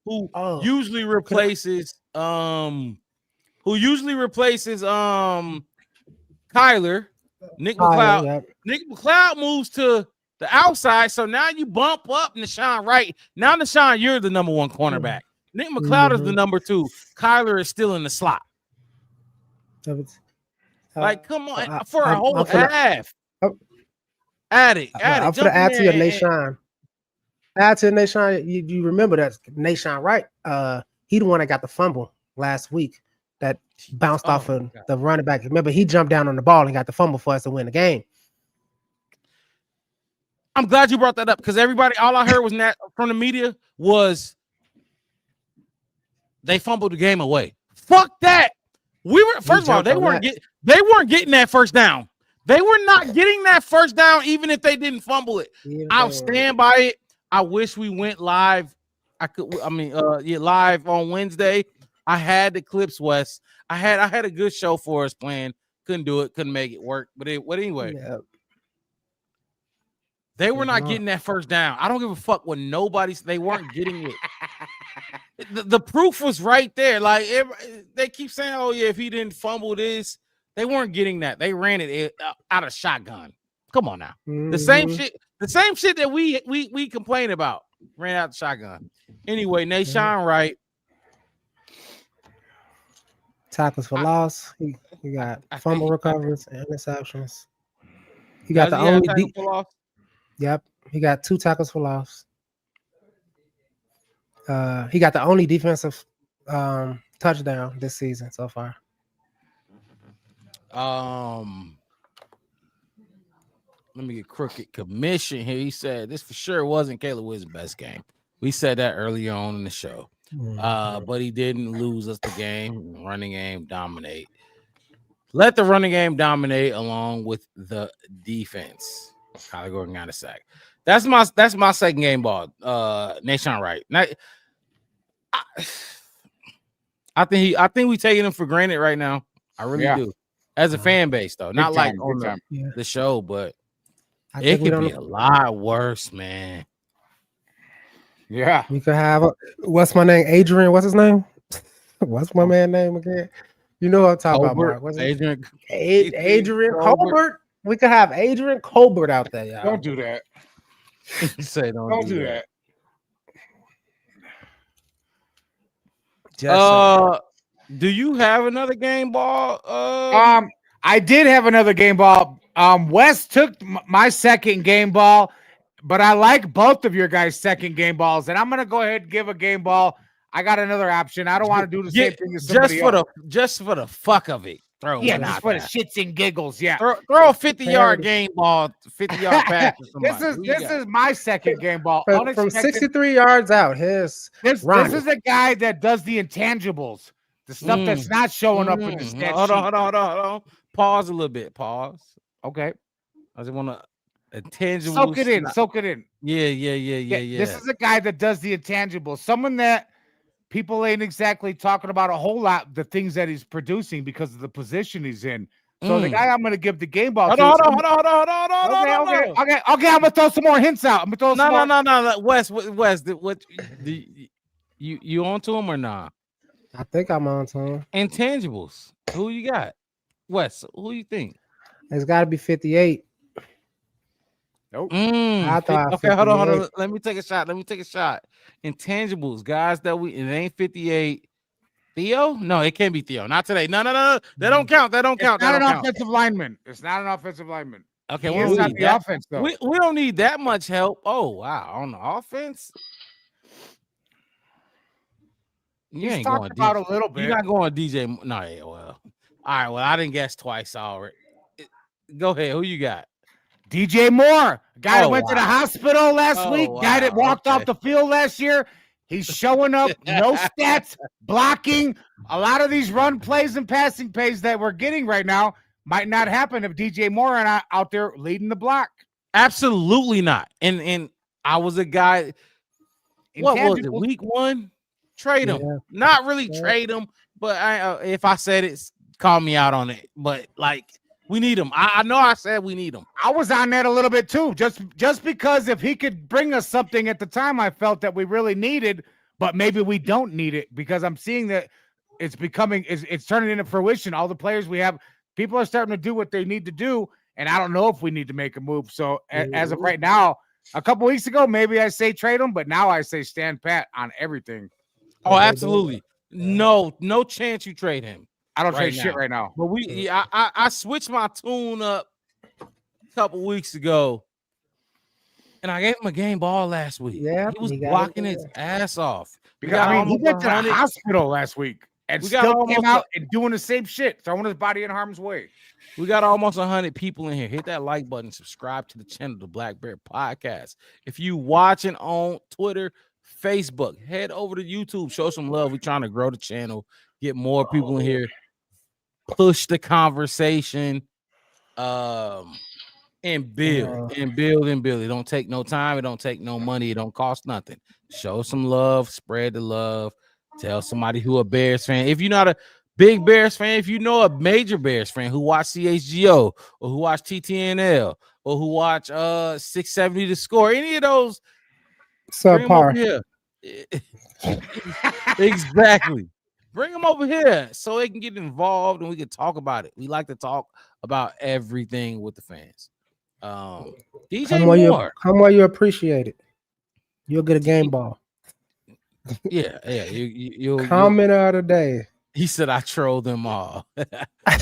who usually replaces Kyler. Nick McLeod. Yep. Nick McLeod moves to the outside, so now you bump up Nahshon Wright. Now, Nahshon, you're the number one cornerback. Nick McLeod is the number 2. Kyler is still in the slot. Like, come on, for a whole half. Add it. I'm gonna add to your Nahshon. Add to Nahshon. You remember that Nahshon Wright? He the one that got the fumble last week that bounced off of the running back. Remember, he jumped down on the ball and got the fumble for us to win the game. I'm glad you brought that up because all I heard was from the media was they fumbled the game away. Fuck that. First of all, they weren't getting that first down. They were not getting that first down, even if they didn't fumble it. I'll stand by it. I wish we went live. Live on Wednesday. I had the clips, Wes. I had a good show for us planned. Couldn't do it. Couldn't make it work. But anyway. Yeah. They were not getting that first down. I don't give a fuck what they weren't getting it. The proof was right there. Like they keep saying, oh yeah, if he didn't fumble this, they weren't getting that. They ran it out of shotgun. Come on now. The same shit that we complain about. Ran out the shotgun. Anyway, Nahshon Wright. Tackles for loss. He got fumble recoveries and interceptions. He got the only Yep, he got 2 tackles for loss. He got the only defensive touchdown this season so far. Let me get Crooked Commission here. He said this for sure wasn't Caleb Williams' best game. We said that earlier on in the show. But he didn't lose us the game. Running game dominate. Let the running game dominate along with the defense. Kyler Gordon got a sack. That's my second game ball. Nation Wright. Now, I think we taking him for granted right now. I really do. As a fan base, though, not like on the show, but it could be a lot worse, man. Yeah, we could have what's my name? Adrian. What's his name? What's my man name again? You know what I'm talking about, Mark. What's Adrian Colbert. We could have Adrian Colbert out there, y'all. Don't do that. Say don't do that. Do you have another game ball? I did have another game ball. Wes took my second game ball, but I like both of your guys' second game balls, and I'm gonna go ahead and give a game ball. I got another option. I don't want to do the same thing as somebody else. Just for the fuck of it. Just for the shits and giggles. Yeah, throw a 50-yard game ball, 50-yard pass. This is my second game ball. From 63 yards out. This is a guy that does the intangibles, the stuff that's not showing up in the stat Hold on. Pause a little bit. Pause. Okay. I just want to intangibles. Soak it in. Yeah. This is a guy that does the intangibles. Someone that people ain't exactly talking about a whole lot, the things that he's producing because of the position he's in. So the guy I'm going to give the game ball to. Hold on. Okay. I'm going to throw some more hints out. I'm going to throw No. Wes, what you on to him or not? I think I'm on to him. Intangibles. Who you got? Wes, who you think? It's got to be 58. Nope. I thought okay, hold on. Let me take a shot. Intangibles, guys it ain't 58. Theo? No, it can't be Theo. Not today. No. They don't count. It's not an offensive lineman. Okay, we don't need the offense though. We don't need that much help. Oh wow, on the offense. You ain't going about a little bit. You're not going DJ. No, yeah, well. All right, well, I didn't guess twice already. Go ahead. Who you got? DJ Moore, guy that went to the hospital last week, guy that walked off the field last year. He's showing up, no stats, blocking. A lot of these run plays and passing plays that we're getting right now might not happen if DJ Moore and I out there leading the block. Absolutely not. And I was a guy. What was it? Week 1? Trade him. Yeah. Not really trade him, but if I said it, call me out on it. But like, we need him. I know I said we need him. I was on that a little bit too, just because if he could bring us something at the time, I felt that we really needed, but maybe we don't need it because I'm seeing that it's turning into fruition. All the players we have, people are starting to do what they need to do, and I don't know if we need to make a move. So as of right now, a couple weeks ago, maybe I say trade him, but now I say stand pat on everything. Oh, absolutely. No chance you trade him. I don't trade shit right now. But I switched my tune up a couple weeks ago, and I gave him a game ball last week. Yeah, he was blocking his ass off. Because he went to the hospital last week and still came out and doing the same shit, throwing his body in harm's way. We got almost 100 people in here. Hit that like button, subscribe to the channel, the Black Bear Podcast. If you watching on Twitter, Facebook, head over to YouTube, show some love. We're trying to grow the channel, get more people in here, push the conversation, and build. It don't take no time. It don't take no money. It don't cost nothing. Show some love, spread the love. Tell somebody who a Bears fan. If you're not a big Bears fan, if you know a major Bears fan who watch CHGO or who watch TTNL or who watch 670 to score, any of those, subpar. Exactly. Bring them over here so they can get involved and we can talk about it. We like to talk about everything with the fans. DJ Moore. Come where you appreciate it. You'll get a game ball. Yeah. You'll comment of the day. He said I trolled them all.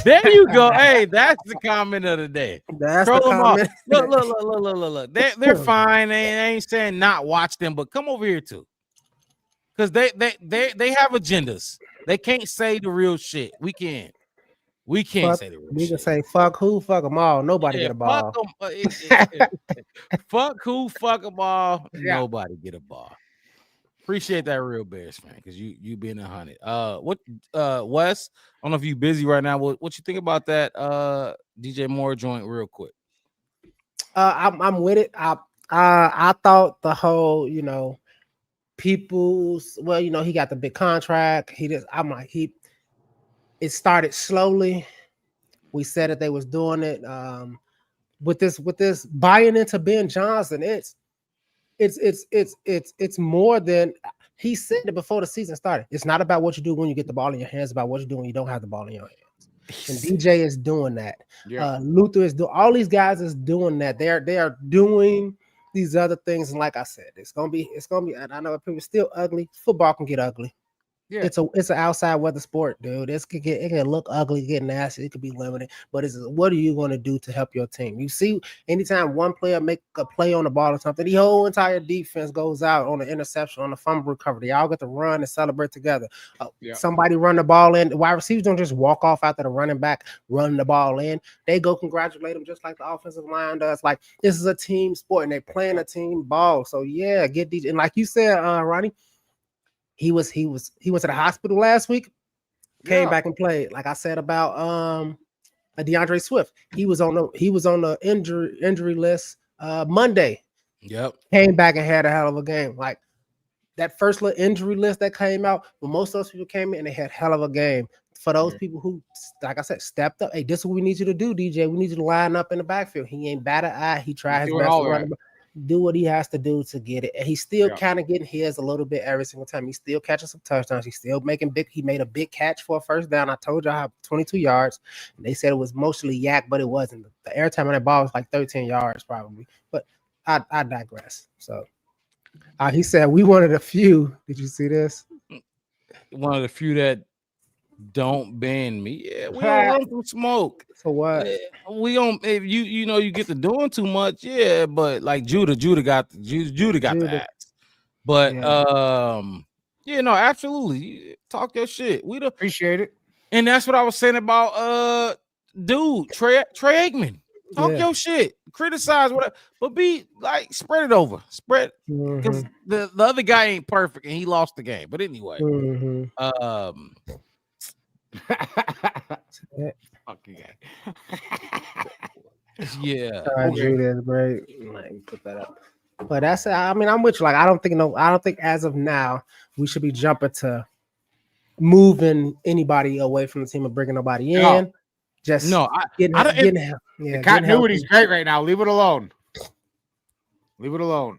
There you go. Hey, that's the comment of the day. That's troll the comment. Look. They're fine. They ain't saying not watch them, but come over here too. Because they have agendas. They can't say the real shit. We can. We can't say the real shit. We can say fuck who, fuck them all. Nobody get a ball. Fuck who, fuck them all. Yeah. Nobody get a ball. Appreciate that, real Bears fan, because you being 100. Wes, I don't know if you busy right now. What you think about that DJ Moore joint real quick? I'm with it. I thought the whole, people's, he got the big contract. It started slowly. We said that they was doing it with this buying into Ben Johnson. It's more than he said it before the season started. It's not about what you do when you get the ball in your hands, it's about what you do when you don't have the ball in your hands. And DJ is doing that. Yeah. Luther is doing. All these guys is doing that. They are doing these other things. And like I said, it's gonna be. And I know people still ugly. Football can get ugly. Yeah. It's an outside weather sport, dude. It can look ugly, get nasty. It could be limited. But what are you going to do to help your team? You see, anytime one player make a play on the ball or something, the whole entire defense goes out on the interception, on the fumble recovery. They all get to run and celebrate together. Somebody run the ball in. The wide receivers don't just walk off after the running back run the ball in. They go congratulate them just like the offensive line does. Like, this is a team sport and they're playing a team ball. So yeah, get these. And like you said, Ronnie, he went to the hospital last week, came back and played. Like I said about DeAndre Swift, he was on the injury list Monday. Yep. Came back and had a hell of a game. Like that first little injury list that came out, but most of those people came in and they had hell of a game. For those people who, like I said, stepped up, hey, this is what we need you to do, DJ. We need you to line up in the backfield. He ain't bad at eye. He tried his best to run. Do what he has to do to get it. And he's still kind of getting his a little bit every single time. He's still catching some touchdowns. He's still making he made a big catch for a first down. I told you I have 22 yards. And they said it was mostly yak, but it wasn't. The airtime on that ball was like 13 yards probably. But I digress. So he said we wanted a few. Did you see this? One of the few that don't ban me. Yeah, we don't run from smoke. So what? We don't. If you get to doing too much, yeah. But like Judah got the axe. But absolutely, talk your shit. We'd appreciate it. And that's what I was saying about Trey Aikman. Talk your shit, criticize whatever, but be like spread it over, because the other guy ain't perfect and he lost the game. But anyway, fucking guy. Yeah. That's great. Put that up. But that's, I mean, I'm with you. Like, I don't think as of now we should be jumping to moving anybody away from the team and bringing nobody in. No. Just the continuity's great right now. Leave it alone. Leave it alone.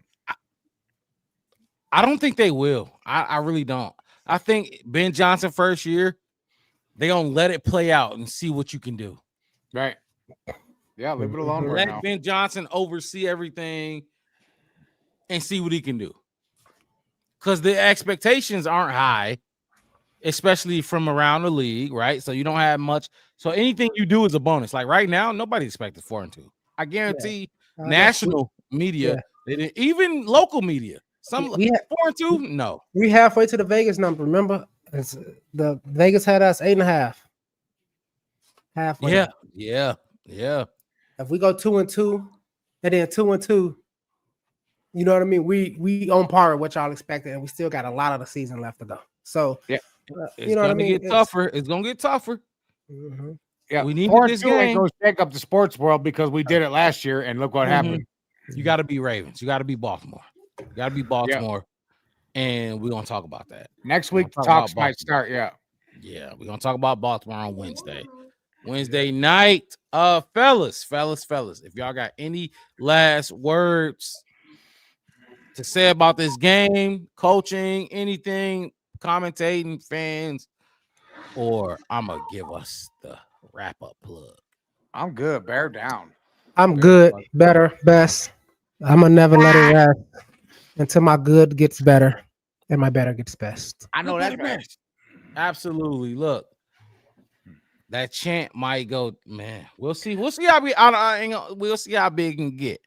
I don't think they will. I really don't. I think Ben Johnson first year, they gonna let it play out and see what you can do. Right. Yeah, leave it alone. Let Ben Johnson oversee everything and see what he can do. Because the expectations aren't high, especially from around the league, right? So you don't have much. So anything you do is a bonus. Like right now, nobody expected 4-2. I guarantee national media, they didn't, even local media. Some 4-2, no. We halfway to the Vegas number. Remember, the Vegas had us 8.5. Halfway. Yeah. If we go 2-2, and then 2-2, you know what I mean? We on par with what y'all expected, and we still got a lot of the season left to go. So it's gonna get tougher. It's gonna get tougher. Mm-hmm. Yeah, we need this game. game. Go shake up the sports world because we did it last year, and look what happened. You got to be Ravens. You got to be Baltimore. You got to be Baltimore, and we're gonna talk about that next week. Talks might start. Yeah, we're gonna talk about Baltimore on Wednesday night. Fellas, if y'all got any last words to say about this game, coaching, anything, commentating, fans, or I'm gonna give us the wrap-up plug. I'm good. Bear down. I'm good, better, best. I'm gonna never let it rest until my good gets better and my better gets best. I know that's best. Absolutely. Look, that chant might go, man. We'll see. We'll see how we'll see how big it can get.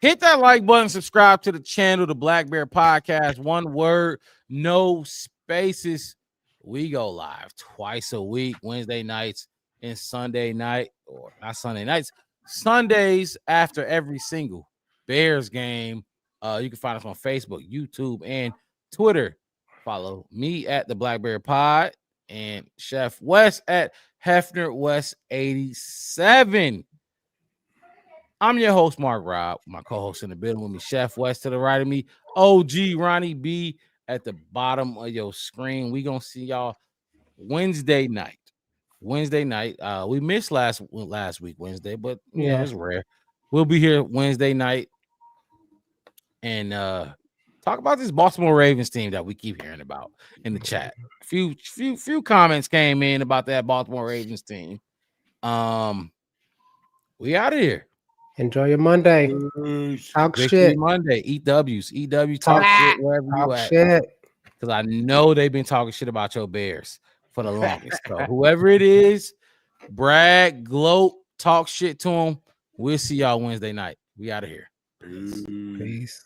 Hit that like button, subscribe to the channel, the Black Bear Podcast. One word, no spaces. We go live twice a week, Wednesday nights and Sunday night, or not Sunday nights, Sundays after every single Bears game. You can find us on Facebook, YouTube, and Twitter. Follow me at the Black Bear Pod and Chef West at Hefner West 87. I'm your host, Mark Rob. My co-host in the building with me, Chef West to the right of me, OG Ronnie B at the bottom of your screen. We gonna see y'all Wednesday night. We missed last week Wednesday, but you know, it's rare. We'll be here Wednesday night and talk about this Baltimore Ravens team that we keep hearing about in the chat. Few comments came in about that Baltimore Ravens team. We out of here. Enjoy your Monday. Talk shit. Monday. Eat W's. Talk shit wherever you at. Because I know they've been talking shit about your Bears for the longest. So whoever it is, brag, gloat, talk shit to them. We'll see y'all Wednesday night. We out of here. Peace.